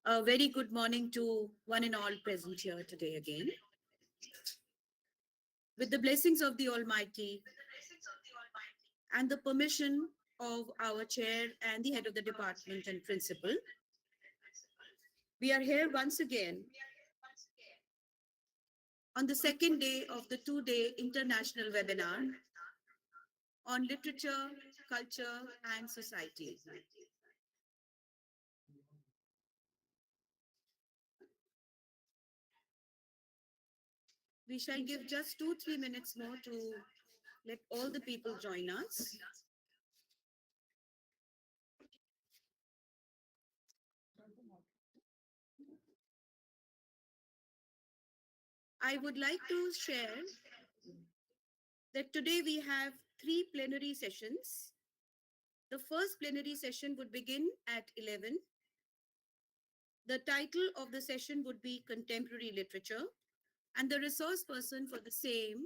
A very good morning to one and all present here today again. With the blessings of the Almighty and the permission of our chair and the head of the department and principal, we are here once again on the second day of the two-day international webinar on literature, culture, and society. We shall give just 2-3 minutes more to let all the people join us. I would like to share that today we have 3 plenary sessions. The first plenary session would begin at 11. The title of the session would be Contemporary Literature, and the resource person for the same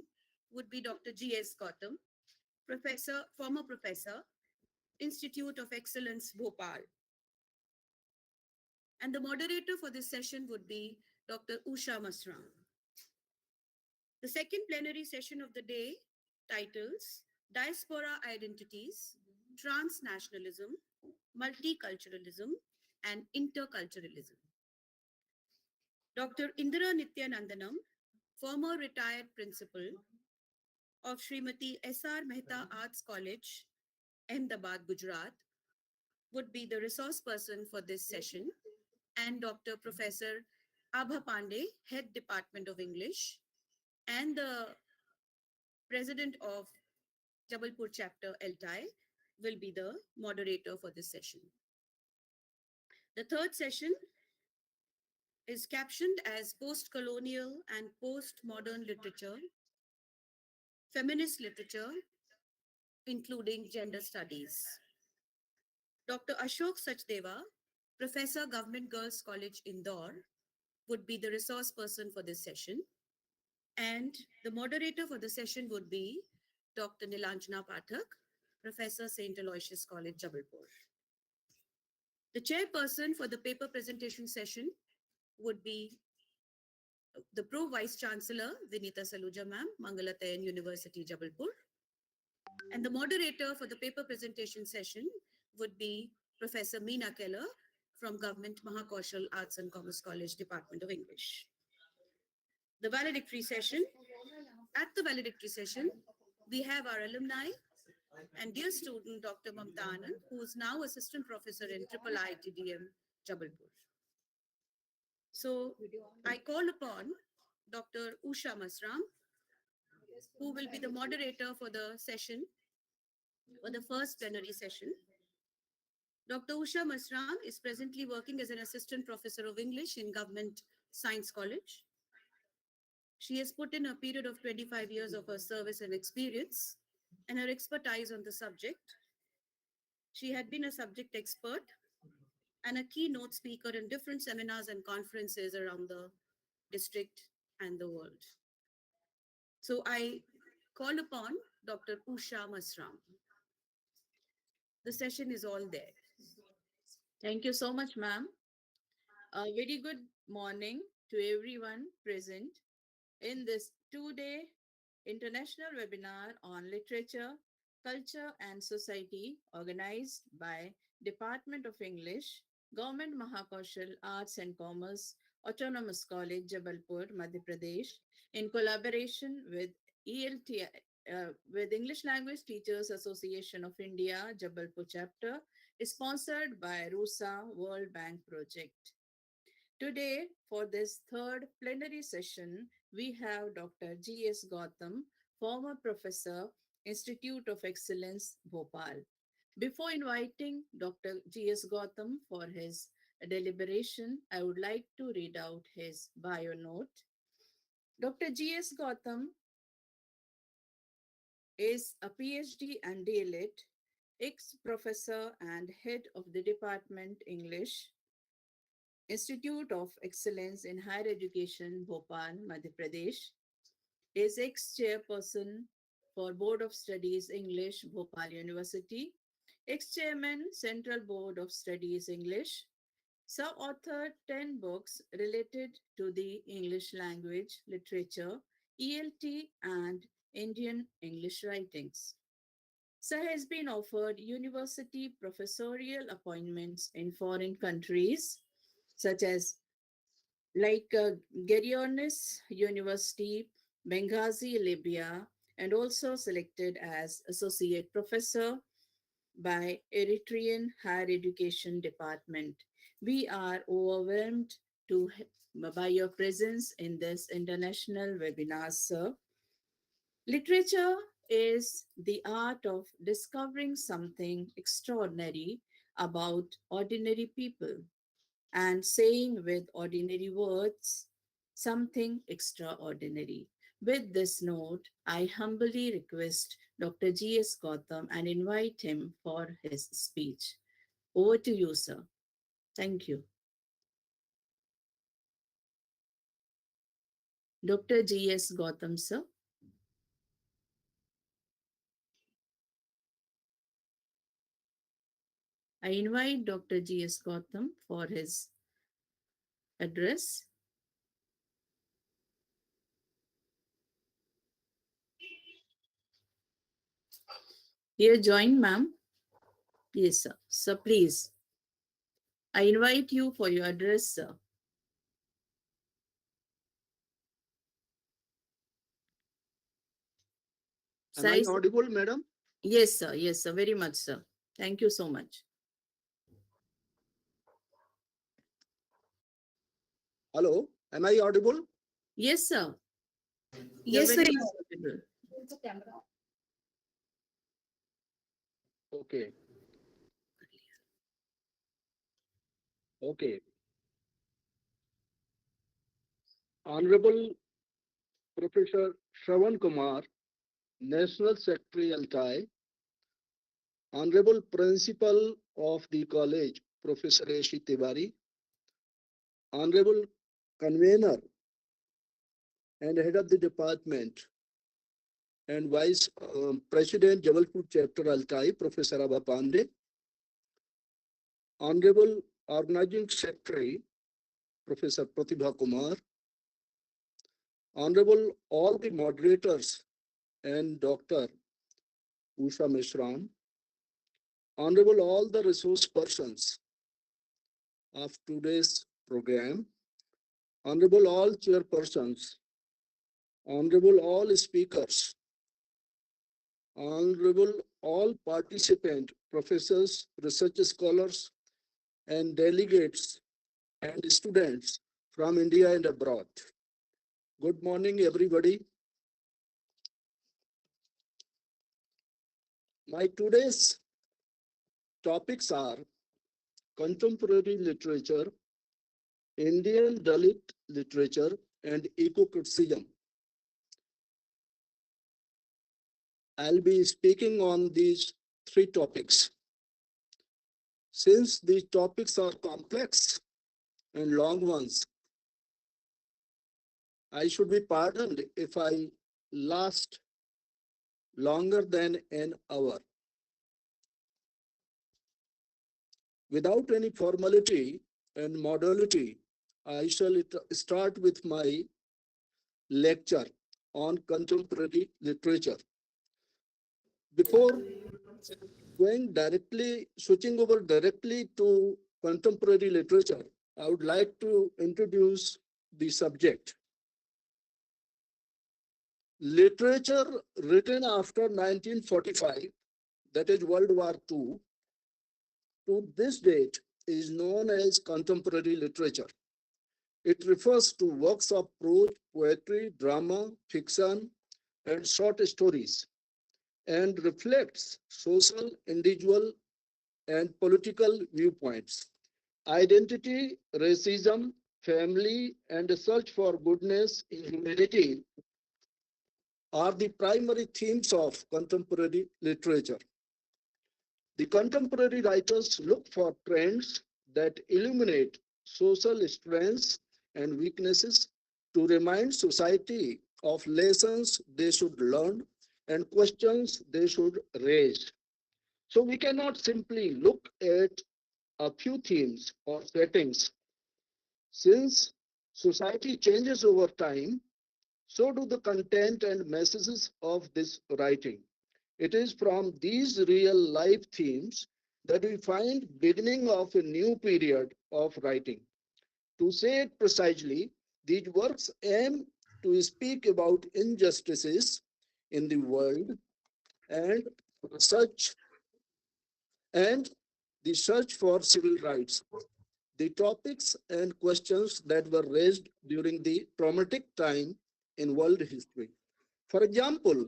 would be Dr. G.S. Gautam, former professor, Institute of Excellence, Bhopal. And the moderator for this session would be Dr. Usha Masram. The second plenary session of the day titles Diaspora Identities, Transnationalism, Multiculturalism, and Interculturalism. Dr. Indira Nityanandanam, former retired principal of Srimati S.R. Mehta Arts College, Ahmedabad, Gujarat, would be the resource person for this session, and Dr. Professor Abha Pandey, Head Department of English, and the President of Jabalpur Chapter LTI will be the moderator for this session. The third session is captioned as Postcolonial and Postmodern Literature, Feminist Literature, including Gender Studies. Dr. Ashok Sachdeva, Professor, Government Girls College, Indore, would be the resource person for this session. And the moderator for the session would be Dr. Nilanjana Pathak, Professor, St. Aloysius College, Jabalpur. The chairperson for the paper presentation session would be the Pro Vice Chancellor, Vinita Saluja Ma'am, Mangalatayan University, Jabalpur. And the moderator for the paper presentation session would be Professor Meena Keller from Govt Mahakoshal Arts and Commerce College, Department of English. The valedictory session. At the valedictory session, we have our alumni and dear student, Dr. Mamta Anand, who is now Assistant Professor in IIITDM, Jabalpur. So I call upon Dr. Usha Masram, who will be the moderator for the session, for the first plenary session. Dr. Usha Masram is presently working as an Assistant Professor of English in Government Science College. She has put in a period of 25 years of her service and experience and her expertise on the subject. She had been a subject expert and a keynote speaker in different seminars and conferences around the district and the world. So I call upon Dr. Usha Masram. The session is all there. Thank you so much, ma'am. A very good morning to everyone present in this two-day international webinar on literature, culture and society organized by Department of English, Govt Mahakoshal Arts and Commerce, Autonomous College, Jabalpur, Madhya Pradesh, in collaboration with ELTI, with English Language Teachers Association of India, Jabalpur chapter, sponsored by RUSA World Bank Project. Today, for this third plenary session, we have Dr. G.S. Gautam, former professor, Institute of Excellence, Bhopal. Before inviting Dr. G.S. Gautam for his deliberation, I would like to read out his bio note. Dr. G.S. Gautam is a PhD and DLit, ex-professor and head of the Department English, Institute of Excellence in Higher Education, Bhopal, Madhya Pradesh, is ex-chairperson for Board of Studies English, Bhopal University, ex-chairman, Central Board of Studies English, authored 10 books related to the English language, literature, ELT, and Indian English writings. Sir has been offered university professorial appointments in foreign countries such as Gerionis University, Benghazi, Libya, and also selected as associate professor by Eritrean Higher Education Department. We are overwhelmed by your presence in this international webinar, sir. Literature is the art of discovering something extraordinary about ordinary people and saying with ordinary words something extraordinary. With this note, I humbly request Dr. G.S. Gautam and invite him for his speech. Over to you, sir. Thank you. Dr. G.S. Gautam, sir. I invite Dr. G.S. Gautam for his address. Here, join, ma'am. Yes, sir. Sir, please. I invite you for your address, sir. Am I audible, madam? Yes, sir. Yes, sir. Very much, sir. Thank you so much. Hello, am I audible? Yes, sir. Yes, sir. Very audible. Okay. Okay. Honorable Professor Shravan Kumar, National Secretary Altai, Honorable Principal of the College, Professor A.C. Tiwari, Honorable Convener and Head of the Department and Vice President, Jabalpur Chapter Altai, Professor Abha Pandey, Honorable Organizing Secretary, Professor Pratibha Kumar, Honorable all the moderators and Dr. Usha Mishran, Honorable all the resource persons of today's program, Honorable all chairpersons, Honorable all speakers, Honorable all participants, professors, research scholars, and delegates and students from India and abroad. Good morning, everybody. My today's topics are contemporary literature, Indian Dalit literature, and eco-criticism. I'll be speaking on these three topics. Since these topics are complex and long ones, I should be pardoned if I last longer than an hour. Without any formality and modality, I shall start with my lecture on contemporary literature. Before switching over directly to contemporary literature, I would like to introduce the subject. Literature written after 1945, that is World War II, to this date is known as contemporary literature. It refers to works of prose, poetry, drama, fiction, and short stories, and reflects social, individual, and political viewpoints. Identity, racism, family, and a search for goodness in humanity are the primary themes of contemporary literature. The contemporary writers look for trends that illuminate social strengths and weaknesses to remind society of lessons they should learn and questions they should raise. So we cannot simply look at a few themes or settings. Since society changes over time, so do the content and messages of this writing. It is from these real life themes that we find beginning of a new period of writing. To say it precisely, these works aim to speak about injustices in the world and such and the search for civil rights. The topics and questions that were raised during the traumatic time in world history. For example,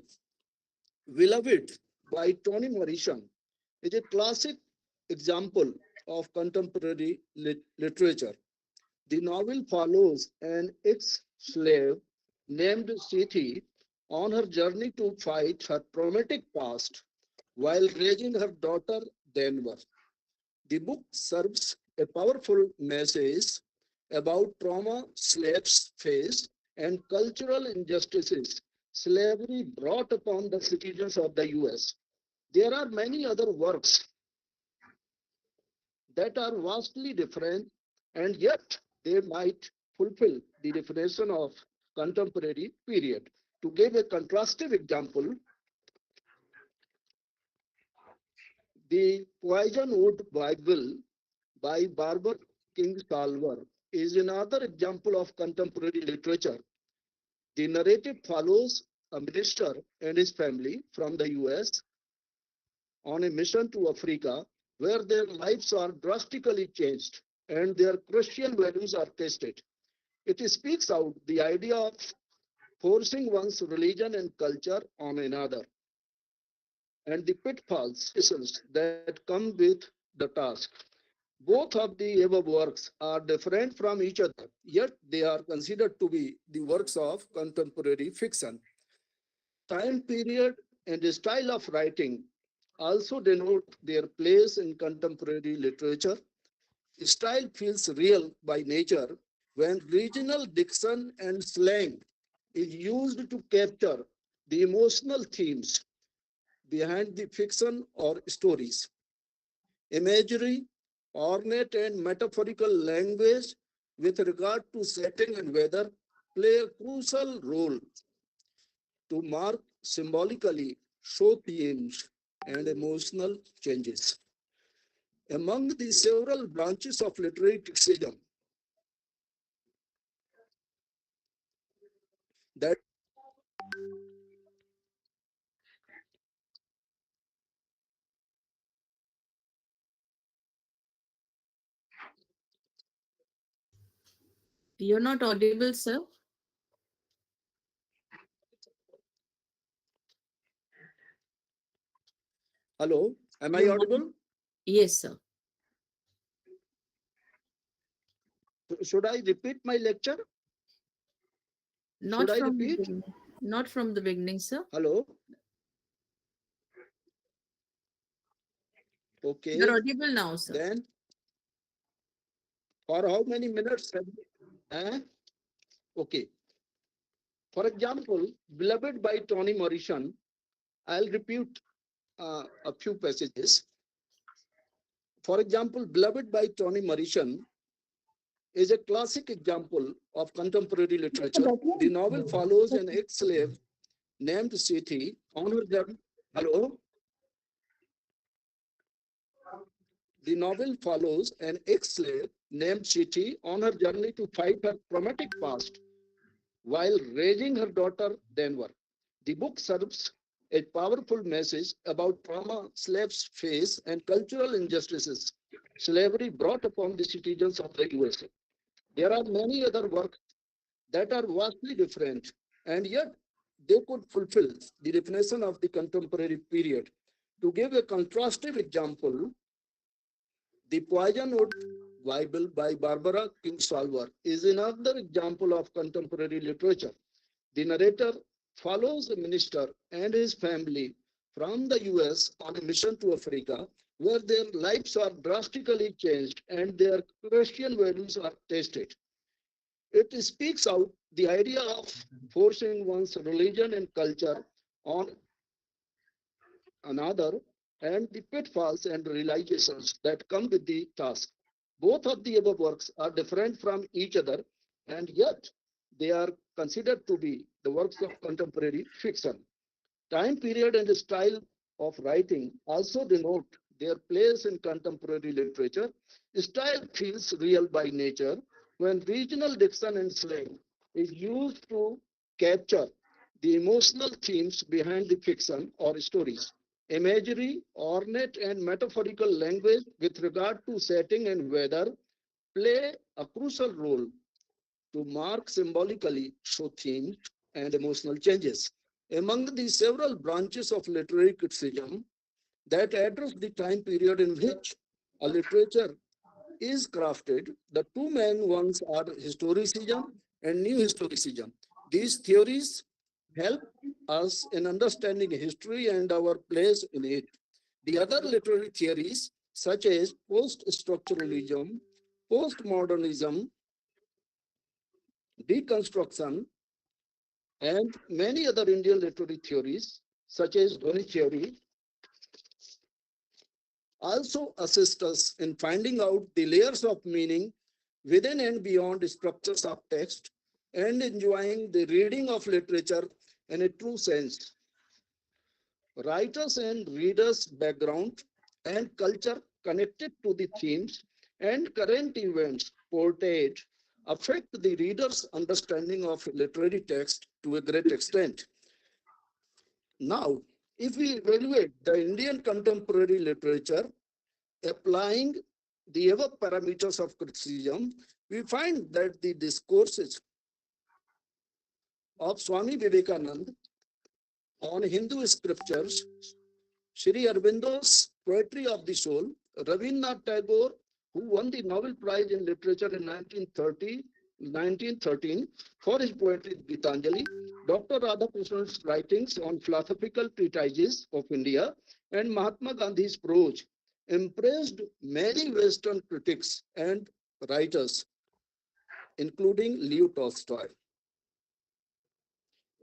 Beloved by Toni Morrison is a classic example of contemporary literature. The novel follows an ex-slave named Sethi on her journey to fight her traumatic past while raising her daughter Denver. The book serves a powerful message about trauma slaves face and cultural injustices slavery brought upon the citizens of the US. There are many other works that are vastly different, and yet they might fulfill the definition of contemporary period. To give a contrastive example, the Poisonwood Bible by Barbara Kingsolver is another example of contemporary literature. The narrative follows a minister and his family from the US on a mission to Africa, where their lives are drastically changed and their Christian values are tested. It speaks out the idea of forcing one's religion and culture on another and the pitfalls that come with the task. Both of the above works are different from each other, yet they are considered to be the works of contemporary fiction. Time period and the style of writing also denote their place in contemporary literature. Style feels real by nature when regional diction and slang is used to capture the emotional themes behind the fiction or stories. Imagery, ornate and metaphorical language with regard to setting and weather play a crucial role to mark symbolically show themes and emotional changes. Among the several branches of literary criticism that You're not audible, sir. hello, am I You're audible? Yes, sir. Should I repeat my lecture? Not Should I from the repeat? beginning. Not from the beginning, sir. Hello? You're Okay. audible now, sir. Then for how many minutes have okay. For example, Beloved by Toni Morrison, I'll repeat a few passages. For example, Beloved by Toni Morrison is a classic example of contemporary literature. The novel follows an ex-slave named Sethi on her journey. Hello? The novel follows an ex-slave named Sethi on her journey to fight her traumatic past while raising her daughter Denver. The book serves a powerful message about trauma slaves face and cultural injustices slavery brought upon the citizens of the USA. There are many other works that are vastly different, and yet they could fulfill the definition of the contemporary period. To give a contrastive example, the Poisonwood Bible by Barbara Kingsolver is another example of contemporary literature. The narrator follows a minister and his family from the US on a mission to Africa, where their lives are drastically changed and their Christian values are tested. It speaks out the idea of forcing one's religion and culture on another and the pitfalls and realizations that come with the task. Both of the above works are different from each other, and yet they are considered to be the works of contemporary fiction. Time period and style of writing also denote their place in contemporary literature. Style feels real by nature when regional diction and slang is used to capture the emotional themes behind the fiction or stories. Imagery, ornate, and metaphorical language with regard to setting and weather play a crucial role to mark symbolically show themes and emotional changes. Among the several branches of literary criticism that address the time period in which a literature is crafted, the two main ones are historicism and new historicism. These theories help us in understanding history and our place in it. The other literary theories, such as post-structuralism, postmodernism, deconstruction, and many other Indian literary theories, such as Dhoni theory, also assist us in finding out the layers of meaning within and beyond structures of text and enjoying the reading of literature in a true sense. Writers and readers' background and culture connected to the themes and current events portrayed affect the reader's understanding of literary text to a great extent. Now, if we evaluate the Indian contemporary literature applying the above parameters of criticism, we find that the discourses of Swami Vivekananda on Hindu scriptures, Sri Aurobindo's Poetry of the Soul, Rabindranath Tagore, who won the Nobel Prize in Literature in 1913 for his poetry Gitanjali, Dr. Radhakrishnan's writings on philosophical treatises of India, and Mahatma Gandhi's prose impressed many Western critics and writers, including Leo Tolstoy.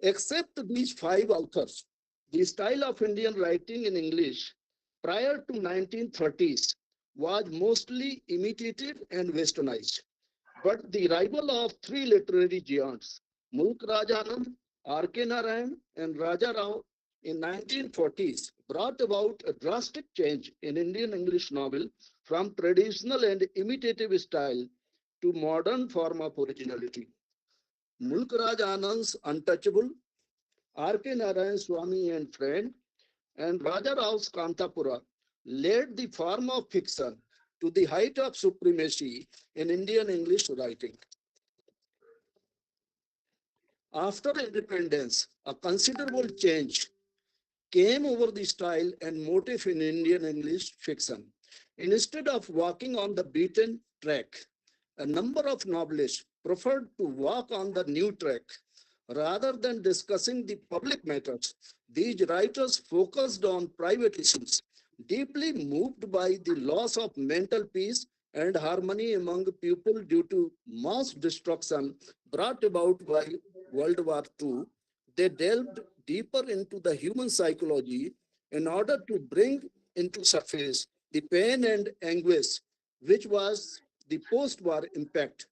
Except these five authors, the style of Indian writing in English prior to 1930s was mostly imitated and westernized. But the arrival of three literary giants, Mulk Raj Anand, R.K. Narayan, and Raja Rao in 1940s brought about a drastic change in Indian English novel from traditional and imitative style to modern form of originality. Mulk Raj Anand's Untouchable, R.K. Narayan Swami and Friend, and Raja Rao's Kantapura led the form of fiction to the height of supremacy in Indian English writing. After independence, a considerable change came over the style and motif in Indian English fiction. Instead of walking on the beaten track, a number of novelists preferred to walk on the new track. Rather than discussing the public matters, these writers focused on private issues, deeply moved by the loss of mental peace and harmony among people due to mass destruction brought about by World War II. They delved deeper into the human psychology in order to bring into surface the pain and anguish, which was the post-war impact.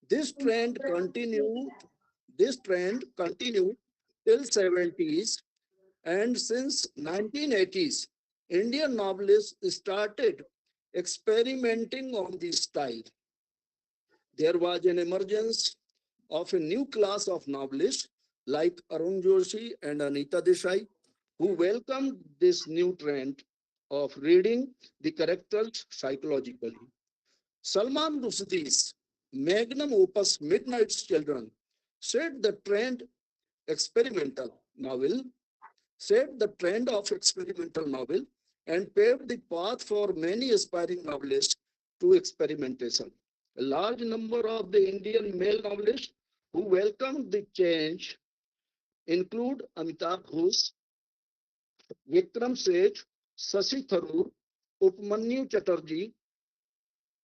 This trend continued. This trend continued till 70s, and since 1980s, Indian novelists started experimenting on this style. There was an emergence of a new class of novelists like Arun Joshi and Anita Desai, who welcomed this new trend of reading the characters psychologically. Salman Rushdie's magnum opus Midnight's Children set the trend experimental novel, set the trend of experimental novel and paved the path for many aspiring novelists to experimentation. A large number of the Indian male novelists who welcomed the change include Amitabh Ghosh, Vikram Seth, Shashi Tharoor, Upmanyu Chatterjee,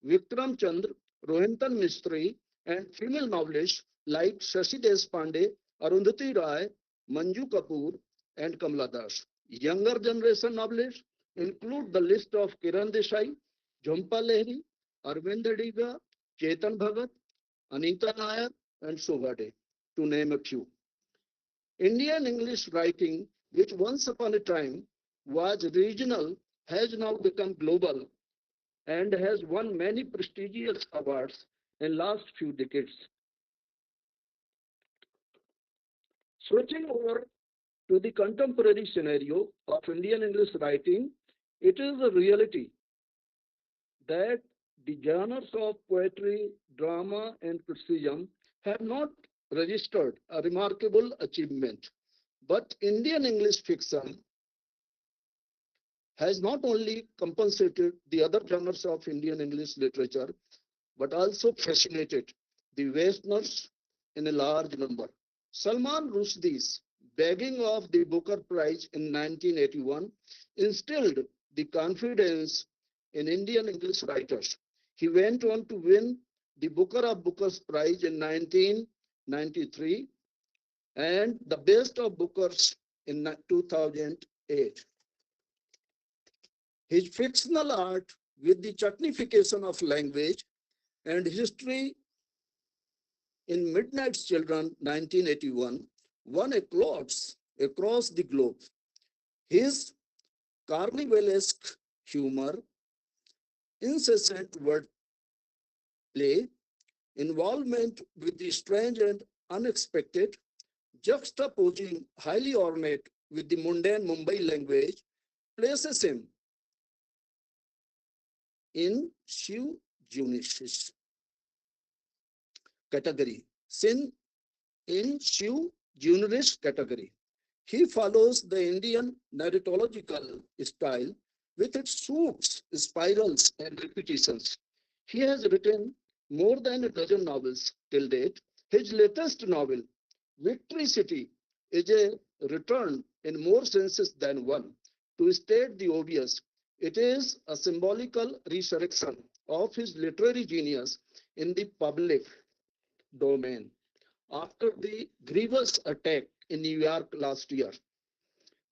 Vikram Chandra, Rohinton Mistry, and female novelists like Shashi Deshpande, Arundhati Roy, Manju Kapoor, and Kamala Das. Younger generation novelists include the list of Kiran Desai, Jhampa Lahiri, Arvind Adiga, Chetan Bhagat, Anita Nair, and Shobha De, to name a few. Indian English writing, which once upon a time was regional, has now become global and has won many prestigious awards in last few decades. Switching over to the contemporary scenario of Indian English writing, it is a reality that the genres of poetry, drama, and criticism have not registered a remarkable achievement. But Indian English fiction has not only compensated the other genres of Indian English literature, but also fascinated the Westerners in a large number. Salman Rushdie's begging of the Booker Prize in 1981 instilled the confidence in Indian English writers. He went on to win the Booker of Bookers Prize in 1993 and the Best of Bookers in 2008. His fictional art with the chutneyfication of language and history in Midnight's Children 1981 won applause across the globe. His carnivalesque humor, incessant wordplay, involvement with the strange and unexpected, juxtaposing highly ornate with the mundane Mumbai language, places him in Shiv Junis's category. Sin in Shiv Junis category. He follows the Indian narratological style with its swoops, spirals, and repetitions. He has written more than a dozen novels till date. His latest novel, Victory City, is a return in more senses than one. To state the obvious, it is a symbolical resurrection of his literary genius in the public domain after the grievous attack in New York last year.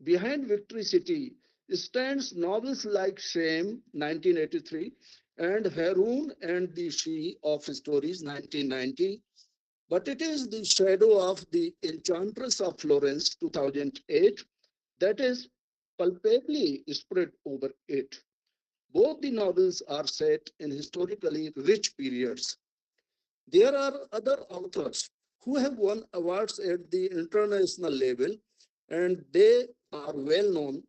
Behind Victory City stands novels like Shame, 1983, and Haroon and the She of Stories, 1990. But it is the shadow of the Enchantress of Florence, 2008, that is palpably spread over it. Both the novels are set in historically rich periods. There are other authors who have won awards at the international level, and they are well known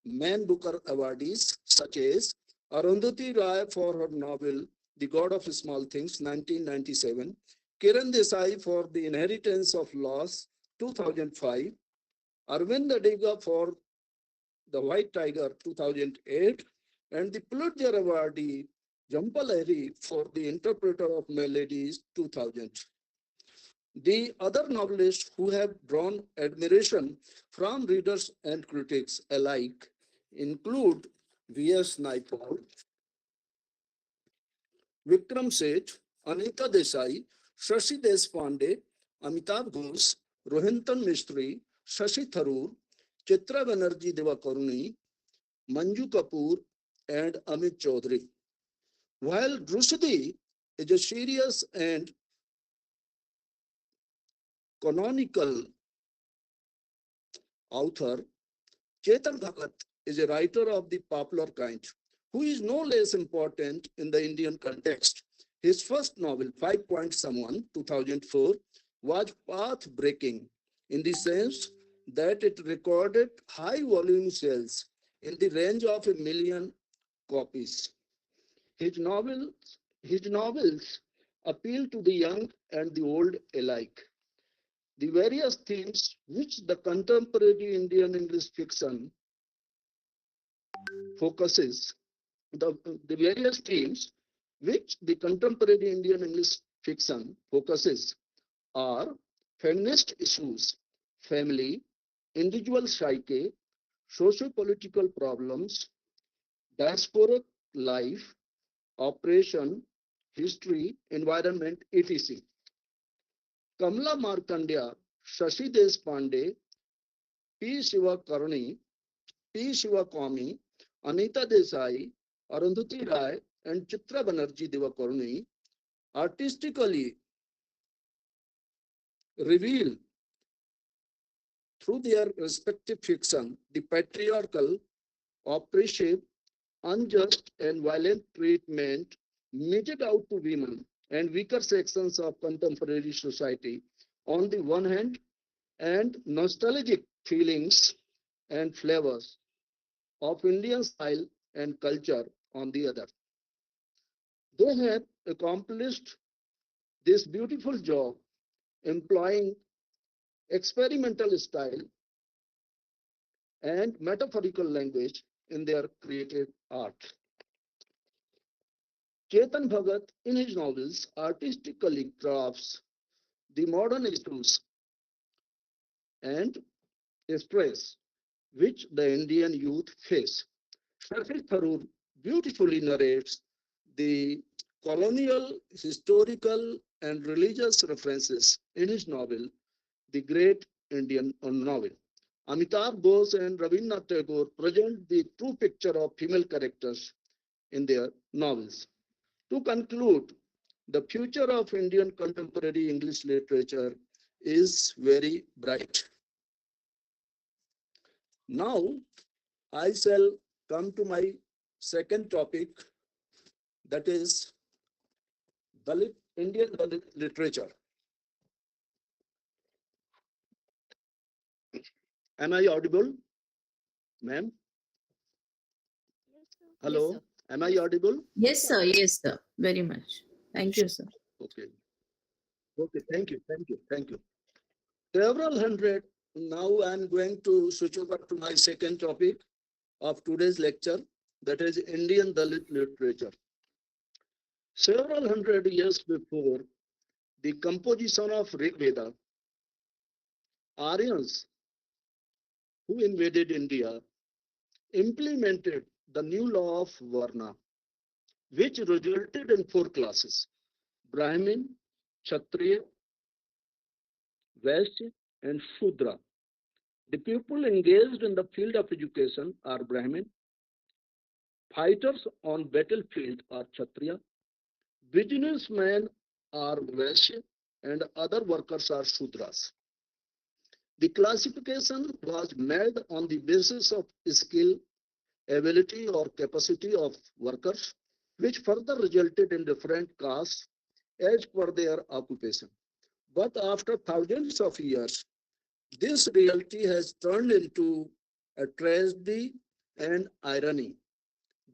Man Booker awardees such as Arundhati Roy for her novel The God of Small Things, 1997, Kiran Desai for The Inheritance of Loss, 2005, Arvind Adiga for The White Tiger, 2008, and the Pulitzer awardee Jhampa Lahiri for The Interpreter of Melodies, 2000. The other novelists who have drawn admiration from readers and critics alike include V.S. Naipaul, Vikram Seth, Anita Desai, Shashi Deshpande, Amitabh Ghosh, Rohinton Mistry, Shashi Tharoor, Chitra Banerjee Devakaruni, Manju Kapoor, and Amit Chaudhary. While Rushdie is a serious and canonical author, Chetan Bhagat is a writer of the popular kind who is no less important in the Indian context. His first novel, 5 Point Someone, 2004, was path-breaking in the sense that it recorded high volume sales in the range of 1 million copies. His novels, his novels appeal to the young and the old alike. The various themes which the contemporary Indian English fiction focuses, the various themes which the contemporary Indian English fiction focuses are feminist issues, family, individual psyche, socio-political problems, diasporic life, oppression, history, environment, etc. Kamla Markandeya, Shashi Deshpande, P. Shivakarni, P. Shivakami, Anita Desai, Arundhati Rai, and Chitra Banerjee Divakaruni artistically reveal through their respective fiction the patriarchal, oppressive, unjust, and violent treatment meted out to women and weaker sections of contemporary society on the one hand, and nostalgic feelings and flavors of Indian style and culture on the other. They have accomplished this beautiful job employing experimental style and metaphorical language in their creative art. Chetan Bhagat, in his novels, artistically crafts the modern issues and stress which the Indian youth face. Shashi Tharoor beautifully narrates the colonial, historical, and religious references in his novel, The Great Indian Novel. Amitabh Bose and Rabindranath Tagore present the true picture of female characters in their novels. To conclude, the future of Indian contemporary English literature is very bright. Now, I shall come to my second topic, that is Indian Dalit literature. Am I audible, ma'am? Hello, sir. am I audible? Yes, sir. Yes, sir. Very much. Thank you, sir. Okay. Okay, thank you. Several hundred, now I'm going to switch over to my second topic of today's lecture, that is Indian Dalit literature. Several hundred years before the composition of Rig Veda, Aryans who invaded India implemented the new law of Varna, which resulted in four classes: Brahmin, Kshatriya, Vaishya, and Shudra. The people engaged in the field of education are Brahmin, fighters on battlefield are Kshatriya, businessmen are Vaishya, and other workers are Shudras. The classification was made on the basis of skill, ability, or capacity of workers, which further resulted in different castes as per their occupation. But after thousands of years, this reality has turned into a tragedy and irony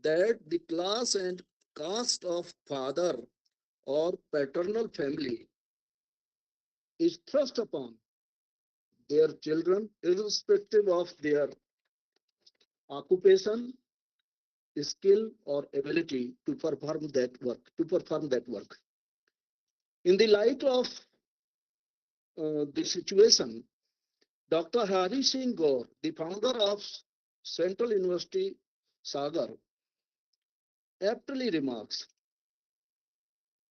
that the class and caste of father or paternal family is thrust upon their children irrespective of their occupation, skill, or ability to perform that work. In the light of the situation, Dr. Hari Singh Gaur, the founder of Central University Sagar, aptly remarks,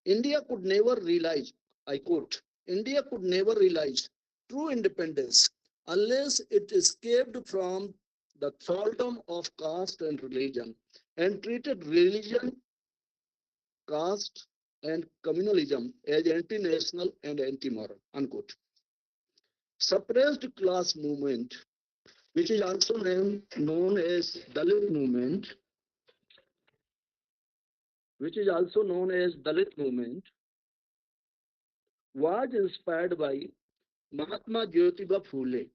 India could never realize, I quote, India could never realize true independence unless it escaped from the thraldom of caste and religion and treated religion, caste, and communalism as anti-national and anti-moral, unquote. Suppressed class movement, which is also known as Dalit movement, was inspired by Mahatma Jyotiba Phule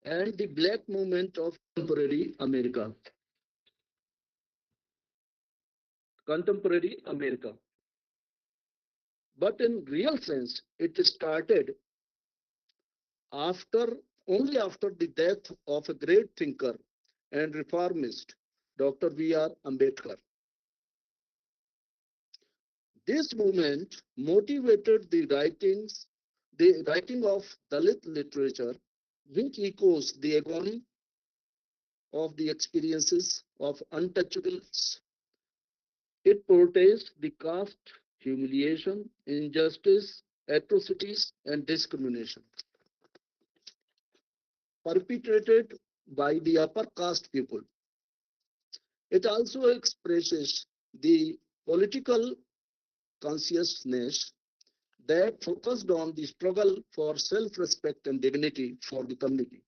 and the Black movement of contemporary America. But in real sense, it started after only after the death of a great thinker and reformist, Dr. V.R. Ambedkar. This movement motivated the writing of Dalit literature, which echoes the agony of the experiences of untouchables. It portrays the caste, humiliation, injustice, atrocities, and discrimination perpetrated by the upper caste people. It also expresses the political consciousness that focused on the struggle for self-respect and dignity for the community.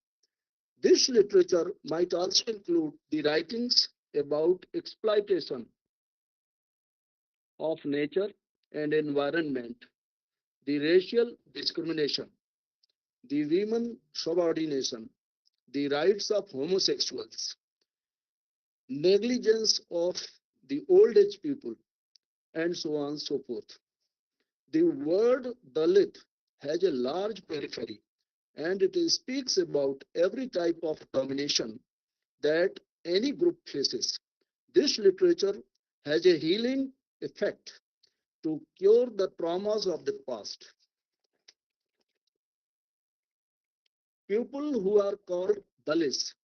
This literature might also include the writings about exploitation of nature and environment, the racial discrimination, the women subordination, the rights of homosexuals, negligence of the old age people, and so on and so forth. The word Dalit has a large periphery and it speaks about every type of domination that any group faces. This literature has a healing effect to cure the traumas of the past. People who are called Dalits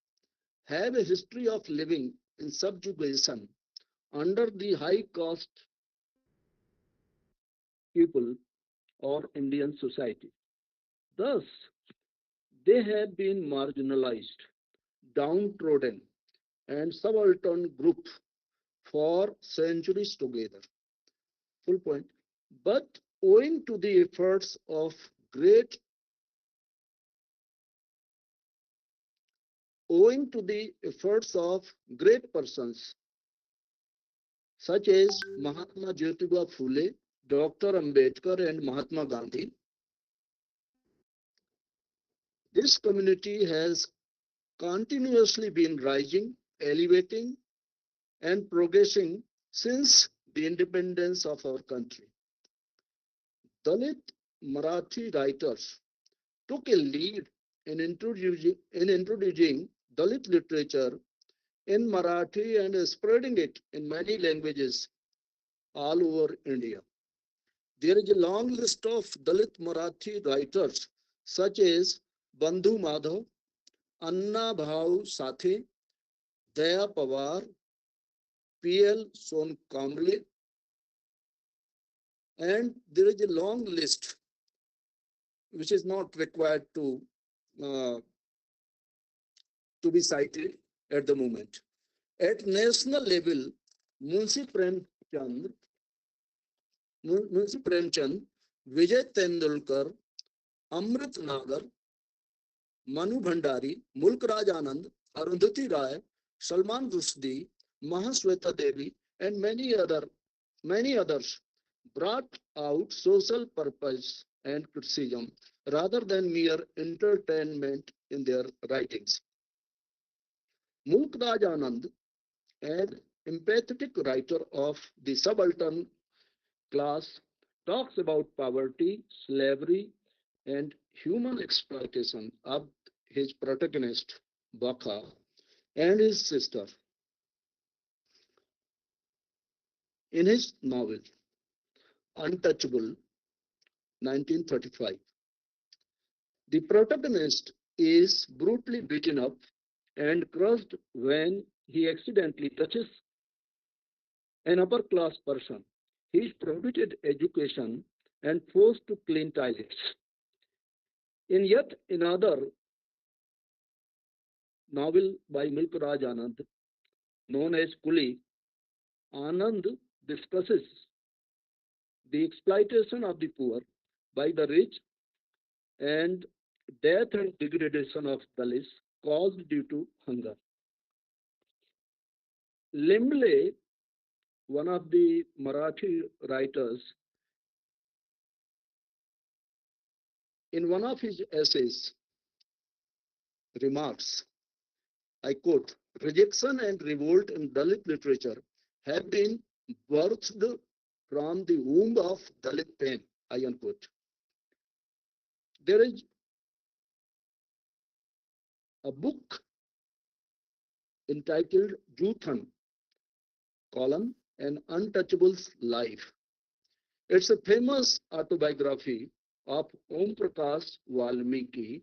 have a history of living in subjugation under the high caste people or Indian society. Thus, they have been marginalized, downtrodden, and subaltern group for centuries together. Full point. But owing to the efforts of great owing to the efforts of great persons such as Mahatma Jyotiba Phule, Dr. Ambedkar, and Mahatma Gandhi, this community has continuously been rising, elevating, and progressing since the independence of our country. Dalit Marathi writers took a lead in introducing Dalit literature in Marathi and spreading it in many languages all over India. There is a long list of Dalit Marathi writers such as Bandhu Madhav, Anna Bhau Sathe, Daya Pawar, P.L. Sonkamble, and there is a long list which is not required uh, to be cited at the moment. At national level, Munshi Premchand, Munshi Premchand, Vijay Tendulkar, Amrit Nagar, Manu Bhandari, Mulk Raj Anand, Arundhati Rai, Salman Rushdie, Mahasweta Devi, and many others brought out social purpose and criticism rather than mere entertainment in their writings. Mulk Raj Anand, an empathetic writer of the subaltern class, talks about poverty, slavery, and human exploitation of his protagonist, Baka, and his sister in his novel Untouchable, 1935. The protagonist is brutally beaten up and crushed when he accidentally touches an upper class person. He is prohibited education and forced to clean toilets. In yet another novel by Mulk Raj Anand, known as Kuli, Anand discusses the exploitation of the poor by the rich and death and degradation of Dalits caused due to hunger. Limble, one of the Marathi writers, in one of his essays, remarks, I quote, rejection and revolt in Dalit literature have been birthed from the womb of Dalit pain, I unquote. There is a book entitled Juthan, column, An Untouchable's Life. It's a famous autobiography of Om Prakash Valmiki,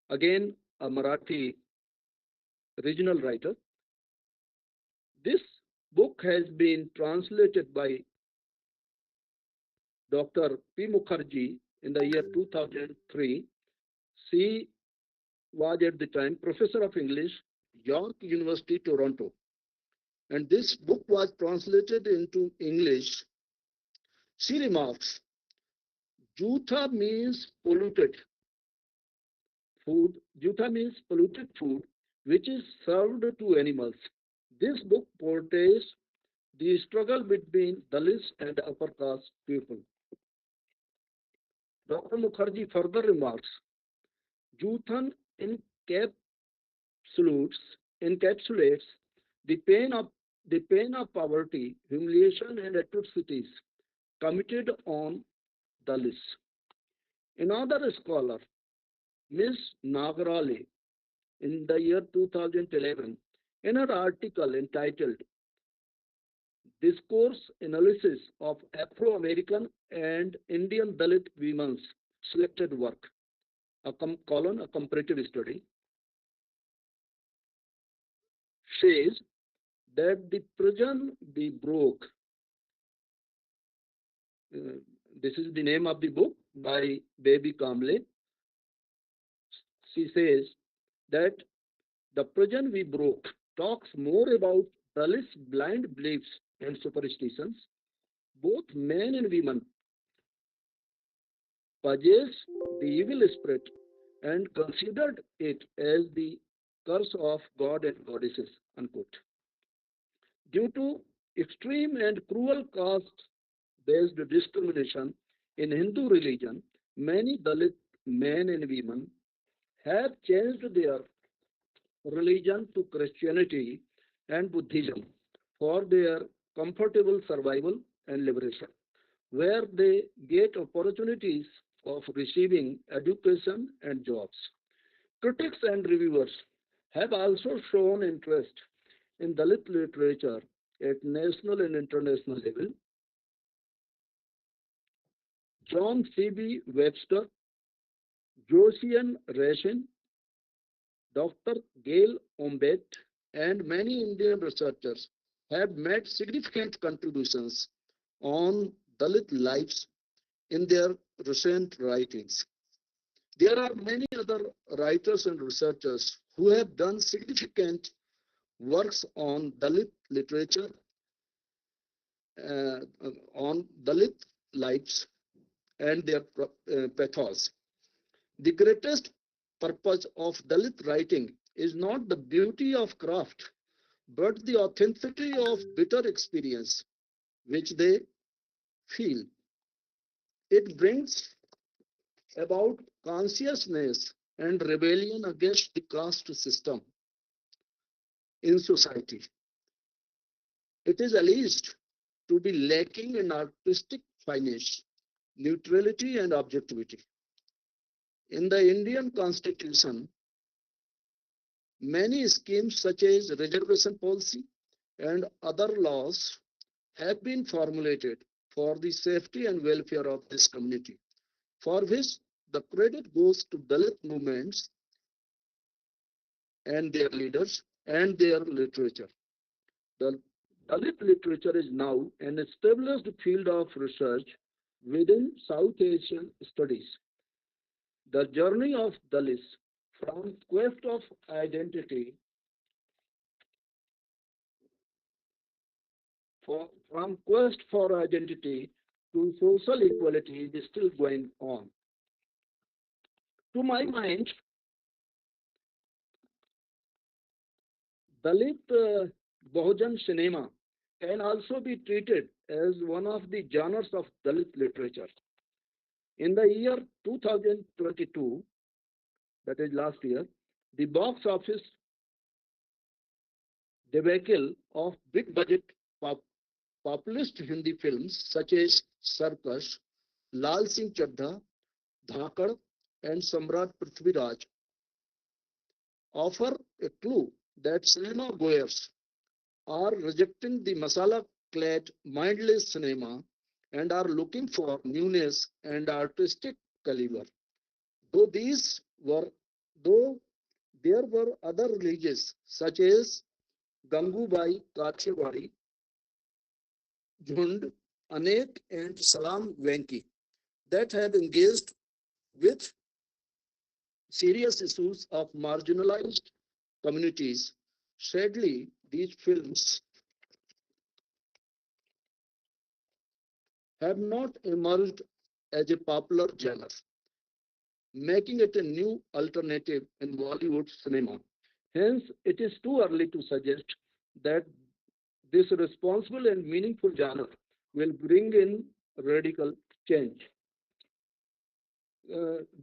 again a Marathi regional writer. This book has been translated by Dr. P. Mukherjee in the year 2003. She was at the time professor of English, York University, Toronto. and this book was translated into English. She remarks, Jutha means polluted food. Jutha means polluted food, which is served to animals. This book portrays the struggle between Dalits and upper caste people. Dr. Mukherjee further remarks, Juthan encapsulates, encapsulates the pain of poverty, humiliation, and atrocities committed on Dalits. Another scholar, Ms. Nagarale, in the year 2011, in her article entitled Discourse Analysis of Afro-American and Indian Dalit Women's Selected Work, a comparative study, says that the prison we broke, this is the name of the book by Baby Kamble. She says that the prison we broke talks more about Dalits' blind beliefs and superstitions. Both men and women possess the evil spirit and considered it as the curse of God and goddesses, unquote. Due to extreme and cruel caste-based discrimination in Hindu religion, many Dalit men and women have changed their religion to Christianity and Buddhism for their comfortable survival and liberation, where they get opportunities of receiving education and jobs. Critics and reviewers have also shown interest in Dalit literature at national and international level. John C.B. Webster, Josian Rashin, Dr. Gail Ombet, and many Indian researchers have made significant contributions on Dalit lives in their recent writings. There are many other writers and researchers who have done significant works on Dalit literature, uh, on Dalit lives and their pathos. The greatest purpose of Dalit writing is not the beauty of craft, but the authenticity of bitter experience which they feel. It brings about consciousness and rebellion against the caste system in society. It is alleged to be lacking in artistic finesse, neutrality, and objectivity. In the Indian Constitution, many schemes such as reservation policy and other laws have been formulated for the safety and welfare of this community, for which the credit goes to Dalit movements and their leaders and their literature. The Dalit literature is now an established field of research within South Asian studies. The journey of Dalits from quest of identity from quest for identity to social equality is still going on. To my mind, Dalit Bahujan cinema can also be treated as one of the genres of Dalit literature. In the year 2022, that is last year, the box office debacle of big budget populist Hindi films such as Circus, Lal Singh Chaddha, Dhakad, and Samrat Prithviraj offer a clue that cinema goers are rejecting the masala-clad, mindless cinema and are looking for newness and artistic caliber. Though these were, though there were other religions such as Gangubai Kathiawadi, Jhund, Anek, and Salam Venki that have engaged with serious issues of marginalized communities. Sadly, these films have not emerged as a popular genre, making it a new alternative in Bollywood cinema. Hence, it is too early to suggest that this responsible and meaningful genre will bring in radical change.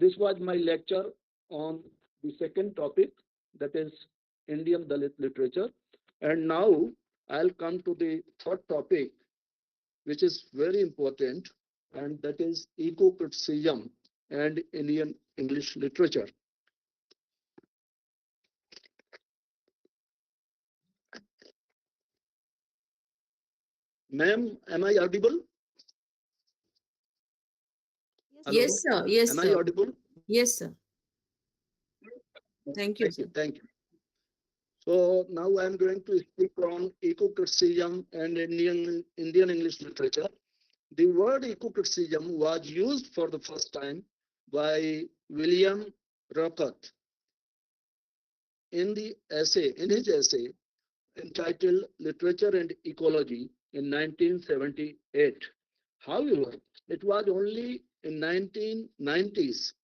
This was my lecture on the second topic, that is Indian Dalit literature. And now I'll come to the third topic, which is very important, and that is eco-criticism and Indian English literature. Ma'am, am I audible? Hello? Yes, sir. Yes, Am I sir. audible? Yes, sir. Thank you, Thank sir. you. Thank you. So now I'm going to speak on eco-criticism and Indian English literature. The word eco-criticism was used for the first time by William Rockett in his essay entitled Literature and Ecology in 1978. However, it was only in 1990s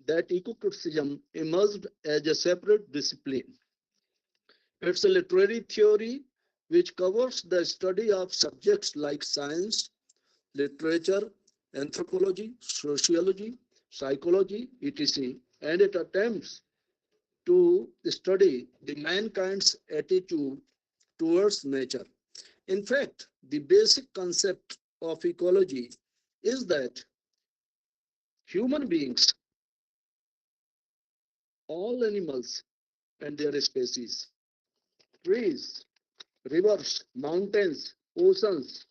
that eco-criticism emerged as a separate discipline. It's a literary theory which covers the study of subjects like science, literature, anthropology, sociology, psychology, etc., and it attempts to study the mankind's attitude towards nature. In fact, the basic concept of ecology is that human beings, all animals and their species, trees, rivers, mountains, oceans,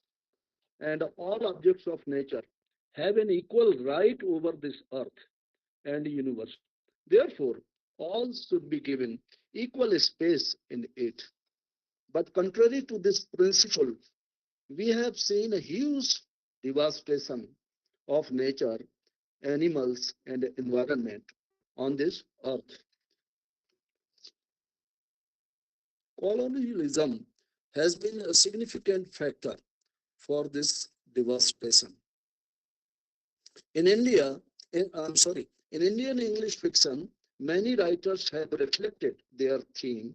and all objects of nature have an equal right over this earth and universe. Therefore, all should be given equal space in it. But contrary to this principle, we have seen a huge devastation of nature, animals, and environment on this earth. Colonialism has been a significant factor for this devastation. In India, in Indian English fiction, many writers have reflected this theme.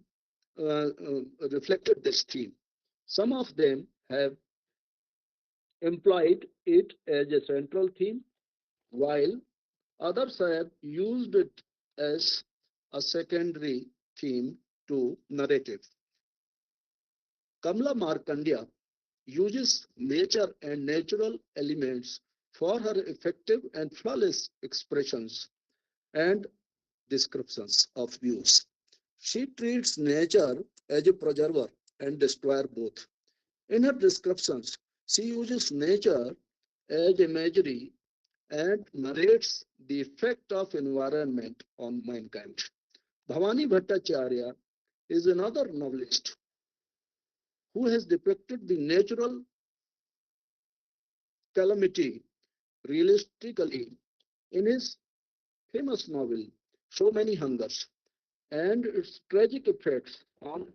Some of them have employed it as a central theme, while others have used it as a secondary theme to narrative. Kamla Markandeya uses nature and natural elements for her effective and flawless expressions and descriptions of views. She treats nature as a preserver and destroyer both. In her descriptions, she uses nature as imagery and narrates the effect of environment on mankind. Bhavani Bhattacharya is another novelist who has depicted the natural calamity realistically in his famous novel, So Many Hungers, and its tragic effects on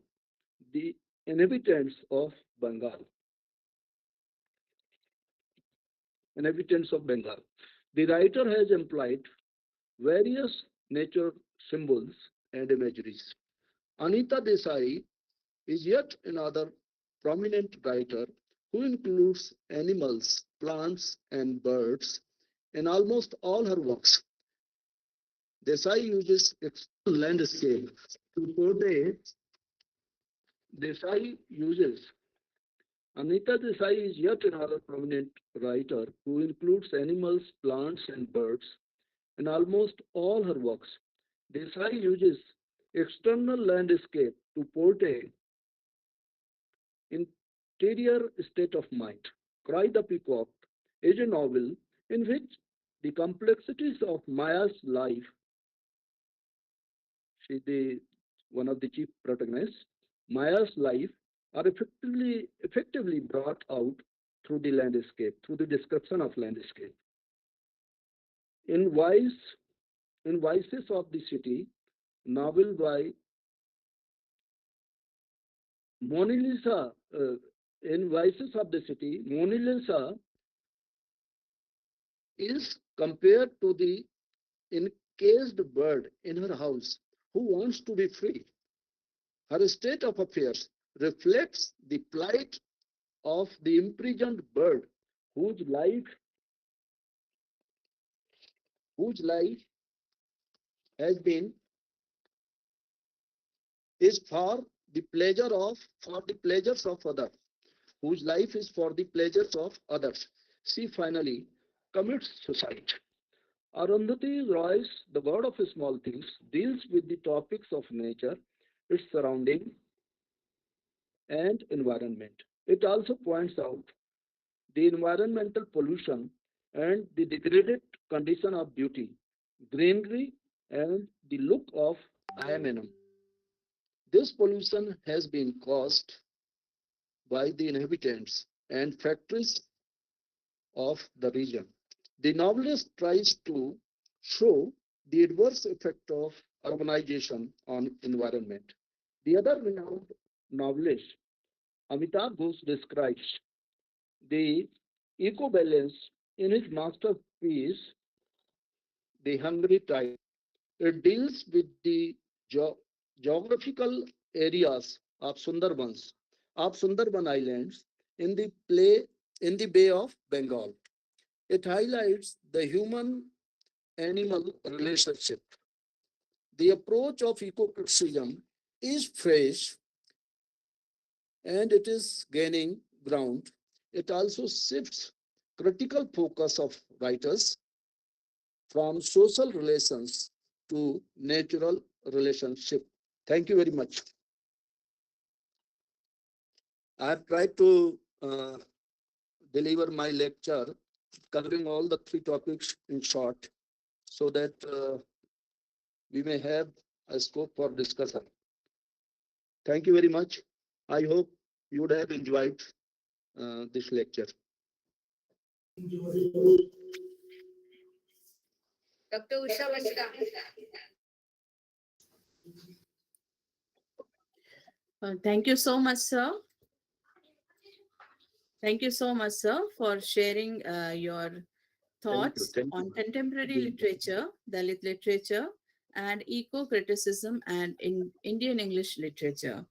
the inhabitants of Bengal. Inhabitants of Bengal. The writer has employed various nature symbols and imageries. Anita Desai is yet another prominent writer who includes animals, plants, and birds in almost all her works. Desai uses external landscape to portray. Desai uses Anita Desai is yet another prominent writer who includes animals, plants, and birds in almost all her works. Desai uses external landscape to portray interior state of mind. Cry the Peacock is a novel in which the complexities of Maya's life, she the one of the chief protagonists, Maya's life are effectively brought out through the landscape, through the description of landscape. In Vices of the City, novel by Mona Lisa, in Vices of the City, Mona Lisa is compared to the encaged bird in her house who wants to be free. Her state of affairs reflects the plight of the imprisoned bird whose life has been is for the pleasures of others, whose life is for the pleasures of others. She finally commits suicide. Arundhati Roy's The God of Small Things deals with the topics of nature, its surrounding, and environment. It also points out the environmental pollution and the degraded condition of beauty, greenery, and the look of IMNM. This pollution has been caused by the inhabitants and factories of the region. The novelist tries to show the adverse effect of urbanization on environment. The other renowned novelist, Amitabh Ghosh, describes the eco-balance in his masterpiece, The Hungry Tide. It deals with the geographical areas of Sundarban Islands in the Bay of Bengal. It highlights the human-animal relationship. The approach of eco-criticism is fresh and it is gaining ground. It also shifts critical focus of writers from social relations to natural relationship. Thank you very much. I have tried to deliver my lecture covering all the three topics in short so that we may have a scope for discussion. Thank you very much. I hope you would have enjoyed this lecture. Dr. Usha Vashka. Thank you so much, sir. Thank you so much, sir, for sharing your thoughts Thank you. on contemporary literature, Dalit literature, and eco-criticism and in Indian English literature.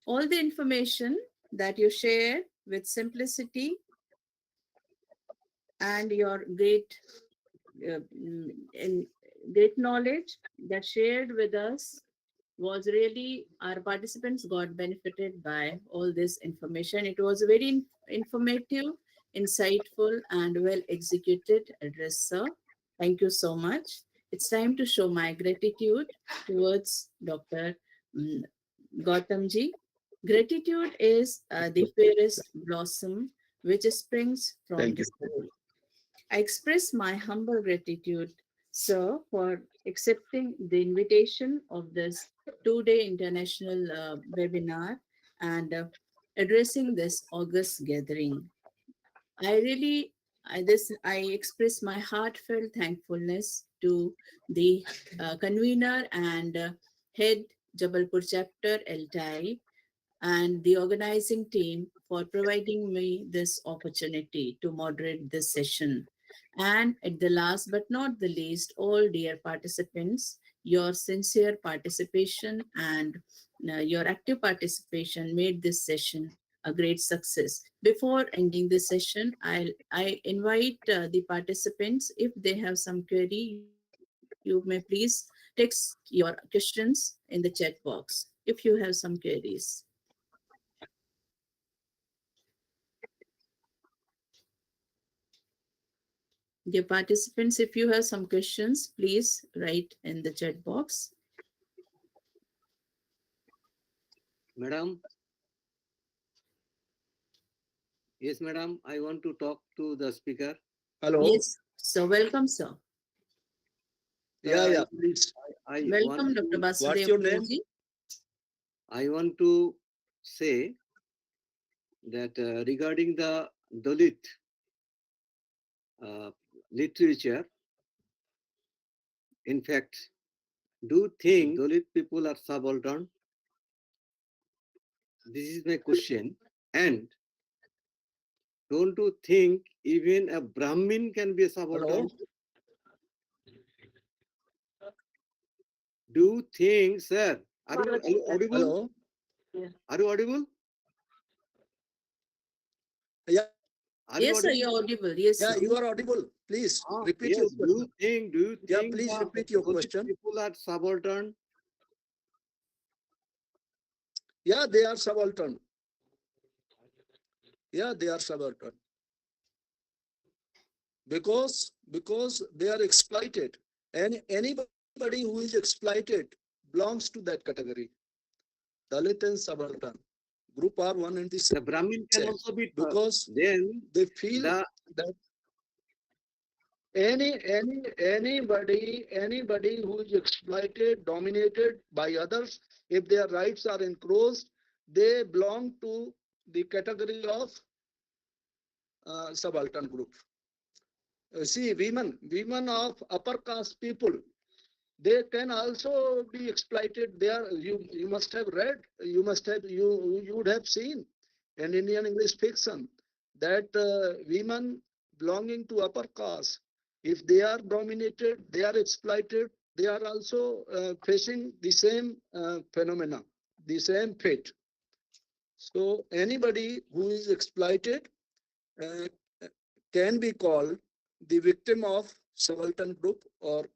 All the information that you share with simplicity and your great knowledge that shared with us was really, our participants got benefited by all this information. It was a very informative, insightful, and well executed address, sir. Thank you so much. It's time to show my gratitude towards Dr. Gautamji. Gratitude is the fairest blossom which springs from Thank the you. soul. I express my humble gratitude, sir, for accepting the invitation of this two-day international webinar and addressing this August gathering. I express my heartfelt thankfulness to the convener and head Jabalpur chapter LTI and the organizing team for providing me this opportunity to moderate this session. And at the last but not the least, all dear participants, your sincere participation and your active participation made this session a great success. Before ending this session, I invite the participants, if they have some query, you may please text your questions in the chat box if you have some queries. Dear participants, if you have some questions, please write in the chat box. Madam. Yes, madam. I want to talk to the speaker. Hello. Yes, so welcome, sir. Yeah, please. I Welcome, want Dr. to, Basudev. What's your name? Ji. I want to say that regarding the Dalit literature, in fact, do you think Dalit people are subaltern? This is my question. And don't you think even a Brahmin can be a subaltern? Hello? Do you think, sir? Are you audible? Hello? Are you audible? Yeah, Are you Yes, sir, audible? you're audible. Yes, yeah, sir. you are audible. Please repeat your Yes. Do you question. think? Yeah, please the repeat your opposite question. people are subaltern? Yeah, they are subaltern. Yeah, they are subaltern. Because they are exploited. And anybody who is exploited belongs to that category. Dalit and subaltern. Group are one and the The same. Brahmin can also be. Because Then they feel the that anybody who is exploited, dominated by others, if their rights are encroached, they belong to the category of subaltern group. See, women of upper caste people, they can also be exploited. They are, you must have read, you would have seen in Indian English fiction that women belonging to upper caste, if they are dominated, they are exploited, they are also facing the same phenomena, the same fate. So anybody who is exploited uh, can be called the victim of subaltern group or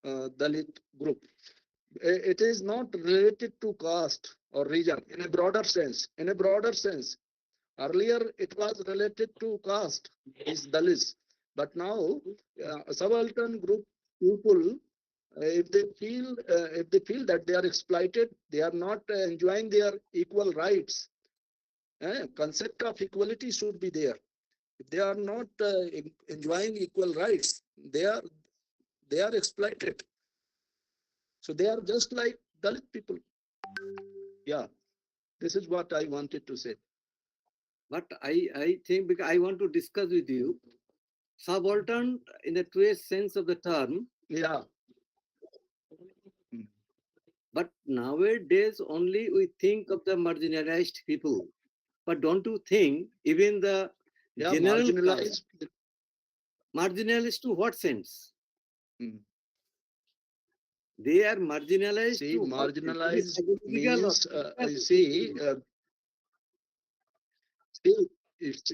Dalit group. It is not related to caste or region in a broader sense. In a broader sense, earlier it was related to caste, is Dalits, but now subaltern group people, if they feel that they are exploited, they are not enjoying their equal rights. Concept of equality should be there. If they are not enjoying equal rights, they are exploited. So they are just like Dalit people. Yeah, this is what I wanted to say. but I think, because I want to discuss with you, subaltern in the truest sense of the term. Yeah. But nowadays only we think of the marginalized people. But don't you think even the Yeah, general marginalized. marginalized to what sense? Hmm. They are marginalized See, to what sense? marginalized Psychological or means, physical?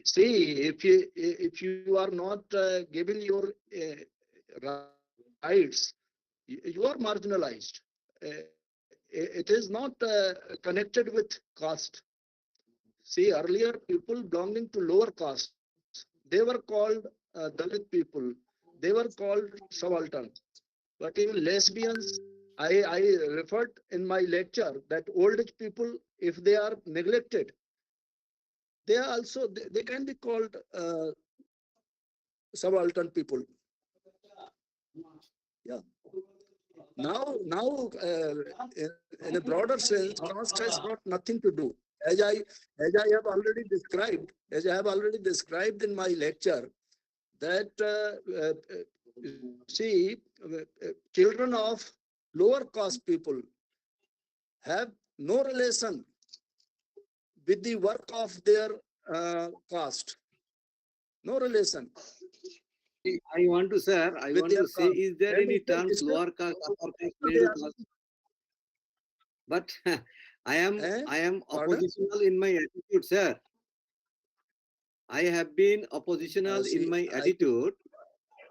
see, if you are not given your rights, you are marginalized. It is not connected with caste. See, earlier people belonging to lower caste, they were called Dalit people. They were called subaltern. But even lesbians, I referred in my lecture that old age people, if they are neglected, they are also they can be called subaltern people. Yeah. Now, in a broader sense, caste has got nothing to do. As I as I have already described in my lecture, that see, children of lower caste people have no relation with the work of their caste. No relation I want to, sir, I with want their to say, caste. is there And any terms instead, lower caste, upper caste, they middle are, caste? But I am pardon? oppositional in my attitude, sir. I have been oppositional in See, my attitude.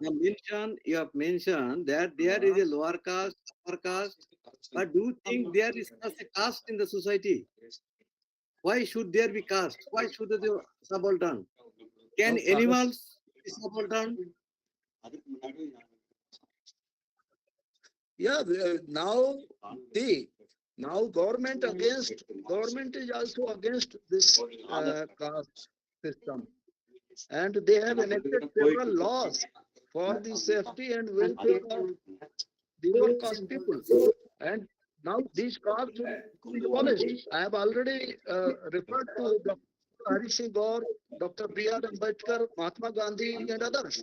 You have mentioned that there is a lower caste, upper caste, but do you think there is such a caste in the society? Why should there be caste? Why should there be subaltern? Can no, animals be subaltern? yeah, now see, now government is also against this caste system, and they have enacted several laws for the safety and welfare of the lower caste people. And now these castes should be abolished. I have already referred to Dr. Hari Singh Gaur, Dr. B.R. Ambedkar, Mahatma Gandhi, and others.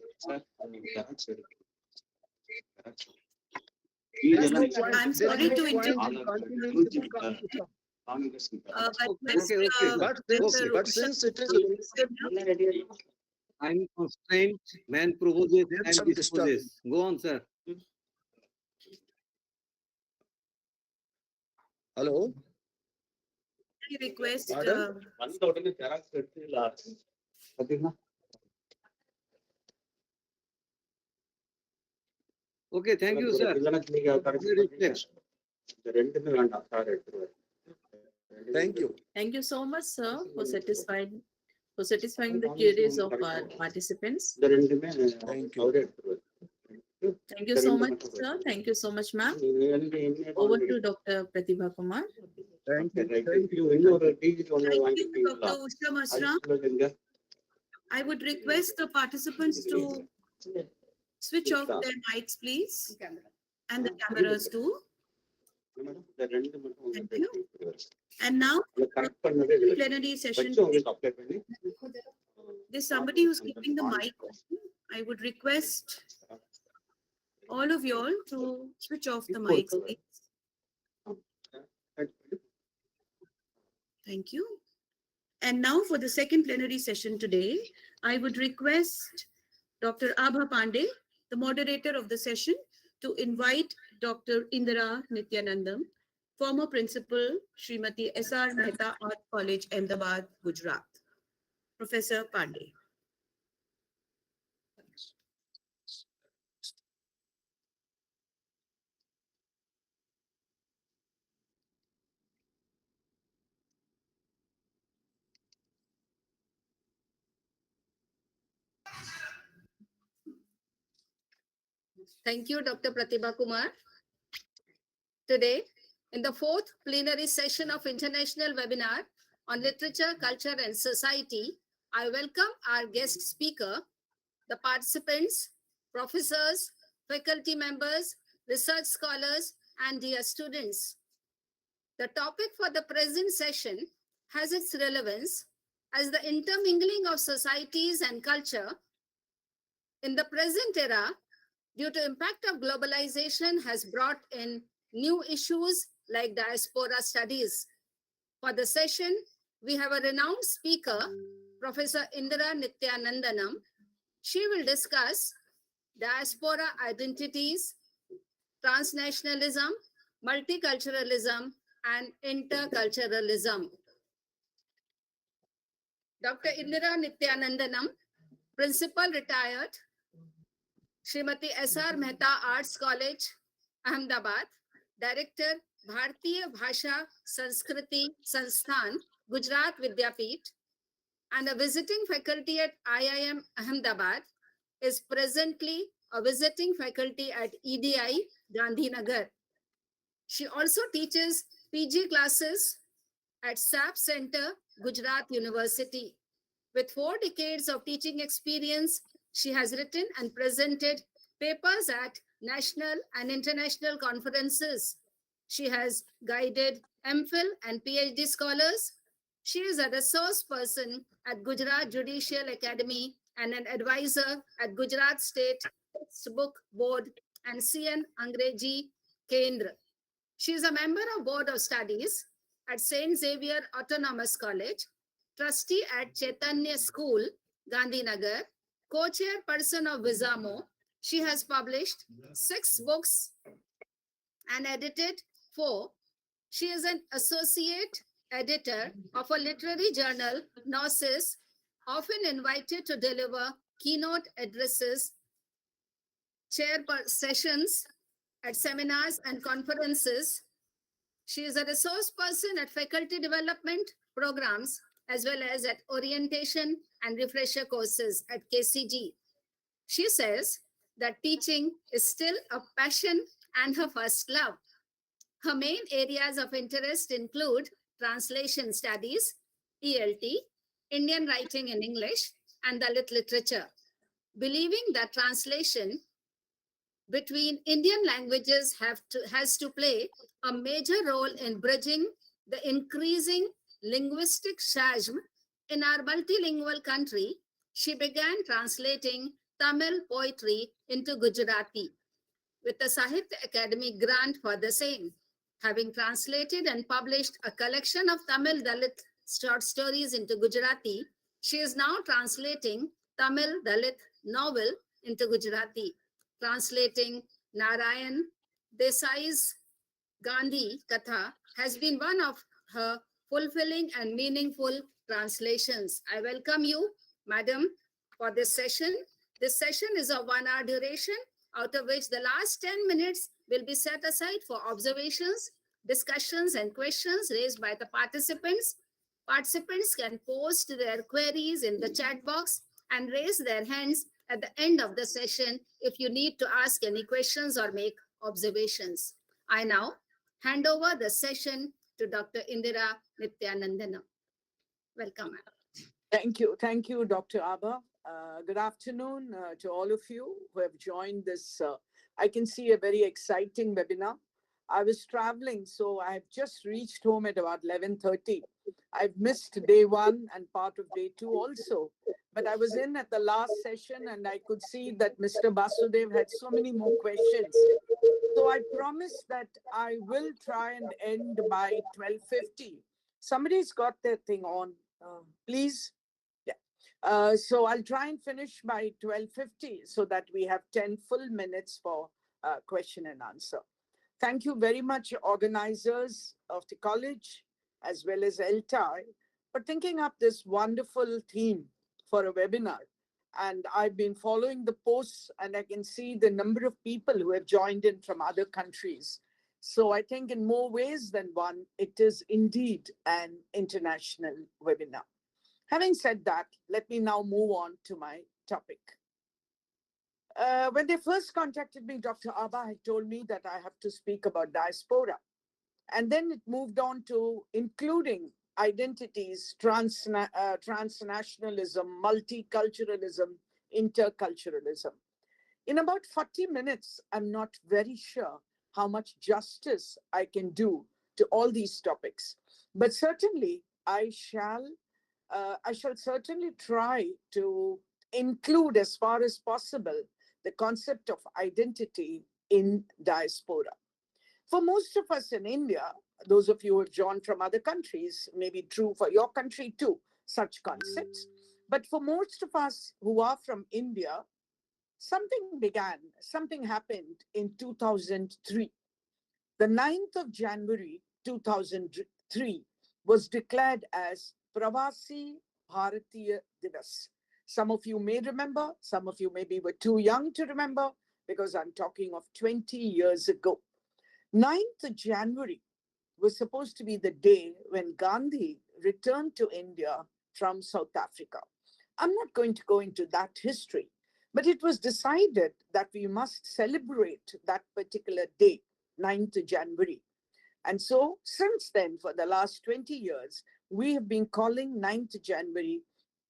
There is no point. I'm There is sorry no to point interrupt. in continuing with the caste system. But Okay, let's, okay. But Mr. since it is I'm constrained. Man proposes, There's time some disturbance. disposes. Go on, sir. Hello. I request Pardon? Okay, thank you, sir. Thank you. Thank you so much, sir, for satisfying the queries of our participants. Thank you. Thank you so much, sir. Thank you so much, ma'am. Over to Dr. Pratibha Kumar. Thank you. Thank you. thank you, Dr. Usha Masra. I would request the participants to switch off their mics, please, and the cameras too. Thank you. And now, plenary session. There's somebody who's keeping the mic open. I would request all of you all to switch off the mics, please. Thank you. And now for the second plenary session today, I would request Dr. Abha Pandey, the moderator of the session, to invite Dr. Indira Nityanandam, former principal, Srimati S.R. Mehta Art College, Ahmedabad, Gujarat. Professor Pandey. Thank you, Dr. Pratibha Kumar. Today, in the fourth plenary session of International Webinar on Literature, Culture and Society, I welcome our guest speaker, the participants, professors, faculty members, research scholars, and dear students. The topic for the present session has its relevance as the intermingling of societies and culture in the present era due to impact of globalization has brought in new issues like diaspora studies. For the session, we have a renowned speaker, Professor Indira Nityanandanam. She will discuss diaspora identities, transnationalism, multiculturalism, and interculturalism. Dr. Indira Nityanandanam, Principal Retired, Srimati S.R. Mehta Arts College, Ahmedabad, Director, Bharatiya Bhasha Sanskriti Sansthan, Gujarat Vidyapeeth, and a visiting faculty at IIM Ahmedabad, is presently a visiting faculty at EDI, Gandhinagar. She also teaches PG classes at SAP Center, Gujarat University. With 4 decades of teaching experience, she has written and presented papers at national and international conferences. She has guided MPhil and PhD scholars. She is a resource person at Gujarat Judicial Academy and an advisor at Gujarat State Textbook Board and CN Angreji Kendra. She is a member of Board of Studies at St. Xavier Autonomous College, trustee at Chaitanya School, Gandhinagar, co-chairperson of Vizamo. She has published 6 books and edited 4. She is an associate editor of a literary journal, Gnosis, often invited to deliver keynote addresses, chair sessions at seminars and conferences. She is a resource person at faculty development programs as well as at orientation and refresher courses at KCG. She says that teaching is still a passion and her first love. Her main areas of interest include translation studies, ELT, Indian writing in English, and Dalit literature. Believing that translation between Indian languages has to play a major role in bridging the increasing linguistic chasm in our multilingual country, she began translating Tamil poetry into Gujarati with the Sahitya Academy grant for the same. Having translated and published a collection of Tamil Dalit short stories into Gujarati, she is now translating Tamil Dalit novel into Gujarati, translating Narayan Desai's Gandhi Katha has been one of her fulfilling and meaningful translations. I welcome you, Madam, for this session. This session is of 1 hour duration, out of which the last 10 minutes will be set aside for observations, discussions, and questions raised by the participants. Participants can post their queries in the chat box and raise their hands at the end of the session if you need to ask any questions or make observations. I now hand over the session to Dr. Indira Nityanandana. Welcome, ma'am. Thank you, Dr. Abba. Good afternoon to all of you who have joined this, I can see a very exciting webinar. I was traveling, so I have just reached home at about 11:30. I've missed day one and part of day two also, but I was in at the last session and I could see that Mr. Basudev had so many more questions. So I promise that I will try and end by 12:50. Somebody's got their thing on, please. Yeah. So I'll try and finish by 12:50 so that we have 10 full minutes for question and answer. Thank you very much, organizers of the college, as well as LTI, for thinking up this wonderful theme for a webinar. And I've been following the posts and I can see the number of people who have joined in from other countries. So I think in more ways than one, it is indeed an international webinar. Having said that, let me now move on to my topic. When they first contacted me, Dr. Abba had told me that I have to speak about diaspora. And then it moved on to including identities, transnationalism, multiculturalism, interculturalism. In about 40 minutes, I'm not very sure how much justice I can do to all these topics. But certainly, I shall certainly try to include as far as possible the concept of identity in diaspora. For most of us in India, those of you who have joined from other countries, may be true for your country too, such concepts. But for most of us who are from India, something happened in 2003. The 9th of January 2003 was declared as Pravasi Bharatiya Divas. Some of you may remember, some of you maybe were too young to remember, because I'm talking of 20 years ago. 9th of January was supposed to be the day when Gandhi returned to India from South Africa. I'm not going to go into that history, but it was decided that we must celebrate that particular day, 9th of January. And so since then, for the last 20 years, we have been calling 9th of January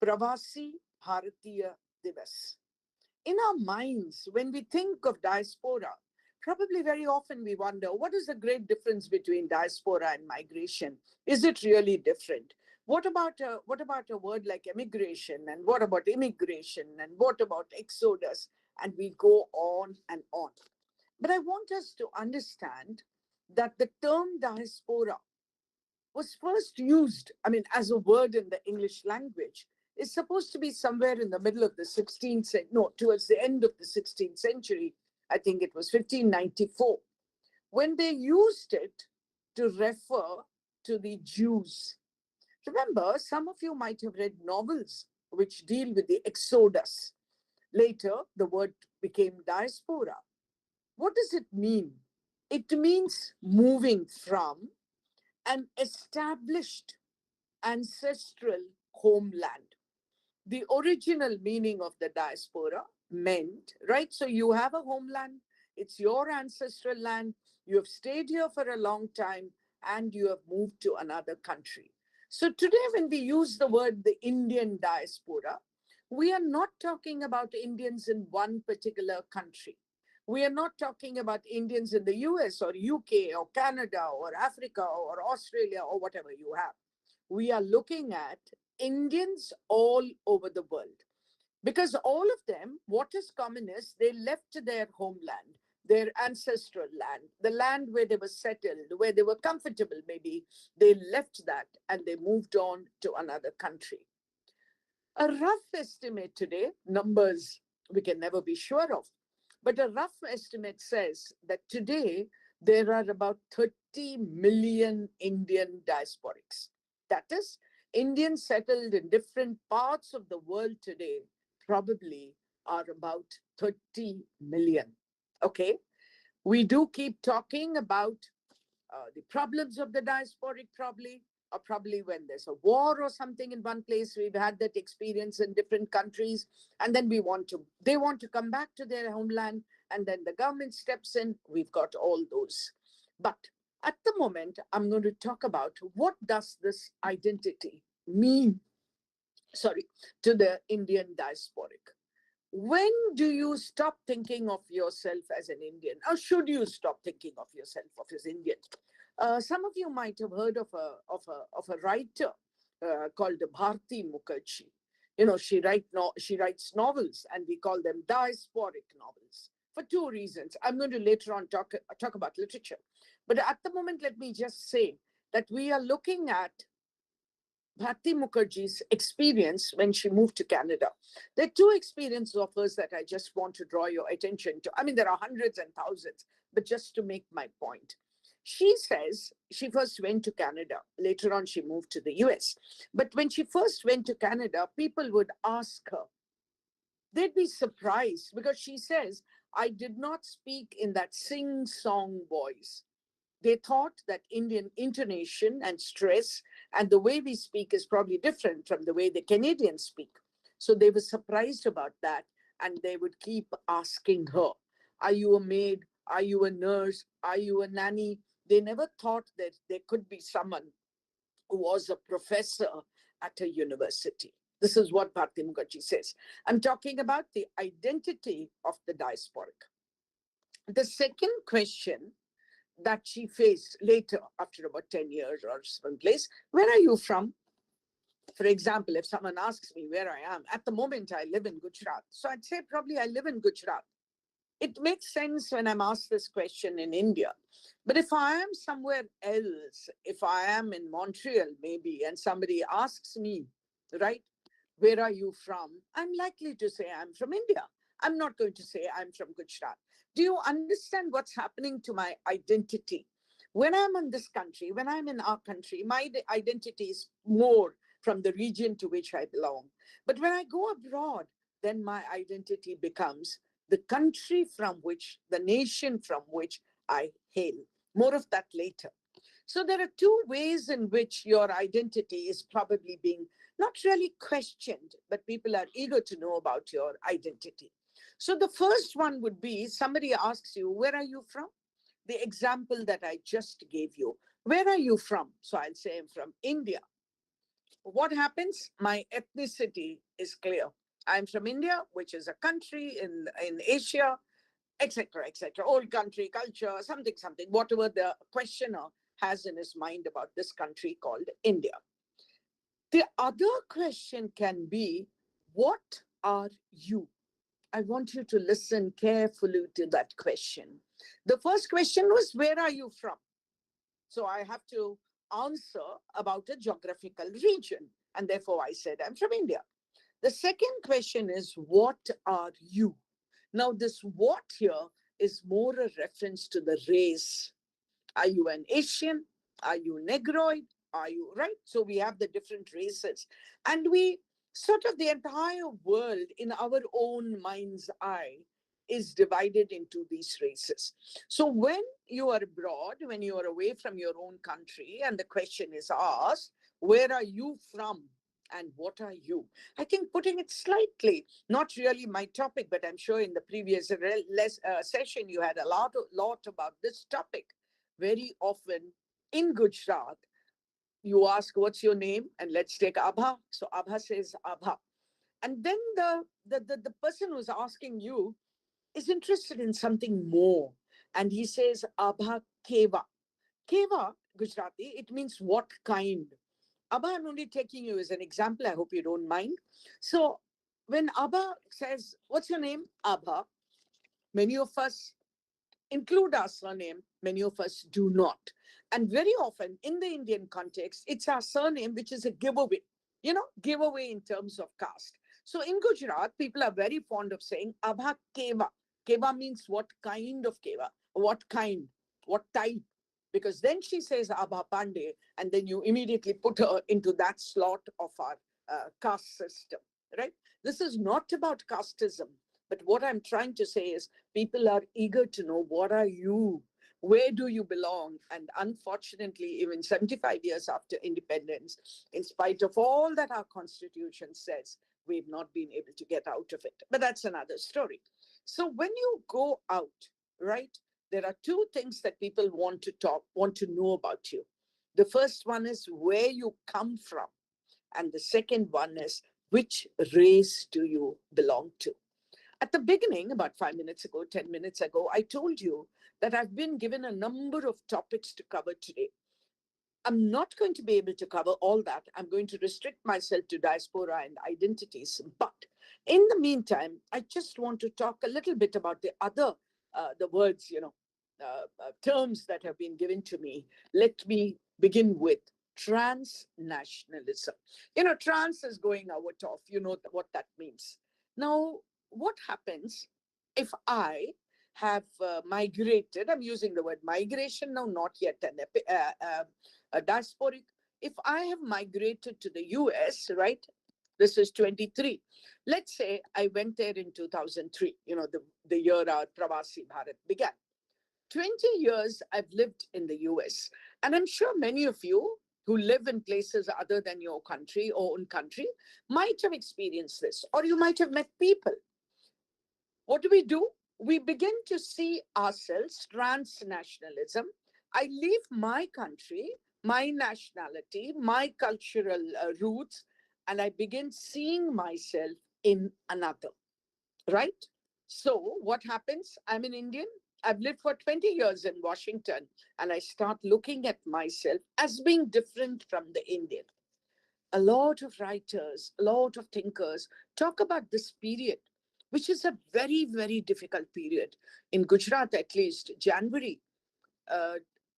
Pravasi Bharatiya Divas. In our minds, when we think of diaspora, probably very often we wonder, what is the great difference between diaspora and migration? Is it really different? What about a word like emigration? And what about immigration? And what about exodus? And we go on and on. But I want us to understand that the term diaspora was first used, as a word in the English language, is supposed to be somewhere in the middle of the 16th century, no, towards the end of the 16th century. I think it was 1594, when they used it to refer to the Jews. Remember, some of you might have read novels which deal with the exodus. Later, the word became diaspora. What does it mean? It means moving from an established ancestral homeland. The original meaning of the diaspora meant, right? So you have a homeland, it's your ancestral land, you have stayed here for a long time, and you have moved to another country. So today, when we use the word the Indian diaspora, we are not talking about Indians in one particular country. We are not talking about Indians in the US or UK or Canada or Africa or Australia or whatever you have. We are looking at Indians all over the world. Because all of them, what is common is they left their homeland. their ancestral land, the land where they were settled, where they were comfortable maybe. They left that and they moved on to another country. A rough estimate today, numbers we can never be sure of, but a rough estimate says that today there are about 30 million Indian diasporics. That is, Indians settled in different parts of the world today probably are about 30 million. Okay, we do keep talking about the problems of the diasporic, probably when there's a war or something in one place. We've had that experience in different countries, and then they want to come back to their homeland, and then the government steps in. We've got all those. But at the moment, I'm going to talk about what does this identity mean, to the Indian diasporic. When do you stop thinking of yourself as an Indian, or should you stop thinking of yourself as Indian? Some of you might have heard of a writer called Bharti Mukherjee. You know, she writes novels, and we call them diasporic novels for two reasons. I'm going to later on talk about literature, but at the moment, let me just say that we are looking at Bharti Mukherjee's experience when she moved to Canada. There are two experiences of hers that I just want to draw your attention to. I mean, there are hundreds and thousands, but just to make my point. She says she first went to Canada. Later on, she moved to the US. But when she first went to Canada, people would ask her. They'd be surprised because she says, I did not speak in that sing-song voice. They thought that Indian intonation and stress and the way we speak is probably different from the way the Canadians speak. So they were surprised about that, and they would keep asking her, are you a maid? Are you a nurse? Are you a nanny? They never thought that there could be someone who was a professor at a university. This is what Bharti Mukherjee says. I'm talking about the identity of the diasporic. The second question that she faced later, after about 10 years or someplace, where are you from? For example, if someone asks me where I am, at the moment I live in Gujarat. So I'd say probably I live in Gujarat. It makes sense when I'm asked this question in India. But if I am somewhere else, if I am in Montreal maybe, and somebody asks me, right, where are you from? I'm likely to say I'm from India. I'm not going to say I'm from Gujarat. Do you understand what's happening to my identity? When I'm in this country, when I'm in our country, my identity is more from the region to which I belong. But when I go abroad, then my identity becomes the country from which, the nation from which I hail. More of that later. So there are two ways in which your identity is probably being not really questioned, but people are eager to know about your identity. So the first one would be somebody asks you, where are you from? The example that I just gave you. Where are you from? So I'll say I'm from India. What happens? My ethnicity is clear. I'm from India, which is a country in Asia, etc., etc. Old country, culture, something, whatever the questioner has in his mind about this country called India. The other question can be, what are you? I want you to listen carefully to that question. The first question was, where are you from? So I have to answer about a geographical region. And therefore I said, I'm from India. The second question is, what are you? Now this what here is more a reference to the race. Are you an Asian? Are you Negroid? Are you, right? So we have the different races. And we sort of, the entire world in our own mind's eye is divided into these races. So when you are abroad, when you are away from your own country, and the question is asked, where are you from? And what are you? I think putting it slightly, not really my topic, but I'm sure in the previous session, you had a lot about this topic. Very often in Gujarat, you ask, what's your name? And let's take Abha. So Abha says Abha. And then the person who's asking you is interested in something more. And he says Abha Keva. Keva, Gujarati, it means what kind. Abha, I'm only taking you as an example. I hope you don't mind. So when Abha says, what's your name? Abha. Many of us include our surname. Many of us do not. And very often in the Indian context, it's our surname which is a giveaway, giveaway in terms of caste. So in Gujarat, people are very fond of saying Abha Keva. Keva means what kind of Keva, what kind, what type. Because then she says Abha Pandey, and then you immediately put her into that slot of our caste system, right? This is not about casteism, but what I'm trying to say is people are eager to know, what are you? Where do you belong? And unfortunately, even 75 years after independence, in spite of all that our constitution says, we've not been able to get out of it. But that's another story. So when you go out, right, there are two things that people want to know about you. The first one is where you come from. And the second one is which race do you belong to? At the beginning, about 5 minutes ago, 10 minutes ago, I told you that I've been given a number of topics to cover today. I'm not going to be able to cover all that. I'm going to restrict myself to diaspora and identities. But in the meantime, I just want to talk a little bit about the other, the words, terms that have been given to me. Let me begin with transnationalism. Trans is going out of, what that means. Now, what happens if I have migrated? I'm using the word migration now, not yet a diasporic. If I have migrated to the US, right? This is 23. Let's say I went there in 2003, the year our Pravasi Bharat began. 20 years I've lived in the US. And I'm sure many of you who live in places other than your country or own country might have experienced this, or you might have met people. What do? We begin to see ourselves, transnationalism. I leave my country, my nationality, my cultural roots, and I begin seeing myself in another, right? So what happens? I'm an Indian. I've lived for 20 years in Washington, and I start looking at myself as being different from the Indian. A lot of writers, a lot of thinkers talk about this period, which is a very, very difficult period. In Gujarat, at least, January,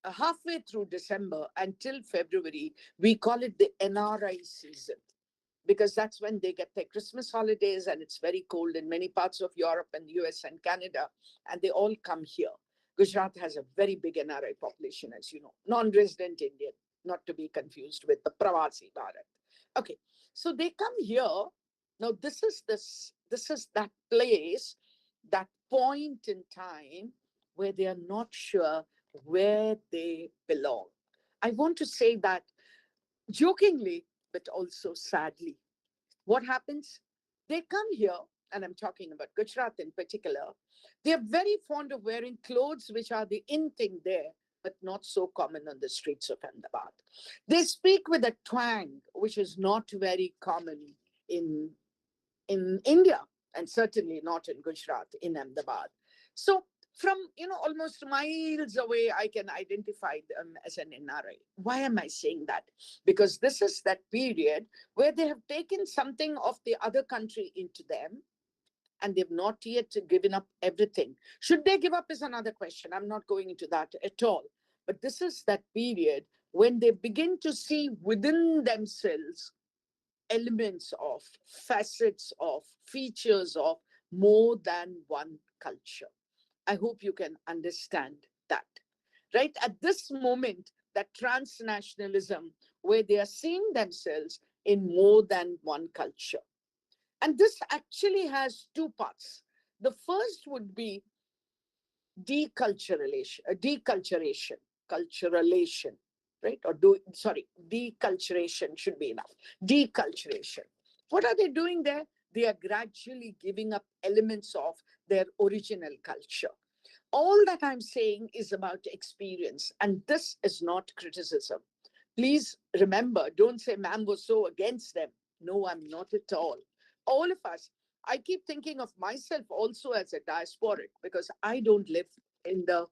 halfway through December until February, we call it the NRI season, because that's when they get their Christmas holidays, and it's very cold in many parts of Europe and US and Canada, and they all come here. Gujarat has a very big NRI population, as you know, non-resident Indian, not to be confused with the Pravasi Bharat. Okay, so they come here. Now, this is that place, that point in time where they are not sure where they belong. I want to say that jokingly, but also sadly. What happens? They come here, and I'm talking about Gujarat in particular. They're very fond of wearing clothes which are the in thing there, but not so common on the streets of Ahmedabad. They speak with a twang, which is not very common in India, and certainly not in Gujarat, in Ahmedabad. So from, almost miles away, I can identify them as an NRI. Why am I saying that? Because this is that period where they have taken something of the other country into them, and they've not yet given up everything. Should they give up is another question. I'm not going into that at all. But this is that period when they begin to see within themselves elements of, facets of, features of more than one culture. I hope you can understand that, right? At this moment, that transnationalism, where they are seeing themselves in more than one culture. And this actually has two parts. The first would be deculturation, culturalization, right? Deculturation should be enough. Deculturation. What are they doing there? They are gradually giving up elements of their original culture. All that I'm saying is about experience, and this is not criticism. Please remember, don't say ma'am was so against them. No, I'm not at all. All of us, I keep thinking of myself also as a diasporic, because I don't live in the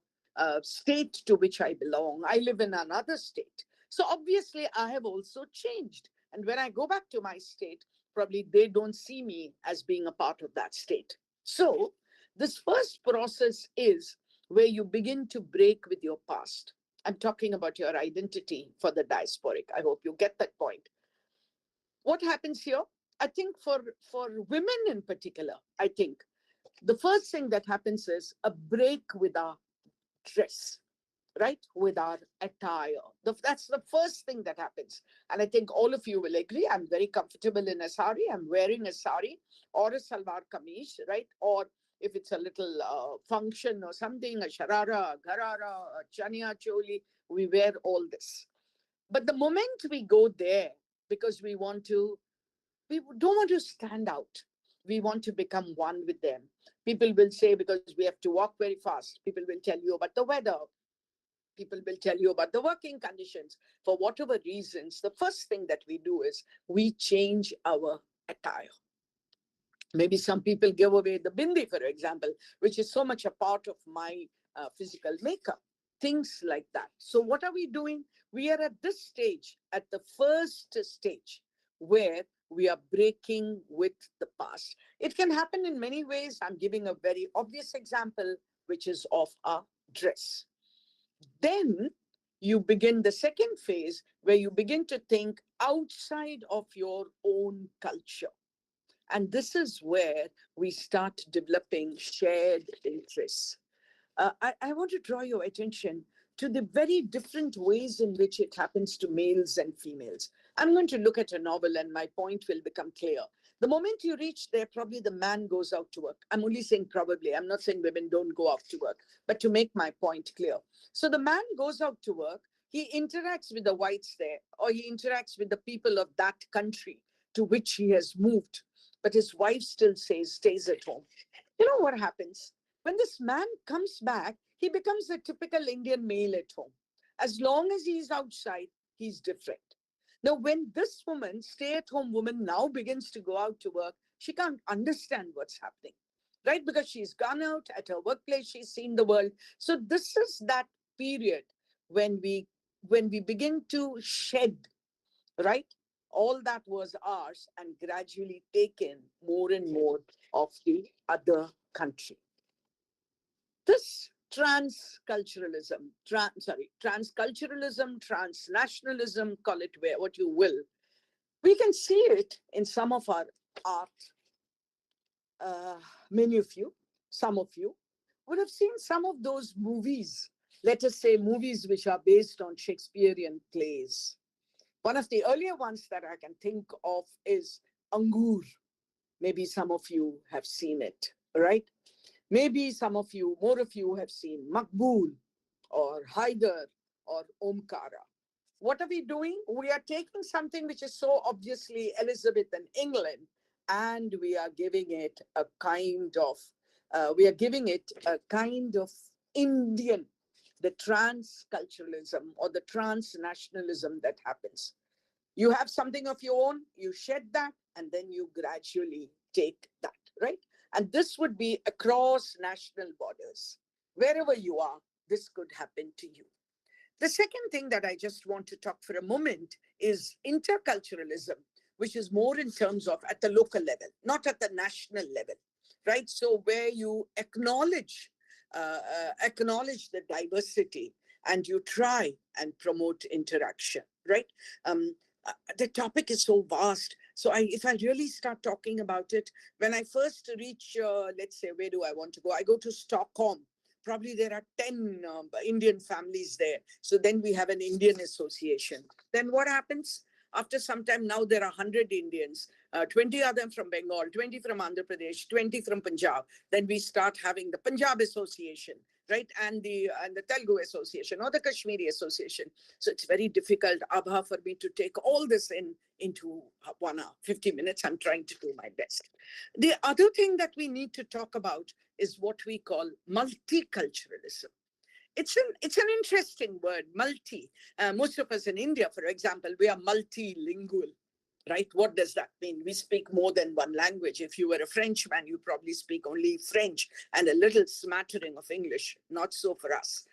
state to which I belong. I live in another state. So obviously I have also changed. And when I go back to my state, probably they don't see me as being a part of that state. So this first process is where you begin to break with your past. I'm talking about your identity for the diasporic. I hope you get that point. What happens here? I think for women in particular, I think the first thing that happens is a break with our dress, right? With our attire. That's the first thing that happens. And I think all of you will agree. I'm very comfortable in a sari. I'm wearing a sari or a salwar kameez, right? Or if it's a little function or something, a sharara, a gharara, a chania choli, we wear all this. But the moment we go there, because we don't want to stand out. We want to become one with them. People will say, because we have to walk very fast, people will tell you about the weather. People will tell you about the working conditions. For whatever reasons, the first thing that we do is we change our attire. Maybe some people give away the bindi, for example, which is so much a part of my physical makeup. Things like that. So what are we doing? We are at this stage, at the first stage, where we are breaking with the past. It can happen in many ways. I'm giving a very obvious example, which is of our dress. Then you begin the second phase, where you begin to think outside of your own culture. And this is where we start developing shared interests. I want to draw your attention to the very different ways in which it happens to males and females. I'm going to look at a novel and my point will become clear. The moment you reach there, probably the man goes out to work. I'm only saying probably. I'm not saying women don't go out to work, but to make my point clear. So the man goes out to work. He interacts with the whites there, or he interacts with the people of that country to which he has moved. But his wife still stays at home. You know what happens? When this man comes back, he becomes a typical Indian male at home. As long as he's outside, he's different. Now, when this woman, stay-at-home woman, now begins to go out to work, she can't understand what's happening, right? Because she's gone out at her workplace, she's seen the world. So this is that period when we begin to shed, right? All that was ours and gradually taken more and more of the other country. This transculturalism, transnationalism, call it what you will, we can see it in some of our art. Many of you, some of you, would have seen some of those movies, let us say movies which are based on Shakespearean plays. One of the earlier ones that I can think of is Angur. Maybe some of you have seen it, right? Maybe some of you, more of you have seen Makbul or Haider or Omkara. What are we doing? We are taking something which is so obviously Elizabethan England, and we are giving it a kind of, Indian, the transculturalism or the transnationalism that happens. You have something of your own, you shed that, and then you gradually take that, right? And this would be across national borders. Wherever you are, this could happen to you. The second thing that I just want to talk for a moment is interculturalism, which is more in terms of at the local level, not at the national level, right? So where you acknowledge the diversity and you try and promote interaction, right? The topic is so vast. So if I really start talking about it, when I first reach, let's say, where do I want to go? I go to Stockholm. Probably there are 10 Indian families there. So then we have an Indian association. Then what happens? After some time, now there are 100 Indians, 20 of them from Bengal, 20 from Andhra Pradesh, 20 from Punjab. Then we start having the Punjab Association, right? And the Telugu Association or the Kashmiri Association. So it's very difficult, Abha, for me to take all this into 1 hour, 50 minutes. I'm trying to do my best. The other thing that we need to talk about is what we call multiculturalism. It's an interesting word, multi. Most of us in India, for example, we are multilingual, right? What does that mean? We speak more than one language. If you were a Frenchman, you probably speak only French and a little smattering of English. Not so for us.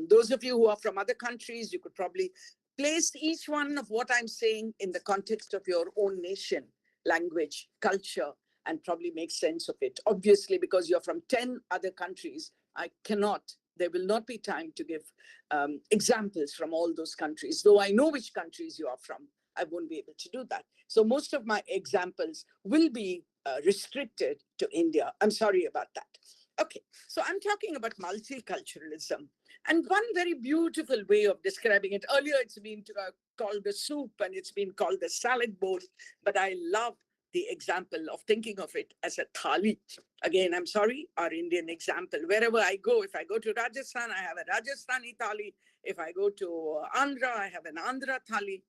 Those of you who are from other countries, you could probably place each one of what I'm saying in the context of your own nation, language, culture, and probably make sense of it. Obviously, because you're from 10 other countries, I cannot There will not be time to give examples from all those countries. Though I know which countries you are from, I won't be able to do that. So most of my examples will be restricted to India. I'm sorry about that. Okay, so I'm talking about multiculturalism. And one very beautiful way of describing it, earlier it's been called the soup and it's been called the salad bowl, but I love the example of thinking of it as a thali. Again, I'm sorry, our Indian example. Wherever I go, if I go to Rajasthan, I have a Rajasthani thali. If I go to Andhra, I have an Andhra thali.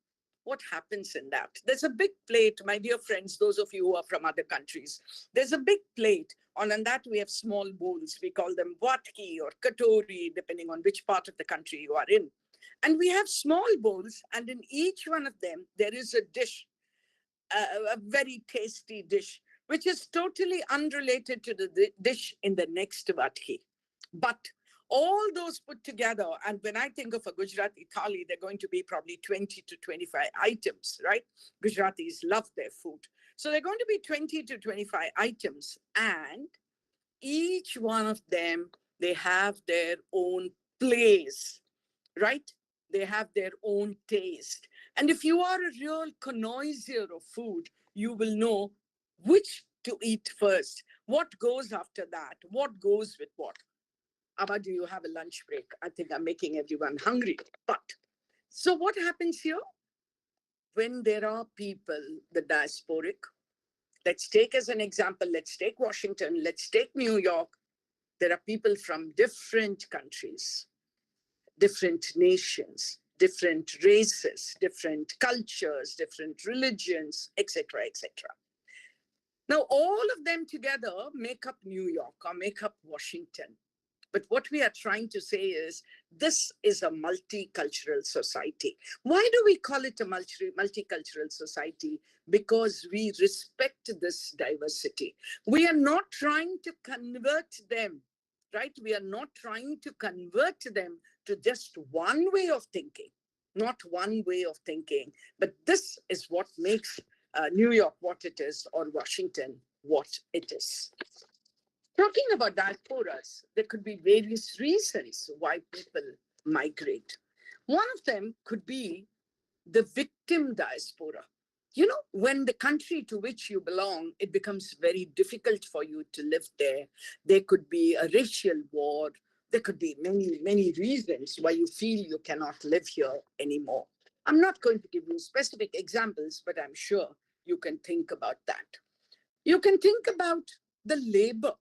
What happens in that? There's a big plate, my dear friends, those of you who are from other countries. There's a big plate. On that, we have small bowls. We call them vatki or katori, depending on which part of the country you are in. And we have small bowls, and in each one of them, there is a dish, a very tasty dish, which is totally unrelated to the dish in the next vatki. But all those put together, and when I think of a Gujarati thali, they're going to be probably 20 to 25 items, right? Gujaratis love their food. So they're going to be 20 to 25 items, and each one of them, they have their own place, right? They have their own taste. And if you are a real connoisseur of food, you will know which to eat first, what goes after that, what goes with what. Abba, do you have a lunch break? I think I'm making everyone hungry. But so what happens here? When there are people, the diasporic, let's take as an example, let's take Washington, let's take New York. There are people from different countries, different nations, different races, different cultures, different religions, etc., etc. Now, all of them together make up New York or make up Washington. But what we are trying to say is, this is a multicultural society. Why do we call it a multicultural society? Because we respect this diversity. We are not trying to convert them, right? We are not trying to convert them to just one way of thinking, not one way of thinking. But this is what makes New York what it is, or Washington what it is. Talking about diasporas, there could be various reasons why people migrate. One of them could be the victim diaspora. You know, when the country to which you belong, it becomes very difficult for you to live there. There could be a racial war. There could be many, many reasons why you feel you cannot live here anymore. I'm not going to give you specific examples, but I'm sure you can think about that. You can think about the labor.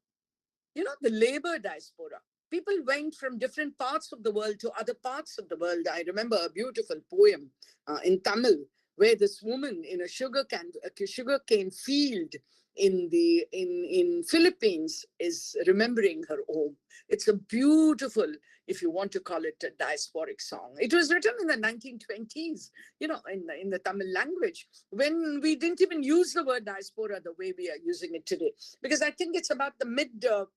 You know, the labor diaspora. People went from different parts of the world to other parts of the world. I remember a beautiful poem in Tamil, where this woman in a sugarcane field in Philippines is remembering her home. It's a beautiful, if you want to call it, a diasporic song. It was written in the 1920s, you know, in the Tamil language, when we didn't even use the word diaspora the way we are using it today. Because I think it's about the middle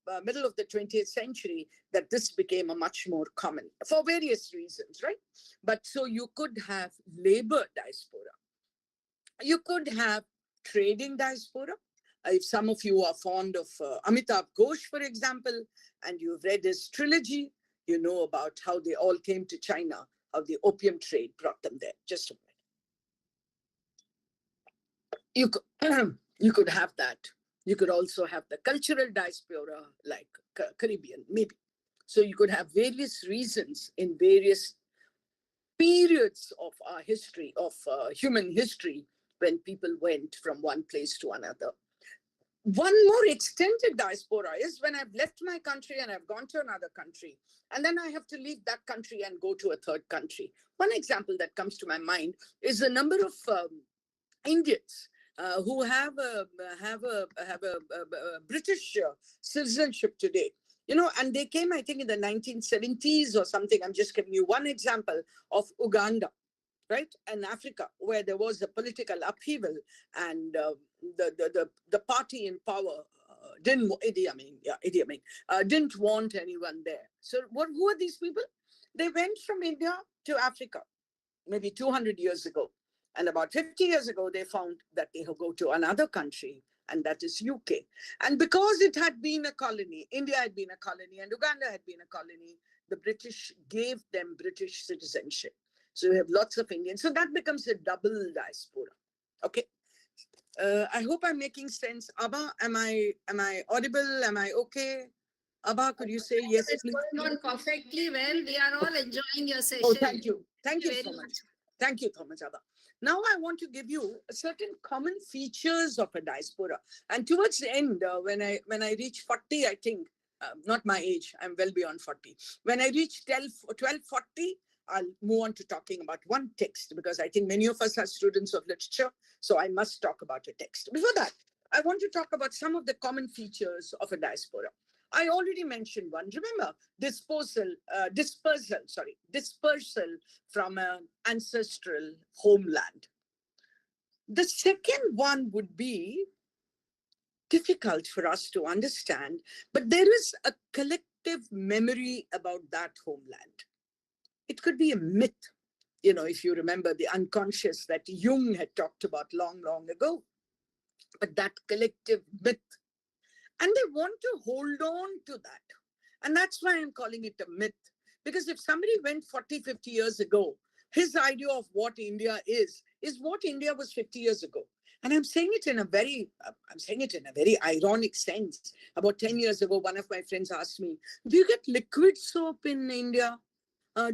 of the 20th century that this became a much more common, for various reasons, right? But so you could have labor diaspora. You could have trading diaspora. If some of you are fond of Amitav Ghosh, for example, and you've read his trilogy, you know about how they all came to China, how the opium trade brought them there. Just a minute. You could have that. You could also have the cultural diaspora, like Caribbean, maybe. So you could have various reasons in various periods of our history, of human history, when people went from one place to another. One more extended diaspora is when I've left my country and I've gone to another country, and then I have to leave that country and go to a third country. One example that comes to my mind is the number of Indians who have a British citizenship today. You know, and they came, I think, in the 1970s or something. I'm just giving you one example of Uganda, right? And Africa, where there was a political upheaval, and the party in power didn't want anyone there. So who are these people? They went from India to Africa, maybe 200 years ago. And about 50 years ago, they found that they will go to another country, and that is UK. And because it had been a colony, India had been a colony, and Uganda had been a colony, the British gave them British citizenship. So you have lots of Indians. So that becomes a double diaspora. Okay. I hope I'm making sense. Abba, am I audible? Am I okay? Abba, could you say yes, It's please? going on perfectly well. We are all enjoying your session. Oh, thank you. Thank you very so much. Thank you so much, Abba. Now I want to give you certain common features of a diaspora. And towards the end, when I reach 40, I think, not my age, I'm well beyond 40. When I reach 1240, I'll move on to talking about one text, because I think many of us are students of literature, so I must talk about a text. Before that, I want to talk about some of the common features of a diaspora. I already mentioned one. Remember, dispersal from an ancestral homeland. The second one would be difficult for us to understand, but there is a collective memory about that homeland. It could be a myth, if you remember the unconscious that Jung had talked about long, long ago, but that collective myth. And they want to hold on to that. And that's why I'm calling it a myth. Because if somebody went 40, 50 years ago, his idea of what India is what India was 50 years ago. And I'm saying it in a very ironic sense. About 10 years ago, one of my friends asked me, do you get liquid soap in India?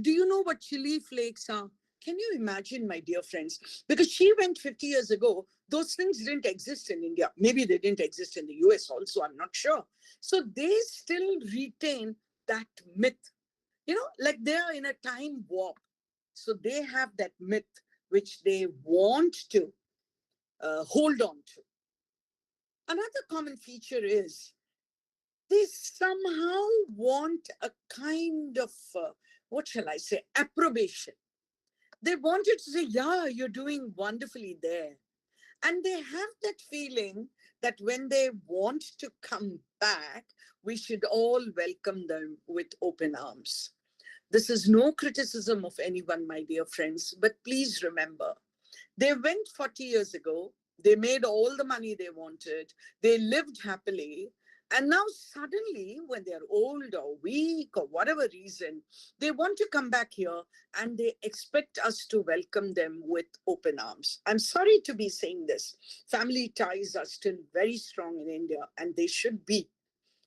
Do you know what chili flakes are? Can you imagine, my dear friends? Because she went 50 years ago, those things didn't exist in India. Maybe they didn't exist in the US also, I'm not sure. So they still retain that myth, like they're in a time warp. So they have that myth which they want to hold on to. Another common feature is they somehow want a kind of, approbation. They wanted to say, yeah, you're doing wonderfully there. And they have that feeling that when they want to come back, we should all welcome them with open arms. This is no criticism of anyone, my dear friends, but please remember, they went 40 years ago, they made all the money they wanted, they lived happily, and now suddenly, when they're old or weak or whatever reason, they want to come back here and they expect us to welcome them with open arms. I'm sorry to be saying this. Family ties are still very strong in India, and they should be.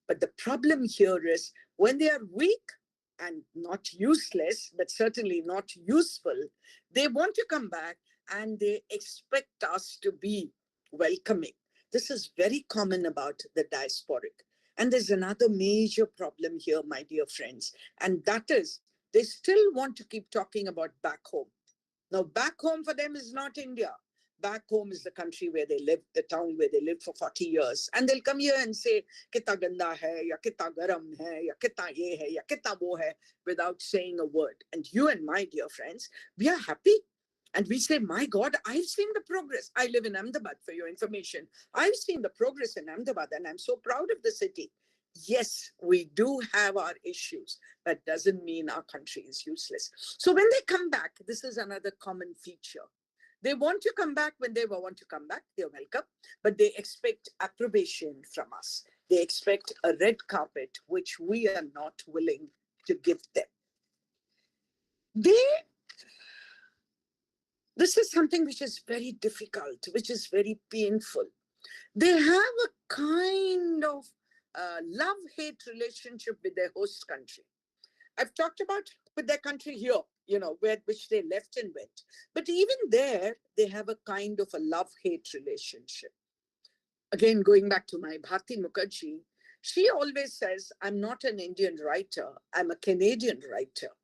But the problem here is when they are weak and not useless, but certainly not useful, they want to come back and they expect us to be welcoming. This is very common about the diasporic. And there's another major problem here, my dear friends, and that is they still want to keep talking about back home. Now, back home for them is not India. Back home is the country where they live, the town where they lived for 40 years. And they'll come here and say, "Kitta ganda hai, ya kitta garam hai, ya kitta ye hai, ya kitta wo hai," without saying a word. And you and my dear friends, we are happy. And we say, my God, I've seen the progress. I live in Ahmedabad, for your information. I've seen the progress in Ahmedabad, and I'm so proud of the city. Yes, we do have our issues, but doesn't mean our country is useless. So when they come back, this is another common feature. They want to come back when they want to come back. They're welcome, but they expect approbation from us. They expect a red carpet, which we are not willing to give them. This is something which is very difficult, which is very painful. They have a kind of love-hate relationship with their host country. I've talked about with their country here, which they left and went. But even there, they have a kind of a love-hate relationship. Again, going back to my Bharti Mukherjee, she always says, I'm not an Indian writer, I'm a Canadian writer.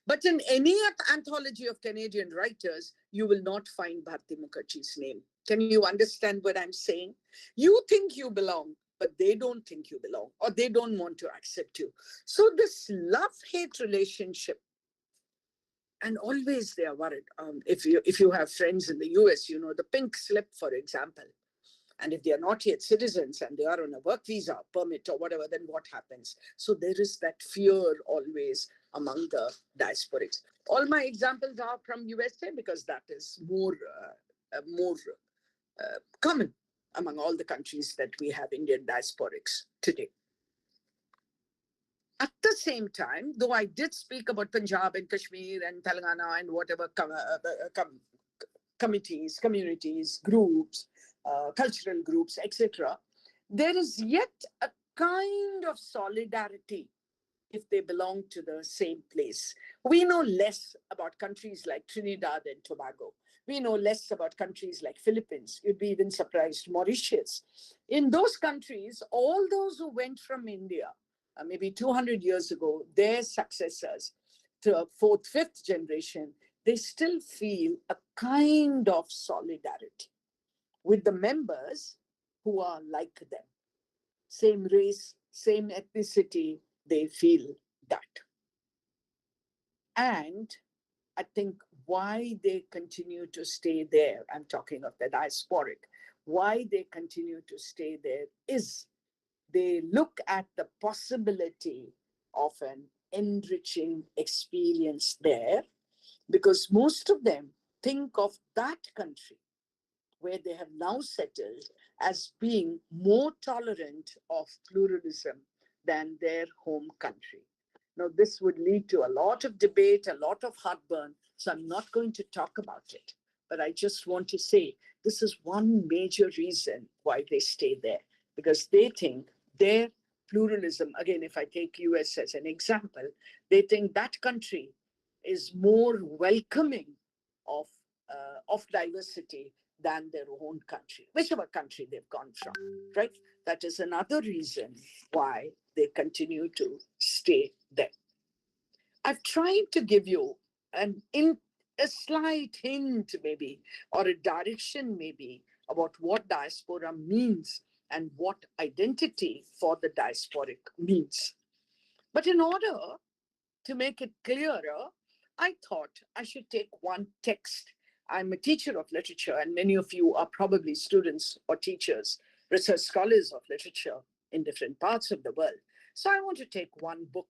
But in any anthology of Canadian writers, you will not find Bharti Mukherjee's name. Can you understand what I'm saying? You think you belong, but they don't think you belong, or they don't want to accept you. So this love-hate relationship, and always they are worried. If you have friends in the US, the pink slip, for example. And if they are not yet citizens and they are on a work visa, permit or whatever, then what happens? So there is that fear always among the diasporics. All my examples are from USA because that is more common among all the countries that we have Indian diasporics today. At the same time, though I did speak about Punjab and Kashmir and Telangana and whatever committees, communities, groups, cultural groups, etc., there is yet a kind of solidarity if they belong to the same place. We know less about countries like Trinidad and Tobago. We know less about countries like Philippines. You'd be even surprised, Mauritius. In those countries, all those who went from India, maybe 200 years ago, their successors, to fourth, fifth generation, they still feel a kind of solidarity with the members who are like them. Same race, same ethnicity, they feel that. And I think why they continue to stay there, I'm talking of the diasporic, why they continue to stay there is they look at the possibility of an enriching experience there, because most of them think of that country where they have now settled as being more tolerant of pluralism than their home country. Now, this would lead to a lot of debate, a lot of heartburn, so I'm not going to talk about it. But I just want to say this is one major reason why they stay there, because they think their pluralism, again, if I take US as an example, they think that country is more welcoming of diversity than their own country, whichever country they've gone from, right? That is another reason why they continue to stay there. I've tried to give you a slight hint, maybe, or a direction, maybe, about what diaspora means and what identity for the diasporic means. But in order to make it clearer, I thought I should take one text. I'm a teacher of literature, and many of you are probably students or teachers, research scholars of literature in different parts of the world. So I want to take one book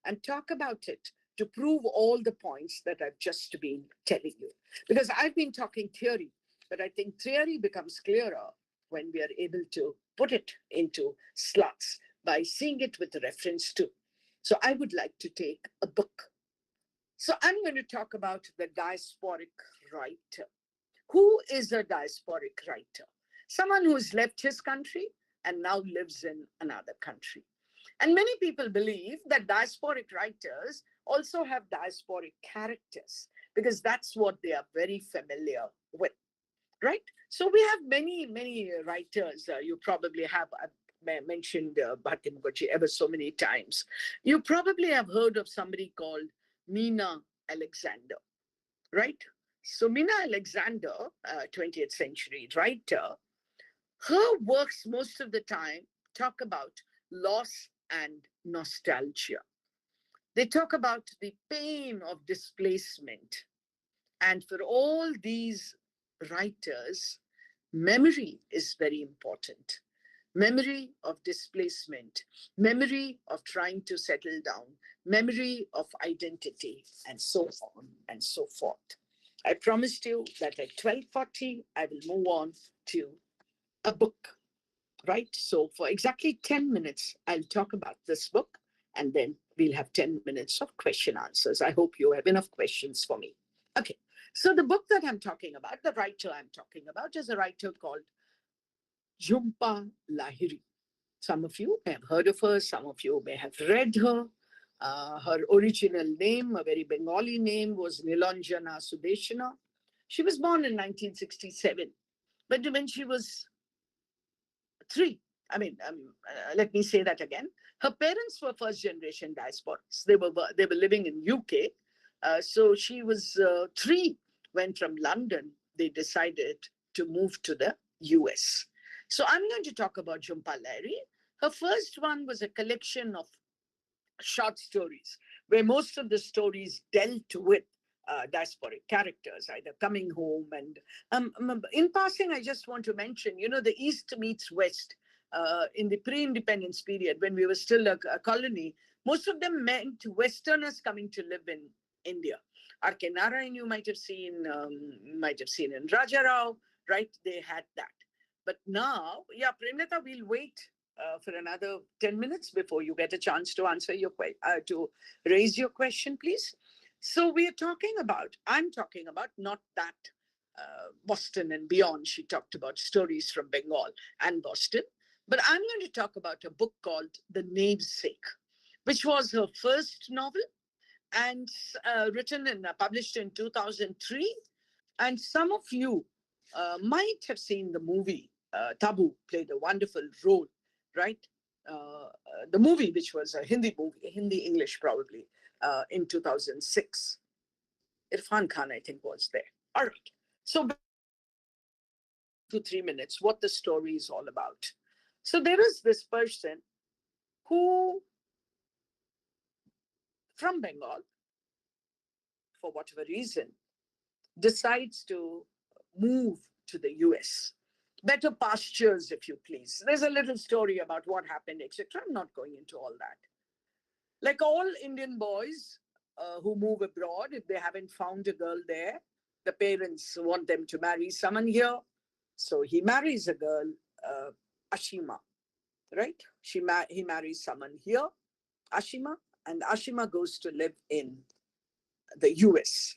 and talk about it to prove all the points that I've just been telling you. Because I've been talking theory, but I think theory becomes clearer when we are able to put it into slots by seeing it with reference to. So I would like to take a book. So I'm going to talk about the diasporic writer. Who is a diasporic writer? Someone who has left his country and now lives in another country. And many people believe that diasporic writers also have diasporic characters, because that's what they are very familiar with, right? So we have many writers. You probably have mentioned Bharti Mukherjee ever so many times. You probably have heard of somebody called Mina Alexander, right? So Mina Alexander, 20th century writer, her works most of the time talk about loss and nostalgia. They talk about the pain of displacement. And for all these writers, memory is very important. Memory of displacement, memory of trying to settle down, memory of identity, and so on and so forth. I promised you that at 12:40, I will move on to a book, right? So for exactly 10 minutes, I'll talk about this book, and then we'll have 10 minutes of question answers. I hope you have enough questions for me. Okay, so the book that I'm talking about, the writer I'm talking about, is a writer called Jhumpa Lahiri. Some of you may have heard of her, some of you may have read her. Her original name, a very Bengali name, was Nilanjana Sudeshna. She was born in 1967, but when she was 3, let me say that again. Her parents were first generation diasporans. They were living in UK. So she was 3 when from London they decided to move to the US. So I'm going to talk about Jhumpa Lahiri. Her first one was a collection of short stories, where most of the stories dealt with diasporic characters, either coming home. And in passing, I just want to mention, the East meets West in the pre-independence period, when we were still a colony, most of them meant Westerners coming to live in India. R.K. Narayan, you might have seen in Raja Rao, right? They had that. But now, yeah, Premlata, we'll wait for another 10 minutes before you get a chance to answer your to raise your question, please. So I'm talking about not that Boston and beyond. She talked about stories from Bengal and Boston, but I'm going to talk about a book called The Namesake, which was her first novel and written and published in 2003. And some of you might have seen the movie. Tabu played a wonderful role, right? The movie, which was a Hindi movie, Hindi-English probably, in 2006. Irfan Khan, I think, was there. All right. So 2-3 minutes, what the story is all about. So there is this person who, from Bengal, for whatever reason, decides to move to the US. Better pastures, if you please. There's a little story about what happened, etc. I'm not going into all that. Like all Indian boys who move abroad, if they haven't found a girl there, the parents want them to marry someone here. So he marries a girl, Ashima, right? He marries someone here, Ashima, and Ashima goes to live in the US.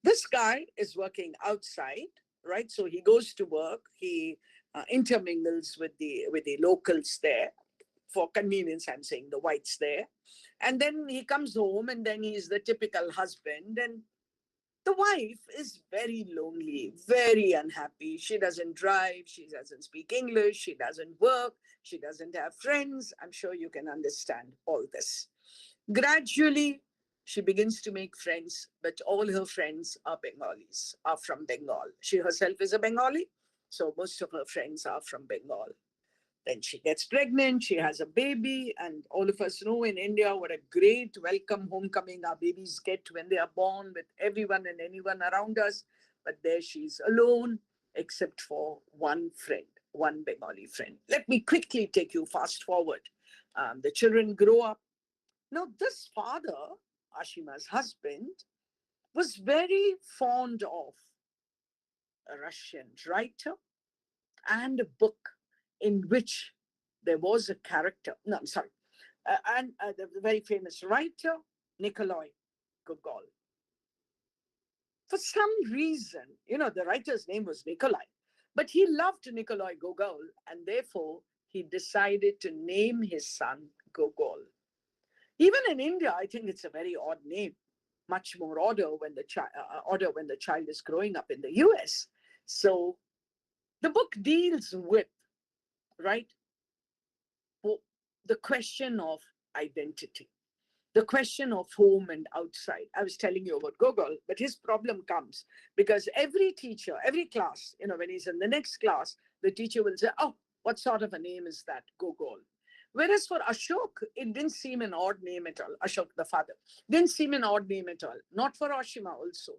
This guy is working outside, right? So he goes to work, he intermingles with the locals there. For convenience, I'm saying the whites there. And then he comes home and then he's the typical husband. And the wife is very lonely, very unhappy. She doesn't drive, she doesn't speak English, she doesn't work, she doesn't have friends. I'm sure you can understand all this. Gradually, she begins to make friends, but all her friends are Bengalis, are from Bengal. She herself is a Bengali, so most of her friends are from Bengal. Then she gets pregnant, she has a baby, and all of us know in India what a great welcome homecoming our babies get when they are born with everyone and anyone around us. But there she's alone, except for one friend, one Bengali friend. Let me quickly take you fast forward. The children grow up. Now, this father, Ashima's husband, was very fond of a Russian writer and a book in which there was a character, no, I'm sorry, and the very famous writer, Nikolai Gogol. For some reason, the writer's name was Nikolai, but he loved Nikolai Gogol, and therefore he decided to name his son Gogol. Even in India, I think it's a very odd name, much more odder when the child is growing up in the US. So the book deals with, right, the question of identity, the question of home and outside. I was telling you about Gogol, but his problem comes because every teacher, every class, when he's in the next class, the teacher will say, oh, what sort of a name is that, Gogol? Whereas for Ashok, it didn't seem an odd name at all. Ashok, the father, didn't seem an odd name at all. Not for Ashima also,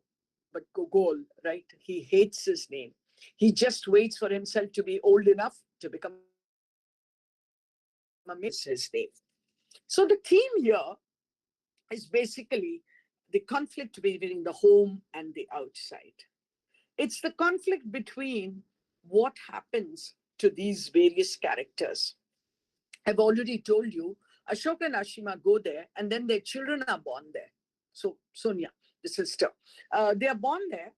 but Gogol, right? He hates his name. He just waits for himself to be old enough to become his name. So the theme here is basically the conflict between the home and the outside. It's the conflict between what happens to these various characters. I've already told you, Ashok and Ashima go there, and then their children are born there. So Sonia, the sister, they are born there.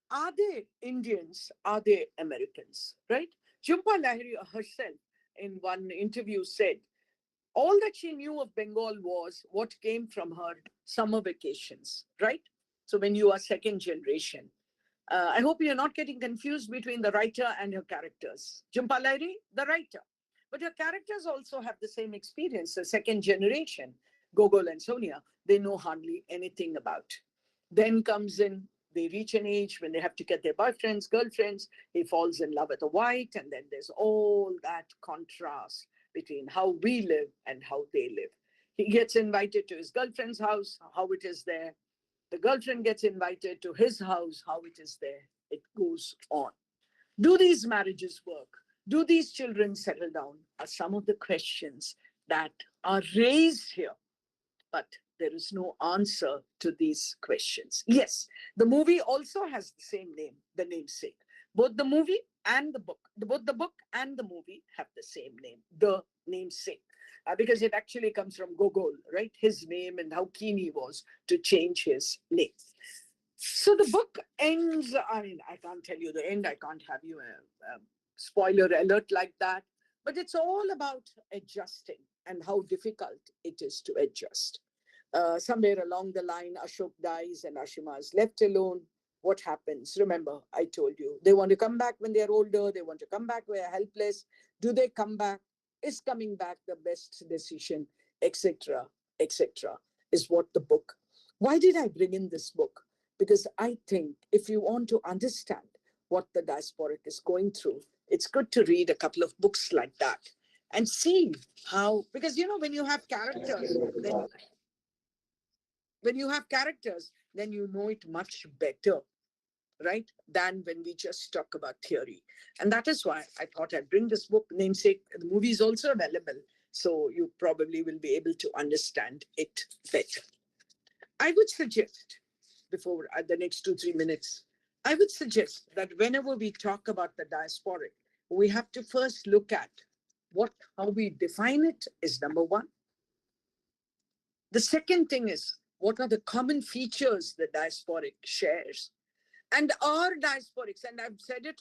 Are they Indians? Are they Americans? Right? Jhumpa Lahiri herself in one interview said, all that she knew of Bengal was what came from her summer vacations, right? So when you are second generation, I hope you're not getting confused between the writer and her characters. Jhumpa Lahiri, the writer. But her characters also have the same experience. The second generation, Gogol and Sonia, they know hardly anything about. Then comes in, they reach an age when they have to get their boyfriends, girlfriends. He falls in love with a white, and then there's all that contrast between how we live and how they live. He gets invited to his girlfriend's house, how it is there. The girlfriend gets invited to his house, how it is there. It goes on. Do these marriages work? Do these children settle down? Are some of the questions that are raised here. But there is no answer to these questions. Yes, the movie also has the same name, The Namesake. Both the movie and the book. Both the book and the movie have the same name, The Namesake, because it actually comes from Gogol, right? His name and how keen he was to change his name. So the book ends, I mean, I can't tell you the end. I can't have you a spoiler alert like that. But it's all about adjusting and how difficult it is to adjust. Somewhere along the line, Ashok dies and Ashima is left alone. What happens? Remember, I told you, they want to come back when they're older. They want to come back when they're helpless. Do they come back? Is coming back the best decision? Etc. etc. is what the book. Why did I bring in this book? Because I think if you want to understand what the diasporic is going through, it's good to read a couple of books like that and see how, because when you have characters, then you know it much better, right, than when we just talk about theory. And that is why I thought I'd bring this book, Namesake. The movie is also available, so you probably will be able to understand it better. I would suggest, before the next 2-3 minutes, I would suggest that whenever we talk about the diasporic, we have to first look at how we define it is number one. The second thing is, what are the common features the diasporic shares? And our diasporics, and I've said it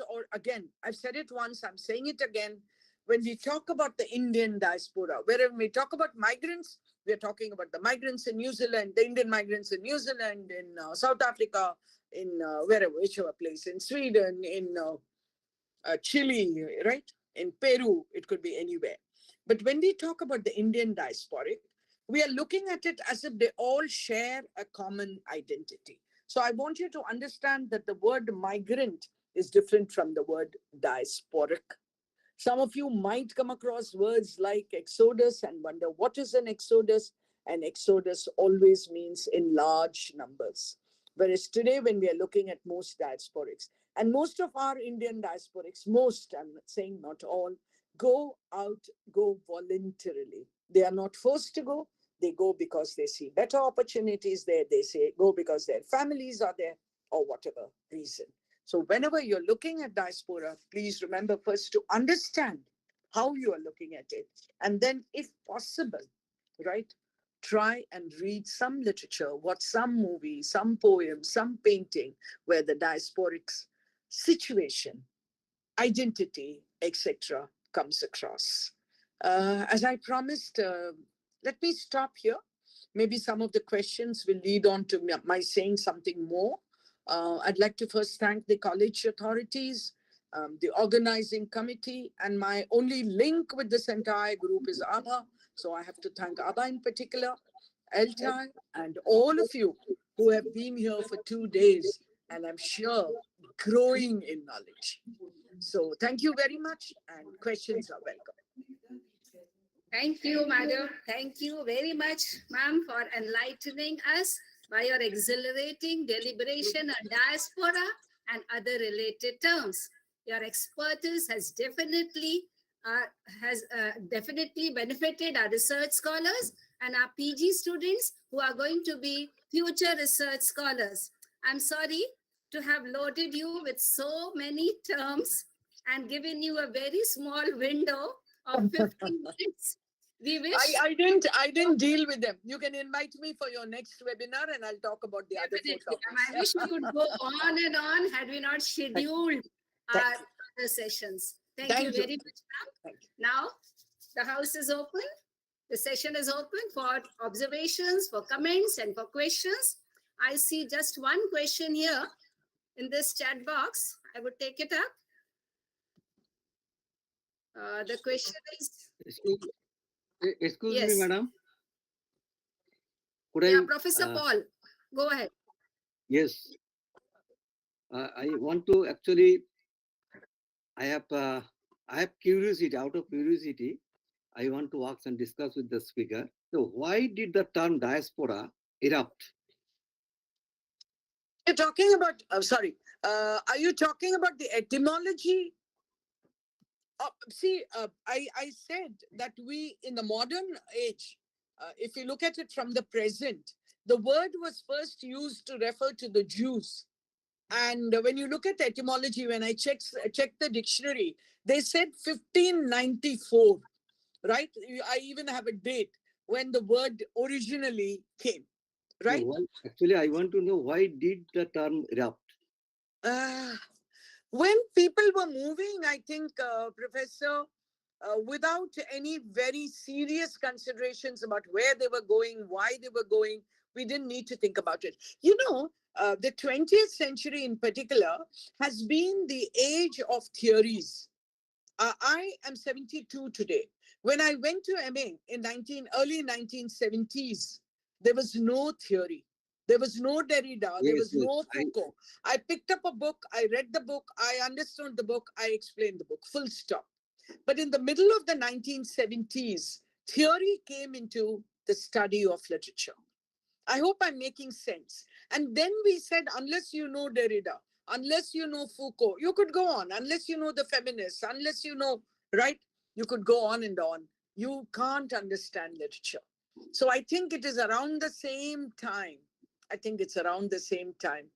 I've said it once, I'm saying it again, when we talk about the Indian diaspora, wherever we talk about migrants, we're talking about the migrants in New Zealand, the Indian migrants in New Zealand, in South Africa, in whichever place, in Sweden, in Chile, right? In Peru, it could be anywhere. But when we talk about the Indian diasporic, we are looking at it as if they all share a common identity. So I want you to understand that the word migrant is different from the word diasporic. Some of you might come across words like exodus and wonder what is an exodus. And exodus always means in large numbers. Whereas today, when we are looking at most diasporics, and most of our Indian diasporics, most, I'm saying not all, go voluntarily. They are not forced to go. They go because they see better opportunities there. They go because their families are there, or whatever reason. So whenever you're looking at diaspora, please remember first to understand how you are looking at it. And then, if possible, right, try and read some literature, watch some movie, some poem, some painting, where the diasporic situation, identity, etc. comes across. As I promised, let me stop here. Maybe some of the questions will lead on to my saying something more. I'd like to first thank the college authorities, the organizing committee, and my only link with this entire group is ABBA. So I have to thank ABBA in particular, Eltai, and all of you who have been here for 2 days, and I'm sure growing in knowledge. So thank you very much, and questions are welcome. Thank you, madam. Thank you very much, ma'am, for enlightening us by your exhilarating deliberation on diaspora and other related terms. Your expertise has definitely benefited our research scholars and our PG students who are going to be future research scholars. I'm sorry to have loaded you with so many terms and given you a very small window of 15 minutes. We wish I didn't deal with them. You can invite me for your next webinar and I'll talk about the other 4 topics. I wish we could go on and on had we not scheduled our other sessions. Thank you very much, ma'am. Now, the house is open. The session is open for observations, for comments, and for questions. I see just one question here in this chat box. I would take it up. The question is... Excuse Yes. me, madam. Professor Paul, go ahead. Yes. I want to actually, I have curiosity, out of curiosity, I want to ask and discuss with the speaker. So why did the term diaspora erupt? You're talking about, are you talking about the etymology? I said that we, in the modern age, if you look at it from the present, the word was first used to refer to the Jews. And when you look at etymology, when I checked the dictionary, they said 1594, right? I even have a date when the word originally came, right? No, actually, I want to know why did the term erupt? When people were moving, I think, Professor, without any very serious considerations about where they were going, why they were going, we didn't need to think about it. You know, the 20th century in particular has been the age of theories. I am 72 today. When I went to MA in early 1970s, there was no theory. There was no Derrida. There was no Foucault. I picked up a book. I read the book. I understood the book. I explained the book. Full stop. But in the middle of the 1970s, theory came into the study of literature. I hope I'm making sense. And then we said, unless you know Derrida, unless you know Foucault, you could go on. Unless you know the feminists, unless you know, right? You could go on and on. You can't understand literature. So I think it is around the same time. I think it's around the same time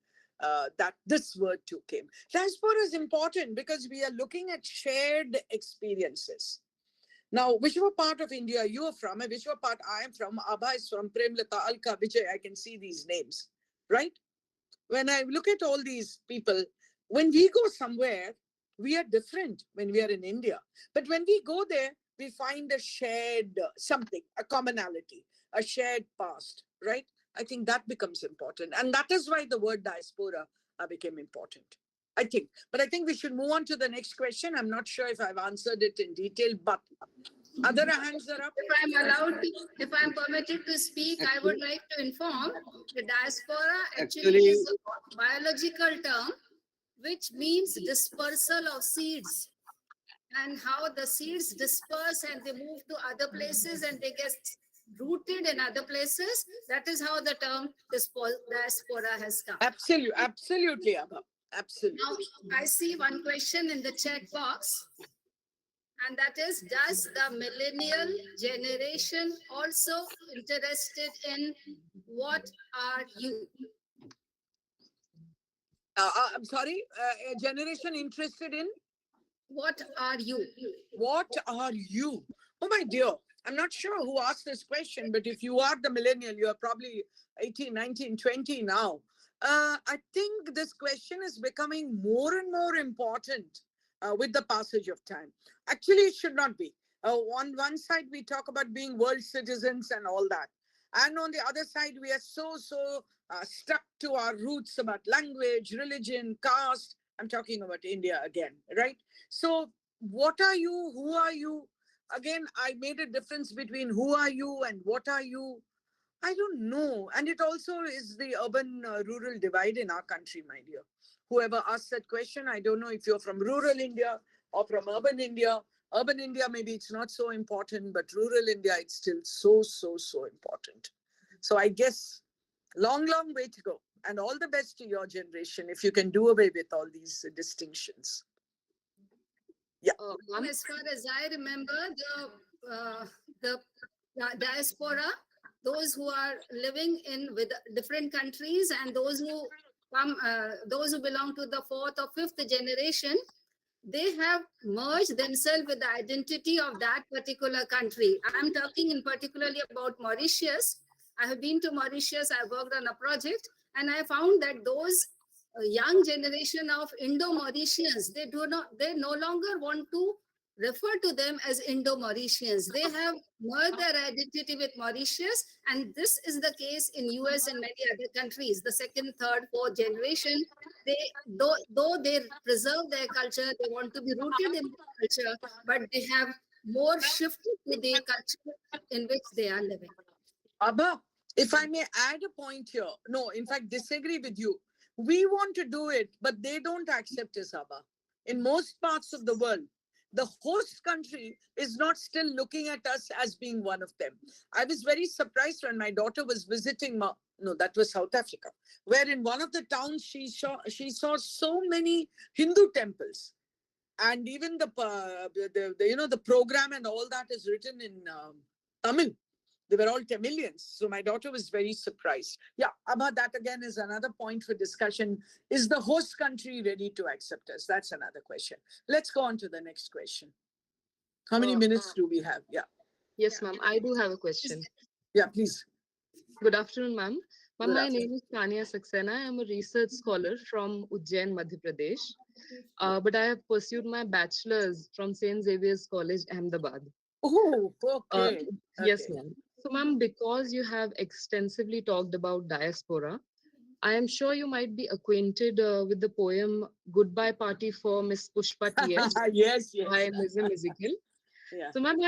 that this word too came. Diaspora is important because we are looking at shared experiences. Now, whichever part of India you are from, and whichever part I am from, Abha is from, Premlata, Alka, Vijay, I can see these names, right? When I look at all these people, when we go somewhere, we are different when we are in India. But when we go there, we find a shared something, a commonality, a shared past, right? I think that becomes important. And that is why the word diaspora became important, I think. But I think we should move on to the next question. I'm not sure if I've answered it in detail, but other hands are up. If I'm allowed to, if I'm permitted to speak, I would like to inform the diaspora actually is a biological term which means dispersal of seeds, and how the seeds disperse and they move to other places and they get rooted in other places. That is how the term diaspora has come. Absolutely, Abha. Absolutely. Now, I see one question in the chat box, and that is, does the millennial generation also interested in what are you? I'm sorry, a generation interested in? What are you? What are you? Oh, my dear, I'm not sure who asked this question, but if you are the millennial, you are probably 18, 19, 20 now. I think this question is becoming more and more important with the passage of time. Actually, it should not be. On one side, we talk about being world citizens and all that. And on the other side, we are so stuck to our roots about language, religion, caste. I'm talking about India again, right? So what are you? Who are you? Again, I made a difference between who are you and what are you. I don't know. And it also is the urban-rural divide in our country, my dear. Whoever asked that question, I don't know if you're from rural India or from urban India. Urban India, maybe it's not so important, but rural India, it's still so important. So I guess long way to go. And all the best to your generation if you can do away with all these distinctions. Yeah. As far as I remember, the diaspora, those who are living in with different countries and those who come, those who belong to the fourth or fifth generation, they have merged themselves with the identity of that particular country. I'm talking in particularly about Mauritius. I have been to Mauritius. I worked on a project, and I found that those young generation of Indo-Mauritians, they no longer want to refer to them as Indo-Mauritians. They have merged their identity with Mauritius, and this is the case in US and many other countries. The second, third, fourth generation, they though they preserve their culture, they want to be rooted in their culture, but they have more shifted to the culture in which they are living. Abha, if I may add a point here, no, in fact, disagree with you. We want to do it, but they don't accept us, Abha. In most parts of the world, the host country is not still looking at us as being one of them. I was very surprised when my daughter was visiting, no, that was South Africa, where in one of the towns she saw so many Hindu temples. And even the program and all that is written in Tamil. They were all Tamilians. So my daughter was very surprised. Yeah, Abha, that again is another point for discussion. Is the host country ready to accept us? That's another question. Let's go on to the next question. How many minutes do we have? Yeah. Yes, ma'am. I do have a question. Yeah, please. Good afternoon, ma'am. Ma'am, Good my afternoon. name is Tanya Saxena. I am a research scholar from Ujjain, Madhya Pradesh. But I have pursued my bachelor's from St. Xavier's College, Ahmedabad. Oh, Uh, okay. yes, Okay. ma'am. So, ma'am, because you have extensively talked about diaspora, I am sure you might be acquainted with the poem Goodbye Party for Miss Pushpa TS Yes, by yes. Ms. Ezekiel. Yeah. So, ma'am,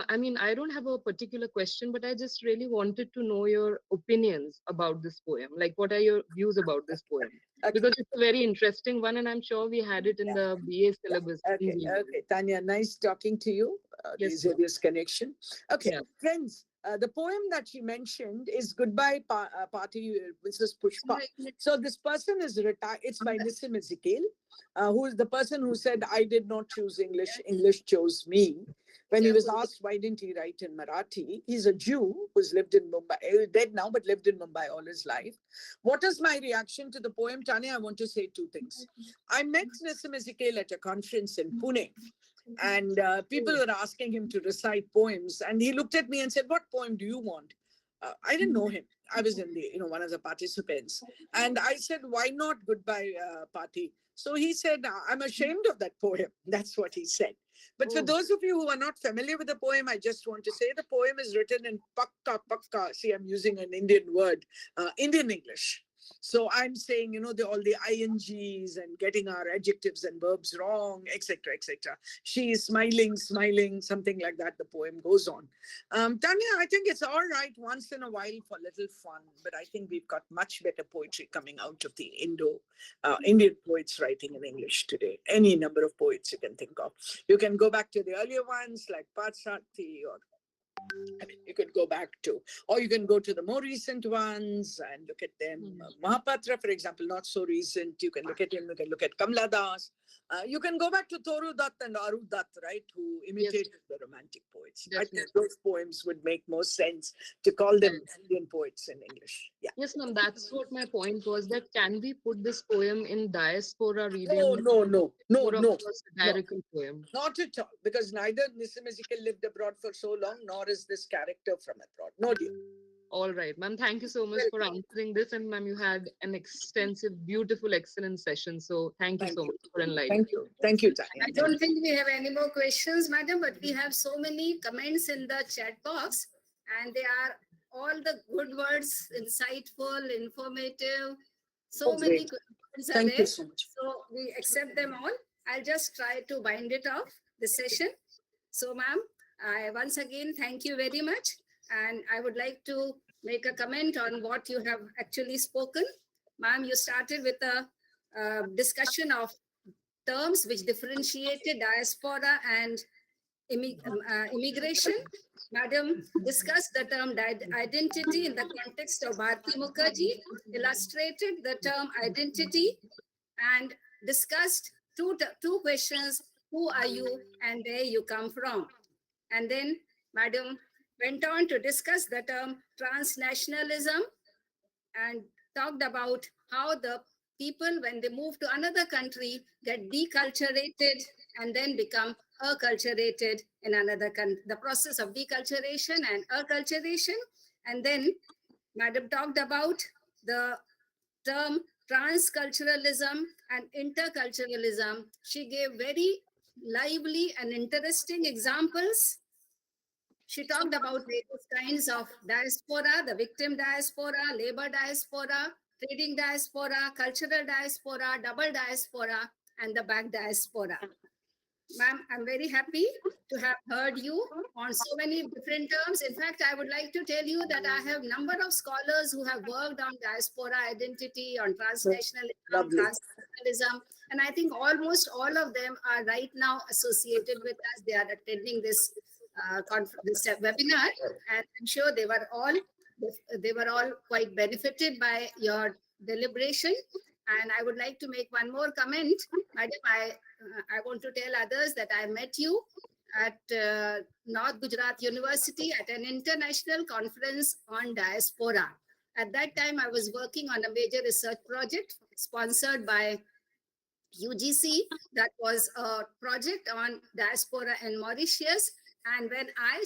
I mean, I don't have a particular question, but I just really wanted to know your opinions about this poem. Like, what are your views about this poem? Okay. Because it's a very interesting one, and I'm sure we had it in the BA syllabus. in Okay, GE. okay. Tanya, nice talking to you. Yes, This ma'am. Xavier's connection. Okay, Yeah. friends, the poem that she mentioned is Goodbye Party, Mrs. Pushpa. So this person is retired. It's by Nissim Ezekiel, who is the person who said, I did not choose English, English chose me. When he was asked, why didn't he write in Marathi? He's a Jew who's lived in Mumbai, dead now, but lived in Mumbai all his life. What is my reaction to the poem, Tanya? I want to say two things. I met Nissim Ezekiel at a conference in Pune, and people were asking him to recite poems, and he looked at me and said, what poem do you want? I didn't know him. I was in the, one of the participants. And I said, why not Goodbye Party? So he said, I'm ashamed of that poem. That's what he said. But for those of you who are not familiar with the poem, I just want to say the poem is written in pakka. See, I'm using an Indian word, Indian English. So I'm saying, all the INGs and getting our adjectives and verbs wrong, etc., etc. She is smiling, something like that. The poem goes on. Tanya, I think it's all right once in a while for a little fun, but I think we've got much better poetry coming out of the Indian poets writing in English today. Any number of poets you can think of. You can go back to the earlier ones like Patsati, or you could go back to, or you can go to the more recent ones and look at them. Mahapatra, for example, not so recent. You can look at him. You can look at Kamla Das. You can go back to Toru Dutt and Aru Dutt, right, who imitated the Romantic poets. I think those poems would make more sense to call them Indian poets in English. Yeah. Yes, ma'am. That's what my point was. That can we put this poem in diaspora reading? No. More of a satirical poem. Not at all, because neither Nissim Ezekiel lived abroad for so long, nor is this character from abroad. No, dear. All right, ma'am. Thank you so much for answering this. And ma'am, you had an extensive, beautiful, excellent session. So thank you so much for enlightening. Thank you, Tanya. I don't think we have any more questions, madam, but we have so many comments in the chat box, and they are all the good words, insightful, informative. So many questions are Thank there. you so much. So we accept them all. I'll just try to bind it off, the session. So, ma'am, I once again thank you very much. And I would like to make a comment on what you have actually spoken. Ma'am, you started with a discussion of terms which differentiated diaspora and immigration. Madam discussed the term identity in the context of Bharti Mukherjee, illustrated the term identity, and discussed two questions: who are you and where you come from? And then Madam went on to discuss the term transnationalism and talked about how the people, when they move to another country, get deculturated and then become acculturated in another country. The process of deculturation and acculturation. And then Madam talked about the term transculturalism and interculturalism. She gave very lively and interesting examples. She talked about various kinds of diaspora: the victim diaspora, labor diaspora, trading diaspora, cultural diaspora, double diaspora, and the back diaspora. Ma'am, I'm very happy to have heard you on so many different terms. In fact, I would like to tell you that I have a number of scholars who have worked on diaspora identity, on transnationalism, transnationalism, and I think almost all of them are right now associated with us. They are attending this this webinar, and I'm sure they were all quite benefited by your deliberation. And I would like to make one more comment, madam. I want to tell others that I met you at North Gujarat University at an international conference on diaspora. At that time, I was working on a major research project sponsored by UGC. That was a project on diaspora in Mauritius. And when I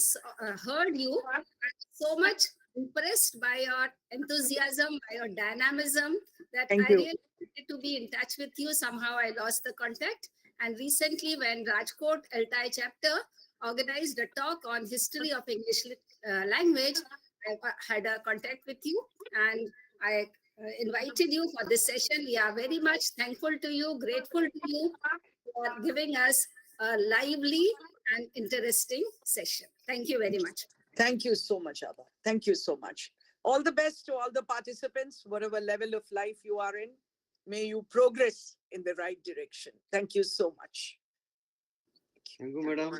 heard you, I was so much impressed by your enthusiasm, by your dynamism, that Thank I you. really wanted to be in touch with you. Somehow I lost the contact. And recently, when Rajkot Altai chapter organized a talk on history of English language, I had a contact with you, and I invited you for this session. We are very much thankful to you, grateful to you for giving us a lively and interesting session. Thank you very much. Thank you so much, Abha. Thank you so much. All the best to all the participants, whatever level of life you are in. May you progress in the right direction. Thank you so much. Thank you, madam.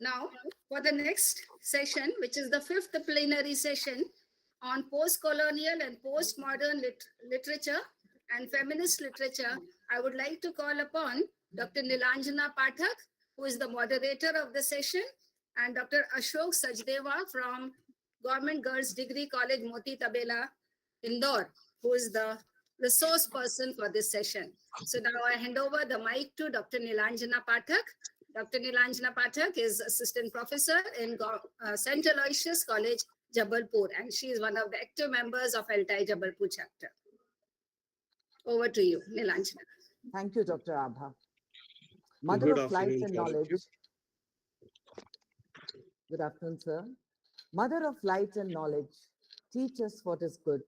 Now, for the next session, which is the fifth plenary session on post-colonial and postmodern literature and feminist literature, I would like to call upon Dr. Nilanjana Pathak, who is the moderator of the session, and Dr. Ashok Sachdeva from Government Girls Degree College, Moti, Tabela, Indore, who is the resource person for this session. So now I hand over the mic to Dr. Nilanjana Pathak. Dr. Nilanjana Pathak is assistant professor in St. Aloysius College, Jabalpur, and she is one of the active members of Altai Jabalpur chapter. Over to you, Nilanjana. Thank you, Dr. Abha. Mother Good of light afternoon, and sir. knowledge. Good afternoon, sir. Mother of light and knowledge, teach us what is good.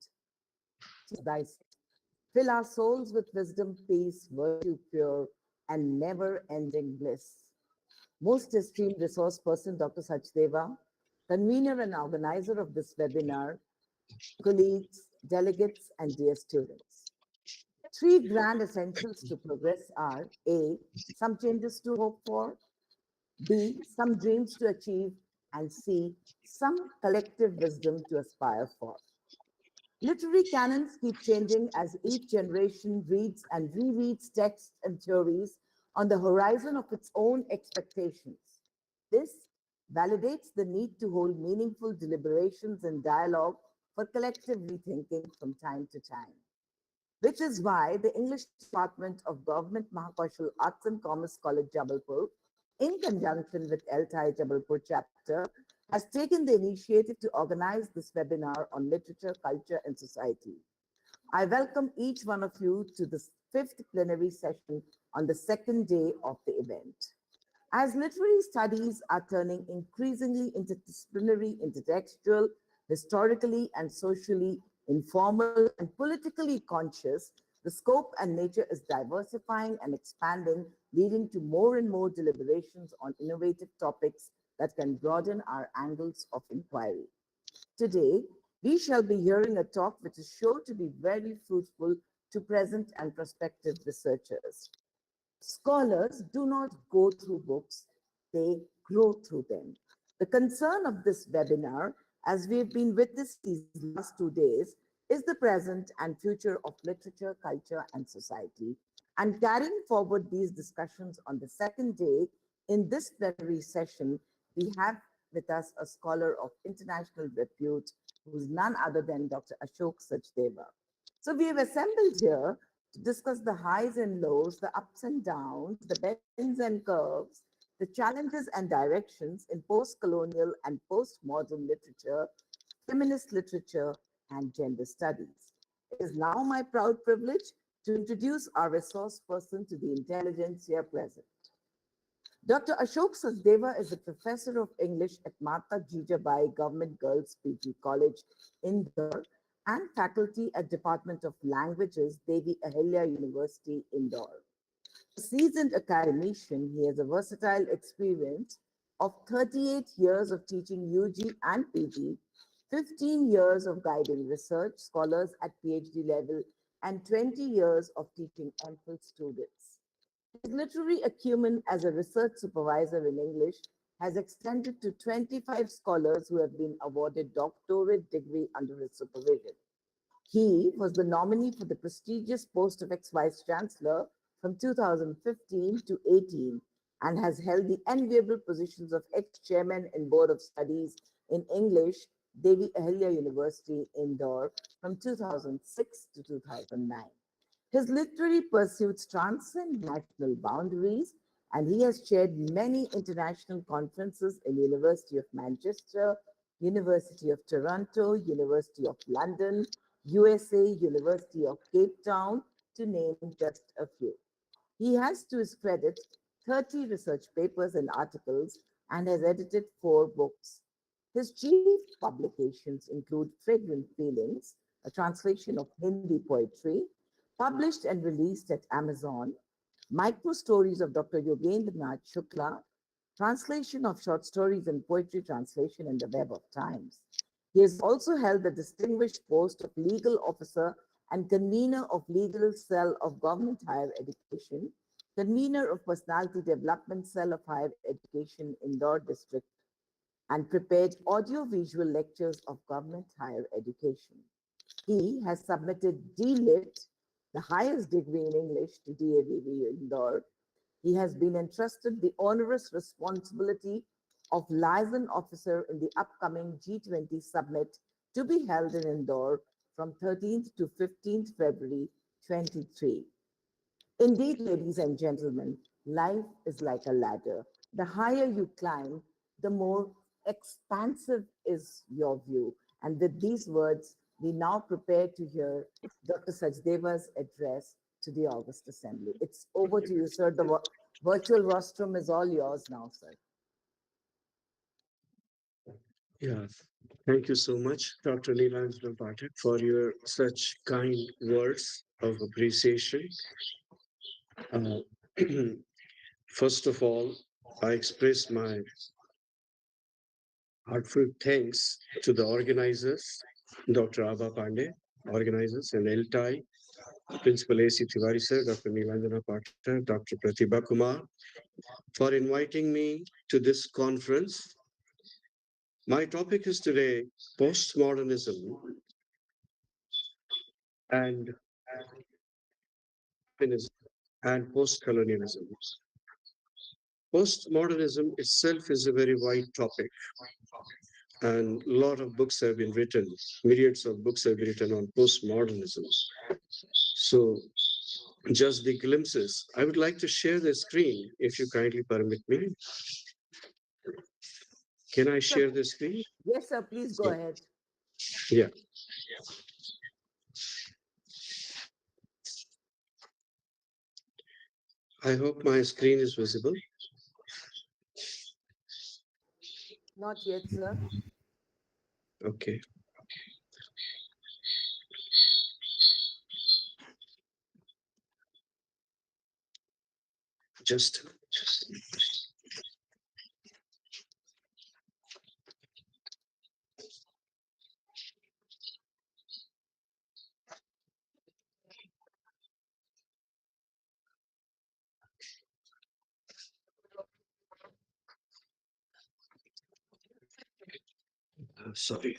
Teach thyself. Fill our souls with wisdom, peace, virtue pure, and never-ending bliss. Most esteemed resource person, Dr. Sachdeva, convener and organizer of this webinar, colleagues, delegates, and dear students. Three grand essentials to progress are A, some changes to hope for, B, some dreams to achieve, and C, some collective wisdom to aspire for. Literary canons keep changing as each generation reads and rereads texts and theories on the horizon of its own expectations. This validates the need to hold meaningful deliberations and dialogue for collective rethinking from time to time. Which is why the English Department of Government Mahakoshal Arts and Commerce College, Jabalpur, in conjunction with Altai Jabalpur chapter, has taken the initiative to organize this webinar on literature, culture, and society. I welcome each one of you to this fifth plenary session on the second day of the event. As literary studies are turning increasingly interdisciplinary, intertextual, historically and socially informal and politically conscious, the scope and nature is diversifying and expanding, leading to more and more deliberations on innovative topics that can broaden our angles of inquiry. Today, we shall be hearing a talk which is sure to be very fruitful to present and prospective researchers. Scholars do not go through books, they grow through them. The concern of this webinar, as we've been witnessing these last 2 days, is the present and future of literature, culture, and society. And carrying forward these discussions on the second day, in this plenary session, we have with us a scholar of international repute, who's none other than Dr. Ashok Sachdeva. So we have assembled here to discuss the highs and lows, the ups and downs, the bends and curves, the challenges and directions in post-colonial and postmodern literature, feminist literature, and gender studies. It is now my proud privilege to introduce our resource person to the intelligence here present. Dr. Ashok Sachdeva is a professor of English at Mata Jijabai Government Girls PG College, Indore, and faculty at Department of Languages, Devi Ahilya University, Indore. A seasoned academician, he has a versatile experience of 38 years of teaching UG and PG, 15 years of guiding research scholars at PhD level, and 20 years of teaching MPhil students. His literary acumen as a research supervisor in English has extended to 25 scholars who have been awarded doctorate degree under his supervision. He was the nominee for the prestigious post of ex-vice chancellor from 2015 to 18 and has held the enviable positions of ex-chairman in Board of Studies in English, Devi Ahilya University, Indore, from 2006 to 2009. His literary pursuits transcend national boundaries, and he has chaired many international conferences in University of Manchester, University of Toronto, University of London, USA, University of Cape Town, to name just a few. He has to his credit 30 research papers and articles and has edited 4 books. His chief publications include Fragrant Feelings, a translation of Hindi poetry, published and released at Amazon, Micro Stories of Dr. Yogendranath Shukla, translation of short stories and poetry translation in the Web of Times. He has also held the distinguished post of legal officer and convener of legal cell of government higher education, convener of personality development cell of higher education Indore district, and prepared audio-visual lectures of government higher education. He has submitted D.Lit, the highest degree in English, to DAVV Indore. He has been entrusted the onerous responsibility of liaison officer in the upcoming G20 summit to be held in Indore from 13th to 15th February 23. Indeed, ladies and gentlemen, life is like a ladder. The higher you climb, the more expansive is your view. And with these words, we now prepare to hear Dr. Sachdeva's address to the August Assembly. It's over to you, sir. The virtual rostrum is all yours now, sir. Yeah, thank you so much, Dr. Neelanjana Pathak, for your such kind words of appreciation. First of all, I express my heartfelt thanks to the organizers, Dr. Abha Pandey, organizers, and LTI, Principal A.C. Tiwari sir, Dr. Neelanjana Pathak, Dr. Pratibha Kumar, for inviting me to this conference. My topic is today postmodernism and feminism and postcolonialism. Postmodernism itself is a very wide topic, and a lot of books have been written, myriads of books have been written on postmodernism. So, just the glimpses. I would like to share the screen, if you kindly permit me. Can I share the screen? Yes, sir, please go ahead. Yeah. I hope my screen is visible. Not yet, sir. Okay. Just. Sorry.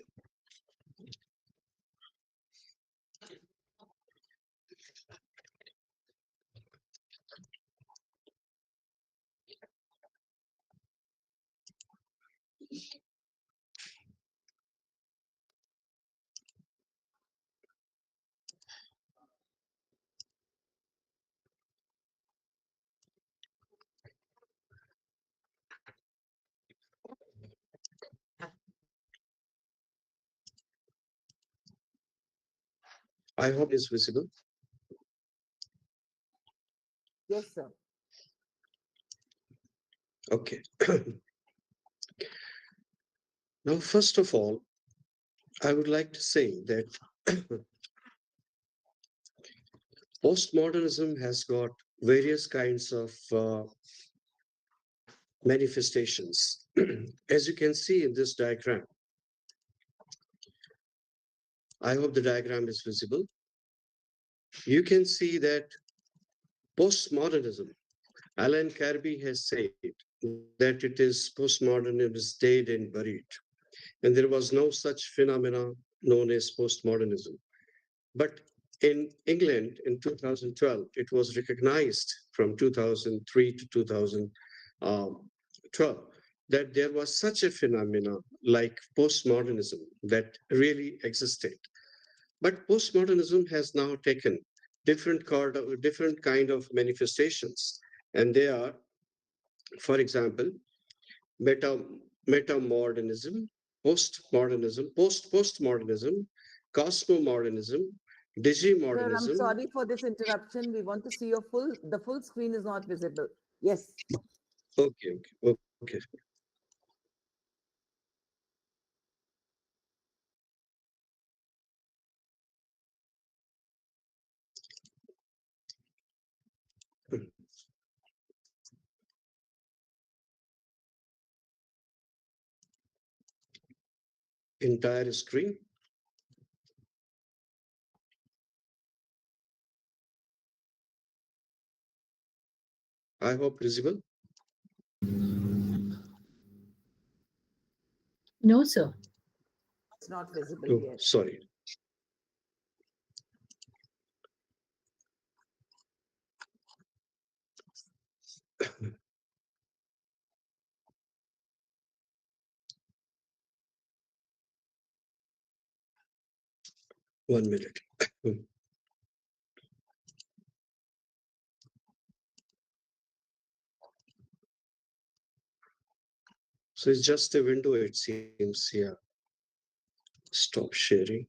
I hope it's visible. Yes, sir. Okay. Now, first of all, I would like to say that postmodernism has got various kinds of manifestations. As you can see in this diagram, I hope the diagram is visible. You can see that postmodernism, Alan Kirby has said that it is postmodern, it is dead and buried. And there was no such phenomena known as postmodernism. But in England in 2012, it was recognized from 2003 to 2012 that there was such a phenomena like postmodernism that really existed. But postmodernism has now taken different kind of manifestations, and they are, for example, metamodernism, postmodernism, cosmomodernism, Sir, I'm digimodernism. sorry for this interruption. We want to see the full screen is not visible. Yes. Okay. Entire screen. I hope visible. No, sir. It's not visible Oh, yet. sorry. One minute. So it's just a window, it seems. Yeah. Stop sharing.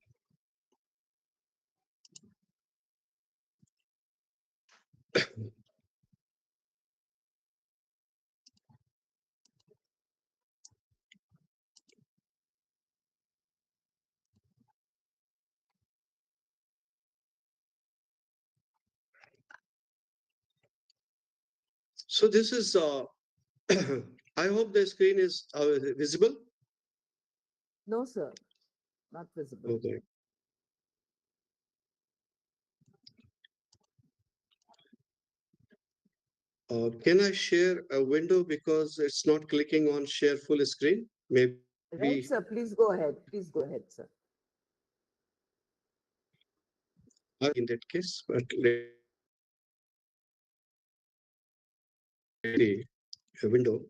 So this is, I hope the screen is visible. No, sir. Not visible. Okay. Can I share a window because it's not clicking on share full screen? Maybe Right, sir. Please go ahead. Please go ahead, sir. in that case, but a window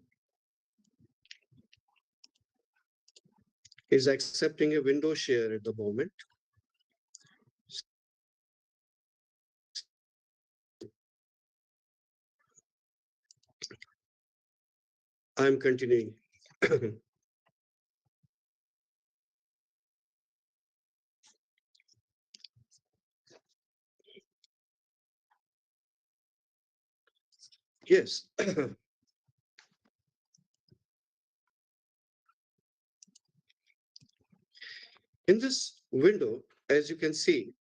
is accepting a window share at the moment. I'm continuing. Yes. In this window, as you can see,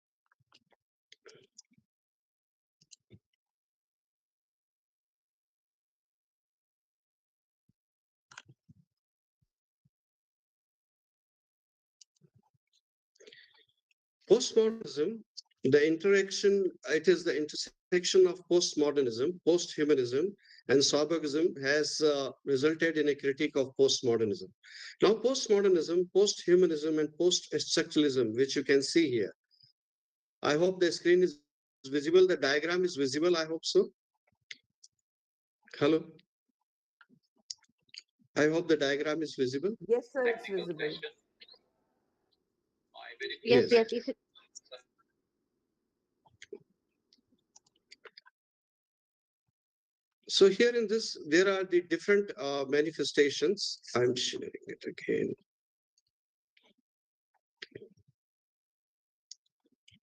postmodernism, it is the intersection of postmodernism, posthumanism, and Saubergism has resulted in a critique of postmodernism. Now, postmodernism, posthumanism, and post-structuralism, which you can see here. I hope the screen is visible. The diagram is visible. I hope so. Hello. I hope the diagram is visible. Yes, sir. It's visible. Yes, Yes. yes. So here in this, there are the different manifestations. I'm sharing it again.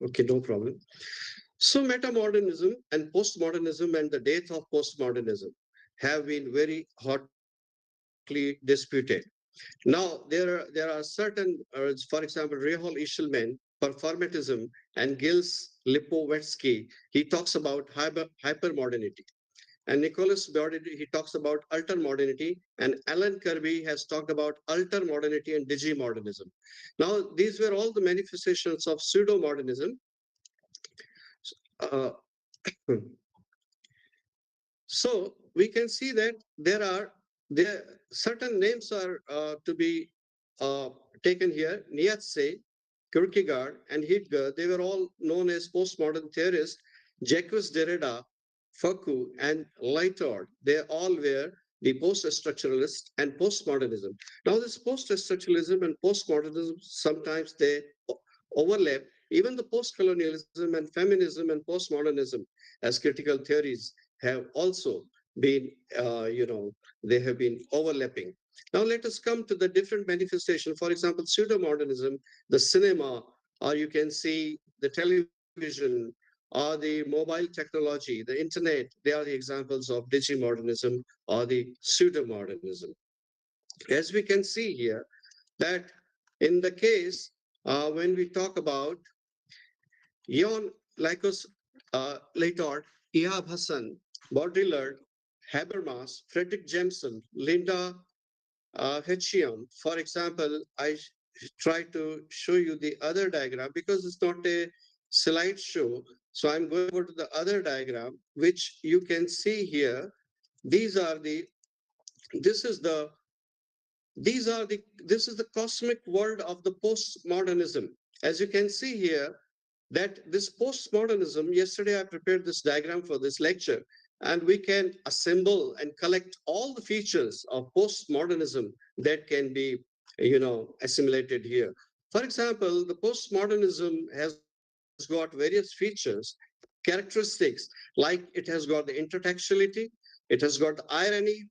Okay, no problem. So metamodernism and postmodernism and the death of postmodernism have been very hotly disputed. Now, there are certain, for example, Rehol Ishelman, performatism, and Gils Lipovetsky, he talks about hypermodernity. And Nicholas Baudet, he talks about ultramodernity, and Alan Kirby has talked about ultramodernity and digimodernism. Now, these were all the manifestations of pseudo-modernism. Uh, so we can see that there are there certain names are to be taken here. Nietzsche, Kierkegaard, and Heidegger, they were all known as postmodern theorists. Jacques Derrida, Foucault, and Lyotard, they all were the post-structuralist and postmodernism. Now, this post-structuralism and postmodernism, sometimes they overlap. Even the post-colonialism and feminism and postmodernism as critical theories have also been, they have been overlapping. Now let us come to the different manifestation. For example, pseudo-modernism, the cinema, or you can see the television, or the mobile technology, the internet, they are the examples of digi-modernism or the pseudo-modernism. As we can see here, that in the case, when we talk about Jon Lycos Lyotard, Ihab Hassan, Baudrillard, Habermas, Frederick Jameson, Linda Hitcham. For example, I try to show you the other diagram because it's not a slideshow. So I'm going over to the other diagram, which you can see here. These are the, this is the, this is the cosmic world of the postmodernism. As you can see here, that this postmodernism, yesterday I prepared this diagram for this lecture, and we can assemble and collect all the features of postmodernism that can be, assimilated here. For example, the postmodernism has got various features, characteristics, like it has got the intertextuality, it has got the irony,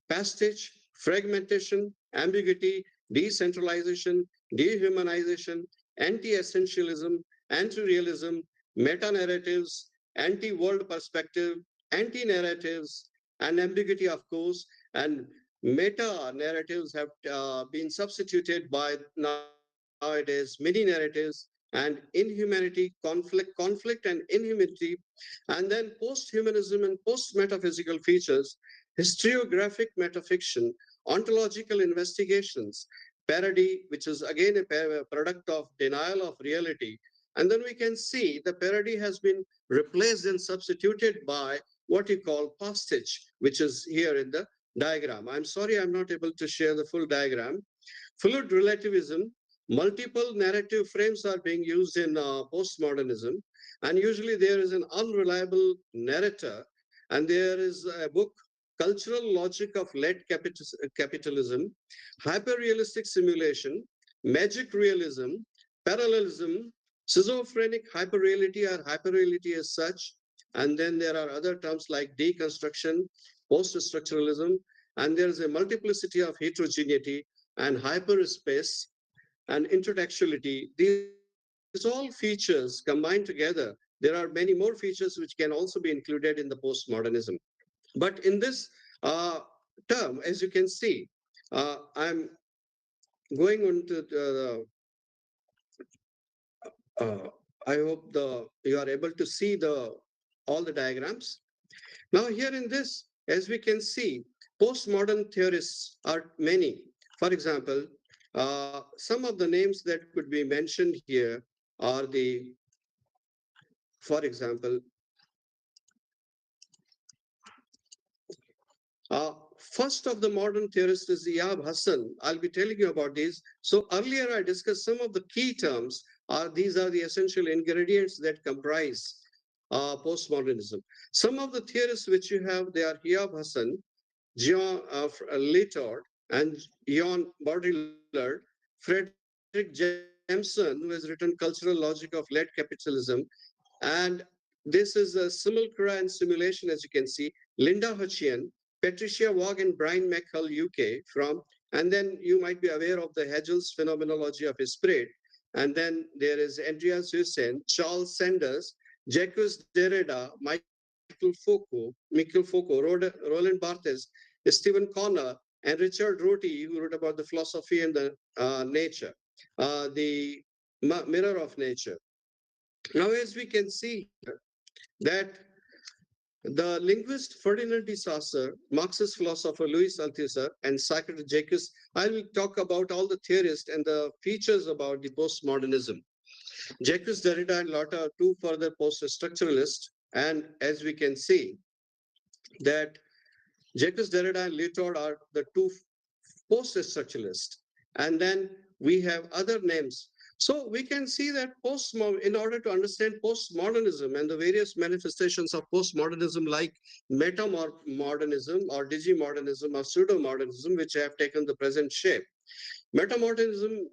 passage, fragmentation, ambiguity, decentralization, dehumanization, anti-essentialism, anti-realism, meta-narratives, anti-world perspective, anti-narratives, and ambiguity, of course, and meta-narratives have been substituted by nowadays many narratives, and inhumanity, conflict and inhumanity, and then post-humanism and post-metaphysical features, historiographic metafiction, ontological investigations, parody, which is again a product of denial of reality. And then we can see the parody has been replaced and substituted by what you call postage, which is here in the diagram. I'm sorry, I'm not able to share the full diagram. Fluid relativism, multiple narrative frames are being used in postmodernism, and usually there is an unreliable narrator, and there is a book, Cultural Logic of Late Capitalism, Hyper-Realistic Simulation, Magic Realism, Parallelism, Schizophrenic Hyperreality or Hyperreality as such, and then there are other terms like deconstruction, post-structuralism, and there is a multiplicity of heterogeneity and hyperspace and intertextuality. These all features combined together. There are many more features which can also be included in the postmodernism. But in this term, as you can see, I'm going on to I hope you are able to see all the diagrams. Now here in this, as we can see, postmodern theorists are many. For example, some of the names that could be mentioned here are for example, first of the modern theorists is Ihab Hassan. I'll be telling you about these. So earlier I discussed some of the key terms. These are the essential ingredients that comprise postmodernism. Some of the theorists which you have, they are Ihab Hassan, Jean Lyotard, and Jon Baudrillard, Frederick Jameson, who has written Cultural Logic of Late Capitalism, and this is a simulacra and simulation, as you can see. Linda Hutchian, Patricia Waugh and Brian McHull, UK, from, and then you might be aware of the Hegel's phenomenology of spirit. And then there is Andreas Hussein, Charles Sanders, Jacques Derrida, Michael Foucault, Roland Barthes, Stephen Connor, and Richard Rorty, who wrote about the philosophy and the nature, the mirror of nature. Now, as we can see here, that the linguist Ferdinand de Saussure, Marxist philosopher Louis Althusser, and psychiatrist Jacques, I will talk about all the theorists and the features about the postmodernism. Jacques Derrida and Lyotard are two further post-structuralists, and as we can see, that Jacques Derrida and Lyotard are the two post-structuralists. And then we have other names. So we can see that in order to understand postmodernism and the various manifestations of postmodernism like metamodernism or digimodernism or pseudo-modernism, which have taken the present shape. Metamodernism,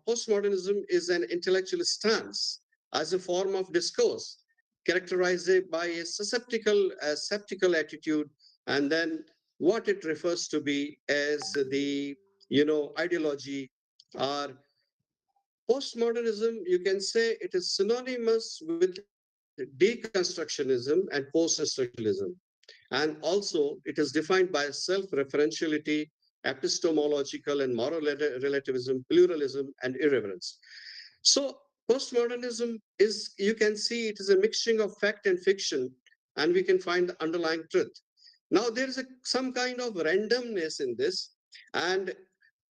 postmodernism is an intellectual stance as a form of discourse characterized by a skeptical attitude, and then what it refers to be as the ideology or postmodernism. You can say it is synonymous with deconstructionism and post-structuralism. And also, it is defined by self-referentiality, epistemological and moral relativism, pluralism, and irreverence. So, postmodernism is, you can see, it is a mixture of fact and fiction, and we can find the underlying truth. Now, there is some kind of randomness in this, and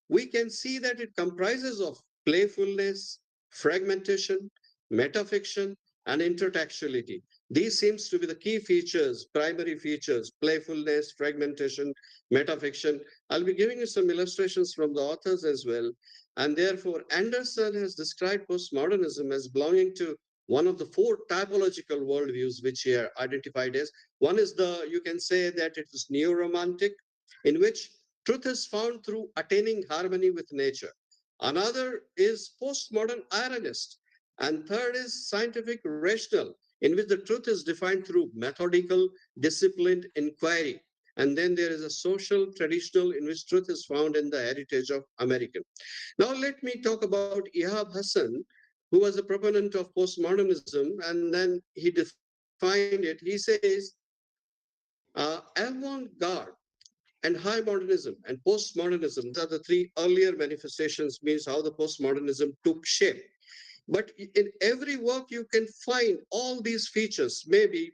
we can see that it comprises of playfulness, fragmentation, metafiction, and intertextuality. These seems to be the key features, primary features: playfulness, fragmentation, metafiction. I'll be giving you some illustrations from the authors as well. And therefore, Anderson has described postmodernism as belonging to one of the four typological worldviews which he identified as. One is you can say that it is neo-romantic, in which truth is found through attaining harmony with nature. Another is postmodern ironist. And third is scientific rational, in which the truth is defined through methodical, disciplined inquiry. And then there is a social traditional, in which truth is found in the heritage of American. Now let me talk about Ihab Hassan, who was a proponent of postmodernism, and then he defined it. He says, avant-garde and high modernism and postmodernism are the three earlier manifestations, means how the postmodernism took shape. But in every work, you can find all these features. Maybe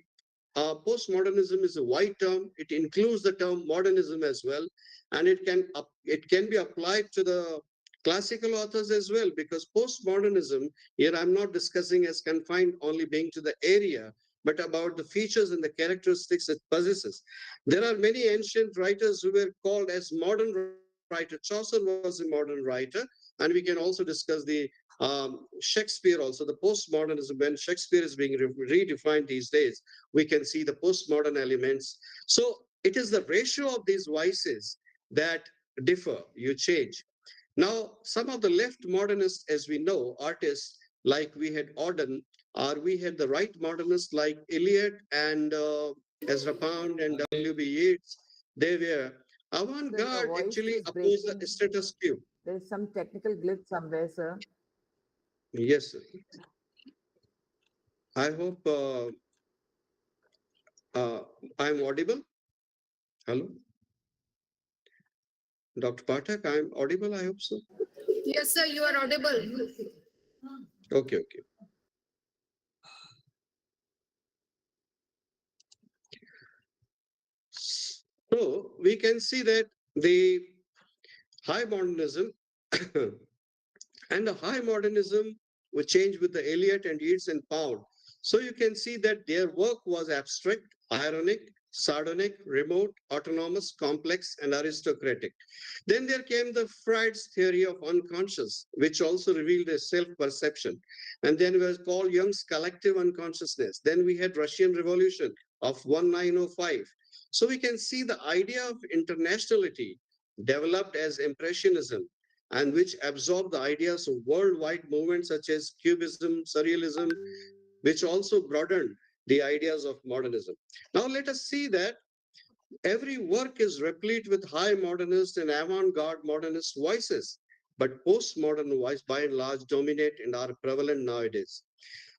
postmodernism is a wide term. It includes the term modernism as well. And it can be applied to the classical authors as well, because postmodernism, here I'm not discussing as confined only being to the area, but about the features and the characteristics it possesses. There are many ancient writers who were called as modern writers. Chaucer was a modern writer, and we can also discuss the Shakespeare also, the postmodernism. When Shakespeare is being redefined these days, we can see the postmodern elements. So it is the ratio of these voices that differ, you change. Now, some of the left modernists, as we know, artists like we had Auden, or we had the right modernists like Eliot and Ezra Pound and W.B. Yeats. They were avant-garde, actually opposed the status quo. There's some technical glitch somewhere, sir. Yes, sir. I hope I'm audible. Hello? Dr. Pathak, I'm audible, I hope so. Yes, sir, you are audible. Okay. So we can see that the high modernism and the high modernism would change with the Eliot and Yeats and Pound. So you can see that their work was abstract, ironic, sardonic, remote, autonomous, complex, and aristocratic. Then there came the Freud's theory of unconscious, which also revealed a self-perception. And then was called Jung's collective unconsciousness. Then we had Russian Revolution of 1905. So we can see the idea of internationality developed as Impressionism, and which absorbed the ideas of worldwide movements such as Cubism, Surrealism, which also broadened the ideas of modernism. Now let us see that every work is replete with high modernist and avant-garde modernist voices, but postmodern voices by and large dominate and are prevalent nowadays.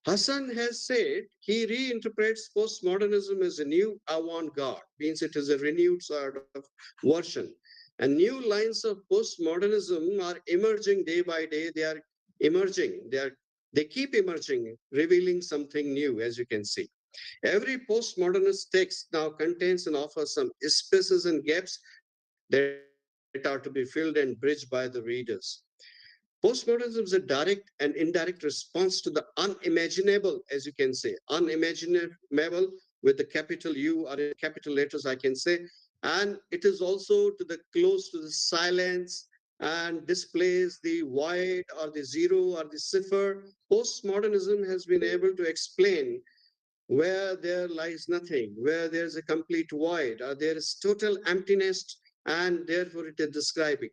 Hassan has said he reinterprets postmodernism as a new avant-garde, means it is a renewed sort of version. And new lines of postmodernism are emerging day by day. They are emerging. They keep emerging, revealing something new, as you can see. Every postmodernist text now contains and offers some spaces and gaps that are to be filled and bridged by the readers. Postmodernism is a direct and indirect response to the unimaginable, as you can say, unimaginable with the capital U or in capital letters, I can say, and it is also to the close to the silence and displays the void or the zero or the cipher. Postmodernism has been able to explain where there lies nothing, where there's a complete void, or there is total emptiness, and therefore it is describing.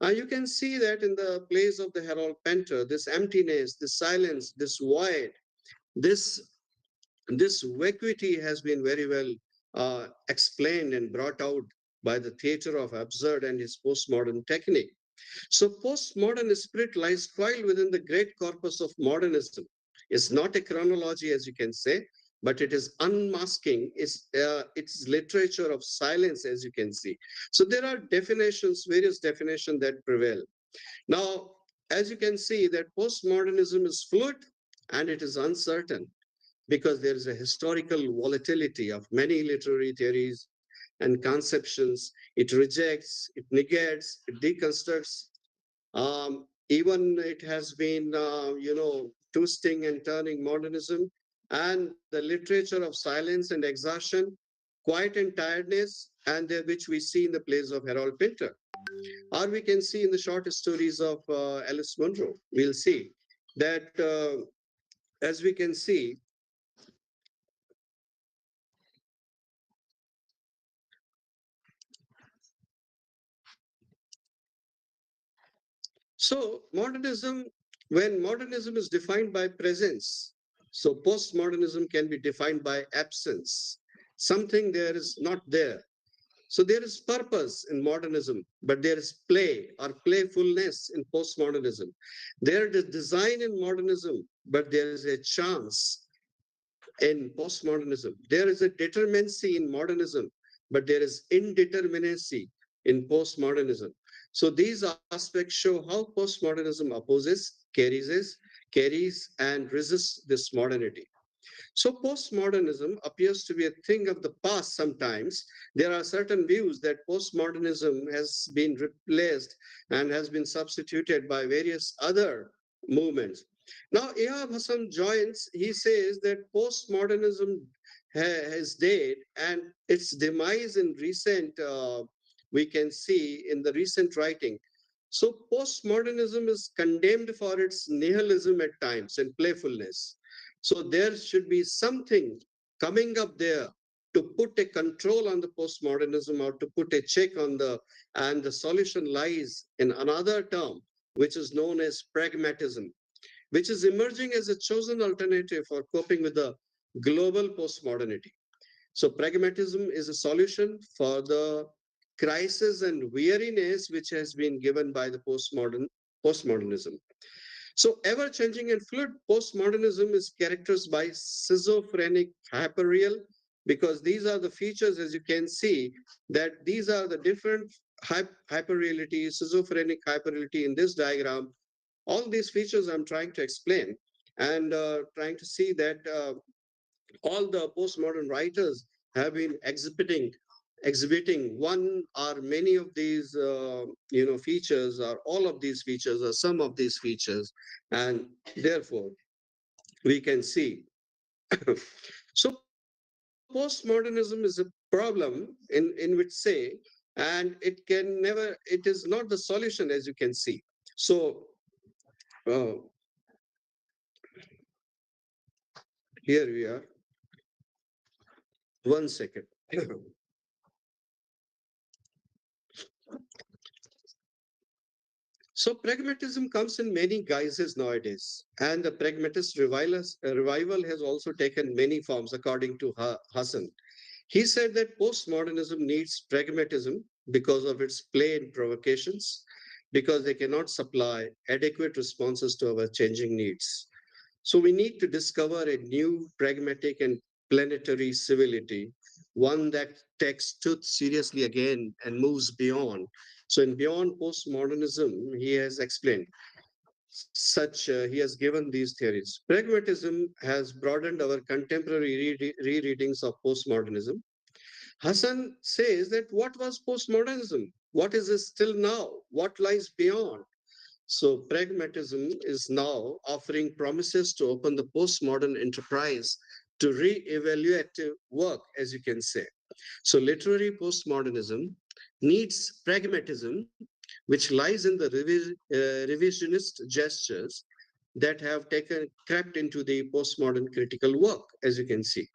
You can see that in the plays of the Harold Pinter, this emptiness, this silence, this void, this this vacuity has been very well explained and brought out by the theater of absurd and his postmodern technique. So postmodern spirit lies coiled within the great corpus of modernism. It's not a chronology, as you can say, but it is unmasking its literature of silence, as you can see. So there are definitions, various definitions that prevail. Now, as you can see, that postmodernism is fluid and it is uncertain because there is a historical volatility of many literary theories and conceptions. It rejects, it negates, it deconstructs. Even it has been, twisting and turning modernism and the literature of silence and exhaustion, quiet and tiredness, and which we see in the plays of Harold Pinter. Or we can see in the short stories of Alice Munro. We'll see that, as we can see, so modernism, when modernism is defined by presence, so postmodernism can be defined by absence. Something there is not there. So there is purpose in modernism, but there is play or playfulness in postmodernism. There is design in modernism, but there is a chance in postmodernism. There is a determinacy in modernism, but there is indeterminacy in postmodernism. So these aspects show how postmodernism opposes, carries, and resists this modernity. So postmodernism appears to be a thing of the past sometimes. There are certain views that postmodernism has been replaced and has been substituted by various other movements. Now, Ehab Hassan joins, he says that postmodernism has dead and its demise in recent, we can see in the recent writing. So postmodernism is condemned for its nihilism at times and playfulness. So there should be something coming up there to put a control on the postmodernism or to put a check on and the solution lies in another term, which is known as pragmatism, which is emerging as a chosen alternative for coping with the global postmodernity. So pragmatism is a solution for the crisis and weariness which has been given by the postmodernism. So ever-changing and fluid postmodernism is characterized by schizophrenic hyperreal, because these are the features, as you can see, that these are the different hyperreality, schizophrenic hyperreality in this diagram. All these features I'm trying to explain and trying to see that all the postmodern writers have been exhibiting one or many of these features, or all of these features, or some of these features, and therefore we can see. So postmodernism is a problem in which say, and it can never, it is not the solution, as you can see. So uh, here we are. One second. So pragmatism comes in many guises nowadays, and the pragmatist revival has also taken many forms, according to Hassan. He said that postmodernism needs pragmatism because of its play and provocations, because they cannot supply adequate responses to our changing needs. So we need to discover a new pragmatic and planetary civility, one that takes truth seriously again and moves beyond. So in Beyond Postmodernism, he has explained he has given these theories. Pragmatism has broadened our contemporary rereadings of postmodernism. Hassan says that what was postmodernism? What is it still now? What lies beyond? So pragmatism is now offering promises to open the postmodern enterprise to re-evaluate work, as you can say. So literary postmodernism needs pragmatism, which lies in the revisionist gestures that have crept into the postmodern critical work, as you can see.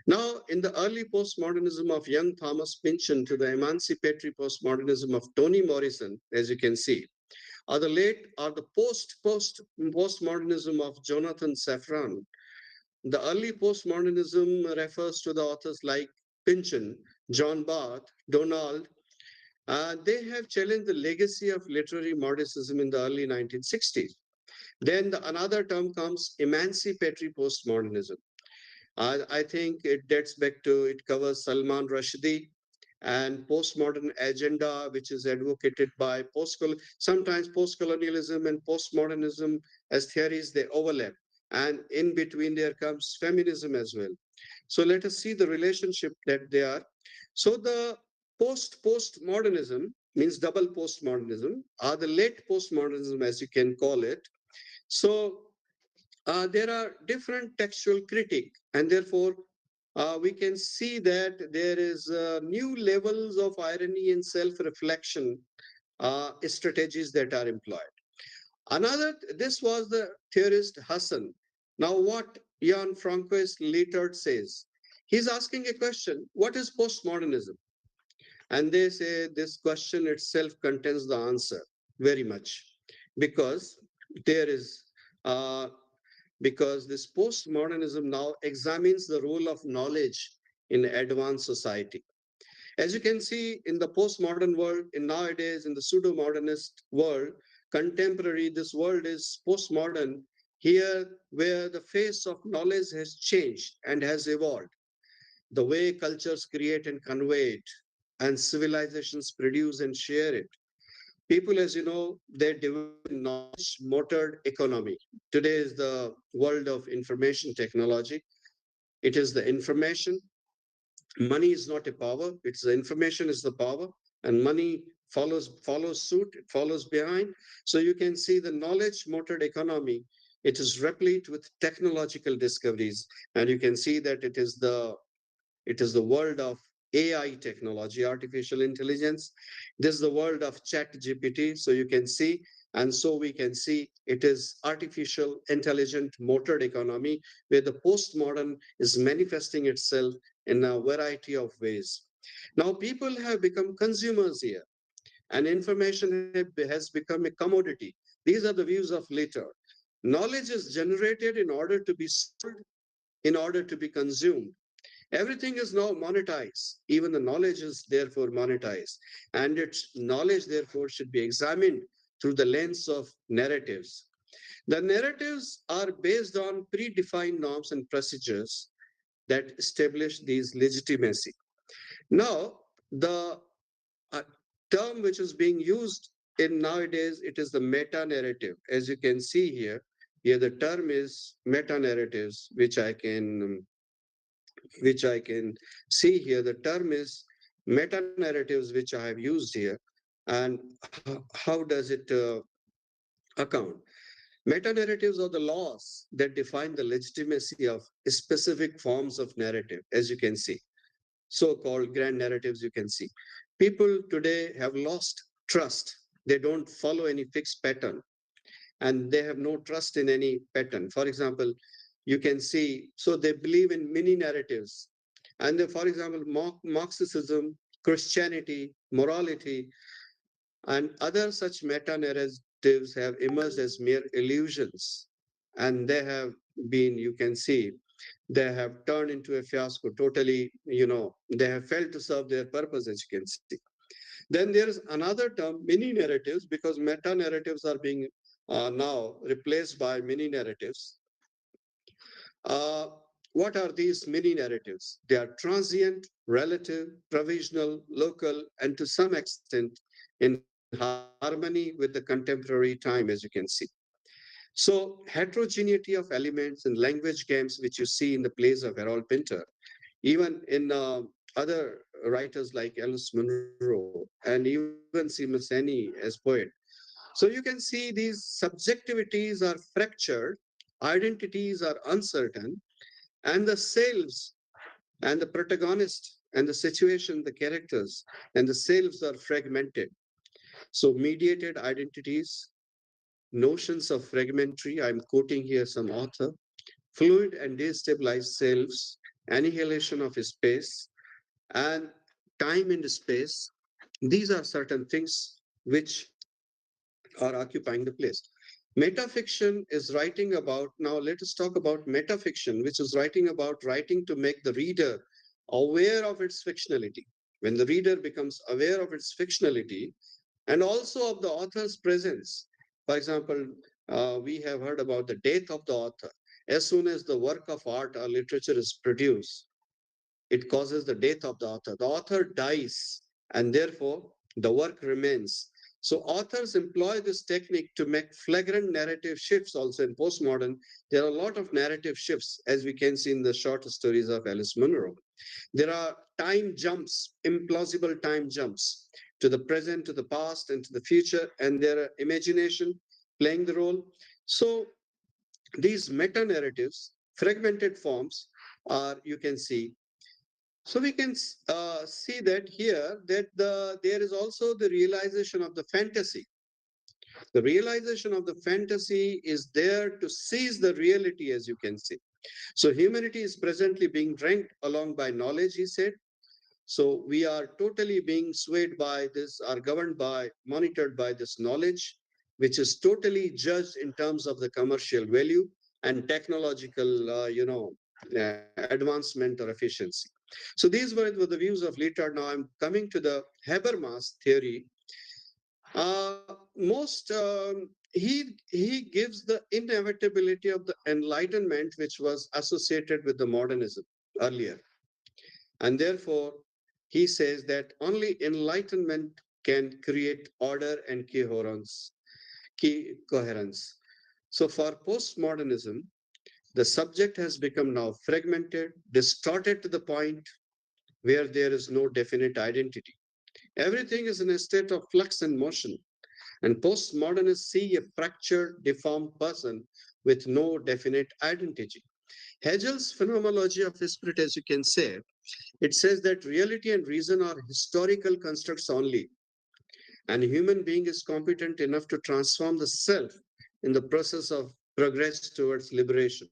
Now, in the early postmodernism of young Thomas Pynchon to the emancipatory postmodernism of Toni Morrison, as you can see, or the postmodernism of Jonathan Safran. The early postmodernism refers to the authors like Pynchon, John Barth, Donald. They have challenged the legacy of literary Marxism in the early 1960s. Then another term comes emancipatory postmodernism. I think it dates back to, it covers Salman Rushdie and postmodern agenda, which is advocated by sometimes postcolonialism and postmodernism as theories, they overlap. And in between there comes feminism as well. So let us see the relationship that they are. So the postmodernism means double postmodernism, or the late postmodernism, as you can call it. So there are different textual critique, and therefore we can see that there is new levels of irony and self-reflection strategies that are employed. This was the theorist Hassan. Now what Jan Francois Leitert says, he's asking a question, what is postmodernism? And they say this question itself contains the answer very much, because there is because this postmodernism now examines the role of knowledge in advanced society. As you can see in the postmodern world, in nowadays in the pseudo-modernist world, contemporary, this world is postmodern, here where the face of knowledge has changed and has evolved. The way cultures create and convey it, and civilizations produce and share it. People, as you know, they develop knowledge-motored economy. Today is the world of information technology. It is the information. Money is not a power. It's the information is the power, and money follows suit. It follows behind. So you can see the knowledge-motored economy. It is replete with technological discoveries, and you can see that it is the world of AI technology, artificial intelligence. This is the world of chat GPT. So you can see, and so we can see it is artificial, intelligent, motored economy where the postmodern is manifesting itself in a variety of ways. Now people have become consumers here, and information has become a commodity. These are the views of later. Knowledge is generated in order to be sold, in order to be consumed. Everything is now monetized. Even the knowledge is therefore monetized. And its knowledge, therefore, should be examined through the lens of narratives. The narratives are based on predefined norms and procedures that establish these legitimacy. Now, the term which is being used in nowadays, it is the meta-narrative. As you can see here, the term is meta-narratives, which I can see here. The term is meta-narratives, which I have used here. And how does it account? Meta-narratives are the laws that define the legitimacy of specific forms of narrative, as you can see. So-called grand narratives, you can see. People today have lost trust. They don't follow any fixed pattern, and they have no trust in any pattern. For example, you can see, so they believe in mini narratives. And for example, Marxism, Christianity, morality, and other such meta-narratives have emerged as mere illusions. And they have been, you can see, they have turned into a fiasco totally, they have failed to serve their purpose, as you can see. Then there is another term, mini narratives, because meta narratives are being now replaced by mini narratives. What are these mini narratives? They are transient, relative, provisional, local, and to some extent in harmony with the contemporary time, as you can see. So heterogeneity of elements and language games, which you see in the plays of Harold Pinter, even in other writers like Alice Munro, and even Seamus Annie as poet. So you can see these subjectivities are fractured, identities are uncertain, and the selves and the protagonist and the situation, the characters, and the selves are fragmented. So mediated identities, notions of fragmentary, I'm quoting here some author, fluid and destabilized selves, annihilation of space, and time and space. These are certain things which are occupying the place. Metafiction is writing about, now let us talk about metafiction, which is writing about writing to make the reader aware of its fictionality. When the reader becomes aware of its fictionality and also of the author's presence. For example, we have heard about the death of the author. As soon as the work of art or literature is produced, it causes the death of the author. The author dies, and therefore the work remains. So authors employ this technique to make flagrant narrative shifts also in postmodern. There are a lot of narrative shifts, as we can see in the short stories of Alice Munro. There are time jumps, implausible time jumps to the present, to the past, and to the future, and their imagination playing the role. So these meta narratives, fragmented forms, are, you can see, so we can see that here that there is also the realization of the fantasy. The realization of the fantasy is there to seize the reality, as you can see. So humanity is presently being dragged along by knowledge, he said. So we are totally being swayed by this, are governed by, monitored by this knowledge, which is totally judged in terms of the commercial value and technological, advancement or efficiency. So these were the views of Leetard. Now I'm coming to the Habermas theory. He gives the inevitability of the Enlightenment, which was associated with the modernism earlier. And therefore, he says that only enlightenment can create order and coherence. So for postmodernism, the subject has become now fragmented, distorted to the point where there is no definite identity. Everything is in a state of flux and motion. And postmodernists see a fractured, deformed person with no definite identity. Hegel's phenomenology of spirit, as you can say, it says that reality and reason are historical constructs only, and a human being is competent enough to transform the self in the process of progress towards liberation.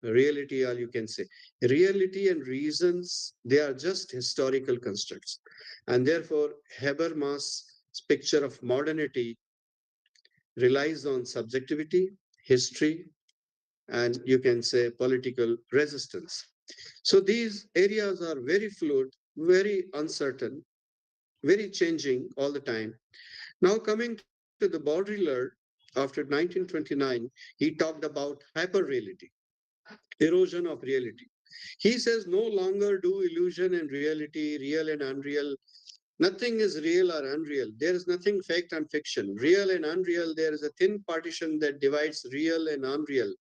Reality, all you can say. Reality and reasons, they are just historical constructs. And therefore, Habermas' picture of modernity relies on subjectivity, history, and you can say political resistance. So these areas are very fluid, very uncertain, very changing all the time. Now coming to the Baudrillard, after 1929, he talked about hyper-reality, erosion of reality. He says no longer do illusion and reality, real and unreal. Nothing is real or unreal. There is nothing fact and fiction. Real and unreal, there is a thin partition that divides real and unreal.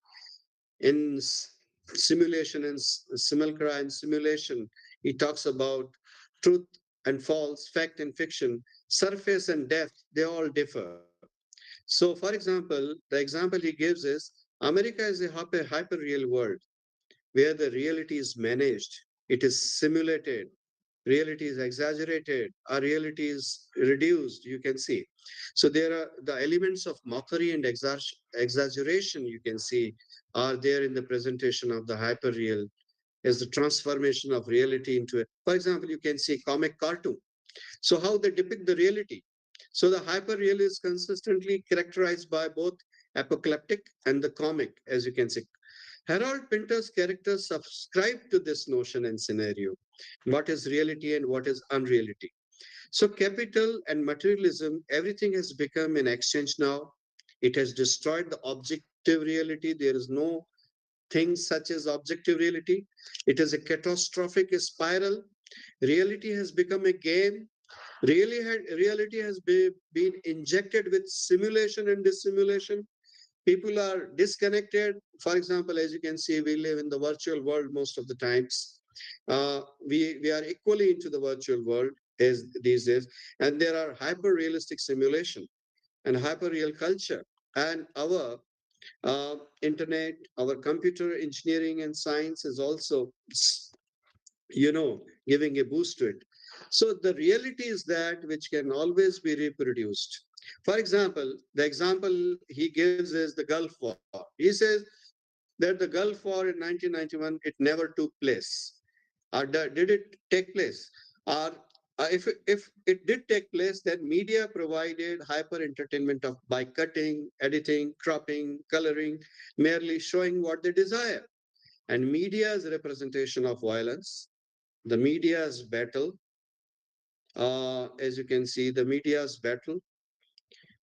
In simulation and simulacra and simulation, he talks about truth and false, fact and fiction, surface and depth, they all differ. So, for example, the example he gives is America is a hyper real world where the reality is managed, it is simulated, reality is exaggerated, our reality is reduced, you can see. So there are the elements of mockery and exaggeration, you can see, are there in the presentation of the hyperreal as the transformation of reality into it. For example, you can see comic cartoon. So how they depict the reality. So the hyperreal is consistently characterized by both apocalyptic and the comic, as you can see. Harold Pinter's characters subscribe to this notion and scenario. What is reality and what is unreality? So capital and materialism, everything has become an exchange now. It has destroyed the objective reality. There is no thing such as objective reality. It is a catastrophic spiral. Reality has become a game. Reality has been injected with simulation and dissimulation. People are disconnected. For example, as you can see, we live in the virtual world most of the times. We are equally into the virtual world as these days, and there are hyper-realistic simulation and hyper-real culture. And our internet, our computer engineering and science is also giving a boost to it. So the reality is that which can always be reproduced. For example, the example he gives is the Gulf War. He says that the Gulf War in 1991, it never took place. Or did it take place? Or if it did take place, then media provided hyper entertainment of by cutting, editing, cropping, coloring, merely showing what they desire. And media's representation of violence, the media's battle, as you can see, the media's battle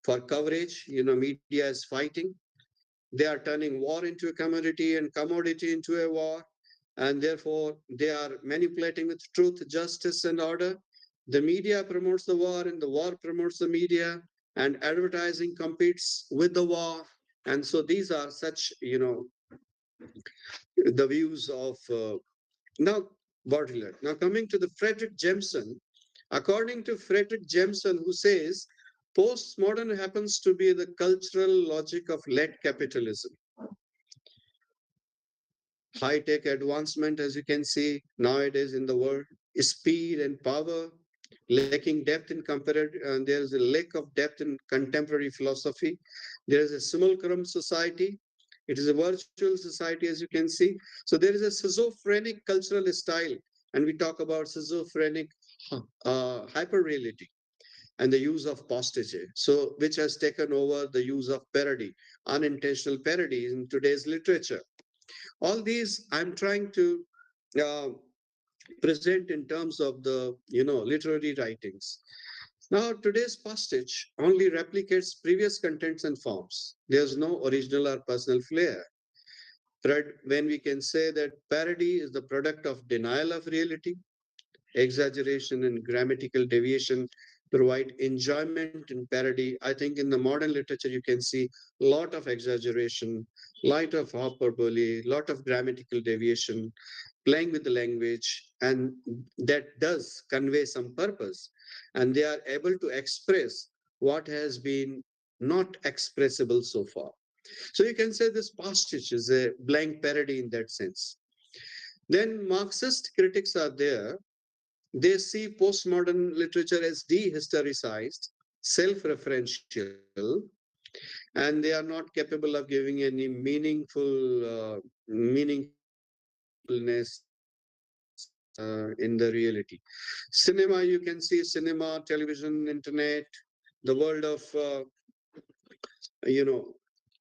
for coverage, media is fighting. They are turning war into a commodity and commodity into a war. And therefore, they are manipulating with truth, justice, and order. The media promotes the war, and the war promotes the media, and advertising competes with the war. And so these are such, the views of now Baudrillard. Now coming to the Frederick Jameson, according to Frederick Jameson, who says postmodern happens to be the cultural logic of late capitalism. High-tech advancement, as you can see nowadays in the world, speed and power, lacking depth in there is a lack of depth in contemporary philosophy. There is a simulacrum society. It is a virtual society, as you can see. So there is a schizophrenic cultural style, and we talk about schizophrenic hyper-reality and the use of postage, so which has taken over the use of parody, unintentional parody in today's literature. All these I'm trying to uh, present in terms of the literary writings. Now today's postage only replicates previous contents and forms. There's no original or personal flair. When we can say that parody is the product of denial of reality, exaggeration and grammatical deviation provide enjoyment in parody. I think in the modern literature you can see a lot of exaggeration, lot of hyperbole, lot of grammatical deviation, playing with the language, and that does convey some purpose. And they are able to express what has been not expressible so far. So you can say this postage is a blank parody in that sense. Then Marxist critics are there. They see postmodern literature as dehistoricized, self-referential, and they are not capable of giving any meaningfulness in the reality. Cinema, you can see cinema, television, internet, the world of,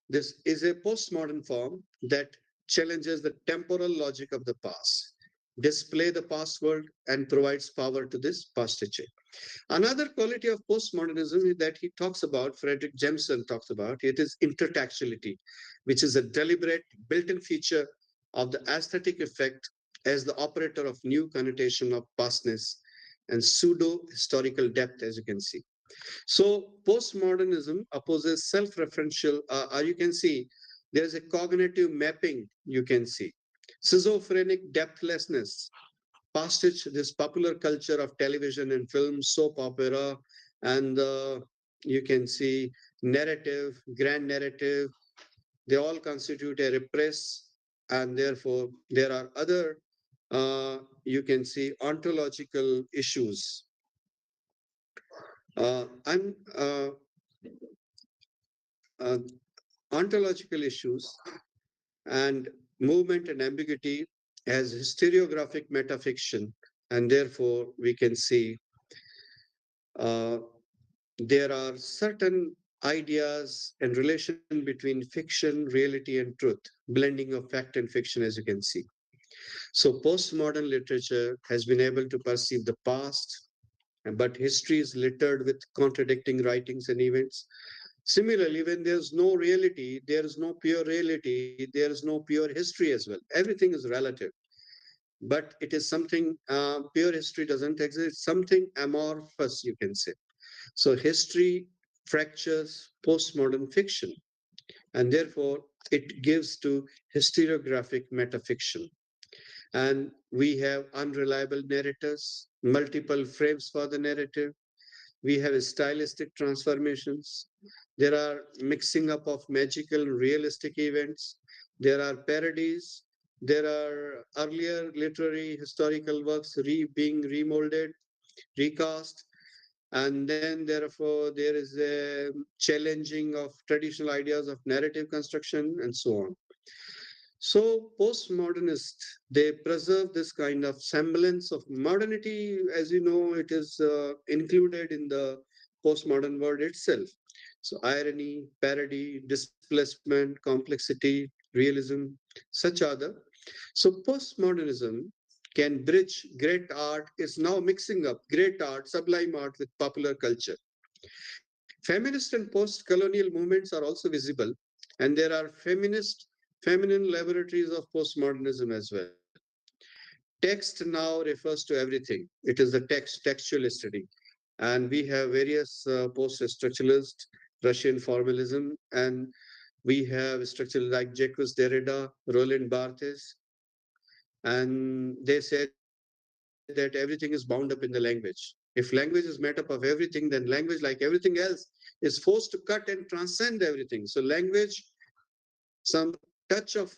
this is a postmodern form that challenges the temporal logic of the past, display the past world, and provides power to this postage. Another quality of postmodernism that he talks about, Frederick Jameson talks about, it is intertextuality, which is a deliberate built-in feature of the aesthetic effect as the operator of new connotation of pastness and pseudo-historical depth, as you can see. So postmodernism opposes self-referential, or you can see there is a cognitive mapping, you can see. Schizophrenic depthlessness, postage, this popular culture of television and film, soap opera, and you can see narrative, grand narrative, they all constitute a repress, and therefore there are other, you can see ontological issues. And ontological issues and movement and ambiguity as historiographic metafiction, and therefore we can see there are certain ideas and relation between fiction, reality, and truth, blending of fact and fiction, as you can see. So postmodern literature has been able to perceive the past, but history is littered with contradicting writings and events. Similarly, when there's no reality, there is no pure reality, there is no pure history as well. Everything is relative. But it is something, pure history doesn't exist, something amorphous, you can say. So history fractures postmodern fiction, and therefore it gives to historiographic metafiction. And we have unreliable narrators, multiple frames for the narrative. We have stylistic transformations. There are mixing up of magical realistic events. There are parodies. There are earlier literary historical works being remolded, recast, and then therefore there is a challenging of traditional ideas of narrative construction and so on. So postmodernists, they preserve this kind of semblance of modernity. As you know, it is included in the postmodern word itself. So irony, parody, displacement, complexity, realism, such are the. So postmodernism can bridge great art, is now mixing up great art, sublime art with popular culture. Feminist and post-colonial movements are also visible, and there are feminine laboratories of postmodernism as well. Text now refers to everything. It is the textual study. And we have various post-structuralist Russian formalism, and we have structuralists like Jacques Derrida, Roland Barthes, and they said that everything is bound up in the language. If language is made up of everything, then language, like everything else, is forced to cut and transcend everything. So language, some touch of,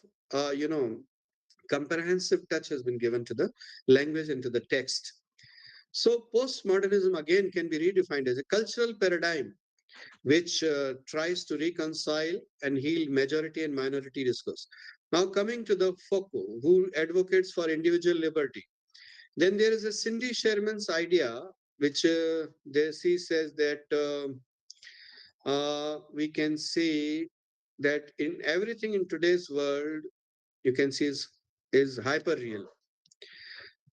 comprehensive touch has been given to the language and to the text. So postmodernism again can be redefined as a cultural paradigm which tries to reconcile and heal majority and minority discourse. Now coming to the Foucault, who advocates for individual liberty. Then there is a Cindy Sherman's idea, which she says that we can see that in everything in today's world, you can see is hyper real.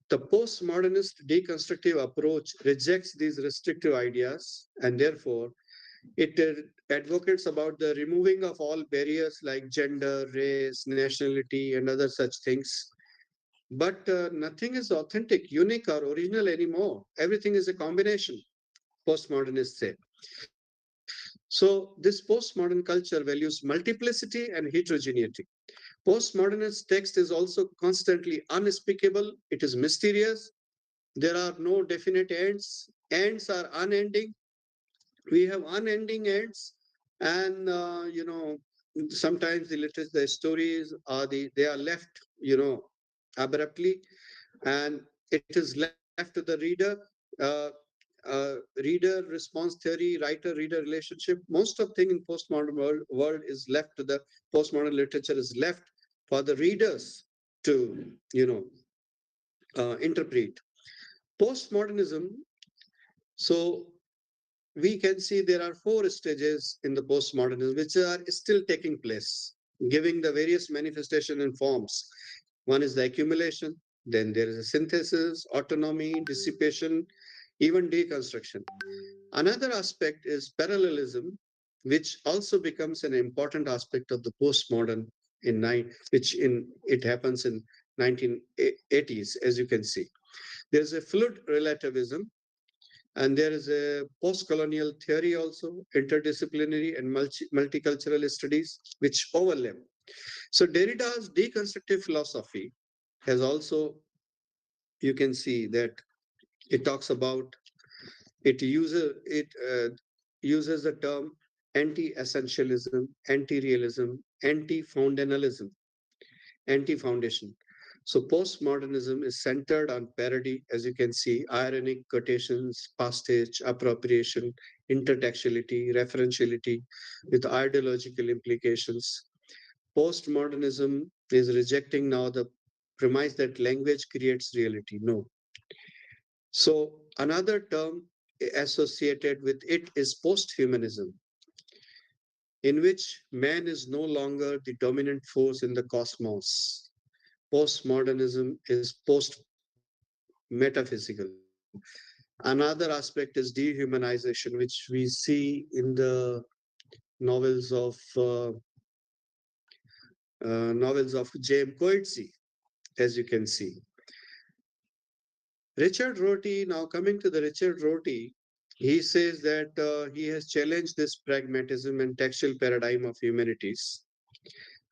The postmodernist deconstructive approach rejects these restrictive ideas, and therefore it advocates about the removing of all barriers like gender, race, nationality, and other such things. But nothing is authentic, unique, or original anymore. Everything is a combination, postmodernists say. So this postmodern culture values multiplicity and heterogeneity. Postmodernist text is also constantly unspeakable. It is mysterious. There are no definite ends. Ends are unending. We have unending ends, and sometimes the stories are they are left abruptly, and it is left to the reader. Uh, Reader response theory, writer reader relationship, most of thing in postmodern world is left to the postmodern literature is left for the readers to interpret. Postmodernism, so we can see there are four stages in the postmodernism which are still taking place, giving the various manifestation and forms. One is the accumulation, then there is a synthesis, autonomy, dissipation, even deconstruction. Another aspect is parallelism, which also becomes an important aspect of the postmodern which it happens in 1980s, as you can see. There's a fluid relativism, and there is a post-colonial theory also, interdisciplinary and multicultural studies, which overlap. So Derrida's deconstructive philosophy has also, you can see that it talks about, it uses the term anti-essentialism, anti-realism, anti-foundationalism, anti-foundation. So postmodernism is centered on parody, as you can see, ironic quotations, pastiche, appropriation, intertextuality, referentiality, with ideological implications. Postmodernism is rejecting now the premise that language creates reality. No. So another term associated with it is post-humanism, in which man is no longer the dominant force in the cosmos. Postmodernism is post-metaphysical. Another aspect is dehumanization, which we see in the novels of J.M. Coetzee, as you can see. Richard Rorty, now coming to the Richard Rorty, he says that he has challenged this pragmatism and textual paradigm of humanities.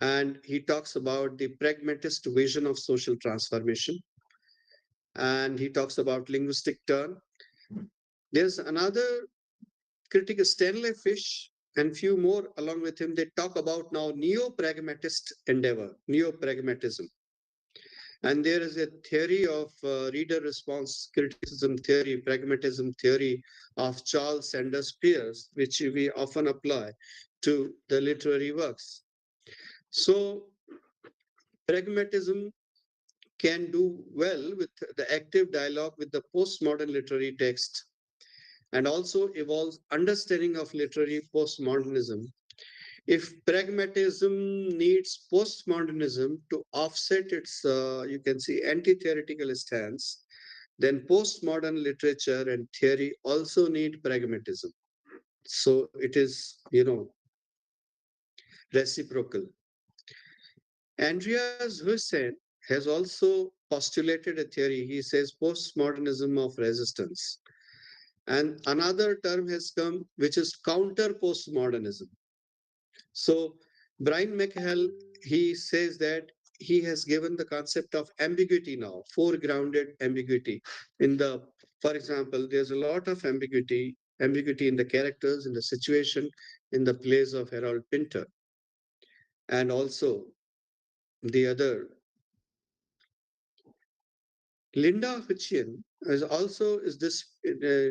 And he talks about the pragmatist vision of social transformation. And he talks about linguistic turn. There's another critic, Stanley Fish, and few more along with him. They talk about now neo-pragmatist endeavor, neo-pragmatism. And there is a theory of reader response criticism theory, pragmatism theory of Charles Sanders Peirce, which we often apply to the literary works. So pragmatism can do well with the active dialogue with the postmodern literary text and also evolves understanding of literary postmodernism. If pragmatism needs postmodernism to offset its, you can see, anti-theoretical stance, then postmodern literature and theory also need pragmatism. So it is, reciprocal. Andreas Husserl has also postulated a theory. He says postmodernism of resistance. And another term has come, which is counter postmodernism. So Brian McHale, he says that he has given the concept of ambiguity now, foregrounded ambiguity. For example, there's a lot of ambiguity in the characters, in the situation, in the plays of Harold Pinter. And also the other, Linda Hutchian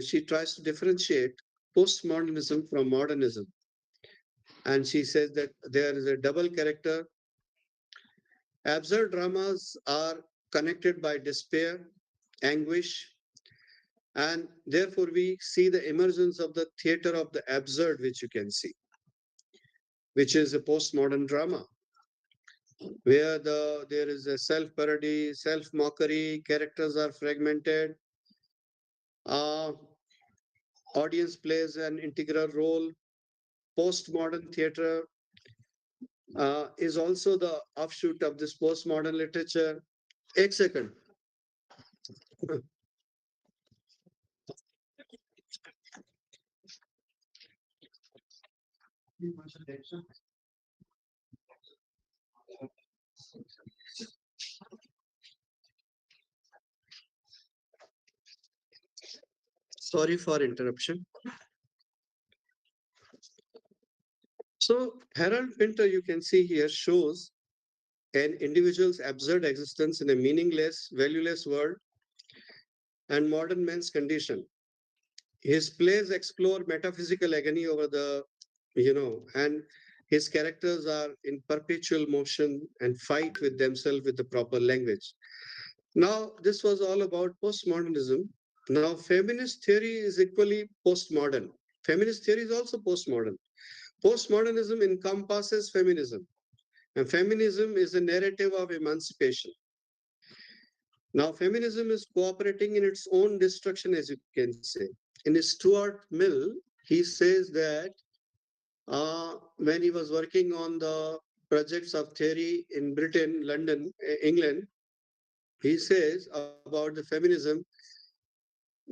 she tries to differentiate postmodernism from modernism. And she says that there is a double character. Absurd dramas are connected by despair, anguish, and therefore we see the emergence of the theater of the absurd, which you can see, which is a postmodern drama, where there is a self-parody, self-mockery, characters are fragmented, uh, audience plays an integral role. Postmodern theater is also the offshoot of this postmodern literature. One second. Sorry for interruption. So Harold Pinter, you can see here, shows an individual's absurd existence in a meaningless, valueless world and modern man's condition. His plays explore metaphysical agony over and his characters are in perpetual motion and fight with themselves with the proper language. Now, this was all about postmodernism. Now, feminist theory is equally postmodern. Feminist theory is also postmodern. Postmodernism encompasses feminism, and feminism is a narrative of emancipation. Now, feminism is cooperating in its own destruction, as you can say. In Stuart Mill, he says that when he was working on the projects of theory in Britain, London, England, he says about the feminism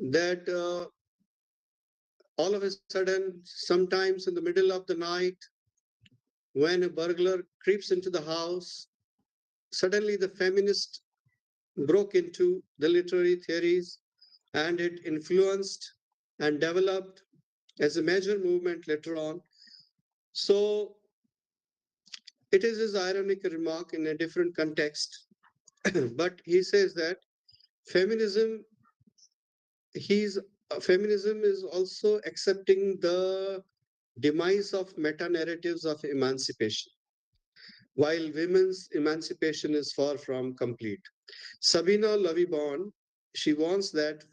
that all of a sudden, sometimes in the middle of the night, when a burglar creeps into the house, suddenly the feminist broke into the literary theories and it influenced and developed as a major movement later on. So it is his ironic remark in a different context, but he says that feminism is also accepting the demise of meta-narratives of emancipation, while women's emancipation is far from complete. Sabina Lovibond, she warns that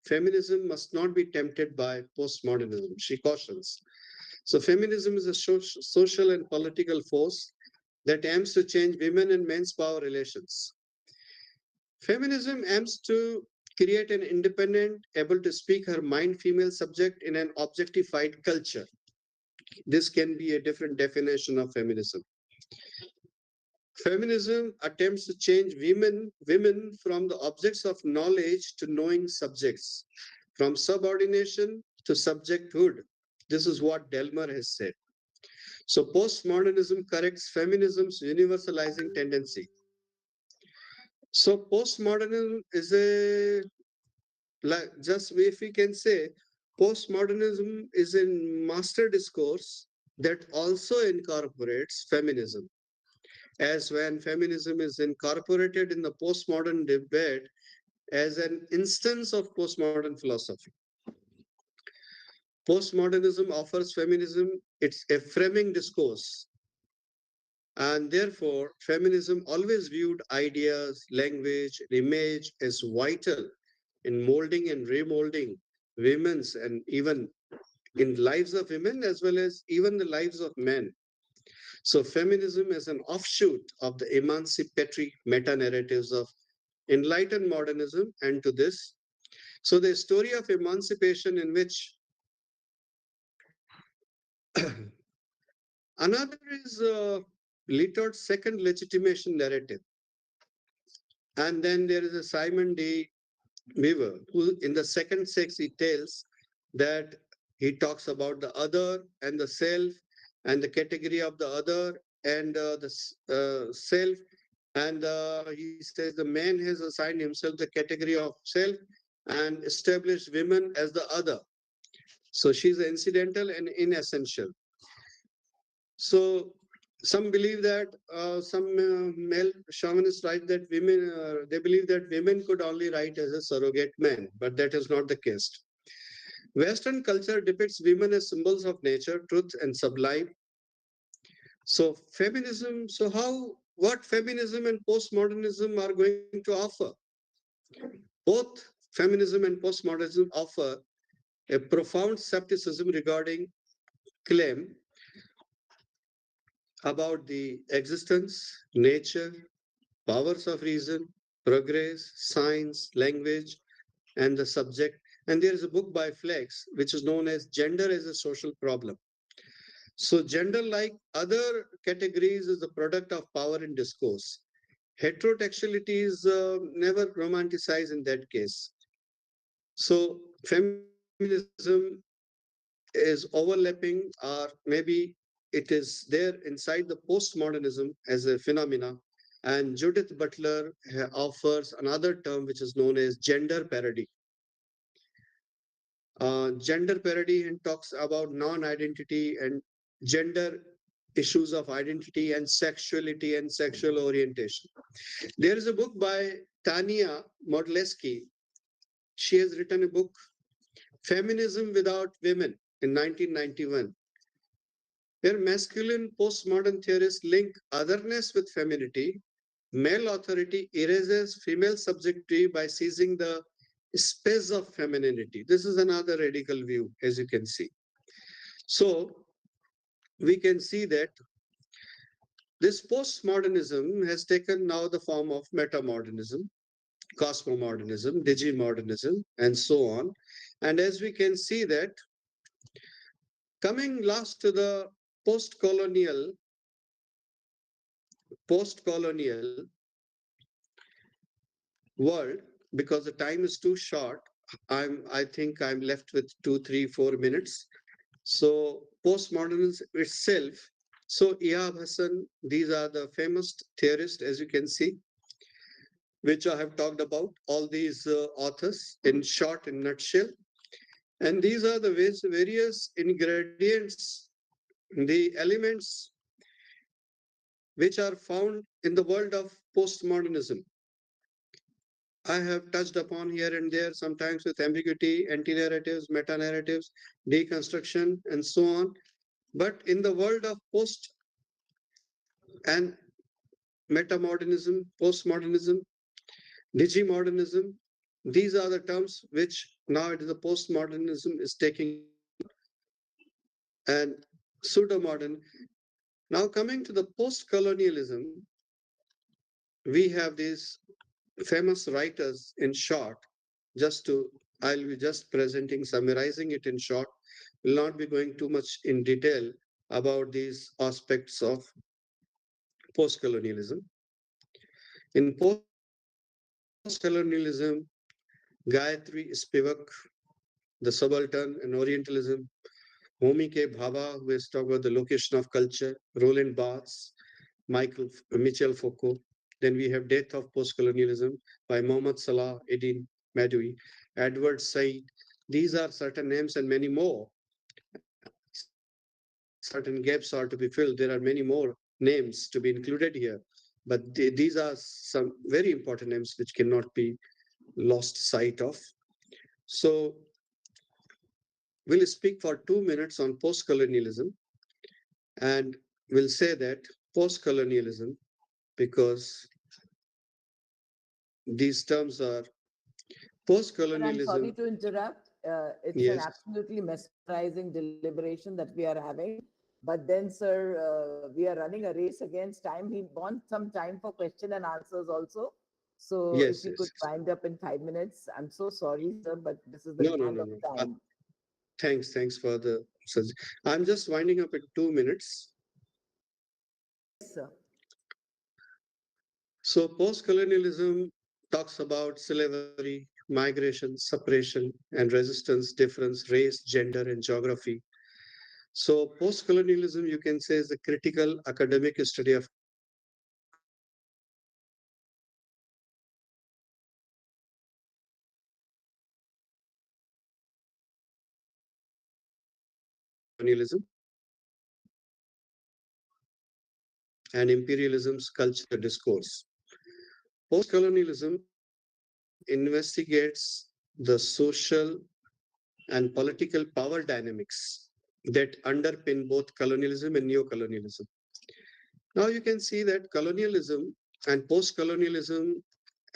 feminism must not be tempted by postmodernism. She cautions. So feminism is a social and political force that aims to change women and men's power relations. Feminism aims to create an independent, able to speak her mind female subject in an objectified culture. This can be a different definition of feminism. Feminism attempts to change women from the objects of knowledge to knowing subjects, from subordination to subjecthood. This is what Delmer has said. So postmodernism corrects feminism's universalizing tendency. So postmodernism is just if we can say, postmodernism is a master discourse that also incorporates feminism. as when feminism is incorporated in the postmodern debate as an instance of postmodern philosophy. Postmodernism offers feminism its a framing discourse, and therefore feminism always viewed ideas, language, and image as vital in molding and remolding women's and even in lives of women as well as even the lives of men. So feminism is an offshoot of the emancipatory meta-narratives of enlightened modernism, and to this, so the story of emancipation in which another is Lyotard's second legitimation narrative. And then there is a Simon D. Weaver, who in the second sex, he tells that he talks about the other and the self and the category of the other and the self. And he says the man has assigned himself the category of self and established women as the other. So she's incidental and inessential. So some believe that some male chauvinists write that women, they believe that women could only write as a surrogate man, but that is not the case. Western culture depicts women as symbols of nature, truth, and sublime. So feminism, so what feminism and postmodernism are going to offer? Both feminism and postmodernism offer a profound skepticism regarding claim about the existence, nature, powers of reason, progress, science, language, and the subject. And there is a book by Flex, which is known as Gender as a Social Problem. So gender, like other categories, is the product of power and discourse. Heterotextuality is never romanticized in that case. So feminism is overlapping, or maybe it is there inside the postmodernism as a phenomena. And Judith Butler offers another term which is known as gender parody. Gender parody and talks about non-identity and gender issues of identity and sexuality and sexual orientation. There is a book by Tania Modleski. She has written a book, Feminism Without Women, in 1991, where masculine postmodern theorists link otherness with femininity. Male authority erases female subjectivity by seizing the space of femininity. This is another radical view, as you can see. So we can see that this postmodernism has taken now the form of metamodernism, cosmomodernism, digimodernism, and so on. And as we can see that, coming last to the postcolonial world, because the time is too short, I think I'm left with 2, 3, 4 minutes. So postmodernism itself. So Ihab Hassan, these are the famous theorists, as you can see, which I have talked about, all these authors in short, in nutshell. And these are the various ingredients, the elements which are found in the world of postmodernism. I have touched upon here and there, sometimes with ambiguity, anti-narratives, meta-narratives, deconstruction, and so on. But in the world of post and metamodernism, postmodernism, digimodernism, these are the terms which now it is the postmodernism is taking, and pseudo-modern. Now coming to the post-colonialism, we have these famous writers in short, I'll be just presenting, summarizing it in short, will not be going too much in detail about these aspects of post-colonialism. In post-colonialism, Gayatri Spivak, the subaltern, and Orientalism, Homi K. Bhabha, who has talked about the location of culture, Roland Barthes, Michel Foucault. Then we have Death of Postcolonialism by Mohammad Salah Eddin Madoui, Edward Said. These are certain names and many more. Certain gaps are to be filled. There are many more names to be included here. but these are some very important names which cannot be lost sight of. So we'll speak for 2 minutes on post-colonialism, and we'll say that post-colonialism, because these terms are Sir, I'm post-colonialism. sorry to interrupt. It's an Yes. absolutely mesmerizing deliberation that we are having. But then, sir, we are running a race against time. We want some time for question and answers also. So if Yes, you yes, could yes. wind up in 5 minutes, I'm so sorry, sir, but this is the No, no, demand no, of no. time. Thanks for the. I'm just winding up in 2 minutes. Yes, sir. So post-colonialism talks about slavery, migration, suppression, and resistance, difference, race, gender, and geography. So post-colonialism, you can say, is a critical academic study of colonialism and imperialism's culture discourse. Post-colonialism investigates the social and political power dynamics that underpin both colonialism and neo-colonialism. Now you can see that colonialism and post-colonialism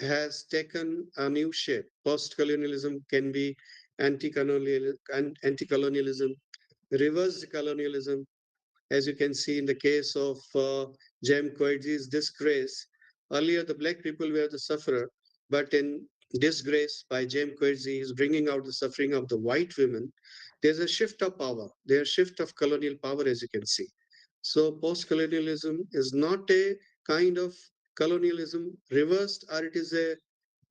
has taken a new shape. Post-colonialism can be anti-colonialism, reverse colonialism, as you can see in the case of Jem Coetzee's disgrace. Earlier, the black people were the sufferer, but in disgrace by Jem Coetzee, is bringing out the suffering of the white women. There's a shift of power. There's a shift of colonial power, as you can see. So post-colonialism is not a kind of colonialism reversed, or it is a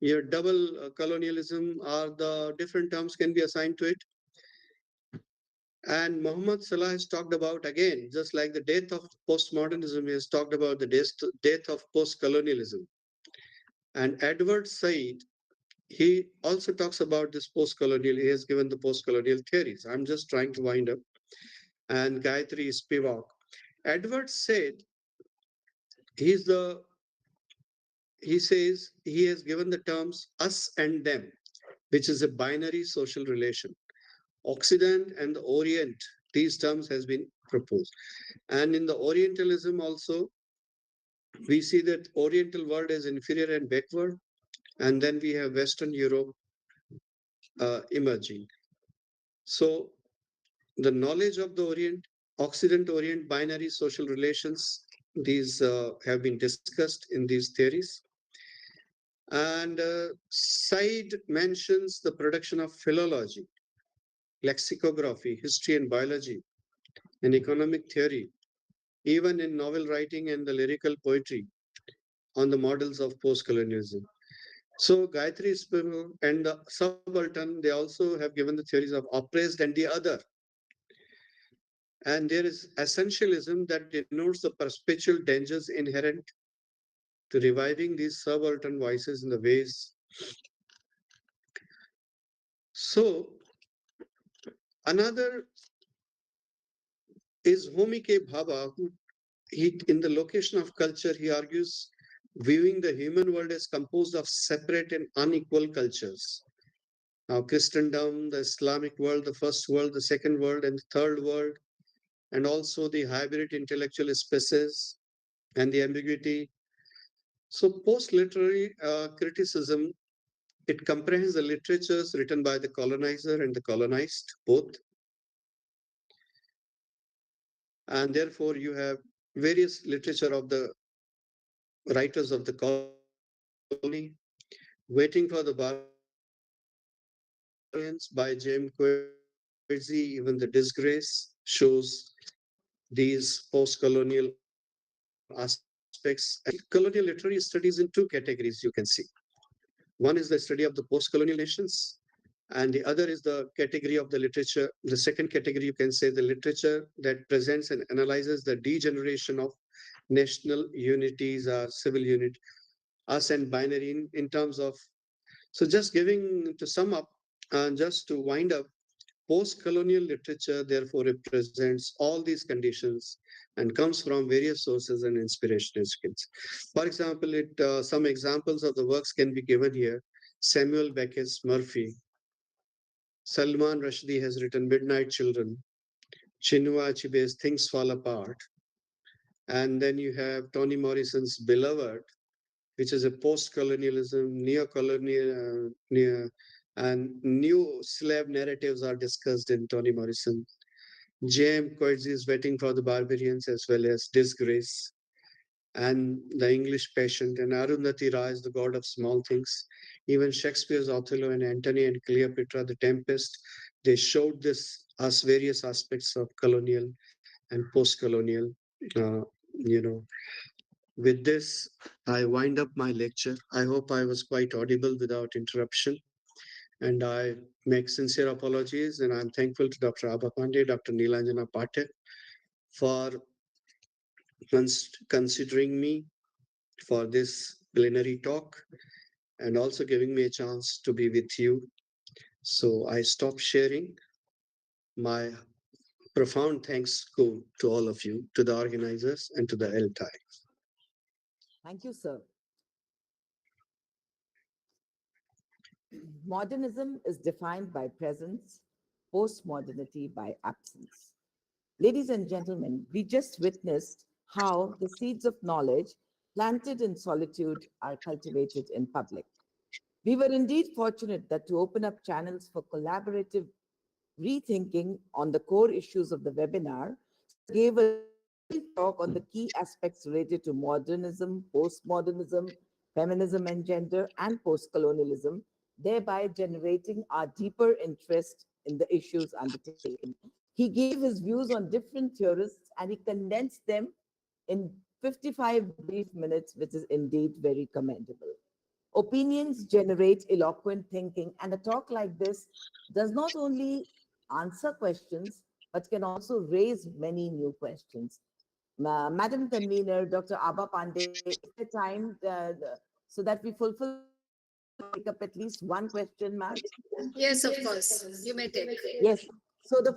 your double colonialism, or the different terms can be assigned to it. And Muhammad Salah has talked about, again, just like the death of postmodernism, he has talked about the death of post-colonialism. And Edward Said, he also talks about this post-colonial, he has given the post-colonial theories. I'm just trying to wind up. And Gayatri Spivak. Edward said, he's the he says he has given the terms us and them, which is a binary social relation. Occident and the Orient, these terms has been proposed. And in the Orientalism also, we see that Oriental world is inferior and backward, and then we have Western Europe emerging. So the knowledge of the Orient, Occident-Orient binary social relations, these have been discussed in these theories. And Said mentions the production of philology, lexicography, history and biology, and economic theory, even in novel writing and the lyrical poetry on the models of post-colonialism. So Gayatri Spivak and the subaltern, they also have given the theories of oppressed and the other. And there is essentialism that denotes the perpetual dangers inherent to reviving these subaltern voices in the ways. So another is Homi K. Bhabha, who in the location of culture, he argues viewing the human world as composed of separate and unequal cultures. Now, Christendom, the Islamic world, the first world, the second world, and the third world, and also the hybrid intellectual spaces and the ambiguity. So, post-literary criticism, it comprehends the literatures written by the colonizer and the colonized, both. And therefore, you have various literature of the writers of the colony, Waiting for the Barbarians by James Coetzee, even the disgrace shows these post-colonial aspects. And colonial literary studies in two categories, you can see. One is the study of the post-colonial nations, and the other is the category of the literature. The second category, you can say, the literature that presents and analyzes the degeneration of national unities or civil unit, us and binary in terms of. So just giving to sum up, and just to wind up, Post-colonial literature, therefore, represents all these conditions and comes from various sources and inspirational skills. For example, some examples of the works can be given here. Samuel Beckett's Murphy. Salman Rushdie has written Midnight Children. Chinua Achebe's Things Fall Apart. And then you have Toni Morrison's Beloved, which is a post-colonialism, neo-colonial, and new slave narratives are discussed in Toni Morrison. J.M. Coetzee's Waiting for the Barbarians, as well as Disgrace, and The English Patient, and Arundhati Roy's The God of Small Things. Even Shakespeare's Othello and Antony and Cleopatra, The Tempest, they showed us various aspects of colonial and post-colonial, uh, you know, with this, I wind up my lecture. I hope I was quite audible without interruption. And I make sincere apologies. And I'm thankful to Dr. Abha Pandey, Dr. Neelanjana Pathak for considering me for this plenary talk and also giving me a chance to be with you. So I stop sharing. My profound thanks go to all of you, to the organizers and to the LTI. Thank you, sir. Modernism is defined by presence, postmodernity by absence. Ladies and gentlemen, we just witnessed how the seeds of knowledge planted in solitude are cultivated in public. We were indeed fortunate that to open up channels for collaborative rethinking on the core issues of the webinar, gave a talk on the key aspects related to modernism, postmodernism, feminism and gender, and postcolonialism, thereby generating our deeper interest in the issues undertaken. He gave his views on different theorists and he condensed them in 55 brief minutes, which is indeed very commendable. Opinions generate eloquent thinking, and a talk like this does not only answer questions, but can also raise many new questions. Madam Convener, Dr. Abha Pandey, is there time so that we fulfill, take up at least one question, ma'am? Yes, of course. You may take. Yes. So the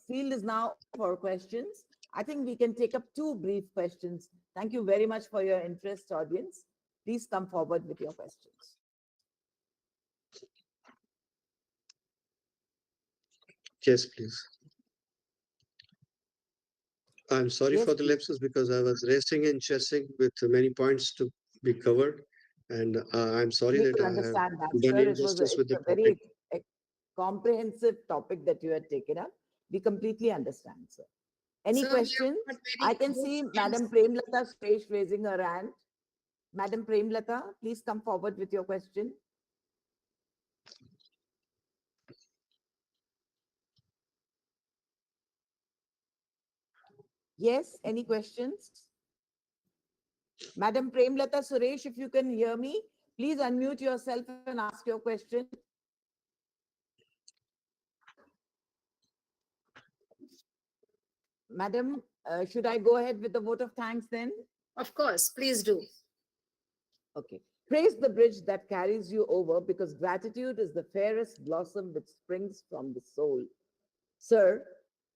field is now for questions. I think we can take up two brief questions. Thank you very much for your interest, audience. Please come forward with your questions. Yes, please. I'm sorry Yes, for the please. lapses because I was racing and chessing with many points to be covered. And I'm sorry We that will I have understand that, done sir. injustice with It's the a topic. very comprehensive topic that you had taken up. We completely understand, sir. Any Sir, we have questions? got I very can good see questions. Madam Premlata Suresh raising her hand. Madam Premlata, please come forward with your question. Yes, any questions? Madam Premlata Suresh, if you can hear me, please unmute yourself and ask your question. Madam, should I go ahead with the vote of thanks then? Of course, please do. Okay. Praise the bridge that carries you over, because gratitude is the fairest blossom which springs from the soul. Sir,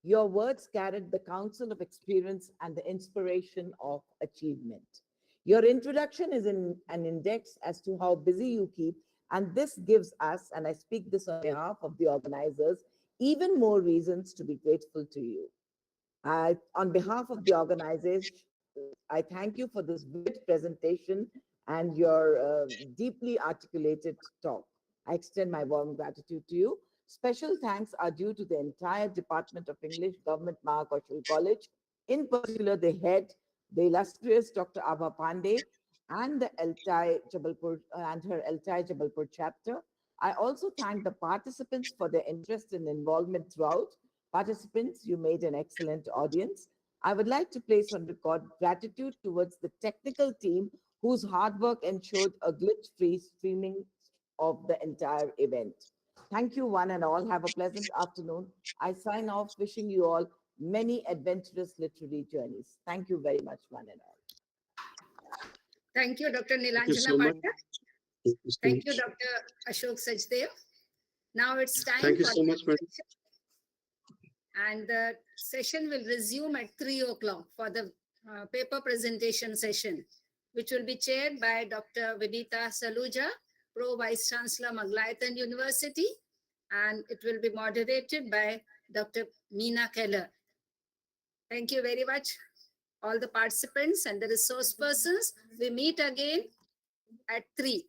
your words carried the counsel of experience and the inspiration of achievement. Your introduction is an index as to how busy you keep, and this gives us, and I speak this on behalf of the organizers, even more reasons to be grateful to you. On behalf of the organizers, I thank you for this vivid presentation and your deeply articulated talk. I extend my warm gratitude to you. Special thanks are due to the entire Department of English, Government Mahakoshal College, in particular the head, the illustrious Dr. Abha Pandey, and the LTI Jabalpur and her LTI Jabalpur chapter. I also thank the participants for their interest and involvement throughout. Participants, you made an excellent audience. I would like to place on record gratitude towards the technical team whose hard work ensured a glitch-free streaming of the entire event. Thank you, one and all. Have a pleasant afternoon. I sign off wishing you all many adventurous literary journeys. Thank you very much, one and all. Thank you, Dr. Thank you Neelanjana so much. Pathak. Thank you so Thank you, much. Dr. Ashok Sachdeva. Now it's time Thank you for so much, madam. and the session will resume at 3 o'clock for the paper presentation session, which will be chaired by Dr. Vinita Saluja, Pro Vice Chancellor, Maglayatan University, and it will be moderated by Dr. Meena Keller. Thank you very much, all the participants and the resource persons. We meet again at 3.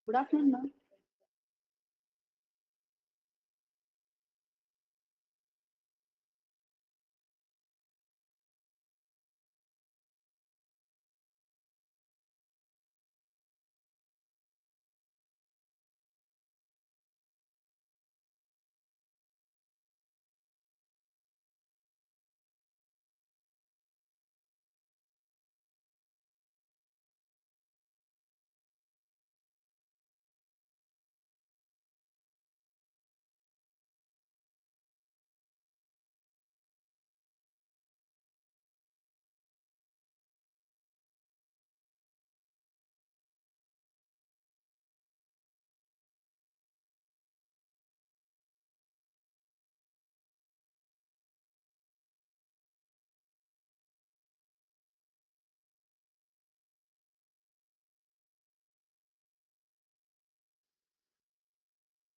Good afternoon, ma'am.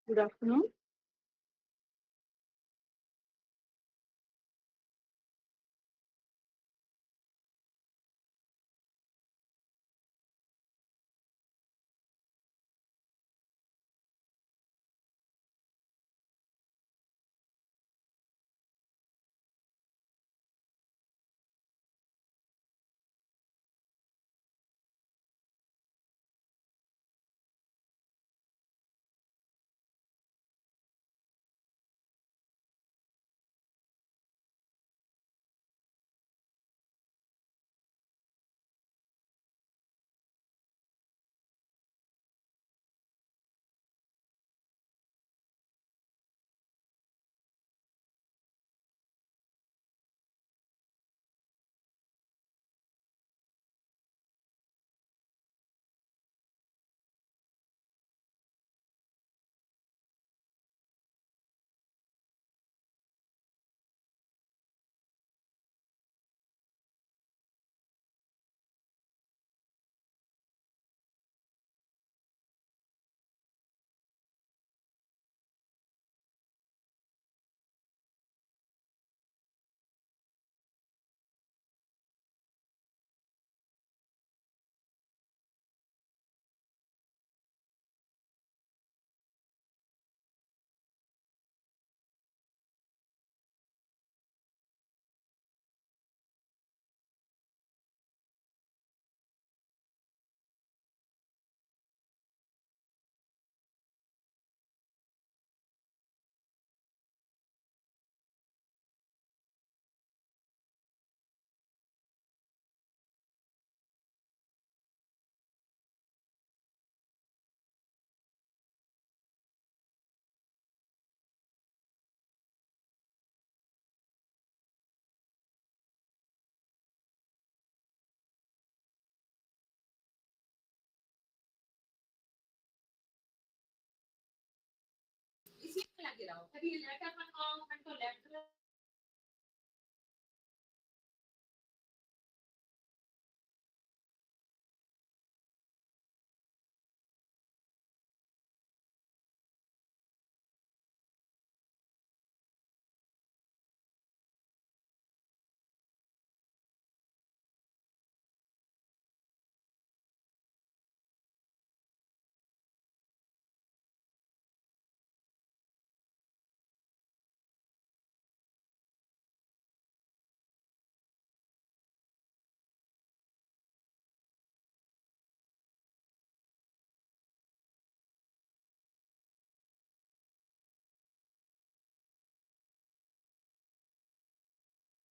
Good afternoon.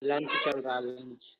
Lunch चल रहा है lunch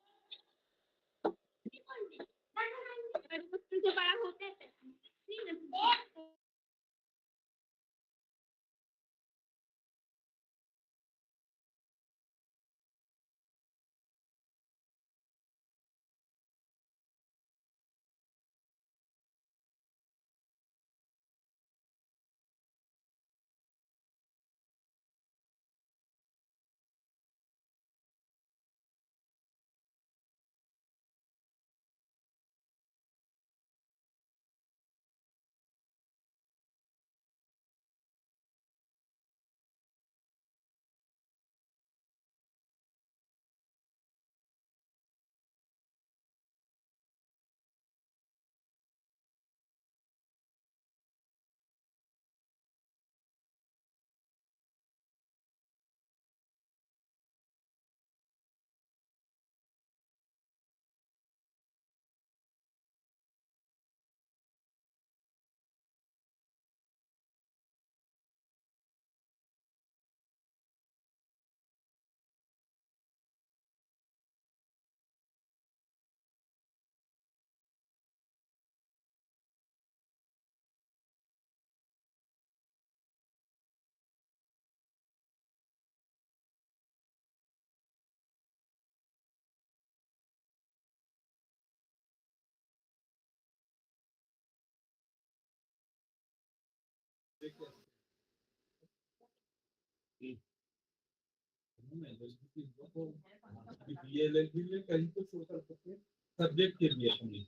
subject के लिए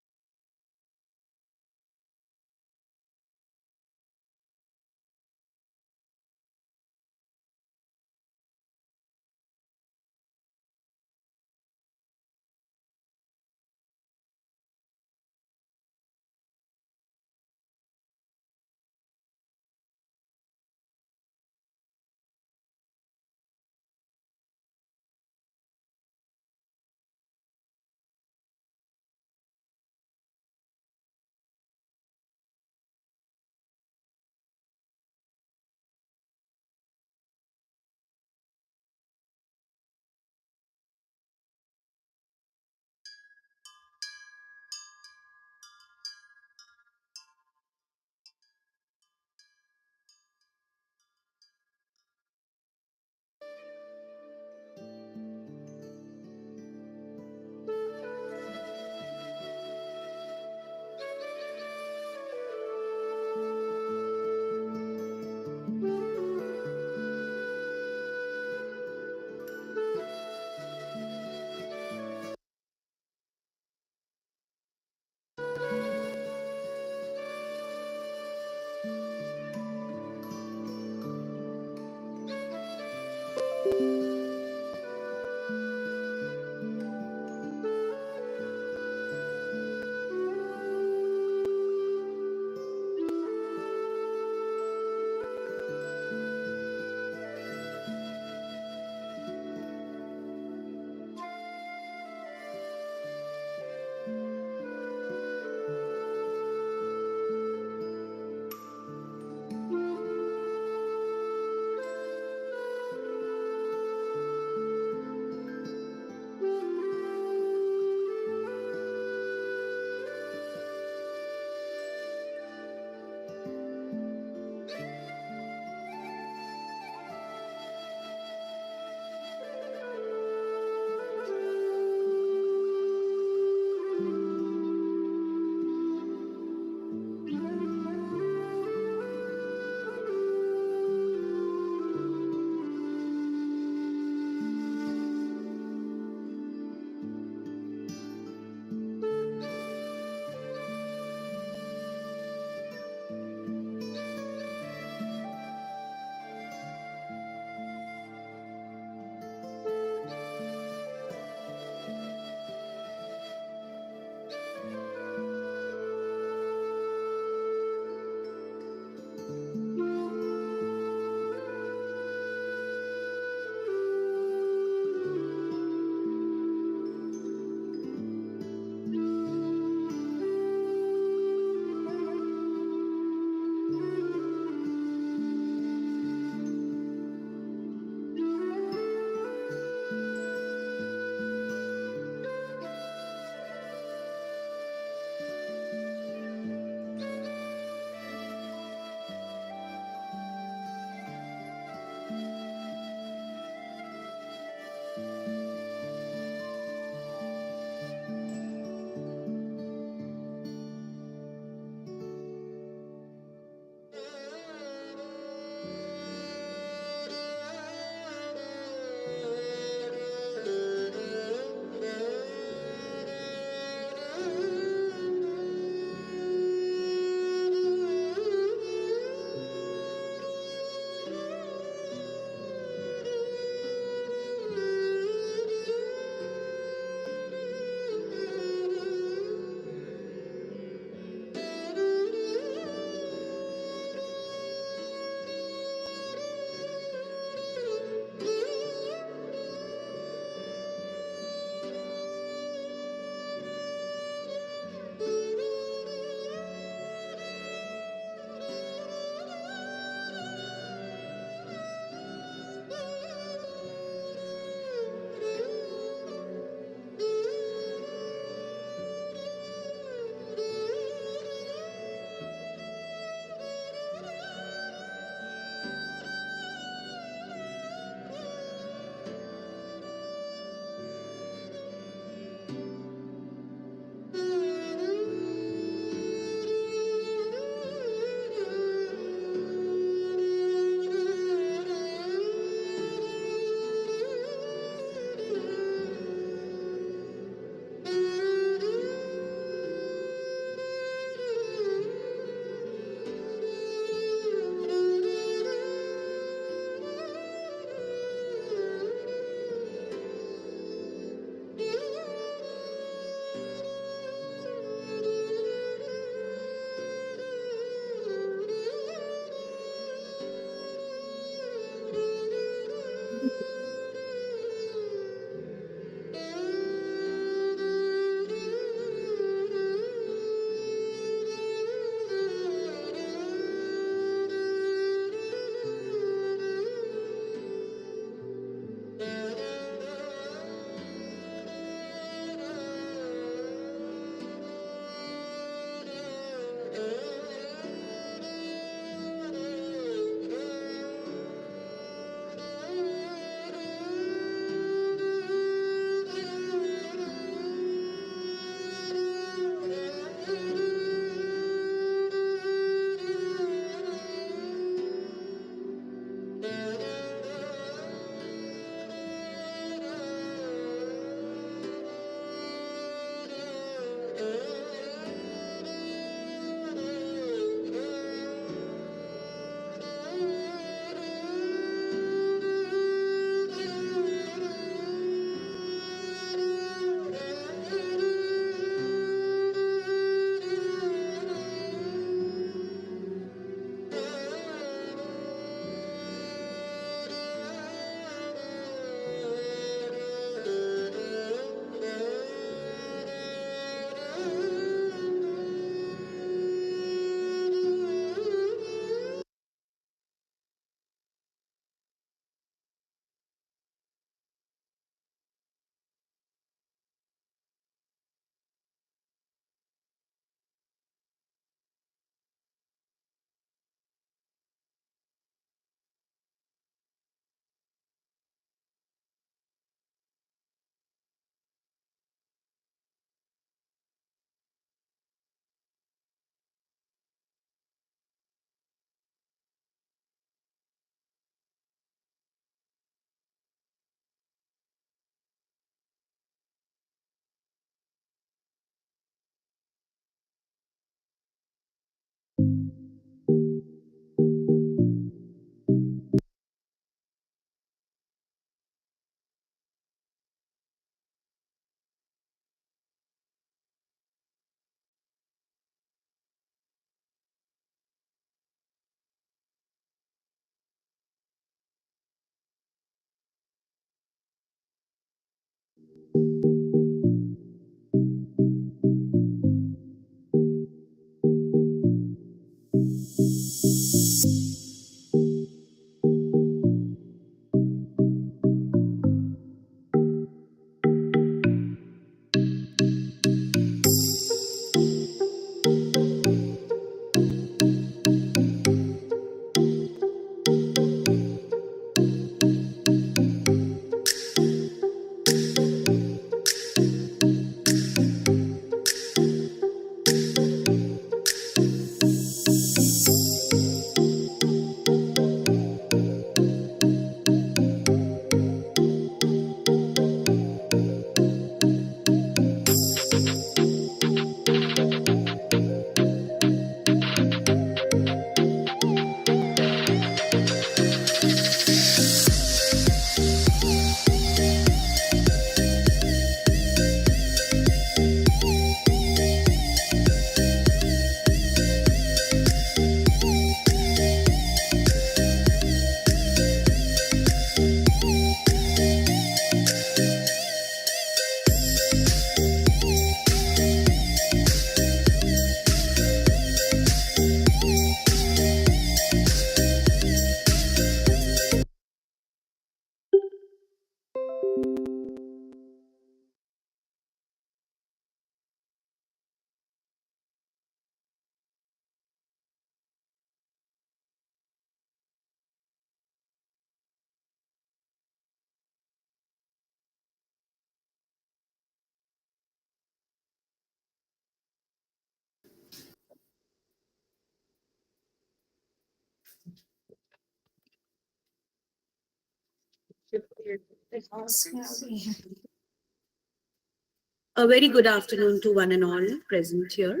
A very good afternoon to one and all present here.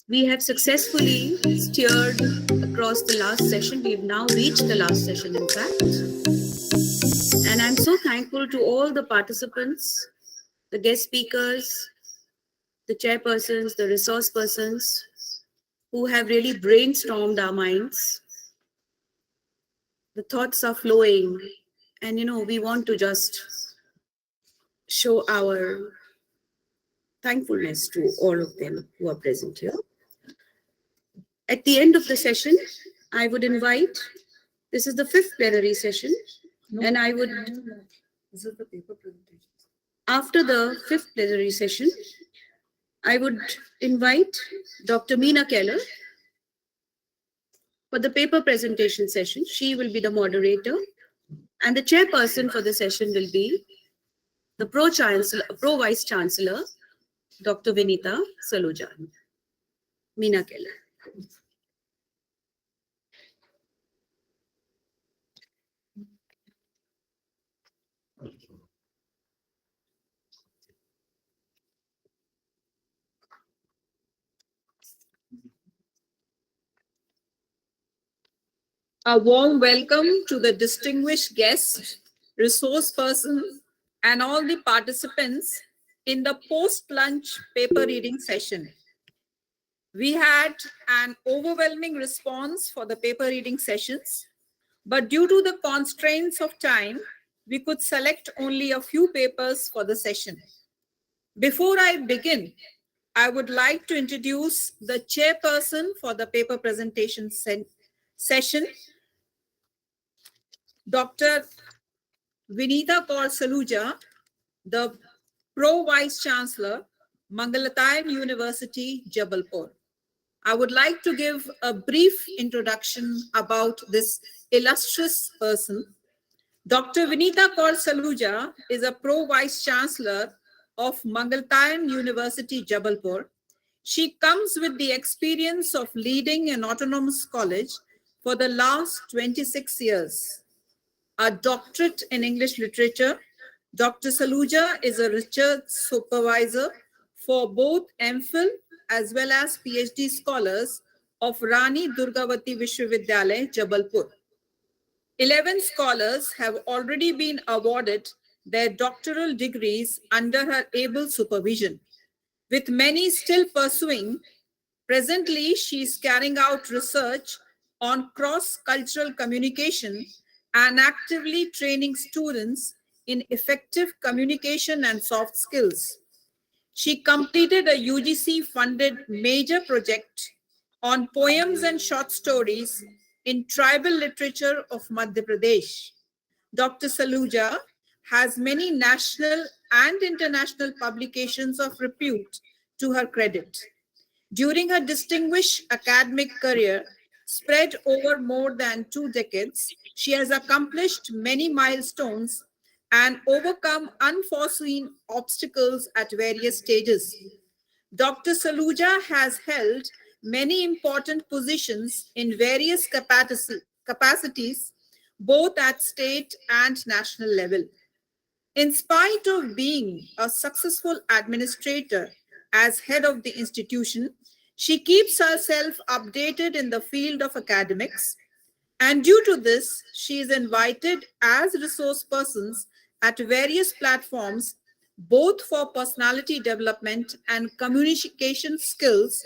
We have successfully steered across the last session. We've now reached the last session, in fact. And I'm so thankful to all the participants, the guest speakers, the chairpersons, the resource persons who have really brainstormed our minds. The thoughts are flowing, and we want to just show our thankfulness to all of them who are present here. At the end of the session, I would invite, this is the 5th plenary session, and I would, after the 5th plenary session, I would invite Dr. Meena Keller for the paper presentation session. She will be the moderator, and the chairperson for the session will be the Pro-Vice Chancellor, Dr. Vinita Saluja. Meena Keller. A warm welcome to the distinguished guests, resource persons, and all the participants in the post-lunch paper reading session. We had an overwhelming response for the paper reading sessions, but due to the constraints of time, we could select only a few papers for the session. Before I begin, I would like to introduce the chairperson for the paper presentation session, Dr. Vinita Kaur Saluja, the Pro-Vice Chancellor, Mangalatayam University, Jabalpur. I would like to give a brief introduction about this illustrious person. Dr. Vinita Kaur Saluja is a Pro-Vice Chancellor of Mangalatayam University, Jabalpur. She comes with the experience of leading an autonomous college for the last 26 years. A doctorate in English literature, Dr. Saluja is a research supervisor for both MPhil as well as PhD scholars of Rani Durgavati Vishwavidyalaya, Jabalpur. 11 scholars have already been awarded their doctoral degrees under her able supervision, with many still pursuing. Presently, she is carrying out research on cross-cultural communication and actively training students in effective communication and soft skills. She completed a UGC-funded major project on poems and short stories in tribal literature of Madhya Pradesh. Dr. Saluja has many national and international publications of repute to her credit. During her distinguished academic career, spread over more than 2 decades, she has accomplished many milestones and overcome unforeseen obstacles at various stages. Dr. Saluja has held many important positions in various capacities, both at state and national level. In spite of being a successful administrator as head of the institution, she keeps herself updated in the field of academics, and due to this, she is invited as resource persons at various platforms, both for personality development and communication skills,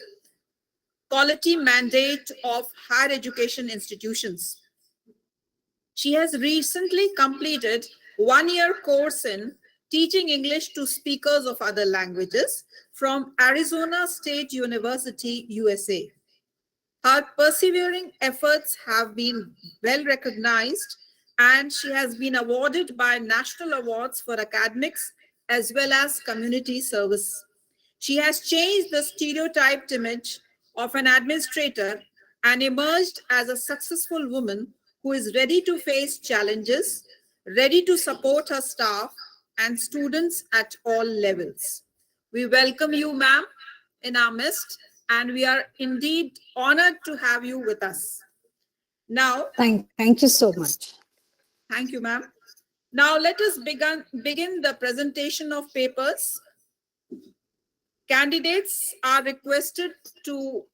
quality mandate of higher education institutions. She has recently completed 1-year course in teaching English to speakers of other languages from Arizona State University, USA. Her persevering efforts have been well recognized, and she has been awarded by national awards for academics as well as community service. She has changed the stereotyped image of an administrator and emerged as a successful woman who is ready to face challenges, ready to support her staff and students at all levels. We welcome you, ma'am, in our midst, and we are indeed honored to have you with us. Now, Thank you so much. thank you, ma'am. Now let us begin the presentation of papers. Candidates are requested to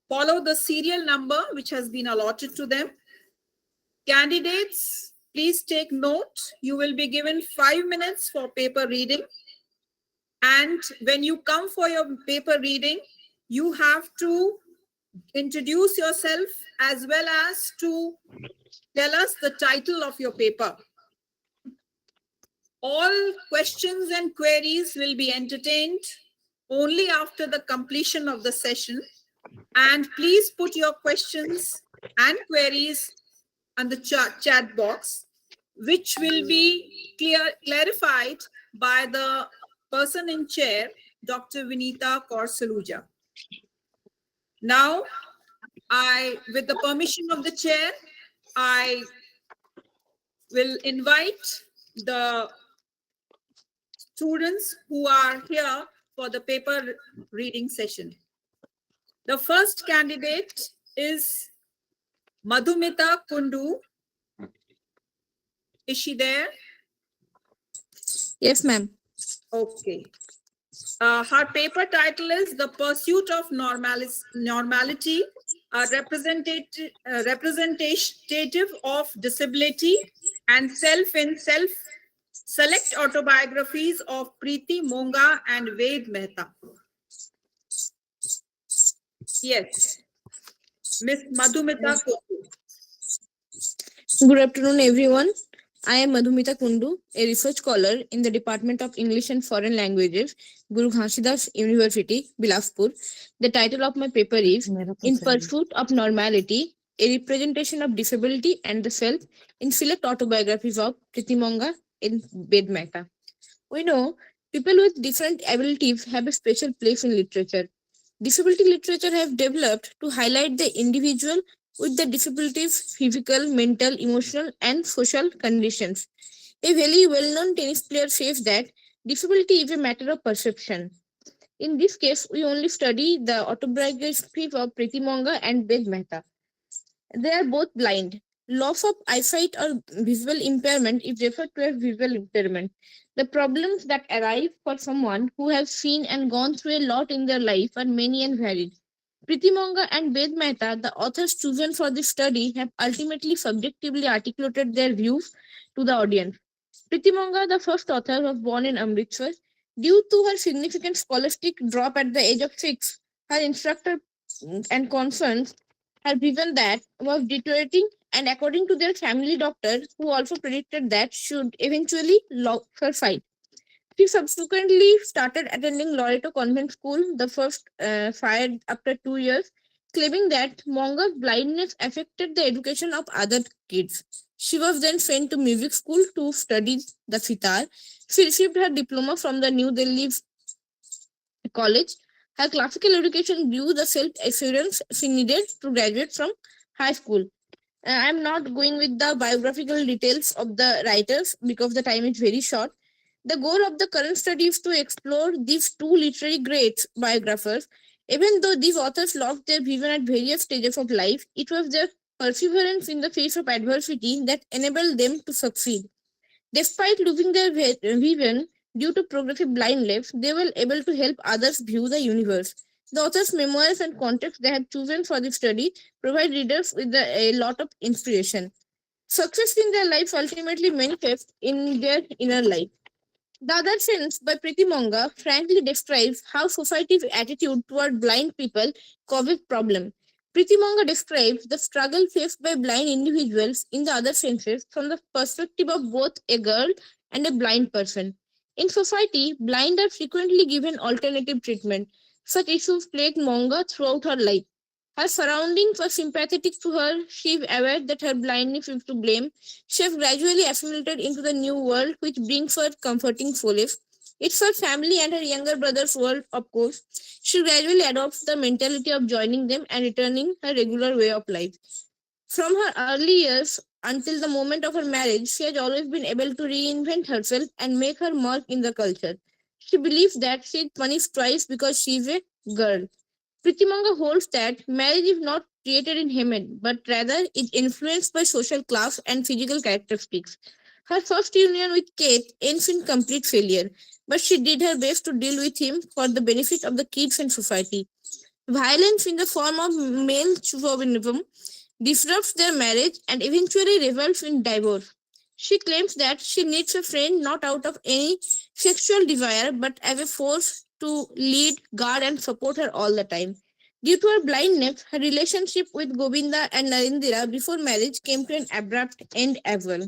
follow the serial number which has been allotted to them. Candidates, please take note. You will be given 5 minutes for paper reading. And when you come for your paper reading, you have to introduce yourself as well as to tell us the title of your paper. All questions and queries will be entertained only after the completion of the session. And please put your questions and queries on the chat box, which will be clarified by the person in chair, Dr. Vinita Kaur-Saluja. Now, with the permission of the chair, I will invite the students who are here for the paper reading session. The first candidate is Madhumita Kundu. Is she there? Yes, ma'am. Okay. Her paper title is The Pursuit of Normality, a representative of disability and self in self, select autobiographies of Preeti Monga and Ved Mehta. Yes. Miss Madhumita Kundu. Good afternoon, everyone. I am Madhumita Kundu, a research scholar in the Department of English and Foreign Languages, Guru Ghanshidas University, Bilaspur. The title of my paper is In Pursuit of Normality, a representation of disability and the self in select autobiographies of Preeti Monga and Ved Mehta. We know people with different abilities have a special place in literature. Disability literature have developed to highlight the individual with the disabilities, physical, mental, emotional, and social conditions. A very well-known tennis player says that disability is a matter of perception. In this case, we only study the autobiographies of Preeti Monga and Ved Mehta. They are both blind. Loss of eyesight or visual impairment is referred to as visual impairment. The problems that arise for someone who has seen and gone through a lot in their life are many and varied. Preeti Monga and Ved Mehta, the authors chosen for this study, have ultimately subjectively articulated their views to the audience. Preeti Monga, the first author, was born in Amritsar. Due to her significant scholastic drop at the age of 6, her instructor and concerns her vision that was deteriorating, and according to their family doctor, who also predicted that she would eventually lose her sight. She subsequently started attending Loreto Convent School, the first fired after 2 years, claiming that Monga's blindness affected the education of other kids. She was then sent to music school to study the sitar. She received her diploma from the New Delhi College. Her classical education grew the self-assurance she needed to graduate from high school. I am not going with the biographical details of the writers because the time is very short. The goal of the current study is to explore these two literary greats biographers. Even though these authors lost their vision at various stages of life, it was their perseverance in the face of adversity that enabled them to succeed. Despite losing their vision due to progressive blindness, they were able to help others view the universe. The author's memoirs and context they have chosen for the study provide readers with a lot of inspiration. Success in their life ultimately manifests in their inner life. The Other Sense by Preeti Monga frankly describes how society's attitude toward blind people causes problems. Preeti Monga describes the struggle faced by blind individuals in The Other Senses from the perspective of both a girl and a blind person. In society, blind are frequently given alternative treatment. Such issues plagued Monga throughout her life. Her surroundings were sympathetic to her. She is aware that her blindness is to blame. She has gradually assimilated into the new world, which brings her comforting solace. It's her family and her younger brother's world, of course. She gradually adopts the mentality of joining them and returning her regular way of life. From her early years until the moment of her marriage, she has always been able to reinvent herself and make her mark in the culture. She believes that she is punished twice because she is a girl. Preeti Monga holds that marriage is not created in Hemet, but rather is influenced by social class and physical characteristics. Her first union with Kate ends in complete failure, but she did her best to deal with him for the benefit of the kids and society. Violence in the form of male chauvinism disrupts their marriage and eventually results in divorce. She claims that she needs a friend not out of any sexual desire but as a force to lead, guard, and support her all the time. Due to her blindness, her relationship with Govinda and Narendra before marriage came to an abrupt end as well.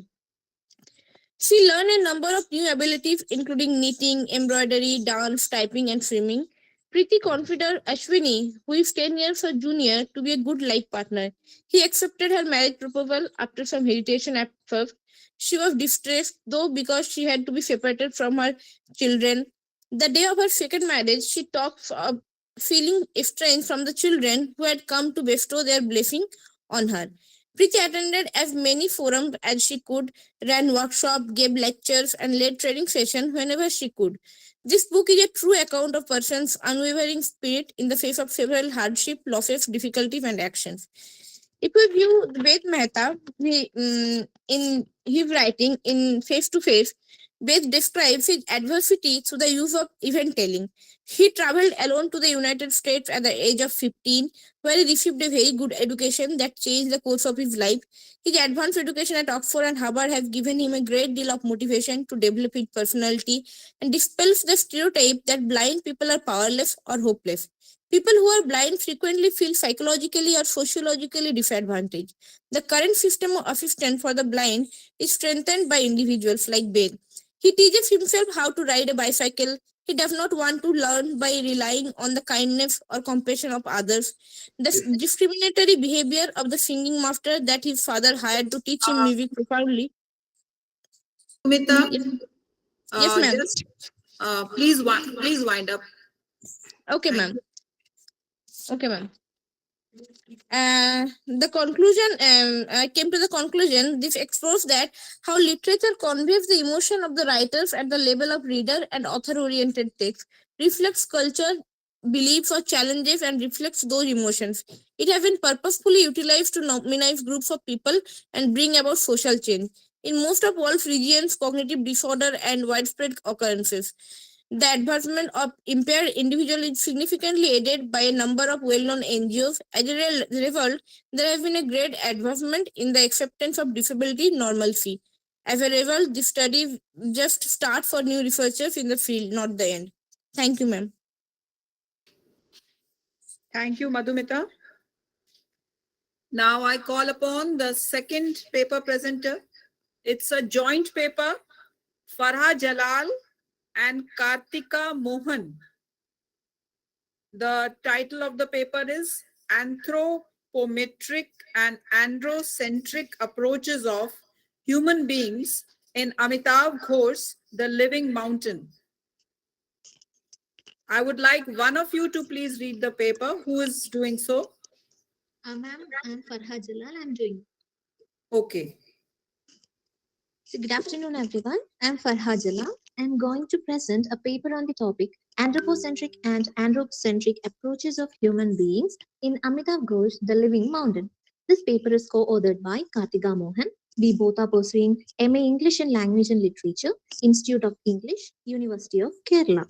She learned a number of new abilities, including knitting, embroidery, dance, typing, and swimming. Preeti considered Ashwini, who is 10 years her junior, to be a good life partner. He accepted her marriage proposal after some hesitation at first. She was distressed, though, because she had to be separated from her children. The day of her second marriage, she talked of feeling estranged from the children who had come to bestow their blessing on her. Preeti attended as many forums as she could, ran workshops, gave lectures, and led training sessions whenever she could. This book is a true account of person's unwavering spirit in the face of several hardships, losses, difficulties, and actions. If we view Ved Mehta in his writing in Face to Face, Ved describes his adversity through the use of event telling. He traveled alone to the United States at the age of 15, where he received a very good education that changed the course of his life. His advanced education at Oxford and Harvard has given him a great deal of motivation to develop his personality and dispels the stereotype that blind people are powerless or hopeless. People who are blind frequently feel psychologically or sociologically disadvantaged. The current system of assistance for the blind is strengthened by individuals like Ben. He teaches himself how to ride a bicycle. He does not want to learn by relying on the kindness or compassion of others. The discriminatory behavior of the singing master that his father hired to teach him music profoundly. Sumita, Yes, yes ma'am. just please wind up. Okay, ma'am. Okay, ma'am. The conclusion, I came to the conclusion, this explores that how literature conveys the emotion of the writers at the level of reader and author-oriented text, reflects culture, beliefs or challenges and reflects those emotions. It has been purposefully utilized to nominize groups of people and bring about social change. In most of world's regions, cognitive disorder and widespread occurrences. The advancement of impaired individuals is significantly aided by a number of well-known NGOs. As a result, there has been a great advancement in the acceptance of disability normalcy. As a result, this study just start for new researchers in the field, not the end. Thank you, ma'am. Thank you, Madhumita. Now I call upon the second paper presenter. It's a joint paper, Farha Jalal and Kartika Mohan. The title of the paper is Anthropometric and Androcentric Approaches of Human Beings in Amitav Ghosh, The Living Mountain. I would like one of you to please read the paper. Who is doing so? Ma'am, I'm Farha Jalal. I'm doing. Okay. So good afternoon, everyone. I'm Farha Jalal. I'm going to present a paper on the topic Anthropocentric and Androcentric Approaches of Human Beings in Amitav Ghosh, The Living Mountain. This paper is co-authored by Kartika Mohan. We both are pursuing MA English and Language and Literature, Institute of English, University of Kerala.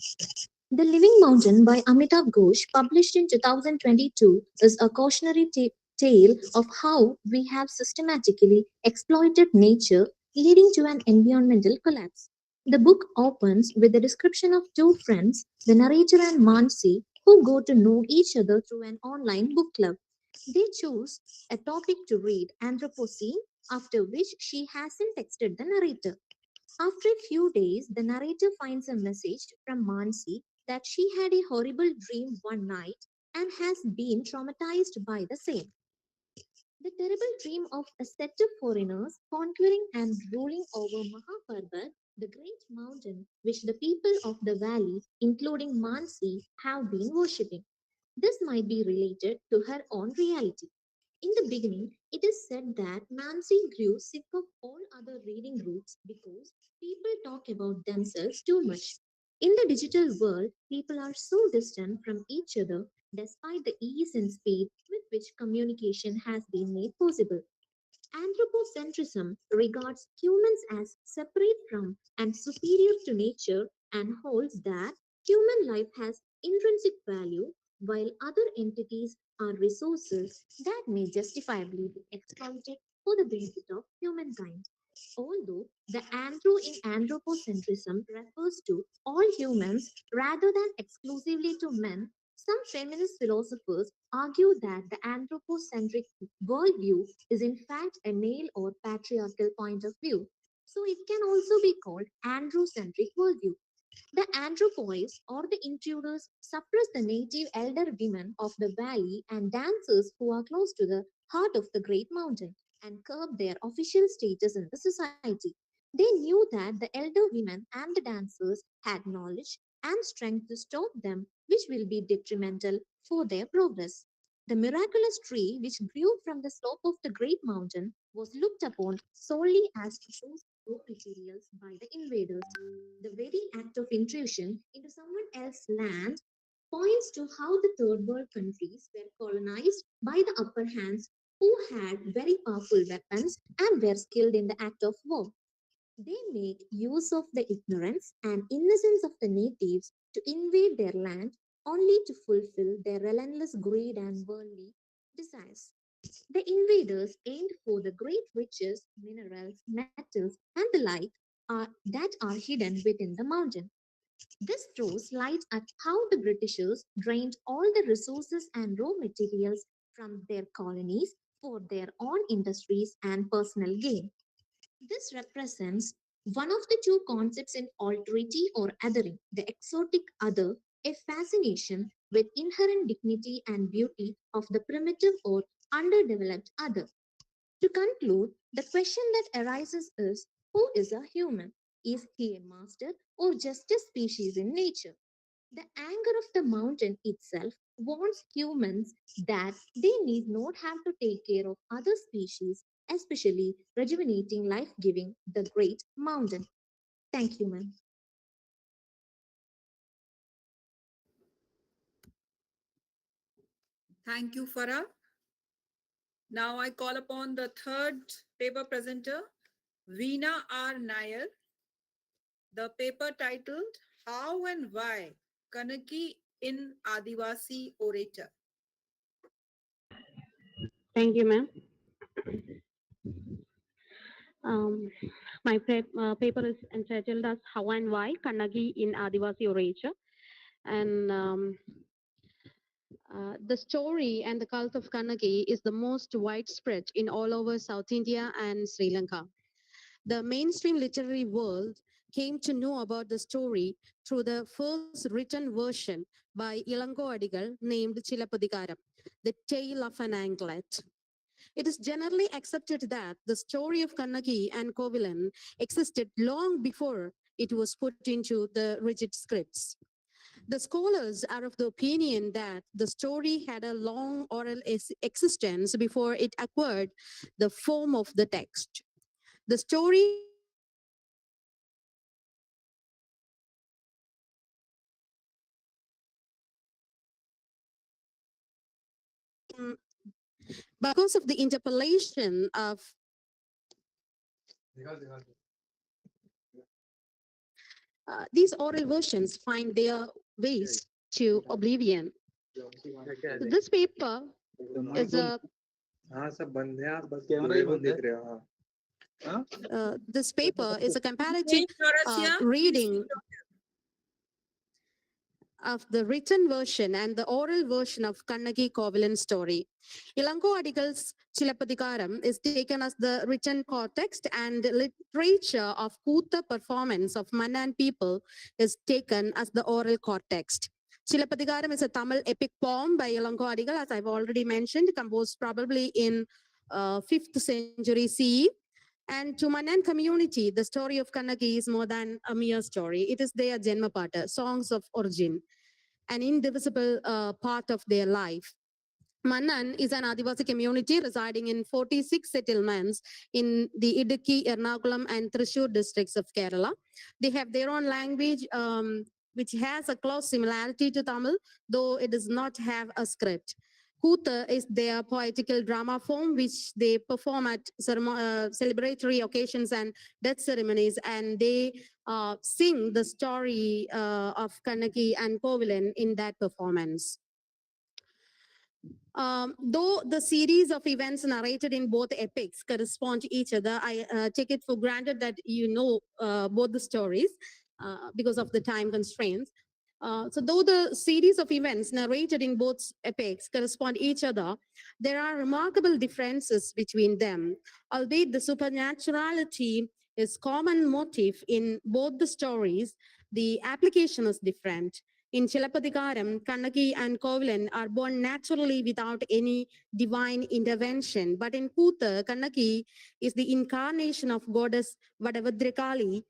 The Living Mountain by Amitav Ghosh, published in 2022, is a cautionary tale of how we have systematically exploited nature, leading to an environmental collapse. The book opens with a description of two friends, the narrator and Mansi, who go to know each other through an online book club. They choose a topic to read, Anthropocene, after which she hasn't texted the narrator. After a few days, the narrator finds a message from Mansi that she had a horrible dream one night and has been traumatized by the same. The terrible dream of a set of foreigners conquering and ruling over Mahaparbat, the great mountain which the people of the valley, including Mansi, have been worshipping. This might be related to her own reality. In the beginning, it is said that Mansi grew sick of all other reading groups because people talk about themselves too much. In the digital world, people are so distant from each other despite the ease and speed with which communication has been made possible. Anthropocentrism regards humans as separate from and superior to nature and holds that human life has intrinsic value while other entities are resources that may justifiably be exploited for the benefit of humankind. Although the andro in anthropocentrism refers to all humans rather than exclusively to men, some feminist philosophers argue that the anthropocentric worldview is in fact a male or patriarchal point of view. So it can also be called androcentric worldview. The anthropoids or the intruders suppress the native elder women of the valley and dancers who are close to the heart of the great mountain and curb their official status in the society. They knew that the elder women and the dancers had knowledge and strength to stop them, which will be detrimental for their progress. The miraculous tree which grew from the slope of the great mountain was looked upon solely as a source of raw materials by the invaders. The very act of intrusion into someone else's land points to how the third world countries were colonized by the upper hands who had very powerful weapons and were skilled in the act of war. They make use of the ignorance and innocence of the natives to invade their land only to fulfill their relentless greed and worldly desires. The invaders aimed for the great riches, minerals, metals, and the like that are hidden within the mountain. This throws light at how the Britishers drained all the resources and raw materials from their colonies for their own industries and personal gain. This represents one of the two concepts in alterity or othering, the exotic other, a fascination with inherent dignity and beauty of the primitive or underdeveloped other. To conclude, the question that arises is who is a human? Is he a master or just a species in nature? The anger of the mountain itself warns humans that they need not have to take care of other species, especially rejuvenating life giving the great mountain. Thank you, ma'am. Thank you, Farah. Now I call upon the third paper presenter, Veena R. Nair. The paper titled How and Why Kanaki in Adivasi Orator. Thank you, ma'am. My paper is entitled as How and Why Kannagi in Adivasi Orature. And the story and the cult of Kannagi is the most widespread in all over South India and Sri Lanka. The mainstream literary world came to know about the story through the first written version by Ilango Adigal named Chilapadikaram, The Tale of an Anglet. It is generally accepted that the story of Kannagi and Kovilan existed long before it was put into the rigid scripts. The scholars are of the opinion that the story had a long oral existence before it acquired the form of the text. The story because of the interpolation of these oral versions find their ways to oblivion. This paper is a comparative reading of the written version and the oral version of Kannagi Kovilan story. Ilango Adigal's Chilapadikaram is taken as the written context, and literature of Kutha performance of Manan people is taken as the oral context. Chilapadikaram is a Tamil epic poem by Ilango Adigal, as I've already mentioned, composed probably in 5th century CE. And to Manan community, the story of Kannagi is more than a mere story. It is their Janmapata, songs of origin, an indivisible part of their life. Manan is an Adivasi community residing in 46 settlements in the Idukki, Ernakulam and Thrissur districts of Kerala. They have their own language, which has a close similarity to Tamil, though it does not have a script. Kutha is their poetical drama form, which they perform at celebratory occasions and death ceremonies, and they sing the story of Kannaki and Kovilan in that performance. Though the series of events narrated in both epics correspond to each other, I take it for granted that you know both the stories because of the time constraints. So though the series of events narrated in both epics correspond to each other, there are remarkable differences between them, albeit the supernaturality is common motif in both the stories. The application is different. In Chilapatikaram, Kannaki and Kovilan are born naturally without any divine intervention. But in Kutha, Kannaki is the incarnation of goddess Vadavadrikali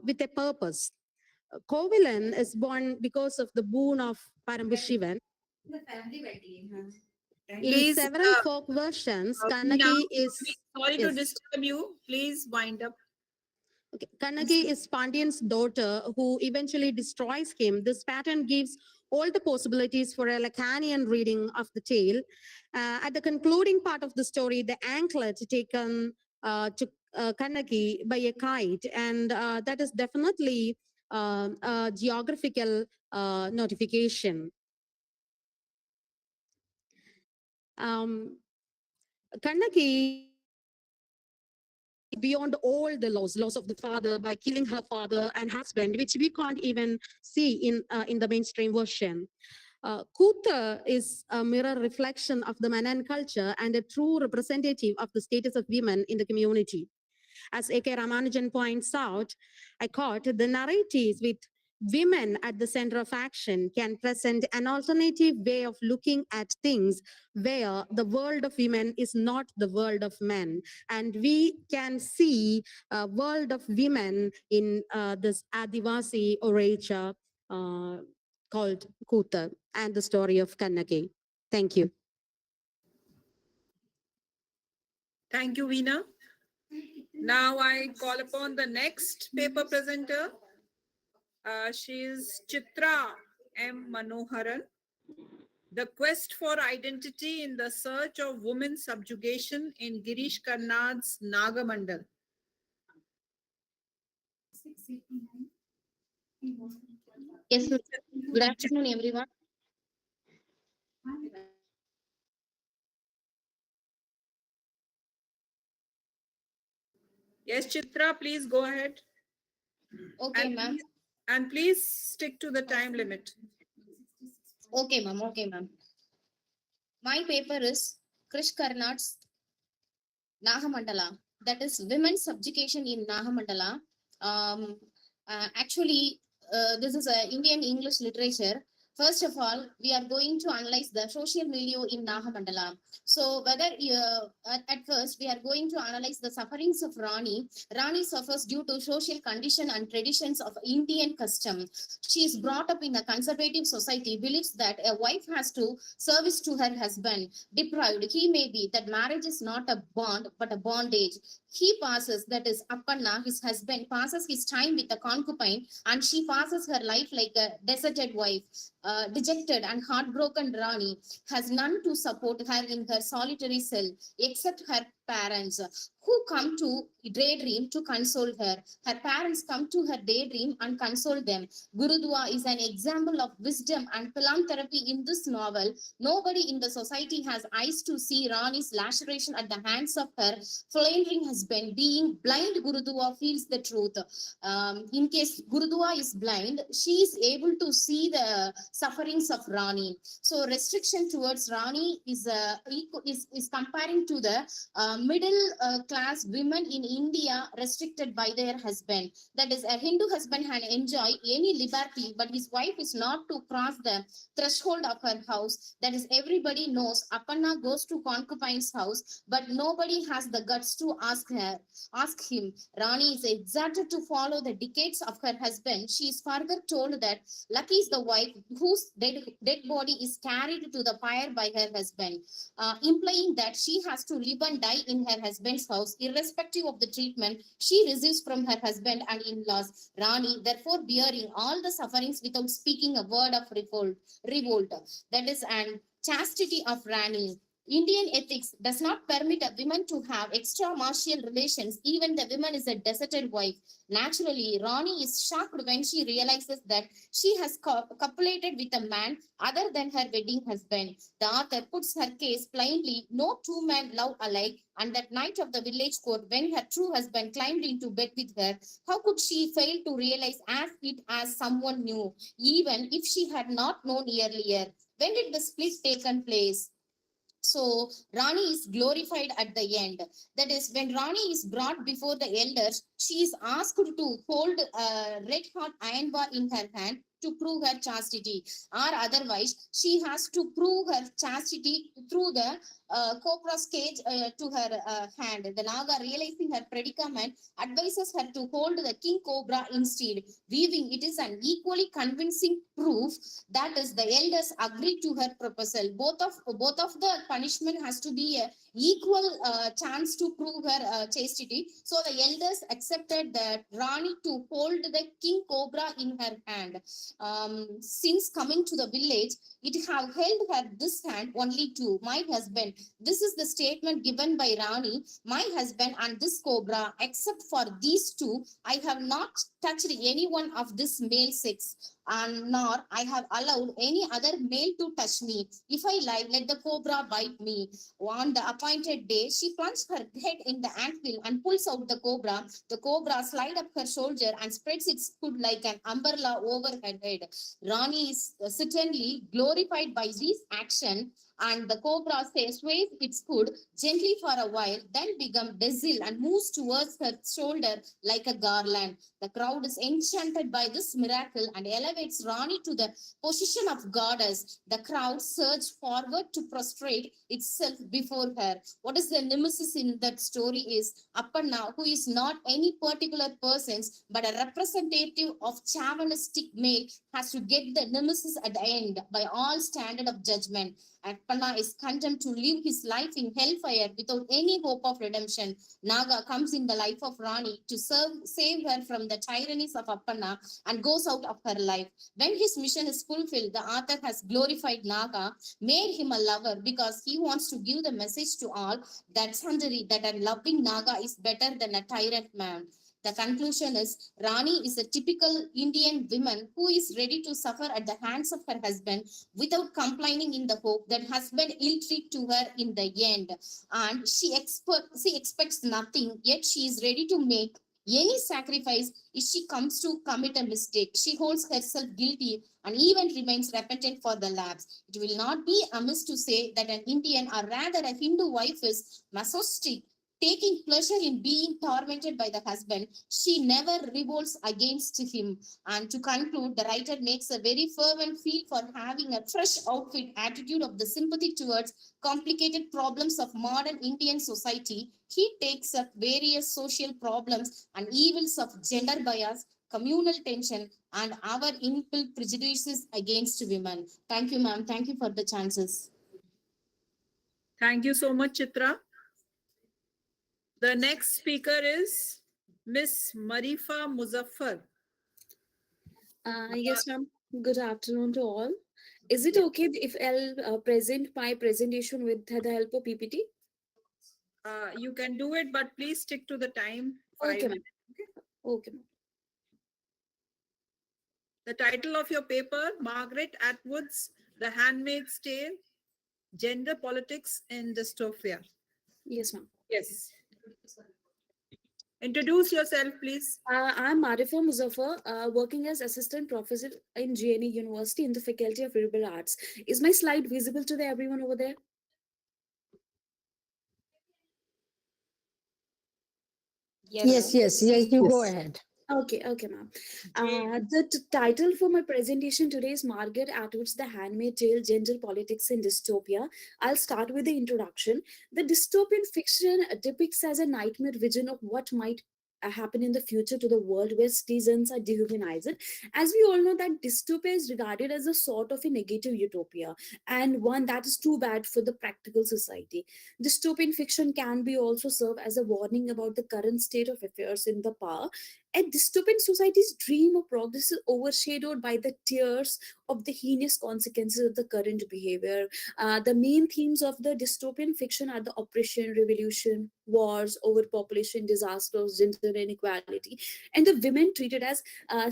with a purpose. Kovilan is born because of the boon of Parambushivan. In Please, several folk versions, Kannaki is... Sorry to yes. disturb you. Please wind up. Okay. Kannaki is Pandyan's daughter who eventually destroys him. This pattern gives all the possibilities for a Lacanian reading of the tale. At the concluding part of the story, the anklet taken to Kannaki by a kite, and that is definitely a geographical notification. Kannaki beyond all the loss of the father by killing her father and husband, which we can't even see in the mainstream version. Kutha is a mirror reflection of the Manan culture and a true representative of the status of women in the community. As A.K. Ramanujan points out, I quote, the narratives with women at the center of action can present an alternative way of looking at things where the world of women is not the world of men. And we can see a world of women in this Adivasi orature called Kutha and the story of Kannaki. Thank you. Thank you, Veena. Now I call upon the next paper presenter. She is Chitra M. Manoharan. The Quest for Identity in the Search of Women's Subjugation in Girish Karnad's Nagamandal. Yes, good afternoon, everyone. Yes, Chitra, please go ahead. Okay, ma'am. And please stick to the time limit. Okay, ma'am. Okay, ma'am. My paper is Krish Karnad's Nagamandala. That is women's subjugation in Nagamandala. Actually, this is a Indian English literature. First of all, we are going to analyze the social milieu in Nagamandala. So whether at first we are going to analyze the sufferings of Rani. Rani suffers due to social condition and traditions of Indian custom. She is brought up in a conservative society, believes that a wife has to service to her husband. Deprived he may be, that marriage is not a bond but a bondage. He passes, that is Appanna, his husband, passes his time with a concubine, and she passes her life like a deserted wife. Dejected and heartbroken Rani has none to support her in her solitary cell except her parents, who come to daydream to console her. Her parents come to her daydream and console them. Gurudua is an example of wisdom and philanthropy in this novel. Nobody in the society has eyes to see Rani's laceration at the hands of her floundering husband. Being blind, Gurudua feels the truth. In case Gurudua is blind, she is able to see the sufferings of Rani. So restriction towards Rani is comparing to the middle class women in India restricted by their husband. That is, a Hindu husband can enjoy any liberty, but his wife is not to cross the threshold of her house. That is, everybody knows Appanna goes to concubine's house, but nobody has the guts to ask him. Rani is exhorted to follow the decades of her husband. She is further told that lucky is the wife whose dead body is carried to the pyre by her husband, implying that she has to live and die in her husband's house, irrespective of the treatment she receives from her husband and in-laws. Rani, therefore, bearing all the sufferings without speaking a word of revolt. That is an chastity of Rani. Indian ethics does not permit a woman to have extramarital relations, even the woman is a deserted wife. Naturally, Rani is shocked when she realizes that she has copulated with a man other than her wedding husband. The author puts her case plainly: no two men love alike, and that night of the village court, when her true husband climbed into bed with her, how could she fail to realize it as someone new, even if she had not known earlier? When did the split taken place? So Rani is glorified at the end. That is, when Rani is brought before the elders, she is asked to hold a red hot iron bar in her hand to prove her chastity, or otherwise she has to prove her chastity through the cobra's cage to her hand. The Naga, realizing her predicament, advises her to hold the king cobra instead, weaving it is an equally convincing proof that is the elders agreed to her proposal. Both of the punishment has to be a equal chance to prove her chastity. So the elders accepted that Rani to hold the king cobra in her hand. Since coming to the village, it have held her this hand only to my husband. This is the statement given by Rani: my husband and this cobra, except for these two, I have not touched anyone of this male sex, and nor I have allowed any other male to touch me. If I lie, let the cobra bite me. On the appointed day, she plunged her head in the anthill and pulls out the cobra. The cobra slides up her shoulder and spreads its hood like an umbrella over her head. Rani is certainly glorified by this action, and the cobra sways its hood gently for a while, then becomes docile and moves towards her shoulder like a garland. The crowd is enchanted by this miracle and elevates Rani to the position of goddess. The crowd surges forward to prostrate itself before her. What is the nemesis in that story is Appanna, who is not any particular person's but a representative of chauvinistic male, has to get the nemesis at the end by all standard of judgment. Appanna is condemned to live his life in hellfire without any hope of redemption. Naga comes in the life of Rani to save her from the tyrannies of Appanna and goes out of her life. When his mission is fulfilled, the author has glorified Naga, made him a lover because he wants to give the message to all that Sundari, that a loving Naga is better than a tyrant man. The conclusion is Rani is a typical Indian woman who is ready to suffer at the hands of her husband without complaining, in the hope that husband ill treat to her in the end. And she expects nothing, yet she is ready to make any sacrifice if she comes to commit a mistake. She holds herself guilty and even remains repentant for the lapse. It will not be amiss to say that an Indian, or rather a Hindu wife, is masochistic, taking pleasure in being tormented by the husband. She never revolts against him. And to conclude, the writer makes a very fervent plea for having a fresh outfit attitude of the sympathy towards complicated problems of modern Indian society. He takes up various social problems and evils of gender bias, communal tension, and our inbuilt prejudices against women. Thank you, ma'am. Thank you for the chances. Thank you so much, Chitra. The next speaker is Miss Marifa Muzaffar. Yes, ma'am. Good afternoon to all. Is it okay if I'll present my presentation with the help of PPT? You can do it, but please stick to the time. 5 Okay, ma'am. minutes. Okay, ma'am. The title of your paper, Margaret Atwood's The Handmaid's Tale, Gender Politics in Dystopia. Yes, ma'am. Yes. Introduce yourself, please. I'm Marifa Muzaffar, working as assistant professor in GNE University in the Faculty of Liberal Arts. Is my slide visible to everyone over there? Yes, you go ahead. Okay, ma'am. The title for my presentation today is Margaret Atwood's The Handmaid's Tale, Gender Politics in Dystopia. I'll start with the introduction. The dystopian fiction depicts as a nightmare vision of what might happen in the future to the world where citizens are dehumanized. As we all know that dystopia is regarded as a sort of a negative utopia and one that is too bad for the practical society. Dystopian fiction can be also serve as a warning about the current state of affairs in the power. A dystopian society's dream of progress is overshadowed by the tears of the heinous consequences of the current behavior. The main themes of the dystopian fiction are the oppression, revolution, wars, overpopulation, disasters, gender inequality, and the women treated as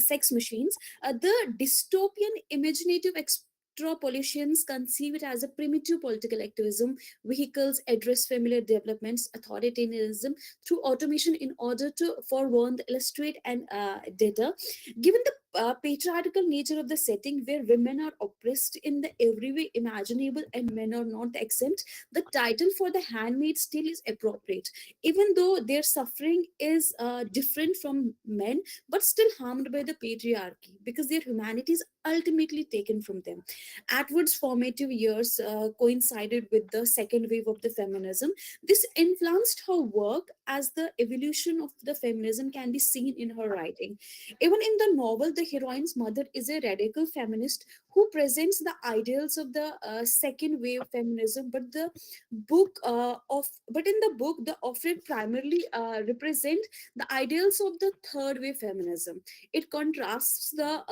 sex machines. The dystopian imaginative extrapolations conceive it as a primitive political activism. Vehicles address familiar developments, authoritarianism through automation in order to forewarn, illustrate, and data. Given the patriarchal nature of the setting where women are oppressed in the every way imaginable and men are not exempt, the title for the handmaid's tale is appropriate, even though their suffering is different from men, but still harmed by the patriarchy because their humanity is ultimately taken from them. Atwood's formative years coincided with the second wave of the feminism. This influenced her work as the evolution of the feminism can be seen in her writing. Even in the novel, the heroine's mother is a radical feminist who presents the ideals of the second wave feminism, but in the book, the author primarily represent the ideals of the third wave feminism. It contrasts the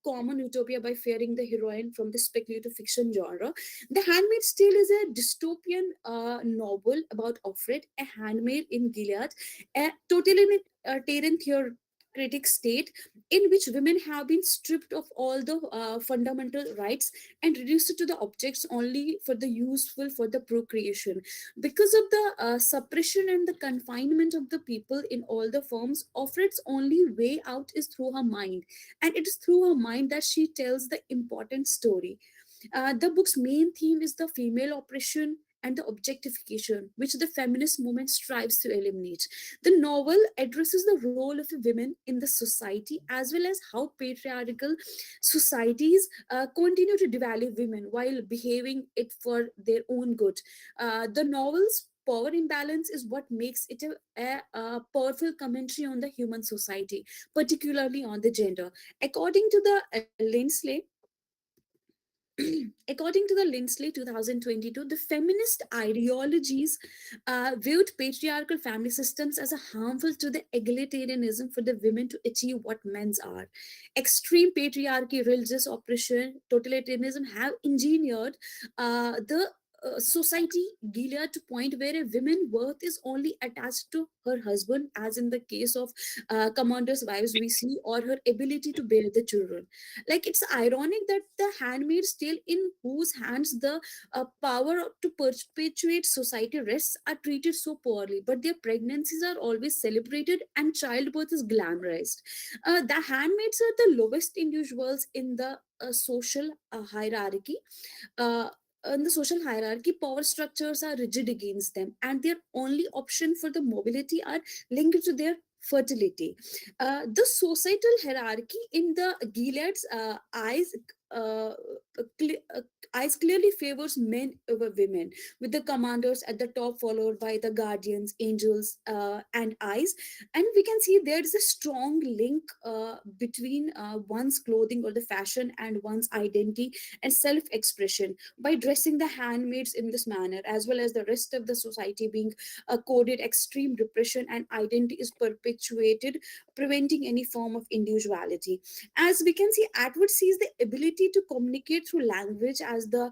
common utopia by fearing the heroine from the speculative fiction genre. The Handmaid's Tale is a dystopian novel about Offred, a handmaid in Gilead, a totalitarian theocratic state in which women have been stripped of all the fundamental rights and reduced to the objects only for the useful for the procreation. Because of the suppression and the confinement of the people in all the forms, Offred's only way out is through her mind, and it is through her mind that she tells the important story. The book's main theme is the female oppression and the objectification, which the feminist movement strives to eliminate. The novel addresses the role of women in the society as well as how patriarchal societies continue to devalue women while behaving it for their own good. The novel's power imbalance is what makes it a powerful commentary on the human society, particularly on the gender. According to the Lindsley, According to the Lindsley 2022, the feminist ideologies viewed patriarchal family systems as a harmful to the egalitarianism for the women to achieve what men's are. Extreme patriarchy, religious oppression, totalitarianism have engineered the society Gilead to point where a woman's worth is only attached to her husband, as in the case of commanders' wives we see, or her ability to bear the children. Like, it's ironic that the handmaid's tale, in whose hands the power to perpetuate society rests, are treated so poorly, but their pregnancies are always celebrated and childbirth is glamorized. The handmaids are the lowest individuals in the social hierarchy. Uh, in the social hierarchy, power structures are rigid against them, and their only option for the mobility are linked to their fertility. The societal hierarchy in the Gilead's uh, cle- uh, eyes clearly favors men over women, with the commanders at the top, followed by the guardians, angels, and eyes. And we can see there is a strong link between one's clothing or the fashion and one's identity and self-expression by dressing the handmaids in this manner, as well as the rest of the society being coded extreme repression and identity is perpetuated, preventing any form of individuality. As we can see, Atwood sees the ability to communicate through language as the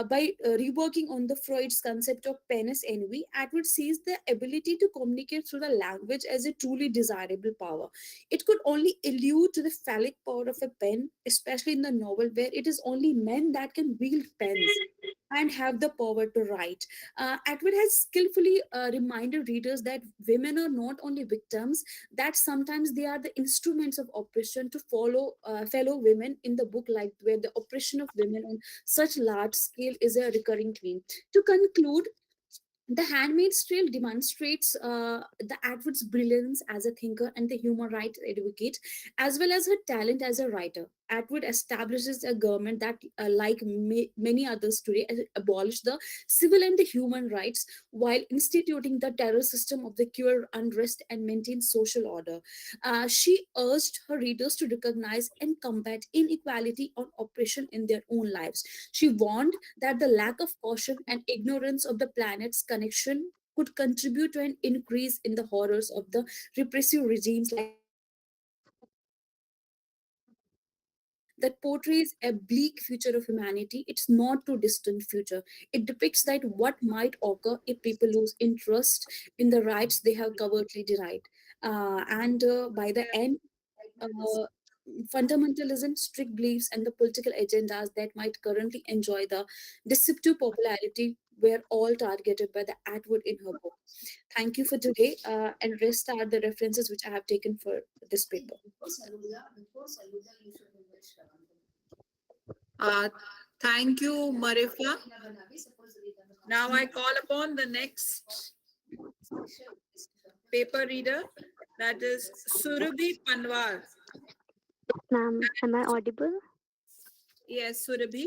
by reworking on the Freud's concept of penis envy. Atwood sees the ability to communicate through the language as a truly desirable power. It could only allude to the phallic power of a pen, especially in the novel where it is only men that can wield pens and have the power to write. Atwood has skillfully reminded readers that women are not only victims, that sometimes they are the instruments of oppression to follow fellow women in the book, like where the oppression of women on such large scale is a recurring theme. To conclude, the Handmaid's Tale demonstrates the Atwood's brilliance as a thinker and the human rights advocate, as well as her talent as a writer. Atwood establishes a government that, like many others today, abolished the civil and the human rights while instituting the terror system of the cure unrest and maintain social order. She urged her readers to recognize and combat inequality or oppression in their own lives. She warned that the lack of caution and ignorance of the planet's connection could contribute to an increase in the horrors of the repressive regimes like that portrays a bleak future of humanity. It's not too distant future. It depicts that what might occur if people lose interest in the rights they have covertly denied. And by the end, uh, fundamentalism, strict beliefs, and the political agendas that might currently enjoy the deceptive popularity were all targeted by the Atwood in her book. Thank you for today, and rest are the references which I have taken for this paper. Uh, thank you, Marifa. Now I call upon the next paper reader, that is Surabhi Panwar. Ma'am, am I audible? Yes, Surabhi.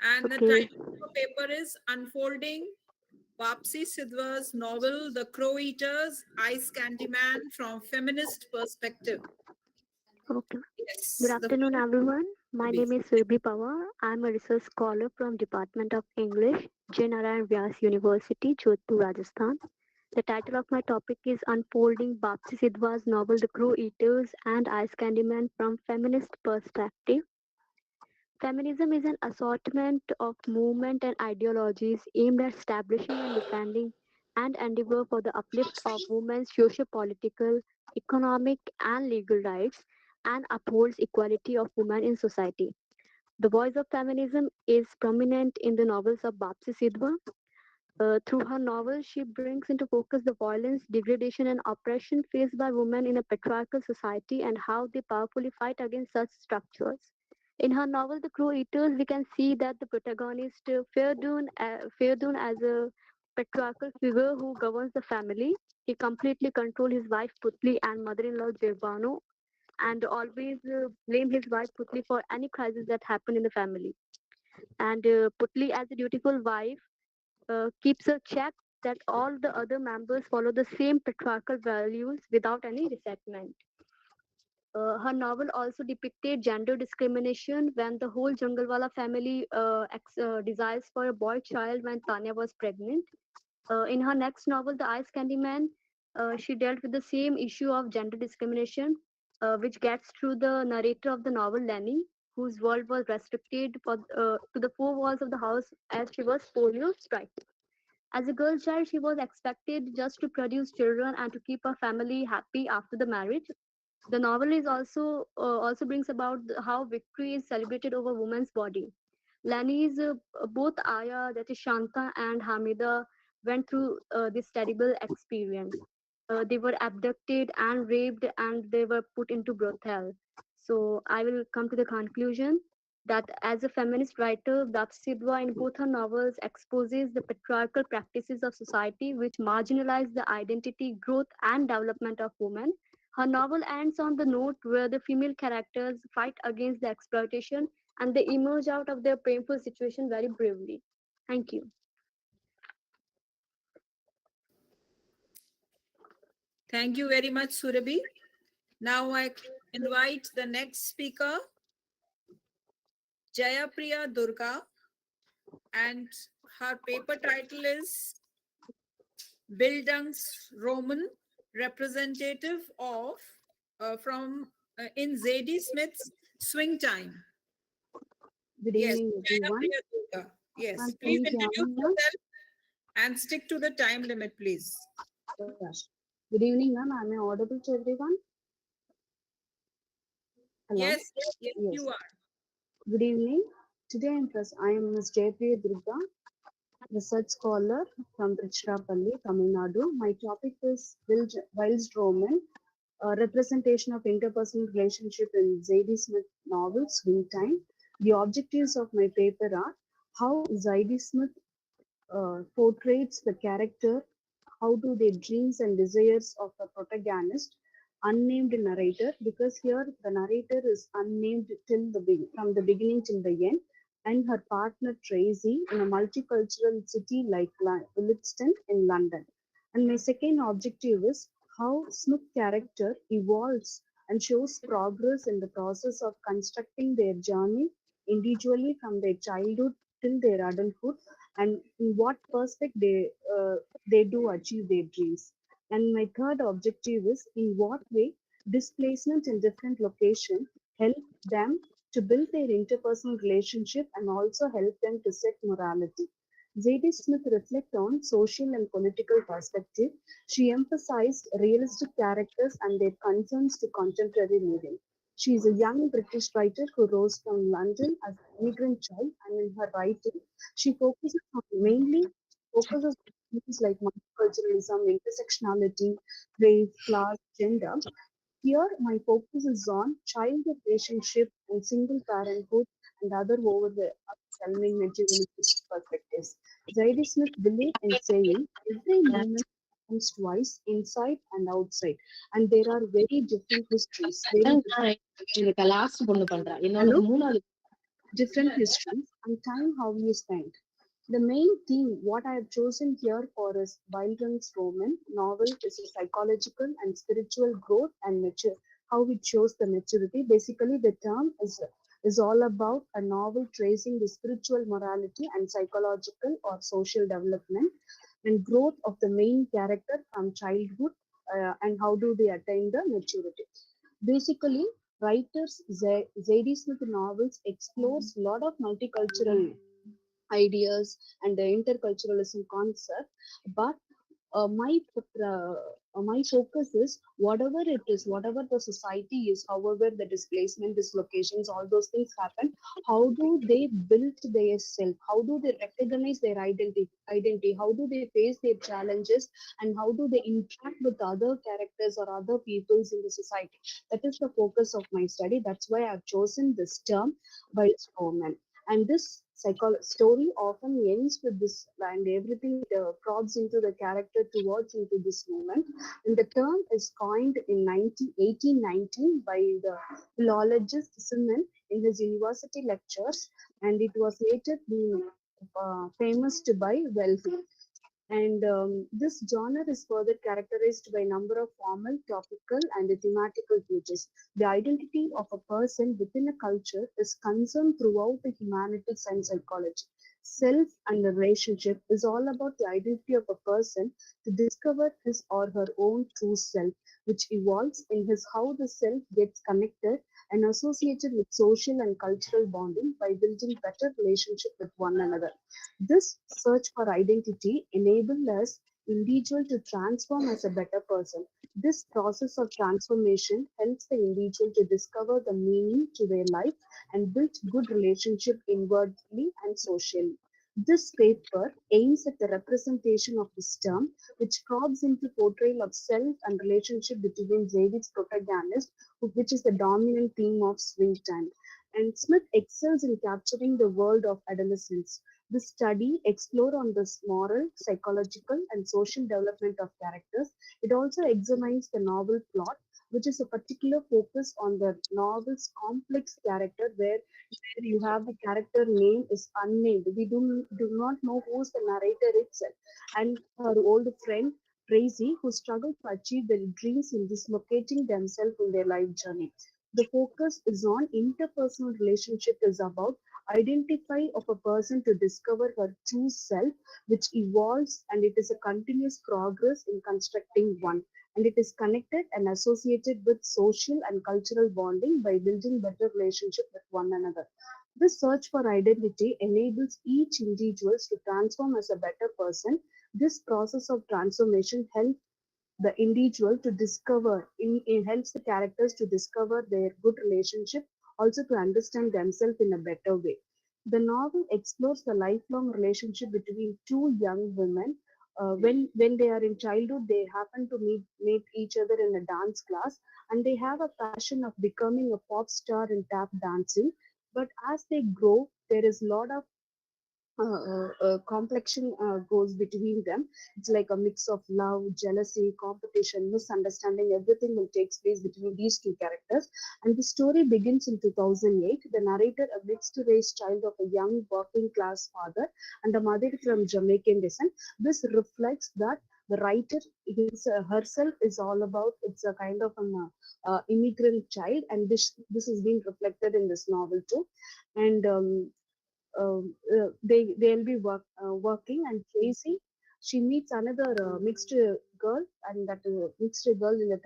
And the Okay. title of the paper is Unfolding Vapsi Sidhwa's novel, The Crow Eaters, Ice Candy Man from Feminist Perspective. Okay. Yes. Good the afternoon, floor everyone. My Surabhi. name is Surabhi Pawar. I'm a research scholar from Department of English, J. Narayan Vyas University, Jodhpur, Rajasthan. The title of my topic is Unfolding Bapsi Sidhwa's novel, The Crow Eaters and Ice Candy Man from Feminist Perspective. Feminism is an assortment of movement and ideologies aimed at establishing and defending and endeavor for the uplift of women's socio-political, economic, and legal rights, and upholds equality of women in society. The voice of feminism is prominent in the novels of Bapsi Sidhwa. Through her novels, she brings into focus the violence, degradation, and oppression faced by women in a patriarchal society and how they powerfully fight against such structures. In her novel, The Crow Eaters, we can see that the protagonist, Ferdun as a patriarchal figure who governs the family. He completely controls his wife Putli and mother-in-law Jevano, and always blame his wife Putli for any crisis that happen in the family. And Putli, as a dutiful wife, keeps a check that all the other members follow the same patriarchal values without any resentment. Her novel also depicted gender discrimination when the whole Junglewala family desires for a boy child when Tanya was pregnant. In her next novel, The Ice Candy Man, she dealt with the same issue of gender discrimination, which gets through the narrator of the novel, Lenny, whose world was restricted to the four walls of the house as she was polio stricken. As a girl child, she was expected just to produce children and to keep her family happy after the marriage. The novel is also brings about how victory is celebrated over woman's body. Lani's both Aya, that is Shanta, and Hamida went through this terrible experience. They were abducted and raped, and they were put into brothel. So I will come to the conclusion that as a feminist writer, Sidhwa in both her novels exposes the patriarchal practices of society which marginalize the identity, growth, and development of women. Her novel ends on the note where the female characters fight against the exploitation and they emerge out of their painful situation very bravely. Thank you. Thank you very much, Surabhi. Now I invite the next speaker, Jayapriya Durga, and her paper title is Bildungsroman, representative of from in Zadie Smith's Swing Time. Good Yes, evening, everyone. Jayapriya Durga. Yes, I'm please from introduce Jamuna. yourself and stick to the time limit, please. Good evening, ma'am. Am I audible to everyone? Hello? Yes, yes, Yes. you are. Good evening. Today I am Ms. Jayapriya Durga, research scholar from Trichinopalli, Tamil Nadu. My topic is Wild Roman, representation of interpersonal relationship in Zadie Smith novel Swing Time. The objectives of my paper are how Zadie Smith portrays the character, how do their dreams and desires of the protagonist unnamed narrator, because here the narrator is unnamed from the beginning till the end, and her partner Tracy in a multicultural city like Williston in London. And my second objective is how Smith character evolves and shows progress in the process of constructing their journey individually from their childhood till their adulthood, and in what perspective they do achieve their dreams. And my third objective is in what way displacement in different locations help them to build their interpersonal relationship and also help them to set morality. J.D. Smith reflect on social and political perspective. She emphasized realistic characters and their concerns to contemporary living. She is a young British writer who rose from London as an immigrant child, and in her writing, she mainly focuses on themes like multiculturalism, intersectionality, race, class, gender. Here, my focus is on child relationship and single parenthood and other overwhelming materialistic perspectives. J.D. Smith believed in saying every movement happens twice, inside and outside, and there are very different histories, different histories, and time how you spend. The main theme, what I have chosen here for is Byron's Roman novel is a psychological and spiritual growth and mature, how it shows the maturity. Basically, the term is all about a novel tracing the spiritual morality and psychological or social development and growth of the main character from childhood and how do they attain the maturity. Basically, writers Z.D. Smith novels explores a lot of multicultural ideas and the interculturalism concept, but my focus is whatever it is, whatever the society is, however the displacement, dislocations, all those things happen, how do they build their self, how do they recognize their identity, how do they face their challenges, and how do they interact with other characters or other peoples in the society. That is the focus of my study. That's why I've chosen this term by Roman. And this story often ends with this, and everything prods into the character towards into this moment. And the term is coined in 1819 by the philologist Simon in his university lectures, and it was later been famous by Welby. And this genre is further characterized by a number of formal, topical, and thematical features. The identity of a person within a culture is concerned throughout the humanities and psychology. Self and the relationship is all about the identity of a person to discover his or her own true self, which evolves in his how the self gets connected and associated with social and cultural bonding by building better relationship with one another. This search for identity enables us individual to transform as a better person. This process of transformation helps the individual to discover the meaning to their life and build good relationship inwardly and socially. This paper aims at the representation of this term, which probes into portrayal of self and relationship between David's protagonist, which is the dominant theme of Swing Time. And Smith excels in capturing the world of adolescence. This study explores on this moral, psychological, and social development of characters. It also examines the novel plot, which is a particular focus on the novel's complex character, where you have the character name is unnamed. We do not know who's the narrator itself, and her old friend Tracy, who struggle to achieve their dreams in dislocating themselves in their life journey. The focus is on interpersonal relationship is about identify of a person to discover her true self, which evolves, and it is a continuous progress in constructing one, and it is connected and associated with social and cultural bonding by building better relationship with one another. This search for identity enables each individual to transform as a better person. This process of transformation helps the individual to discover, it helps the characters to discover their good relationship, also to understand themselves in a better way. The novel explores the lifelong relationship between two young women. When they are in childhood, they happen to meet each other in a dance class, and they have a passion of becoming a pop star in tap dancing. But as they grow, there is a lot of complexion goes between them. It's like a mix of love, jealousy, competition, misunderstanding. Everything will take place between these two characters. And the story begins in 2008. The narrator, a mixed race child of a young working class father and a mother from Jamaican descent. This reflects that the writer herself is all about, it's a kind of an immigrant child, and this is being reflected in this novel too. And they'll be working, and Tracy, she meets another mixed girl, and that mixed girl in the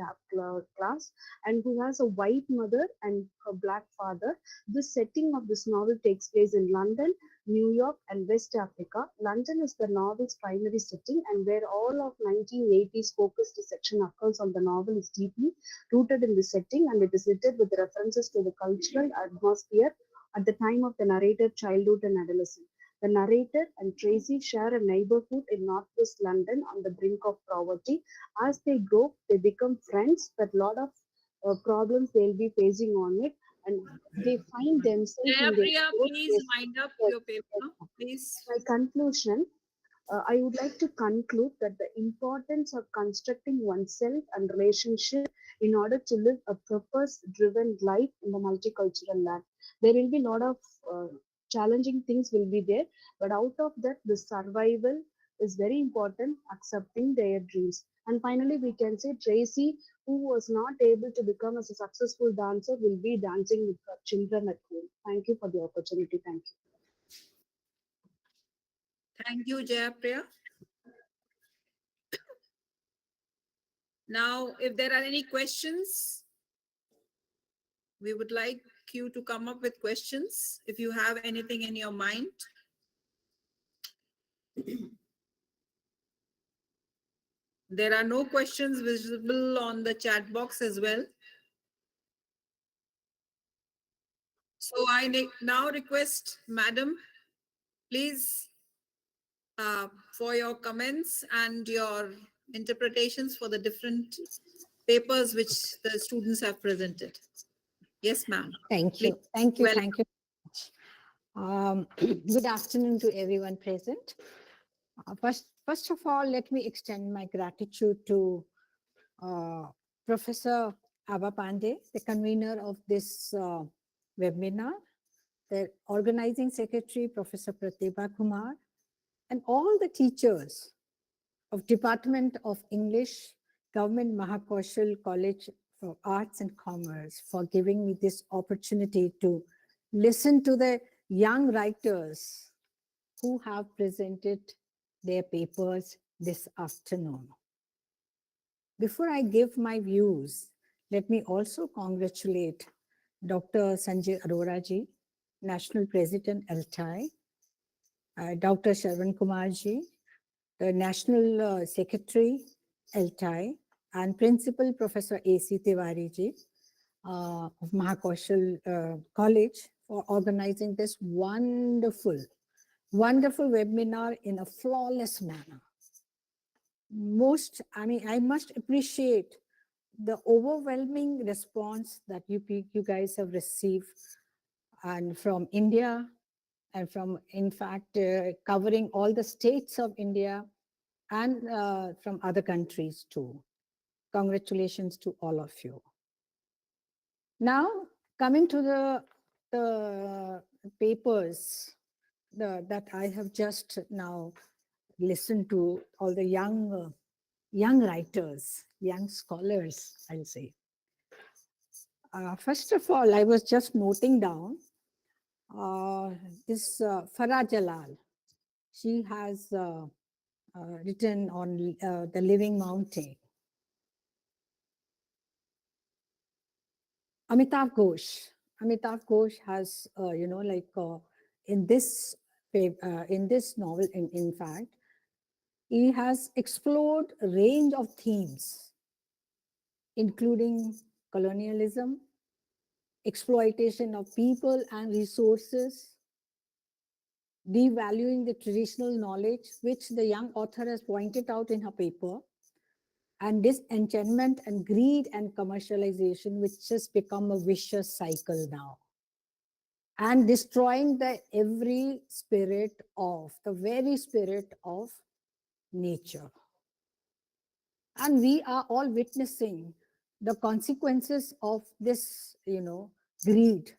class, and who has a white mother and a black father. The setting of this novel takes place in London, New York, and West Africa. London is the novel's primary setting, and where all of 1980s focused section occurs on the novel is deeply rooted in the setting, and it is littered with references to the cultural atmosphere at the time of the narrator's childhood and adolescence. The narrator and Tracy share a neighborhood in northwest London on the brink of poverty. As they grow, they become friends, but a lot of problems they'll be facing on it, and they find themselves in their Priya, own please place. wind up Yes, your paper, yes. please. My conclusion, I would like to conclude that the importance of constructing oneself and relationship in order to live a purpose-driven life in the multicultural land. There will be a lot of challenging things will be there, but out of that, the survival is very important, accepting their dreams. And finally, we can say Tracy, who was not able to become as a successful dancer, will be dancing with her children at home. Thank you for the opportunity. Thank you. Thank you, Jayapriya. Now, if there are any questions, we would like you to come up with questions if you have anything in your mind. There are no questions visible on the chat box as well. So I now request, Madam, please, for your comments and your interpretations for the different papers which the students have presented. Yes, ma'am. Thank you. Please. Thank you. Well, Thank you. Good afternoon to everyone present. First of all, let me extend my gratitude to Professor Abha Pandey, the convener of this webinar, the organizing secretary, Professor Pratibha Kumar, and all the teachers of Department of English, Government Mahakoshal College for Arts and Commerce, for giving me this opportunity to listen to the young writers who have presented their papers this afternoon. Before I give my views, let me also congratulate Dr. Sanjay Arora ji, National President LTI, Dr. Sharvan Kumar ji, the National Secretary LTI, and Principal Professor A.C. Tiwari ji of Mahakoshal College for organizing this wonderful webinar in a flawless manner. I must appreciate the overwhelming response that you guys have received, and from India, and from, in fact, covering all the states of India, and from other countries too. Congratulations to all of you. Now, coming to the papers that I have just now listened to, all the young writers, young scholars, I'll say. First of all, I was just noting down this Farah Jalal. She has written on the Living Mountain. Amitav Ghosh has, in this novel, in fact, he has explored a range of themes, including colonialism, exploitation of people and resources, devaluing the traditional knowledge, which the young author has pointed out in her paper, and disenchantment and greed and commercialization, which has become a vicious cycle now. and destroying the very spirit of nature. And we are all witnessing the consequences of this, greed.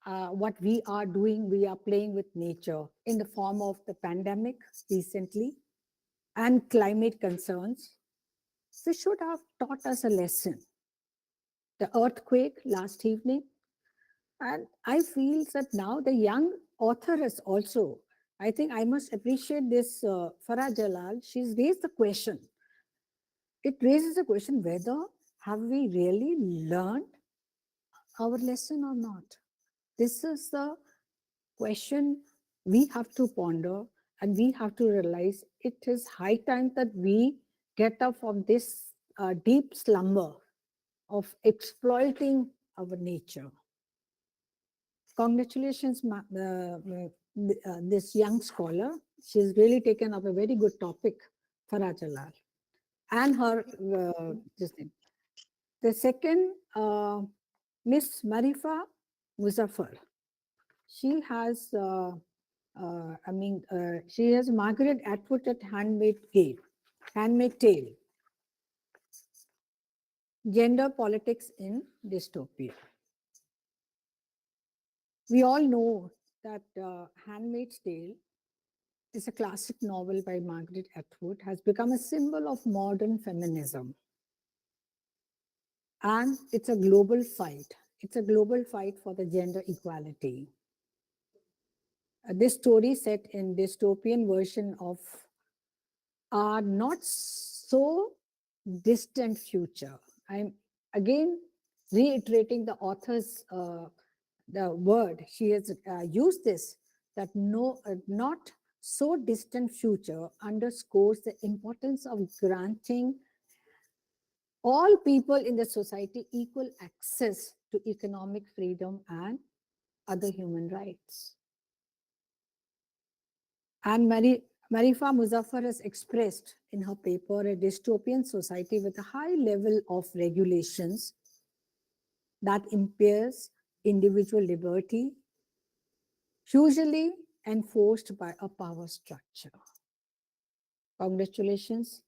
What we are doing, we are playing with nature in the form of the pandemic recently and climate concerns. This should have taught us a lesson. The earthquake last evening, and I feel that now the young author has also, I think I must appreciate this Farah Jalal. She's raised the question. It raises the question whether have we really learned our lesson or not? This is the question we have to ponder, and we have to realize it is high time that we get up from this deep slumber of exploiting our nature. Congratulations, this young scholar. She's really taken up a very good topic, Farah Jalal, and her this thing. The second, Miss Marifa Muzaffar. She has, she has Margaret Atwood at Handmaid Tale. Gender Politics in Dystopia. We all know that Handmaid's Tale is a classic novel by Margaret Atwood, has become a symbol of modern feminism. And it's a global fight. It's a global fight for the gender equality. This story set in dystopian version of our not so distant future. I'm again reiterating the author's the word. She has used this, that not so distant future underscores the importance of granting all people in the society equal access to economic freedom and other human rights. And Marifa Muzaffar has expressed in her paper a dystopian society with a high level of regulations that impairs individual liberty, usually enforced by a power structure. Congratulations.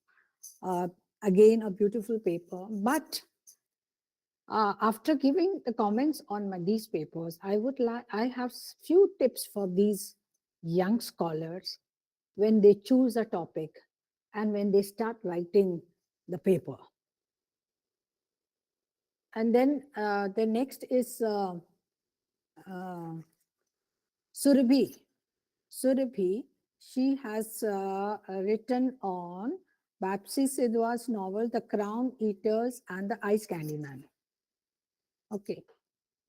Again, a beautiful paper. But after giving the comments on these papers, I have few tips for these young scholars when they choose a topic and when they start writing the paper. And then the next is Surabhi. Surabhi, she has written on Bapsi Sidhwa's novel, The Crown Eaters and the Ice Candyman. Okay.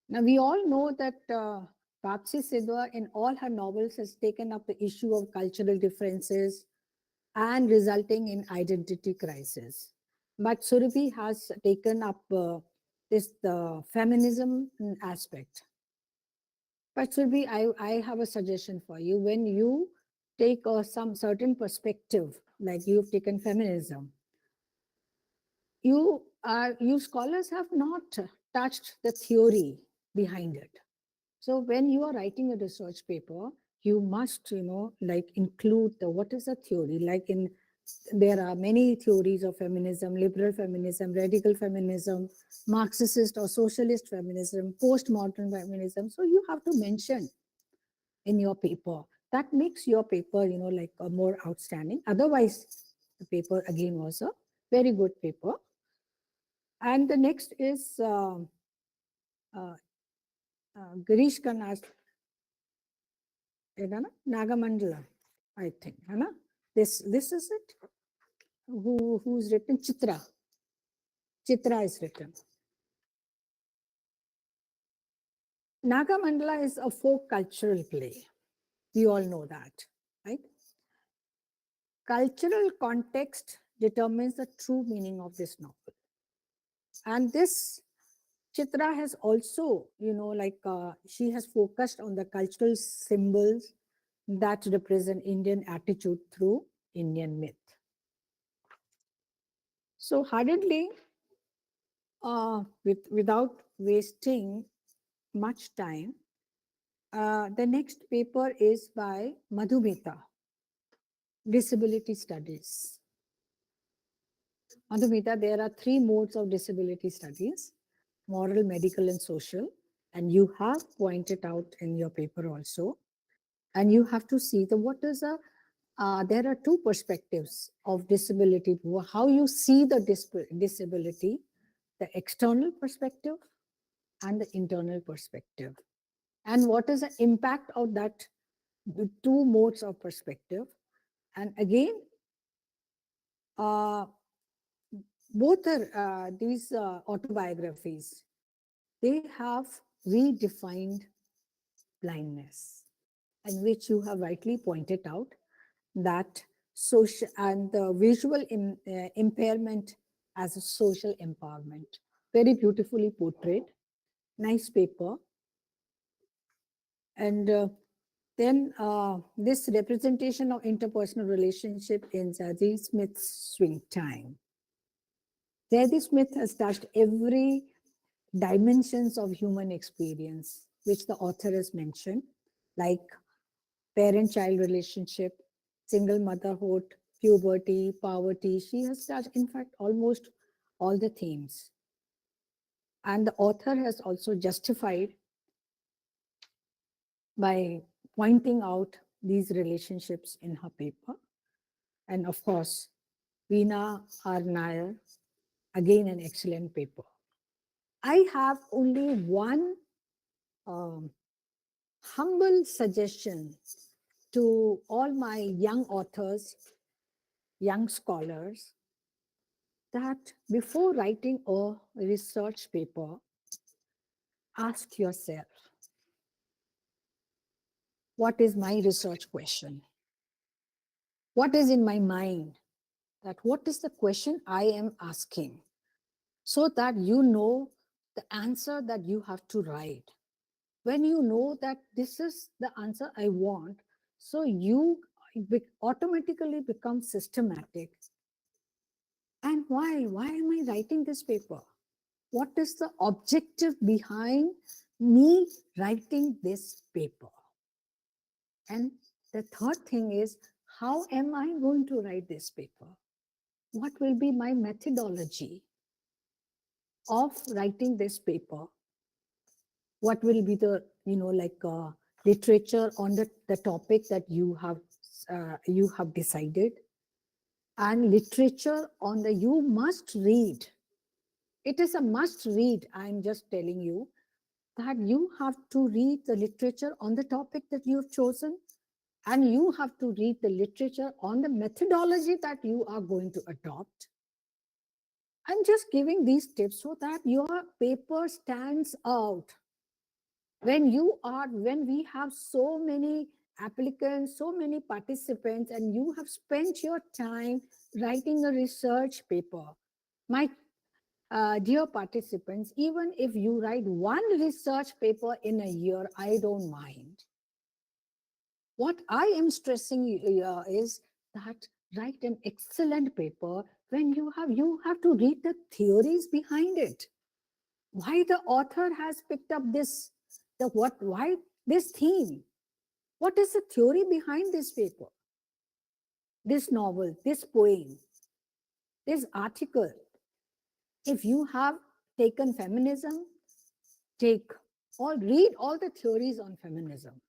Now, we all know that Bapsi Sidhwa in all her novels has taken up the issue of cultural differences and resulting in identity crisis. But Surabhi has taken up the feminism aspect. But Surabhi, I have a suggestion for you. When you take some certain perspective, like you've taken feminism, you scholars have not touched the theory behind it. So when you are writing a research paper, you must, include what is the theory. There are many theories of feminism: liberal feminism, radical feminism, Marxist or socialist feminism, postmodern feminism. So you have to mention in your paper. That makes your paper, more outstanding. Otherwise, the paper again was a very good paper. And the next is Girish Khanna's Nagamandala, I think. This is it. Who's written? Chitra. Chitra is written. Nagamandala is a folk cultural play. We all know that, right? Cultural context determines the true meaning of this novel. And this Chitra has also, she has focused on the cultural symbols that represent Indian attitude through Indian myth. So hurriedly, without wasting much time, The next paper is by Madhumita, Disability Studies. Madhumita, there are 3 modes of disability studies: moral, medical, and social. And you have pointed out in your paper also. And you have to see what is there are 2 perspectives of disability, how you see the disability, the external perspective and the internal perspective. And what is the impact of that, the 2 modes of perspective. And again, both are these autobiographies, they have redefined blindness, and which you have rightly pointed out, that social and the visual impairment as a social empowerment. Very beautifully portrayed. Nice paper. And then this representation of interpersonal relationship in Zadie Smith's Swing Time. Zadie Smith has touched every dimensions of human experience, which the author has mentioned, like parent-child relationship, single motherhood, puberty, poverty. She has touched, in fact, almost all the themes. And the author has also justified by pointing out these relationships in her paper. And of course, Veena R. Nair, again an excellent paper. I have only one humble suggestion to all my young authors, young scholars, that before writing a research paper, ask yourself, what is my research question? What is in my mind? That what is the question I am asking? So that you know the answer that you have to write. When you know that this is the answer I want, so you automatically become systematic. And why? Why am I writing this paper? What is the objective behind me writing this paper? And the third thing is, how am I going to write this paper? What will be my methodology of writing this paper? What will be the, literature on the topic that you have decided? And literature on the, you must read. It is a must read. I'm just telling you that you have to read the literature on the topic that you have chosen, and you have to read the literature on the methodology that you are going to adopt. I'm just giving these tips so that your paper stands out. When we have so many applicants, so many participants, and you have spent your time writing a research paper, my dear participants, even if you write one research paper in a year, I don't mind. What I am stressing is that write an excellent paper. When you have to read the theories behind it. Why the author has picked up this, why this theme? What is the theory behind this paper? This novel, this poem, this article. If you have taken feminism, read all the theories on feminism.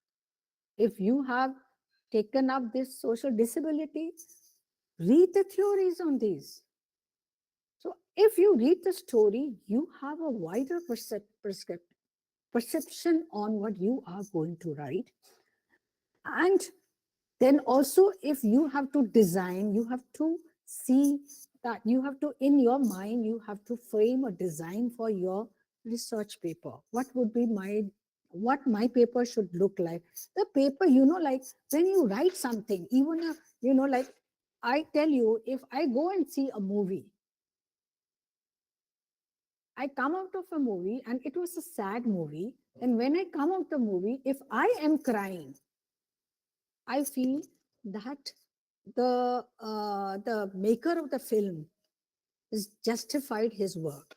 If you have taken up this social disability, read the theories on these. So if you read the story, you have a wider perception on what you are going to write. And then also, if you have to design, you have to see that you have to, in your mind, you have to frame a design for your research paper. What would be what my paper should look like? The paper, like when you write something, even, like I tell you, if I go and see a movie, I come out of a movie and it was a sad movie. And when I come out of the movie, if I am crying, I feel that the maker of the film has justified his work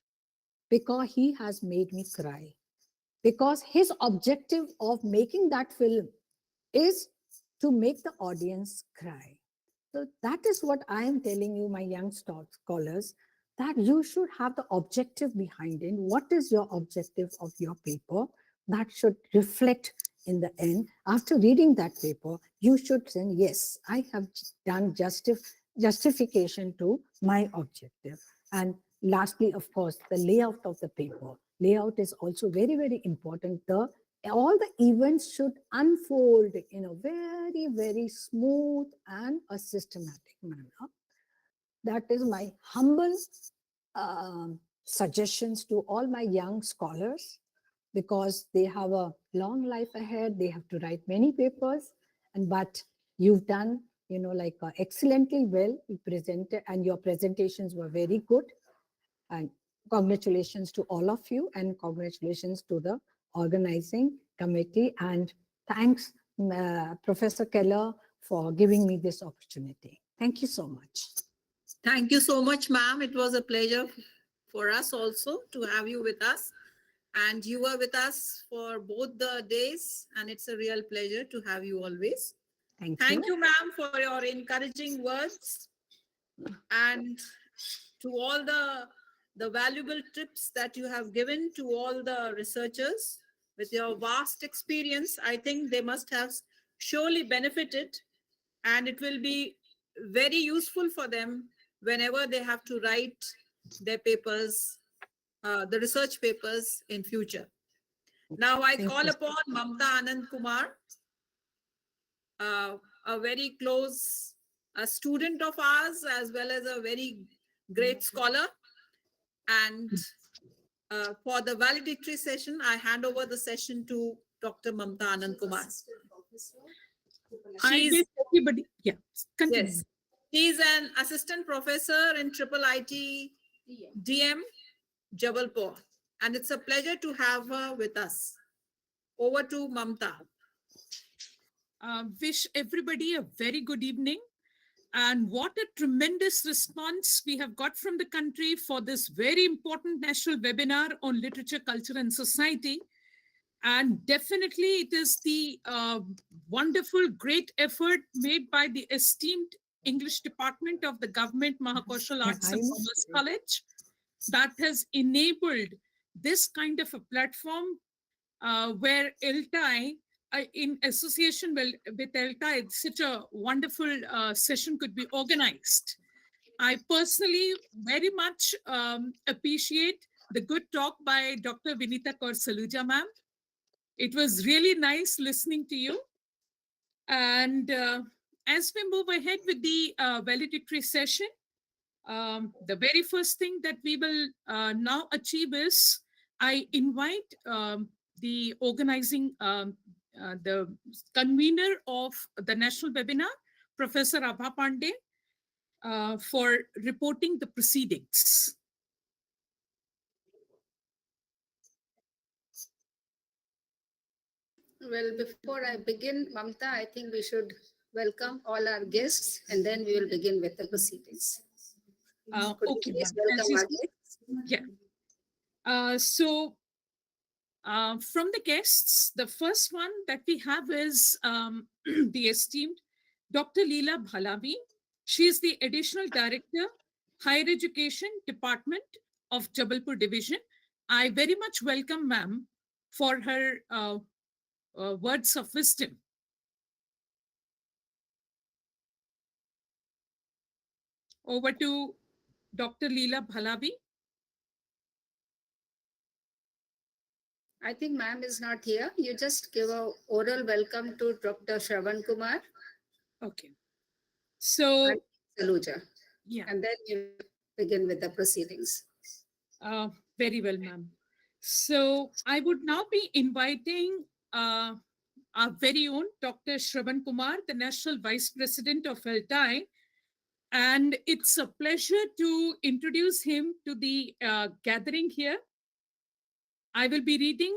because he has made me cry. because his objective of making that film is to make the audience cry. So that is what I am telling you, my young scholars, that you should have the objective behind it. What is your objective of your paper? That should reflect in the end. After reading that paper, you should say, yes, I have done justification to my objective. And lastly, of course, the layout of the paper. Layout is also very, very important. All the events should unfold in a very, very smooth and a systematic manner. That is my humble suggestions to all my young scholars, because they have a long life ahead. They have to write many papers, but you've done, excellently well. You presented, and your presentations were very good. And congratulations to all of you, and congratulations to the organizing committee. And thanks, Professor Keller, for giving me this opportunity. Thank you so much. Thank you so much, ma'am. It was a pleasure for us also to have you with us. And you were with us for both the days, and it's a real pleasure to have you always. Thank you, ma'am, for your encouraging words, and to all the valuable tips that you have given to all the researchers. With your vast experience, I think they must have surely benefited, and it will be very useful for them whenever they have to write their papers, the research papers in future. Now I call upon Mamta Anand Kumar, a very close student of ours, as well as a very great scholar. And for the valedictory session, I hand over the session to Dr. Mamta Anand Kumar. She's everybody. Yeah, continue. Yes, she's an assistant professor in IT DM, Jabalpur, and it's a pleasure to have her with us. Over to Mamta. Wish everybody a very good evening. And what a tremendous response we have got from the country for this very important national webinar on literature, culture, and society. And definitely it is the wonderful, great effort made by the esteemed English department of the government Mahakoshal Arts and Commerce College that has enabled this kind of a platform where LTI, in association with LTI, such a wonderful session could be organized. I personally very much appreciate the good talk by Dr. Vinita Kaur Saluja, ma'am. It was really nice listening to you. And as we move ahead with the valedictory session, the very first thing that we will now achieve is I invite the organizing, the convener of the national webinar, Professor Abha Pandey, for reporting the proceedings. Well, before I begin, Mamta, I think we should welcome all our guests, and then we will begin with the proceedings. Okay, please welcome our guests? Yeah. So from the guests, the first one that we have is the esteemed Dr. Leela Bhalavi. She is the Additional Director, Higher Education Department of Jabalpur Division. I very much welcome ma'am for her words of wisdom. Over to Dr. Leela Bhalavi. I think ma'am is not here. You just give a oral welcome to Dr. Shravan Kumar. Okay. So, Saluja. Yeah. And then you begin with the proceedings. Very well, ma'am. So I would now be inviting our very own Dr. Shravan Kumar, the National Vice President of LTI. And it's a pleasure to introduce him to the gathering here. I will be reading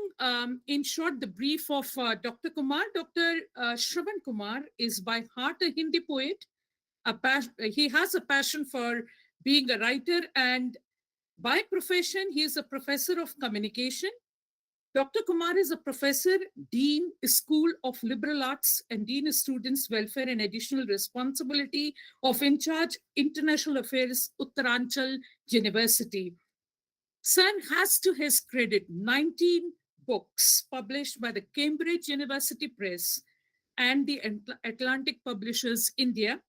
in short the brief of Dr. Kumar. Dr. Shravan Kumar is by heart a Hindi poet. He has a passion for being a writer, and by profession, he is a professor of communication, Dr. Kumar is a professor, Dean, School of Liberal Arts, and Dean of Students' Welfare and Additional Responsibility of In Charge International Affairs, Uttaranchal University. Son has to his credit 19 books published by the Cambridge University Press and the Atlantic Publishers, India.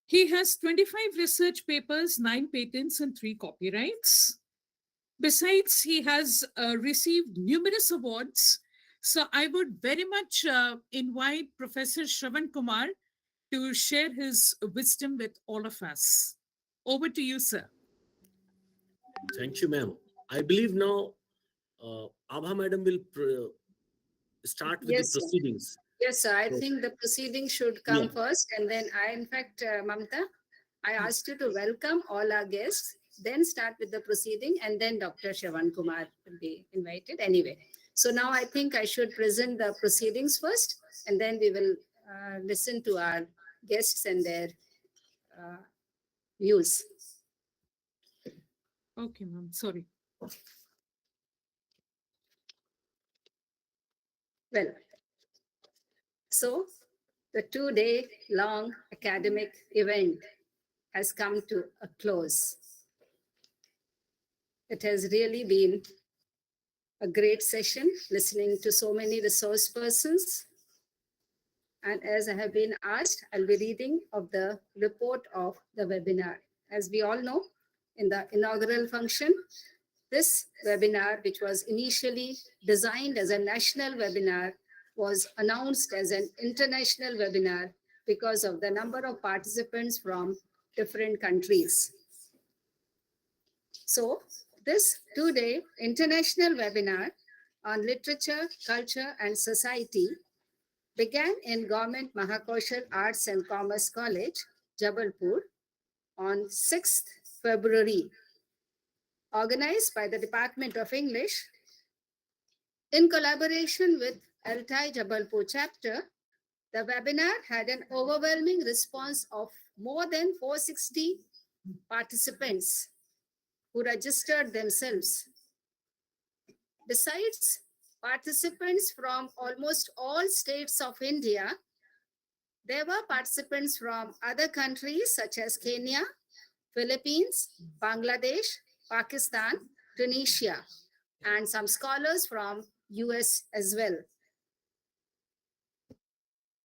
He has 25 research papers, 9 patents, and 3 copyrights. Besides, he has received numerous awards. So I would very much invite Professor Shravan Kumar to share his wisdom with all of us. Over to you, sir. Thank you, ma'am. I believe now Abha madam will start with Yes, the sir. proceedings. Yes, sir. I So- think the proceeding should come Yeah. first. And then in fact, Mamta, I asked you to welcome all our guests, then start with the proceeding, and then Dr. Shravan Kumar will be invited anyway. So now I think I should present the proceedings first, and then we will listen to our guests and their views. Okay, ma'am. Sorry. Well, so the 2-day long academic event has come to a close. It has really been a great session, listening to so many resource persons. And as I have been asked, I'll be reading of the report of the webinar. As we all know, in the inaugural function, this webinar, which was initially designed as a national webinar, was announced as an international webinar because of the number of participants from different countries. So this 2-day international webinar on literature, culture, and society began in Government Mahakoshal Arts and Commerce College, Jabalpur, on 6th February, organized by the Department of English in collaboration with LTI Jabalpur chapter. The webinar had an overwhelming response of more than 460 participants who registered themselves. Besides participants from almost all states of India, there were participants from other countries such as Kenya, Philippines, Bangladesh, Pakistan, Tunisia, and some scholars from US as well.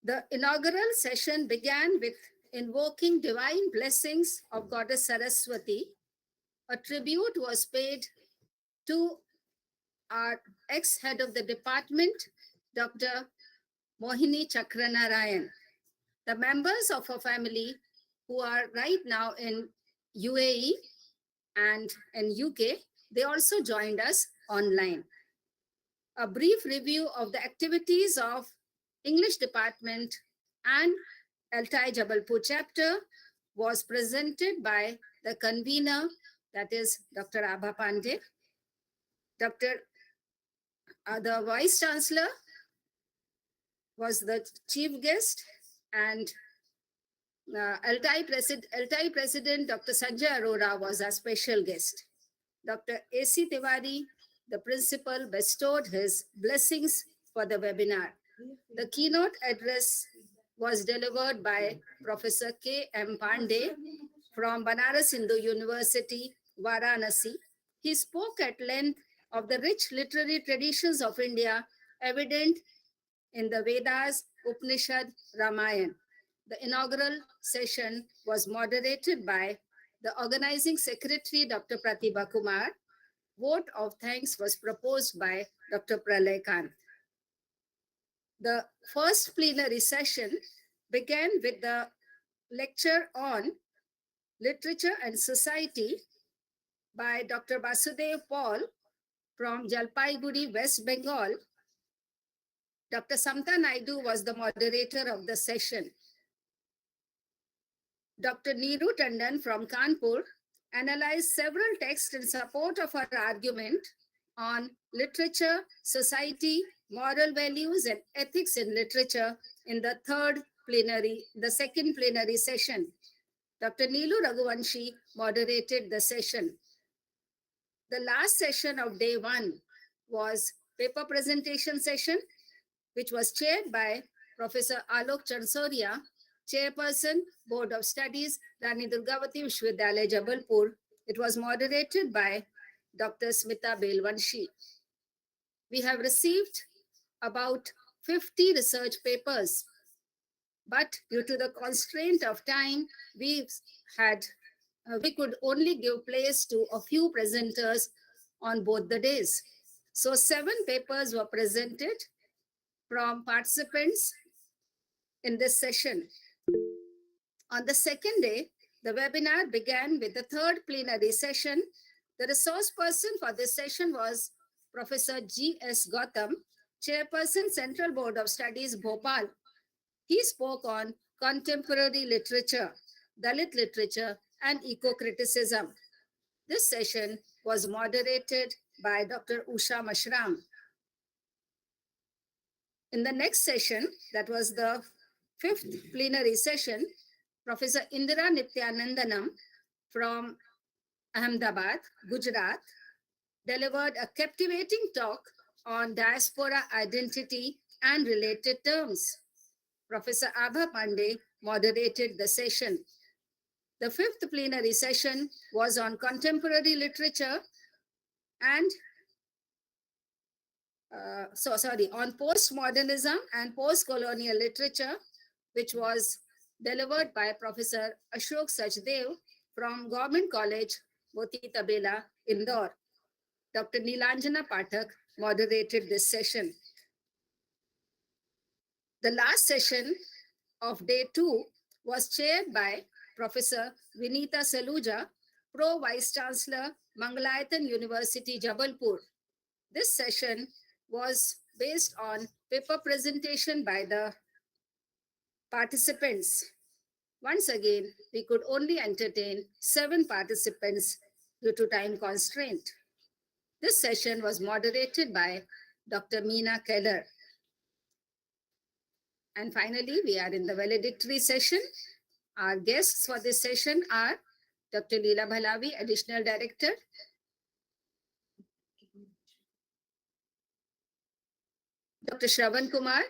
The inaugural session began with invoking divine blessings of Goddess Saraswati. A tribute was paid to our ex-head of the department, Dr. Mohini Chakranarayan. The members of her family who are right now in UAE and in UK, they also joined us online. A brief review of the activities of English department and LTI Jabalpur chapter was presented by the convener, that is Dr. Abha Pandey. The Vice Chancellor was the chief guest, and LTI President Dr. Sanjay Arora was a special guest. Dr. A.C. Tiwari, the principal, bestowed his blessings for the webinar. The keynote address was delivered by Professor K.M. Pandey from Banaras Hindu University, Varanasi. He spoke at length of the rich literary traditions of India evident in the Vedas, Upanishad, Ramayana. The inaugural session was moderated by the organizing secretary, Dr. Pratibha Kumar. Vote of thanks was proposed by Dr. Pralay Kant. The first plenary session began with the lecture on literature and society by Dr. Basudev Paul from Jalpaiguri, West Bengal. Dr. Samta Naidu was the moderator of the session. Dr. Neeru Tandon from Kanpur analyzed several texts in support of our argument on literature, society, moral values, and ethics in literature in the second plenary session. Dr. Neelu Raghuvanshi moderated the session. The last session of day 1 was paper presentation session, which was chaired by Professor Alok Chansoria, Chairperson, Board of Studies, Rani Durgavati Vishwavidyalaya, Jabalpur. It was moderated by Dr. Smita Belvanshi. We have received about 50 research papers, but due to the constraint of time, we could only give place to a few presenters on both the days. So 7 papers were presented from participants in this session. On the second day, the webinar began with the third plenary session. The resource person for this session was Professor G.S. Gautam, Chairperson, Central Board of Studies, Bhopal. He spoke on contemporary literature, Dalit literature, and eco-criticism. This session was moderated by Dr. Usha Mashram. In the next session, that was the 5th plenary session, Professor Indira Nityanandanam from Ahmedabad, Gujarat, delivered a captivating talk on diaspora identity and related terms. Professor Abha Pandey moderated the session. The 5th plenary session was on contemporary literature and on postmodernism and postcolonial literature, which was delivered by Professor Ashok Sachdev from Government College, Moti, Tabela, Indore. Dr. Neelanjana Pathak moderated this session. The last session of day 2 was chaired by Professor Vinita Saluja, Pro Vice Chancellor, Mangalayatan University, Jabalpur. This session was based on paper presentation by the participants. Once again, we could only entertain 7 participants due to time constraint. This session was moderated by Dr. Meena Keller. And finally, we are in the valedictory session. Our guests for this session are Dr. Leela Bhalavi, Additional Director, Dr. Shravan Kumar,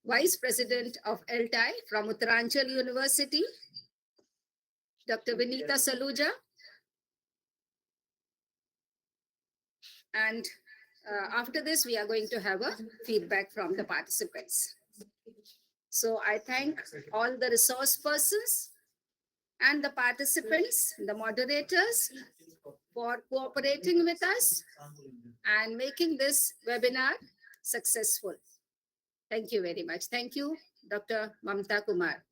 Vice President of LTI from Uttaranchal University, Dr. Vinita Saluja, and after this, we are going to have a feedback from the participants. So I thank all the resource persons and the participants, the moderators, for cooperating with us and making this webinar successful. Thank you very much. Thank you, Dr. Mamta Kumar.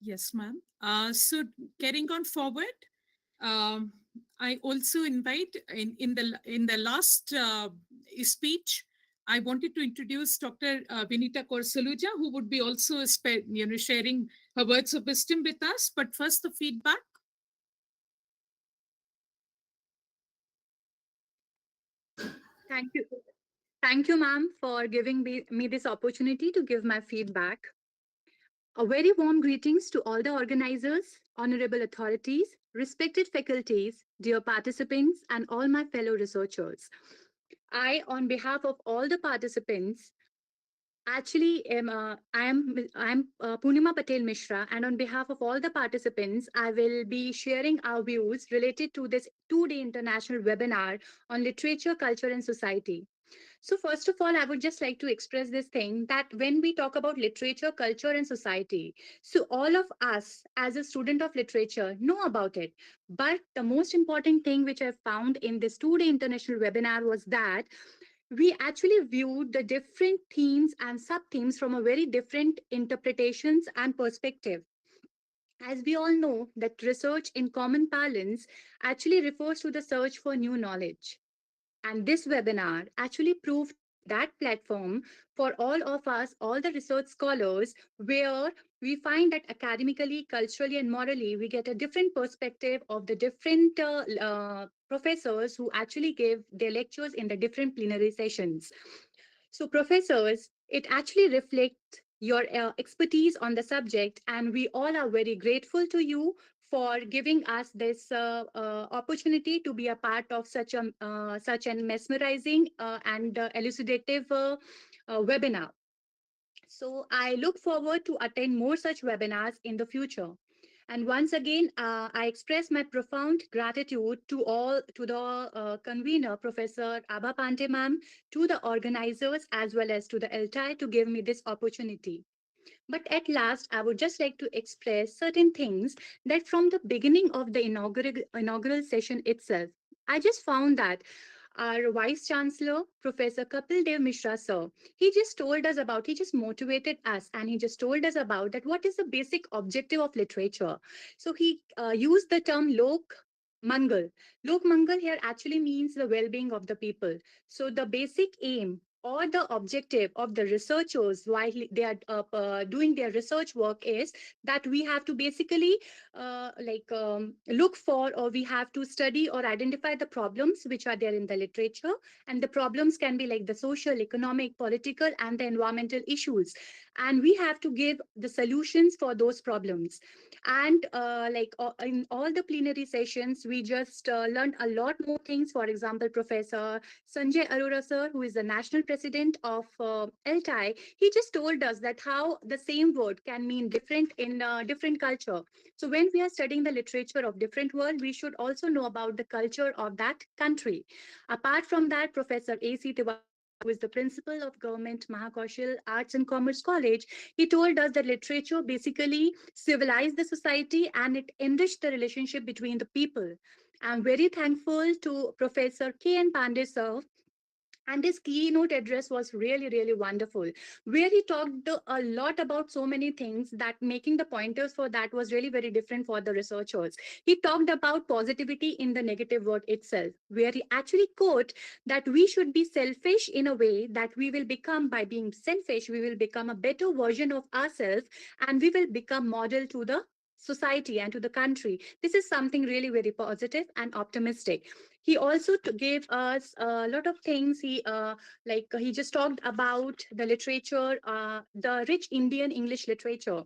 Yes, ma'am. So carrying on forward, I also invite in the last speech, I wanted to introduce Dr. Vinita Kaur Saluja, who would be also sharing her words of wisdom with us. But first, the feedback. Thank you. Thank you, ma'am, for giving me this opportunity to give my feedback. A very warm greetings to all the organizers, honorable authorities, respected faculties, dear participants, and all my fellow researchers. I, on behalf of all the participants, actually I am Poonima Patel Mishra, and on behalf of all the participants, I will be sharing our views related to this 2-day international webinar on literature, culture, and society. So first of all, I would just like to express this thing that when we talk about literature, culture, and society, so all of us as a student of literature know about it. But the most important thing which I found in this 2-day international webinar was that we actually viewed the different themes and sub-themes from a very different interpretations and perspective. As we all know, that research in common parlance actually refers to the search for new knowledge. And this webinar actually proved that platform for all of us, all the research scholars, where we find that academically, culturally, and morally, we get a different perspective of the different professors who actually gave their lectures in the different plenary sessions. So professors, it actually reflects your expertise on the subject, and we all are very grateful to you for giving us this opportunity to be a part of such an mesmerizing and elucidative webinar. So I look forward to attend more such webinars in the future. And once again, I express my profound gratitude to the convener, Professor Abha Pandey ma'am, to the organizers, as well as to the LTI to give me this opportunity. But at last, I would just like to express certain things that from the beginning of the inaugural session itself, I just found that our Vice Chancellor, Professor Kapil Dev Mishra, sir, he just motivated us, and he just told us about that what is the basic objective of literature. So he used the term Lok Mangal. Lok Mangal here actually means the well-being of the people. So the basic aim or the objective of the researchers while they are doing their research work is that we have to basically look for, or we have to study or identify the problems which are there in the literature. And the problems can be like the social, economic, political, and the environmental issues. And we have to give the solutions for those problems. And in all the plenary sessions, we just learned a lot more things. For example, Professor Sanjay Arora sir, who is the national president of LTI, he just told us that how the same word can mean different in different culture. So when we are studying the literature of different world, we should also know about the culture of that country. Apart from that, Professor A.C. Tiwari, who is the principal of Government Mahakoshal Arts and Commerce College, he told us that literature basically civilized the society and it enriched the relationship between the people. I'm very thankful to Professor K.N. Pandey sir, and his keynote address was really, really wonderful, where he talked a lot about so many things that making the pointers for that was really very different for the researchers. He talked about positivity in the negative word itself, where he actually quote that we should be selfish in a way that we will become, by being selfish, we will become a better version of ourselves, and we will become model to the society and to the country. This is something really very positive and optimistic. He also gave us a lot of things. He just talked about the literature, the rich Indian English literature.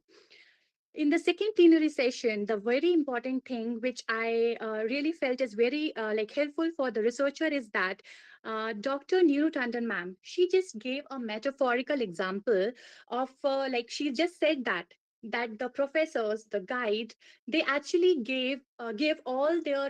In the second plenary session, the very important thing which I really felt is very helpful for the researcher is that Dr. Neeru Tandon ma'am, she just gave a metaphorical example of she just said that the professors, the guide, they actually gave all their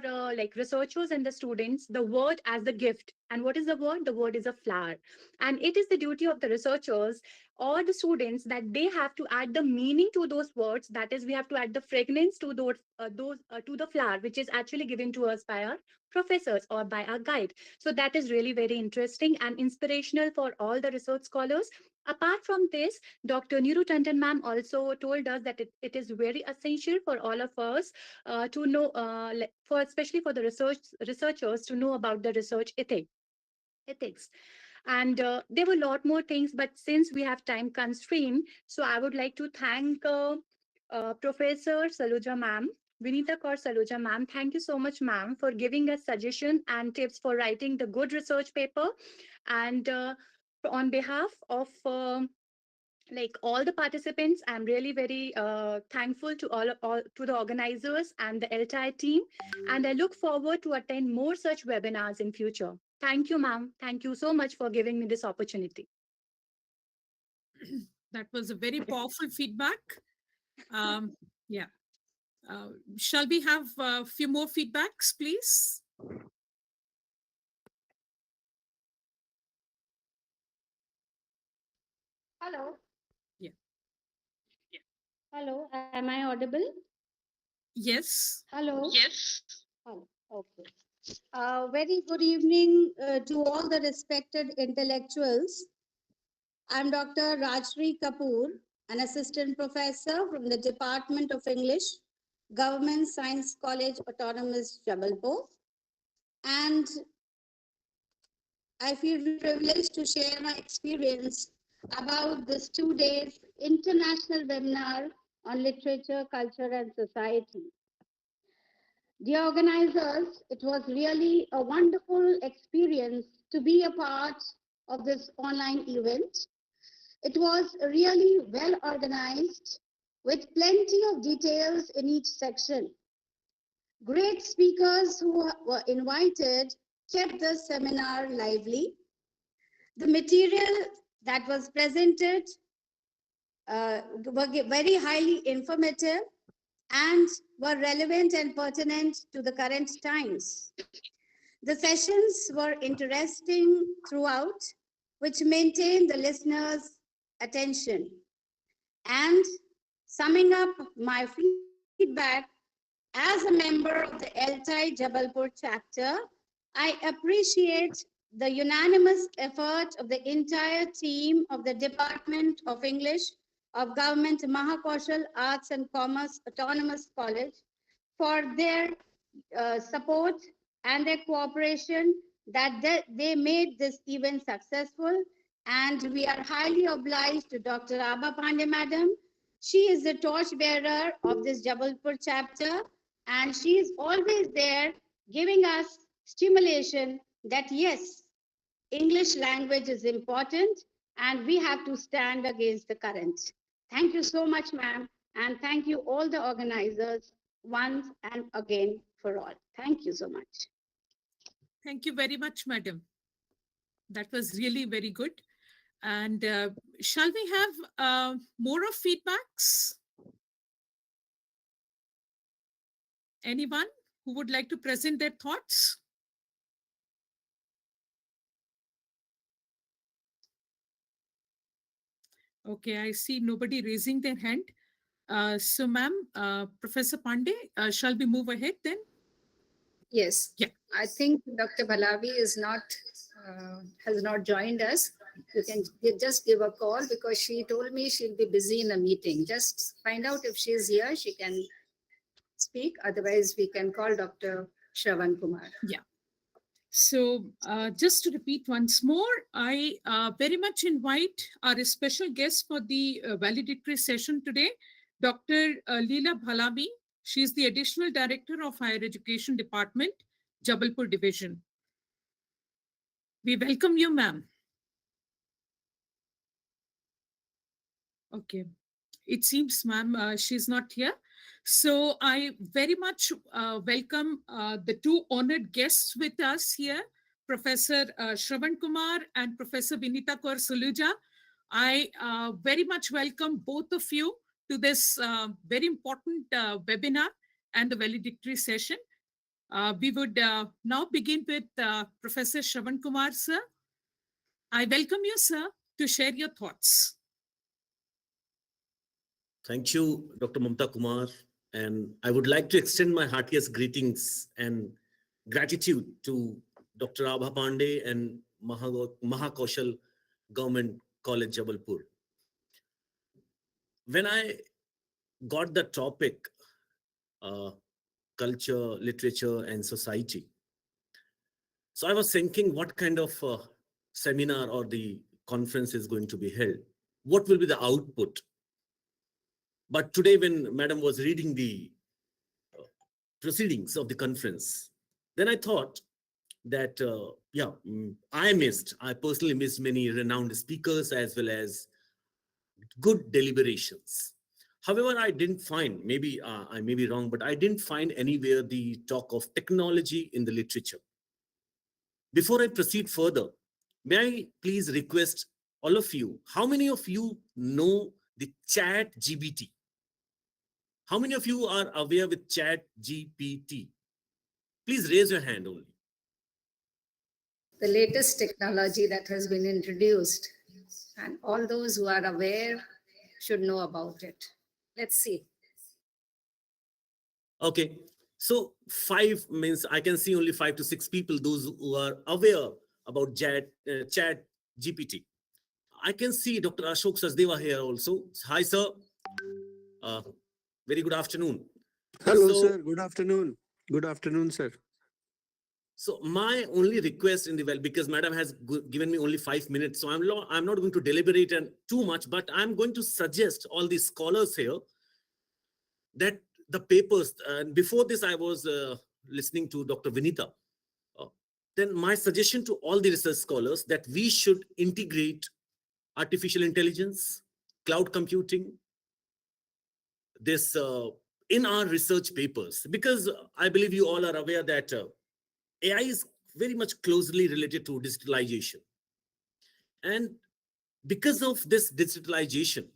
researchers and the students the word as the gift. And what is the word? The word is a flower. And it is the duty of the researchers or the students that they have to add the meaning to those words. That is, we have to add the fragrance to those to the flower, which is actually given to us by our professors or by our guide. So that is really very interesting and inspirational for all the research scholars. Apart from this, Dr. Neeru Tandon ma'am also told us that it is very essential for all of us to know, especially for the researchers to know about the research ethics. And there were a lot more things, but since we have time constraint, so I would like to thank Professor Saluja ma'am, Vinita Kaur Saluja ma'am. Thank you so much, ma'am, for giving us suggestion and tips for writing the good research paper. And on behalf of all the participants, I'm really very thankful to all to the organizers and the LTI team, and I look forward to attend more such webinars in future. Thank you, ma'am. Thank you so much for giving me this opportunity. That was a very powerful feedback. Yeah. Shall we have a few more feedbacks, please? Hello. Yeah. Hello. Am I audible? Yes. Hello. Yes. Hello. Okay. Very good evening to all the respected intellectuals. I'm Dr. Rajshri Kapoor, an assistant professor from the Department of English, Government Science College, Autonomous, Jabalpur. And I feel privileged to share my experience about this 2 days international webinar on literature, culture, and society. Dear organizers, it was really a wonderful experience to be a part of this online event. It was really well organized with plenty of details in each section. Great speakers who were invited kept the seminar lively. The material that was presented were very highly informative and were relevant and pertinent to the current times. The sessions were interesting throughout, which maintained the listeners' attention. And summing up my feedback, as a member of the LTI Jabalpur chapter, I appreciate the unanimous effort of the entire team of the Department of English of Government Mahakoshal Arts and Commerce Autonomous College for their support and their cooperation that they made this event successful. And we are highly obliged to Dr. Abha Pandey Madam. She is the torchbearer of this Jabalpur chapter, and she is always there giving us stimulation that yes, English language is important and we have to stand against the current. Thank you so much, ma'am, and thank you all the organizers once and again for all. Thank you so much. Thank you very much, madam. That was really very good. And shall we have more of feedbacks? Anyone who would like to present their thoughts? Okay, I see nobody raising their hand. So, ma'am, Professor Pandey, shall we move ahead then? Yes. Yeah. I think Dr. Balavi is has not joined us. You can just give a call because she told me she'll be busy in a meeting. Just find out if she's here, she can speak. Otherwise, we can call Dr. Shravan Kumar. Yeah. So just to repeat once more, I very much invite our special guest for the valedictory session today, Dr. Leela Bhalavi. She is the Additional Director of Higher Education Department, Jabalpur Division. We welcome you, ma'am. Okay. It seems, ma'am, she's not here. So I very much welcome the two honored guests with us here, Professor Shravan Kumar and Professor Vinita Kaur Suluja. I very much welcome both of you to this very important webinar and the valedictory session. We would now begin with Professor Shravan Kumar, sir. I welcome you, sir, to share your thoughts. Thank you, Dr. Mamta Kumar. And I would like to extend my heartiest greetings and gratitude to Dr. Abha Pandey and Mahakoshal Government College, Jabalpur. When I got the topic, culture, literature, and society, so I was thinking what kind of seminar or the conference is going to be held. What will be the output? But today when Madam was reading the proceedings of the conference, then I thought that, I personally missed many renowned speakers as well as good deliberations. However, I didn't find, maybe I may be wrong, but I didn't find anywhere the talk of technology in the literature. Before I proceed further, may I please request all of you, how many of you know the Chat GPT? How many of you are aware with Chat GPT? Please raise your hand only. The latest technology that has been introduced, and all those who are aware should know about it. Let's see. Okay, so 5 means I can see only 5 to 6 people, those who are aware about Chat GPT. I can see Dr. Ashok Sachdeva here also. Hi, sir. Very good afternoon. Hello, sir. Good afternoon. Good afternoon, sir. So my only request in the because Madam has given me only 5 minutes, so I'm not going to deliberate and too much, but I'm going to suggest all the scholars here that the papers, and before this I was listening to Dr. Vinita, then my suggestion to all the research scholars that we should integrate artificial intelligence, cloud computing, this in our research papers, because I believe you all are aware that AI is very much closely related to digitalization. And because of this digitalization,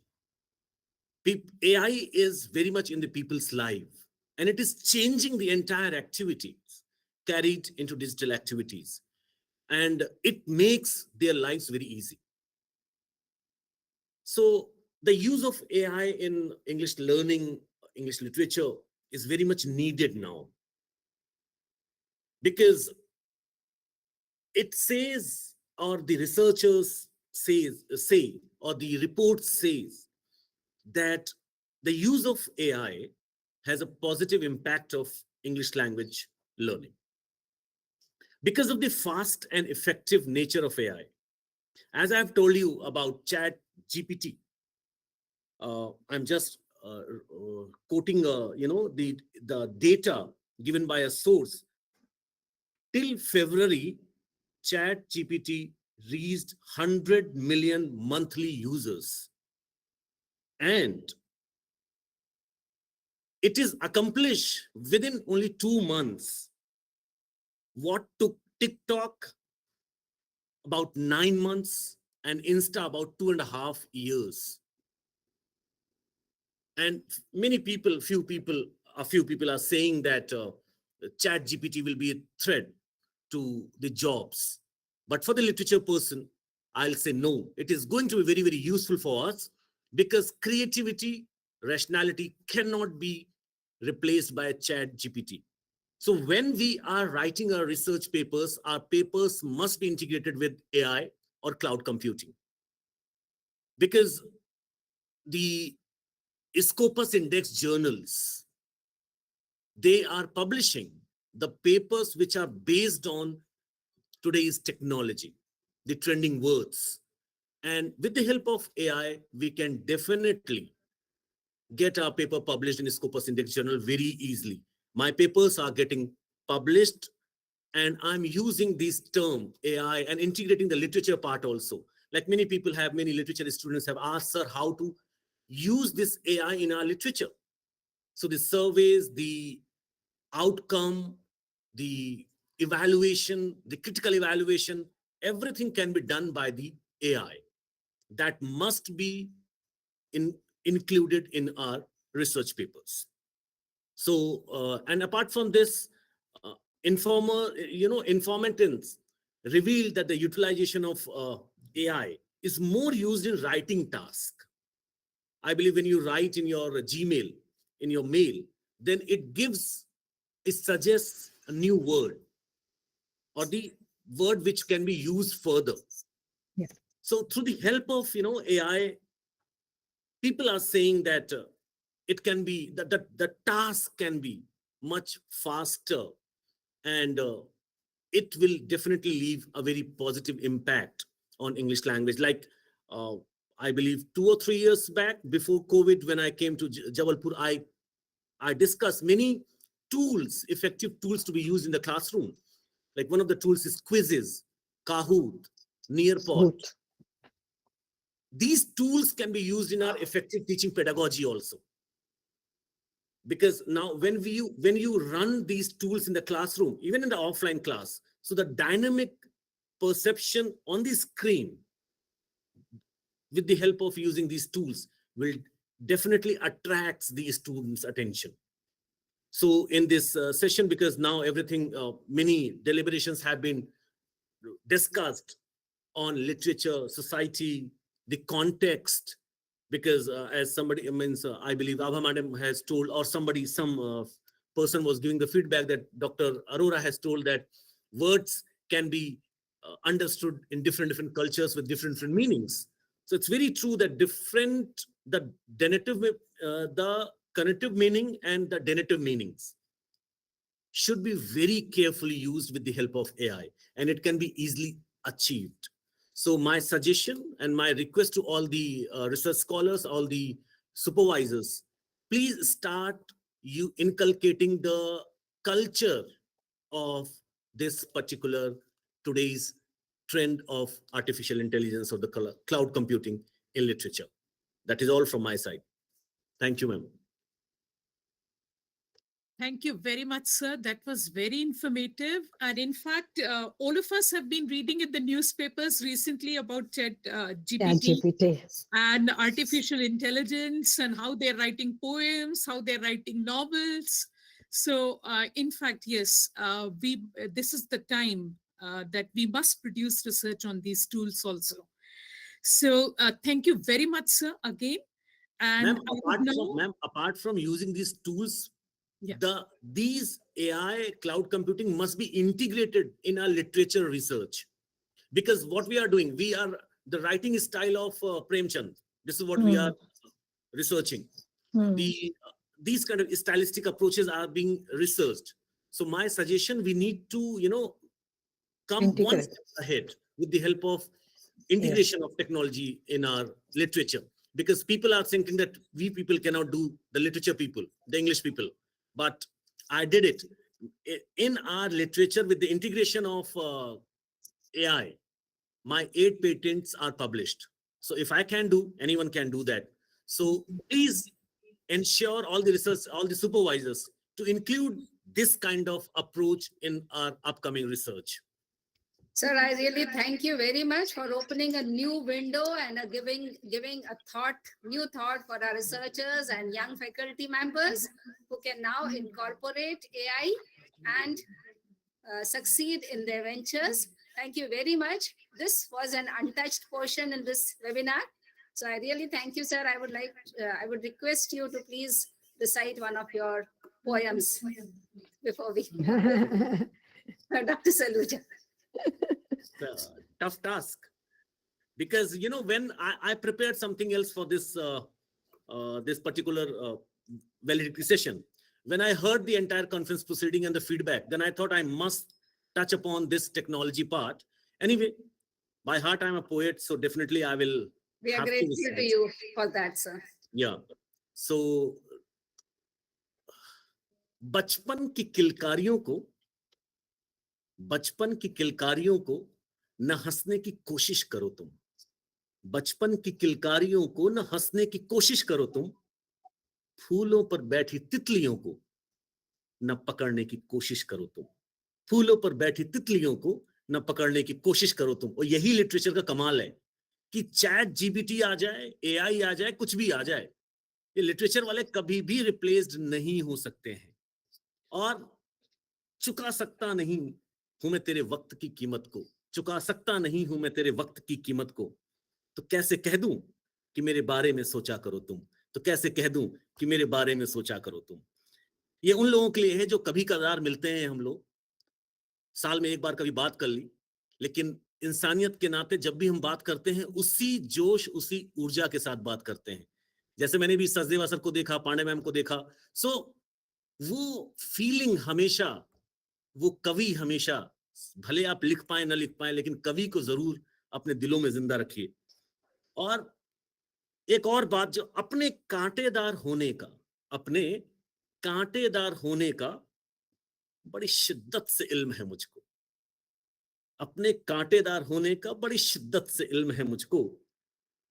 AI is very much in the people's life, and it is changing the entire activities carried into digital activities, and it makes their lives very easy. So the use of AI in English learning, English literature is very much needed now, because it says, or the researchers say, or the report says that the use of AI has a positive impact of English language learning. Because of the fast and effective nature of AI, as I've told you about Chat GPT, I'm just quoting, the data given by a source. Till February, Chat GPT reached 100 million monthly users, and it is accomplished within only 2 months what took TikTok about 9 months and Insta about 2.5 years. And a few people are saying that Chat GPT will be a threat to the jobs. But for the literature person, I'll say no. It is going to be very, very useful for us, because creativity, rationality cannot be replaced by a Chat GPT. So when we are writing our research papers must be integrated with AI or cloud computing, because the Scopus Index journals, they are publishing the papers which are based on today's technology, the trending words. And with the help of AI, we can definitely get our paper published in Scopus Index journal very easily. My papers are getting published, and I'm using this term AI and integrating the literature part also. Like many literature students have asked, sir, how to use this AI in our literature. So the surveys, the outcome, the evaluation, the critical evaluation, everything can be done by the AI. That must be included in our research papers. So, and apart from this, informantins revealed that the utilization of AI is more used in writing task. I believe when you write in your Gmail, in your mail, then it suggests a new word, or the word which can be used further. Yeah. So through the help of AI, people are saying that it can be that the task can be much faster, and it will definitely leave a very positive impact on English language. Like I believe 2 or 3 years back, before COVID, when I came to Jabalpur, I discussed many tools, effective tools to be used in the classroom. Like one of the tools is quizzes, Kahoot, Nearpod. These tools can be used in our effective teaching pedagogy also. Because now when you run these tools in the classroom, even in the offline class, so the dynamic perception on the screen with the help of using these tools will definitely attract the students' attention. So in this session, because now everything, many deliberations have been discussed on literature, society, the context, because as somebody I believe Abha madam has told, or some person was giving the feedback that Dr. Arora has told that words can be understood in different cultures with different meanings. So it's very true that the denotative, the connective meaning and the denotative meanings should be very carefully used with the help of AI, and it can be easily achieved. So my suggestion and my request to all the research scholars, all the supervisors, please start inculcating the culture of this particular today's trend of artificial intelligence or the cloud computing in literature. That is all from my side. Thank you, ma'am. Thank you very much, sir. That was very informative. And in fact, all of us have been reading in the newspapers recently about GPT GPT. and artificial intelligence and how they're writing poems, how they're writing novels. So, in fact, yes, this is the time that we must produce research on these tools also. So, thank you very much, sir, again. And Ma'am, apart from using these tools, these AI cloud computing must be integrated in our literature research, because what we are doing, we are the writing style of Premchand. This is what we are researching. These kind of stylistic approaches are being researched. So my suggestion, we need to come one step ahead with the help of integration of technology in our literature, because people are thinking that we people cannot do, the literature people, the English people, but I did it in our literature with the integration of AI. My 8 patents are published. So if I can do, anyone can do that. So please ensure all the research, all the supervisors to include this kind of approach in our upcoming research. Sir, I really thank you very much for opening a new window and giving a new thought for our researchers and young faculty members who can now incorporate AI and succeed in their ventures. Thank you very much. This was an untouched portion in this webinar. So I really thank you, sir. I would request you to please recite one of your poems before we. Dr. Saluja. Tough task, because when I prepared something else for this this particular validity session, when I heard the entire conference proceeding and the feedback, then I thought I must touch upon this technology part. Anyway, by heart I'm a poet, so definitely I will. We are grateful to you for that, sir. Yeah. So बचपन की किलकारियों को न हंसने की कोशिश करो तुम। बचपन की किलकारियों को न हंसने की कोशिश करो तुम। फूलों पर बैठी तितलियों को न पकड़ने की कोशिश करो तुम। फूलों पर बैठी तितलियों को न पकड़ने की कोशिश करो तुम। और यही लिटरेचर का कमाल है कि चैट जीपीटी आ जाए, एआई आ जाए, कुछ भी आ जाए, ये लिटरेचर वाले कभी भी रिप्लेस्ड नहीं हो सकते हैं। और चुका सकता नहीं हूं मैं तेरे वक्त की कीमत को, चुका सकता नहीं हूं मैं तेरे वक्त की कीमत को, तो कैसे कह दूं कि मेरे बारे में सोचा करो तुम, तो कैसे कह दूं कि मेरे बारे में सोचा करो तुम। ये उन लोगों के लिए है जो कभी कदार मिलते हैं, हम लोग साल में एक बार कभी बात कर ली, लेकिन इंसानियत के नाते जब भी हम बात करते हैं उसी जोश, उसी ऊर्जा के साथ बात करते हैं। जैसे मैंने भी सचदेवा सर को देखा, पांडे मैम को देखा, सो वो फीलिंग हमेशा, वो कवि हमेशा, भले आप लिख पाए ना लिख पाए, लेकिन कवि को जरूर अपने दिलों में जिंदा रखिए। और एक और बात, जो अपने कांटेदार होने का बड़ी शिद्दत से इल्म है मुझको, अपने कांटेदार होने का बड़ी शिद्दत से इल्म है मुझको,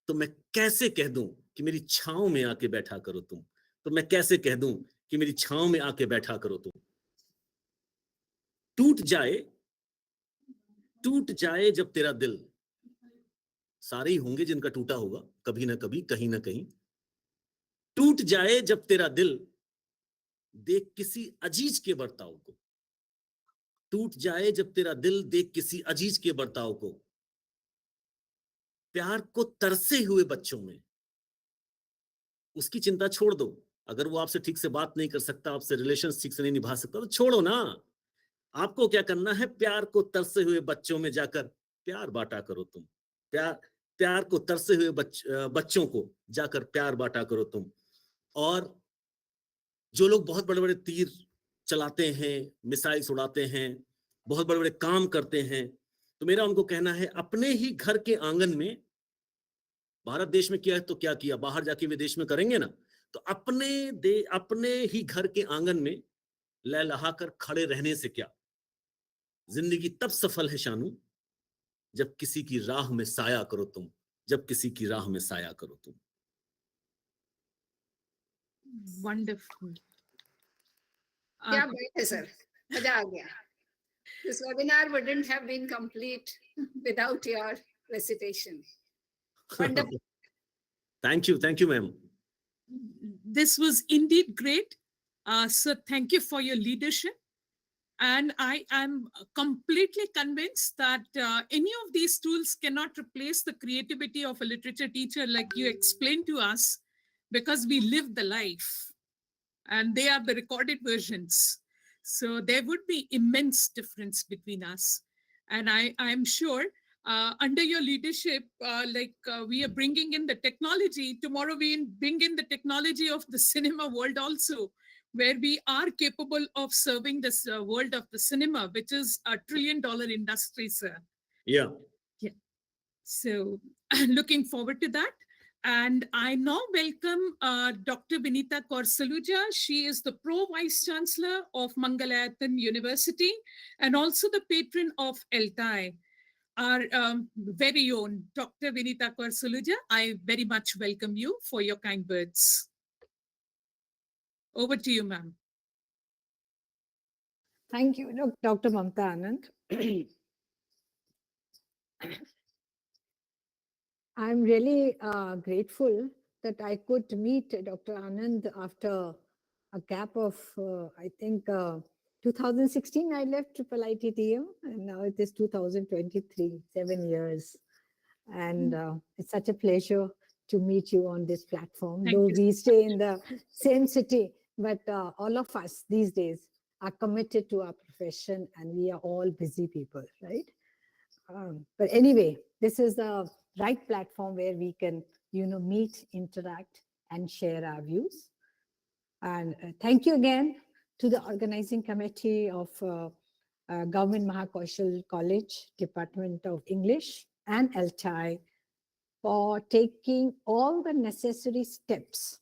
तो मैं कैसे कह दूं कि मेरी छांव में आके बैठा करो तुम, तो मैं कैसे कह दूं कि मेरी छांव में आके बैठा करो तुम। टूट जाए जब तेरा दिल, सारे ही होंगे जिनका टूटा होगा कभी ना कभी, कहीं ना कहीं। टूट जाए जब तेरा दिल देख किसी अजीज के बर्ताव को, टूट जाए जब तेरा दिल देख किसी अजीज के बर्ताव को, प्यार को तरसे हुए बच्चों में, उसकी चिंता छोड़ दो, अगर वो आपसे ठीक से बात नहीं कर सकता, आपसे रिलेशन ठीक से नहीं निभा सकता, तो छोड़ो ना। आपको क्या करना है, प्यार को तरसे हुए बच्चों में जाकर प्यार बांटा करो तुम। प्यार को तरसे हुए बच्चों को जाकर प्यार बांटा करो तुम। और जो लोग बहुत बड़े बड़े तीर चलाते हैं, मिसाइल्स उड़ाते हैं, बहुत बड़े बड़े काम करते हैं, तो मेरा उनको कहना है, अपने ही घर के आंगन में, भारत देश में किया है तो क्या किया, बाहर जाके विदेश में करेंगे ना, तो अपने ही घर के आंगन में लहलहाकर खड़े रहने से क्या, जिंदगी तब सफल है शानू जब किसी की राह में साया करो तुम, जब किसी की राह में साया करो तुम। Wonderful. क्या बात है सर, मजा आ गया. This webinar wouldn't have been complete without your recitation. Wonderful. Thank you, ma'am. This was indeed great. So thank you for your leadership. And I am completely convinced that any of these tools cannot replace the creativity of a literature teacher like you explained to us, because we live the life and they are the recorded versions. So there would be immense difference between us. And I'm sure under your leadership, we are bringing in the technology. Tomorrow we bring in the technology of the cinema world also, where we are capable of serving this world of the cinema, which is a $1 trillion industry, sir. Yeah. Yeah. So looking forward to that. And I now welcome Dr. Vinita Korsaluja. She is the Pro Vice Chancellor of Mangalayatan University and also the patron of LTI. Our very own Dr. Vinita Korsaluja, I very much welcome you for your kind words. Over to you, ma'am. Thank you, Dr. Mamta Anand. I'm really grateful that I could meet Dr. Anand after a gap of, I think, 2016 I left IIITM, and now it is 2023, 7 years. And it's such a pleasure to meet you on this platform. Thank Though you. we stay in the same city, but all of us these days are committed to our profession and we are all busy people, right? But anyway, this is the right platform where we can, meet, interact, and share our views. And thank you again to the organizing committee of Government Mahakoshal College, Department of English, and LTI for taking all the necessary steps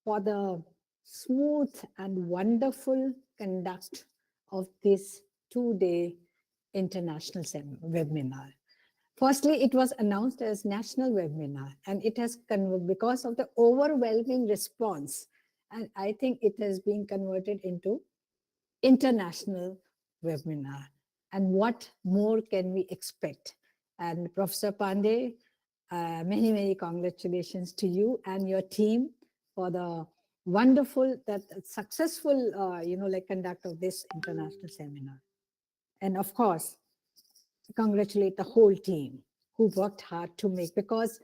for the smooth and wonderful conduct of this 2-day international webinar. Firstly, it was announced as national webinar, and it has because of the overwhelming response, and I think it has been converted into international webinar. And what more can we expect? And Professor Pandey, many, many congratulations to you and your team for the wonderful, successful, conduct of this international seminar. And of course, congratulate the whole team who worked hard to make, because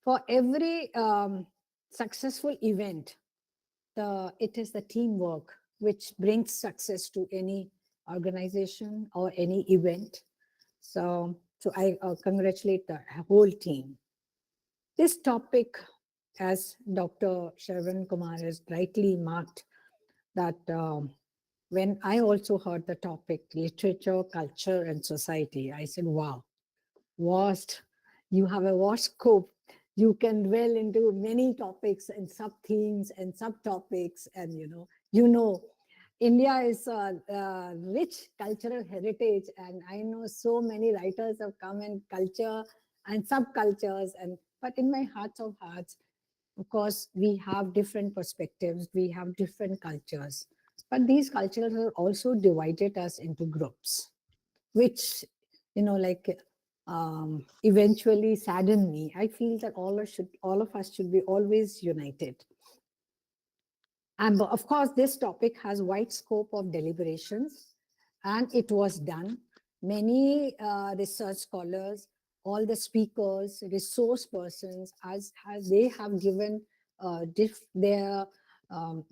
for every successful event, it is the teamwork which brings success to any organization or any event. So I congratulate the whole team. This topic, as Dr. Shravan Kumar has rightly marked, that when I also heard the topic, literature, culture, and society, I said, wow, vast, you have a vast scope. You can dwell into many topics and sub-themes and subtopics. And, India is a rich cultural heritage. And I know so many writers have come in culture and subcultures. But in my heart of hearts, of course, we have different perspectives. We have different cultures. But these cultures have also divided us into groups, which, eventually sadden me. I feel that all of us should be always united. And of course, this topic has wide scope of deliberations, and it was done. Many research scholars, all the speakers, resource persons, as they have given their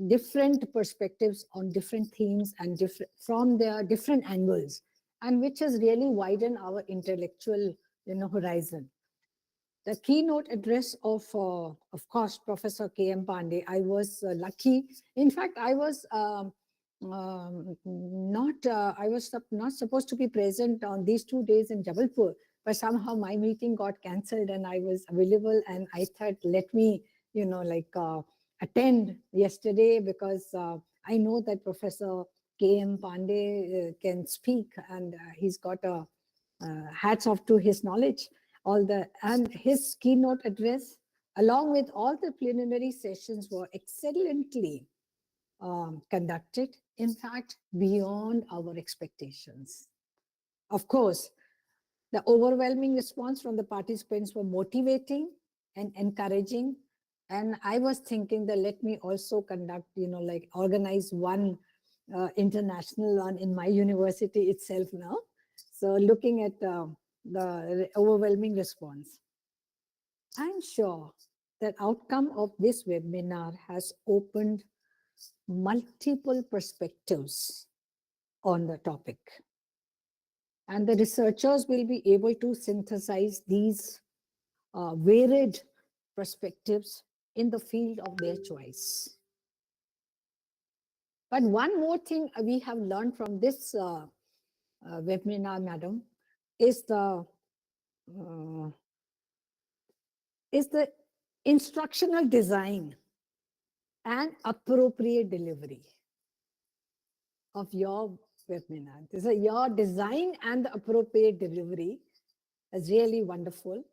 different perspectives on different themes and from their different angles, and which has really widened our intellectual horizon. The keynote address of course, Professor K.M. Pandey, I was lucky. In fact, I was not supposed to be present on these 2 days in Jabalpur, but somehow my meeting got cancelled and I was available, and I thought, let me, attend yesterday, because I know that Professor K.M. Pandey can speak, and he's got a hats off to his knowledge. And his keynote address, along with all the plenary sessions, were excellently conducted, in fact, beyond our expectations. Of course, the overwhelming response from the participants were motivating and encouraging. And I was thinking that let me also conduct, like organize one international one in my university itself now. So looking at the overwhelming response, I'm sure that outcome of this webinar has opened multiple perspectives on the topic. And the researchers will be able to synthesize these varied perspectives in the field of their choice. But one more thing we have learned from this webinar, madam, is the instructional design and appropriate delivery of your webinar. So your design and the appropriate delivery is really wonderful.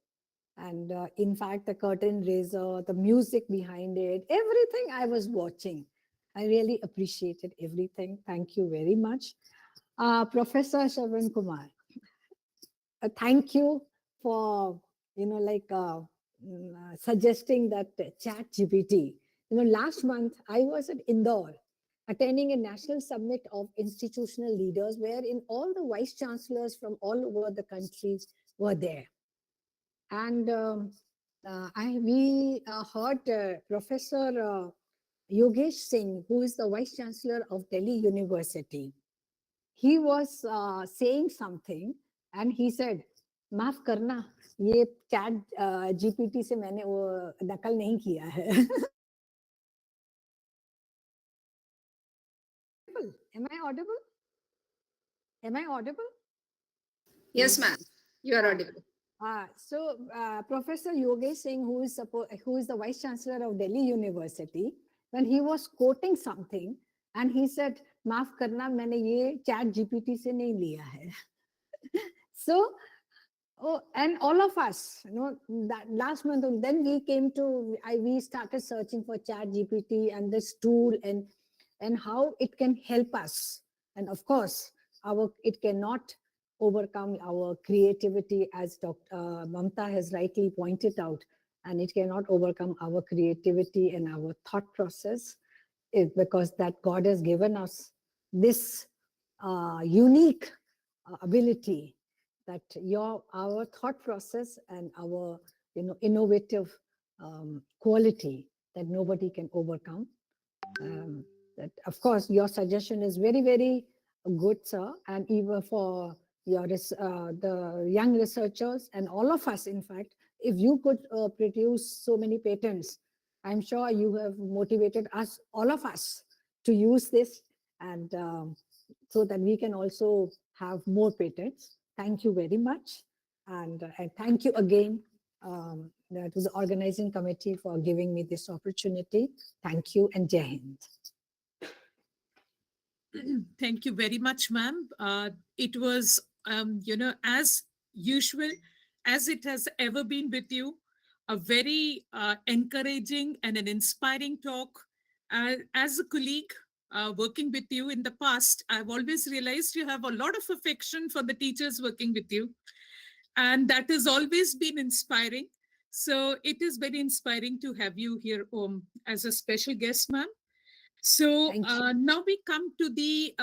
And in fact, the curtain raiser, the music behind it, everything I was watching, I really appreciated everything. Thank you very much. Professor Shravan Kumar, thank you for, suggesting that chat GPT. Last month I was at Indore attending a national summit of institutional leaders wherein all the vice chancellors from all over the countries were there. And we heard Professor Yogesh Singh, who is the Vice Chancellor of Delhi University. He was saying something and he said, माफ करना, ये chat GPT से मैंने वो नकल नहीं किया है. Am I audible? Am I audible? Yes, ma'am. You are audible. So Professor Yogesh Singh, who is the Vice Chancellor of Delhi University, when he was quoting something, and he said, "Maaf karna, maine ye chat GPT se nahi liya hai." So, and all of us, that last month, then we started searching for chat GPT and this tool and how it can help us. And of course, it cannot overcome our creativity, as Dr. Mamta has rightly pointed out, and it cannot overcome our creativity and our thought process, because that God has given us this unique ability, that our thought process and our innovative quality that nobody can overcome. That of course your suggestion is very, very good, sir, and even for the young researchers and all of us, in fact, if you could produce so many patents, I'm sure you have motivated us, all of us, to use this, and so that we can also have more patents. Thank you very much, and thank you again to the organizing committee for giving me this opportunity. Thank you, and Jai Hind. Thank you very much, ma'am. It was, as usual, as it has ever been with you, a very encouraging and an inspiring talk. As a colleague working with you in the past, I've always realized you have a lot of affection for the teachers working with you. And that has always been inspiring. So it is very inspiring to have you here as a special guest, ma'am. So now we come to the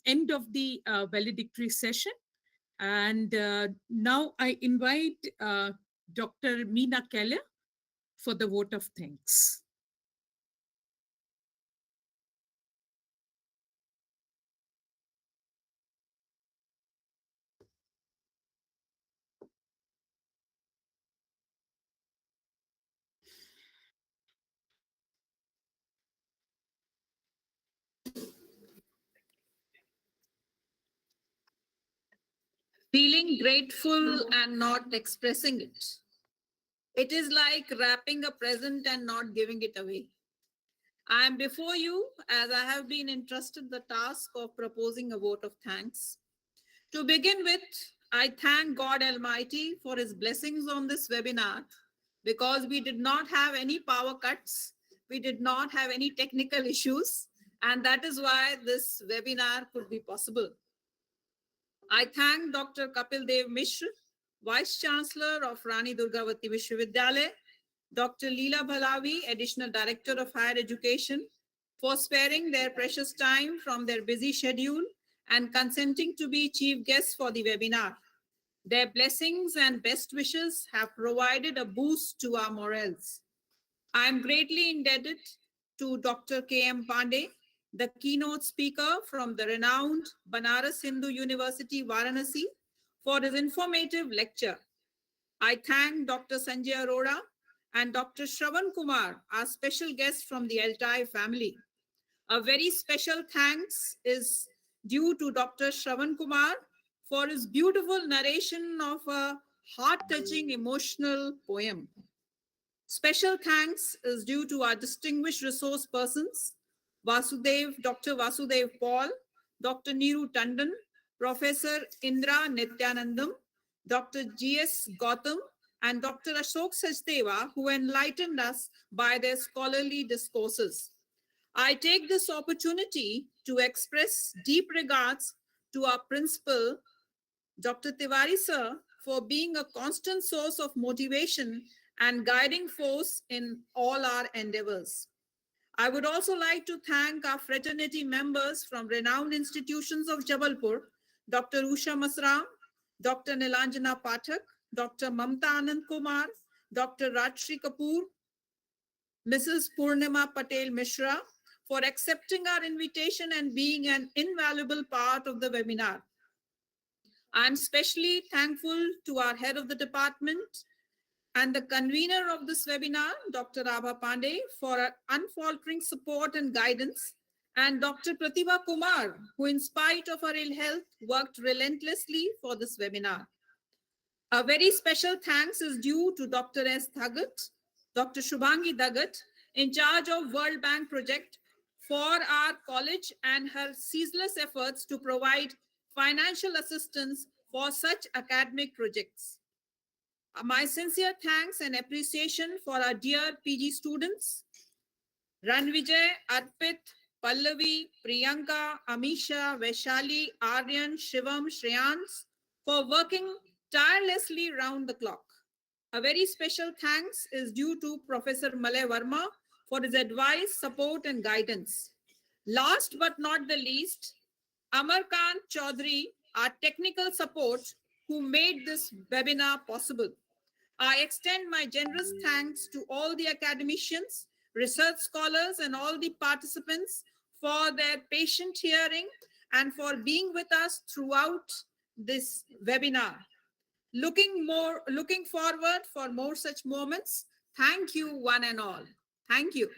end of the valedictory session. And now I invite Dr. Meena Keller for the vote of thanks. Feeling grateful and not expressing it. It is like wrapping a present and not giving it away. I am before you as I have been entrusted the task of proposing a vote of thanks. To begin with, I thank God Almighty for His blessings on this webinar, because we did not have any power cuts, we did not have any technical issues, And that is why this webinar could be possible. I thank Dr. Kapil Dev Mishra, Vice Chancellor of Rani Durgavati Vishwavidyalaya, Dr. Leela Bhalavi, Additional Director of Higher Education, for sparing their precious time from their busy schedule and consenting to be chief guests for the webinar. Their blessings and best wishes have provided a boost to our morals. I am greatly indebted to Dr. K.M. Pandey, the keynote speaker from the renowned Banaras Hindu University, Varanasi, for his informative lecture. I thank Dr. Sanjay Arora and Dr. Shravan Kumar, our special guests from the Altai family. A very special thanks is due to Dr. Shravan Kumar for his beautiful narration of a heart-touching emotional poem. Special thanks is due to our distinguished resource persons, Vasudev, Dr. Vasudev Paul, Dr. Neeru Tandon, Professor Indra Nityanandam, Dr. G.S. Gautam, and Dr. Ashok Sachdeva, who enlightened us by their scholarly discourses. I take this opportunity to express deep regards to our principal, Dr. Tiwari sir, for being a constant source of motivation and guiding force in all our endeavors. I would also like to thank our fraternity members from renowned institutions of Jabalpur, Dr. Usha Masram, Dr. Nilanjana Pathak, Dr. Mamta Anand Kumar, Dr. Rajshri Kapoor, Mrs. Purnima Patel Mishra, for accepting our invitation and being an invaluable part of the webinar. I'm especially thankful to our head of the department and the convener of this webinar, Dr. Abha Pandey, for her unfaltering support and guidance, and Dr. Pratibha Kumar, who in spite of her ill health, worked relentlessly for this webinar. A very special thanks is due to Dr. S. Dhagat, Dr. Shubhangi Dhagat, in charge of World Bank project, for our college and her ceaseless efforts to provide financial assistance for such academic projects. My sincere thanks and appreciation for our dear PG students, Ranvijay, Arpit, Pallavi, Priyanka, Amisha, Vaishali, Aryan, Shivam, Shreyans, for working tirelessly round the clock. A very special thanks is due to Professor Malay Verma for his advice, support, and guidance. Last but not the least, Amarkant Chaudhary, our technical support, who made this webinar possible. I extend my generous thanks to all the academicians, research scholars, and all the participants for their patient hearing and for being with us throughout this webinar. Looking forward for more such moments. Thank you, one and all. Thank you.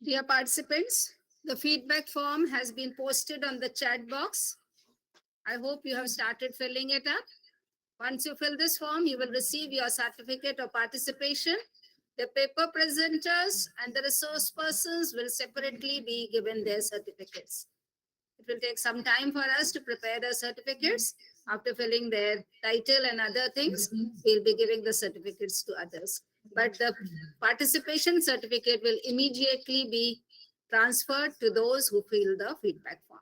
Dear participants, the feedback form has been posted on the chat box. I hope you have started filling it up. Once you fill this form, you will receive your certificate of participation. The paper presenters and the resource persons will separately be given their certificates. It will take some time for us to prepare the certificates. After filling their title and other things, we'll be giving the certificates to others. But the participation certificate will immediately be transferred to those who fill the feedback form.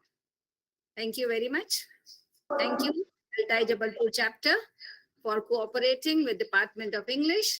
Thank you very much. Thank you, Altai Jabalpur chapter, for cooperating with Department of English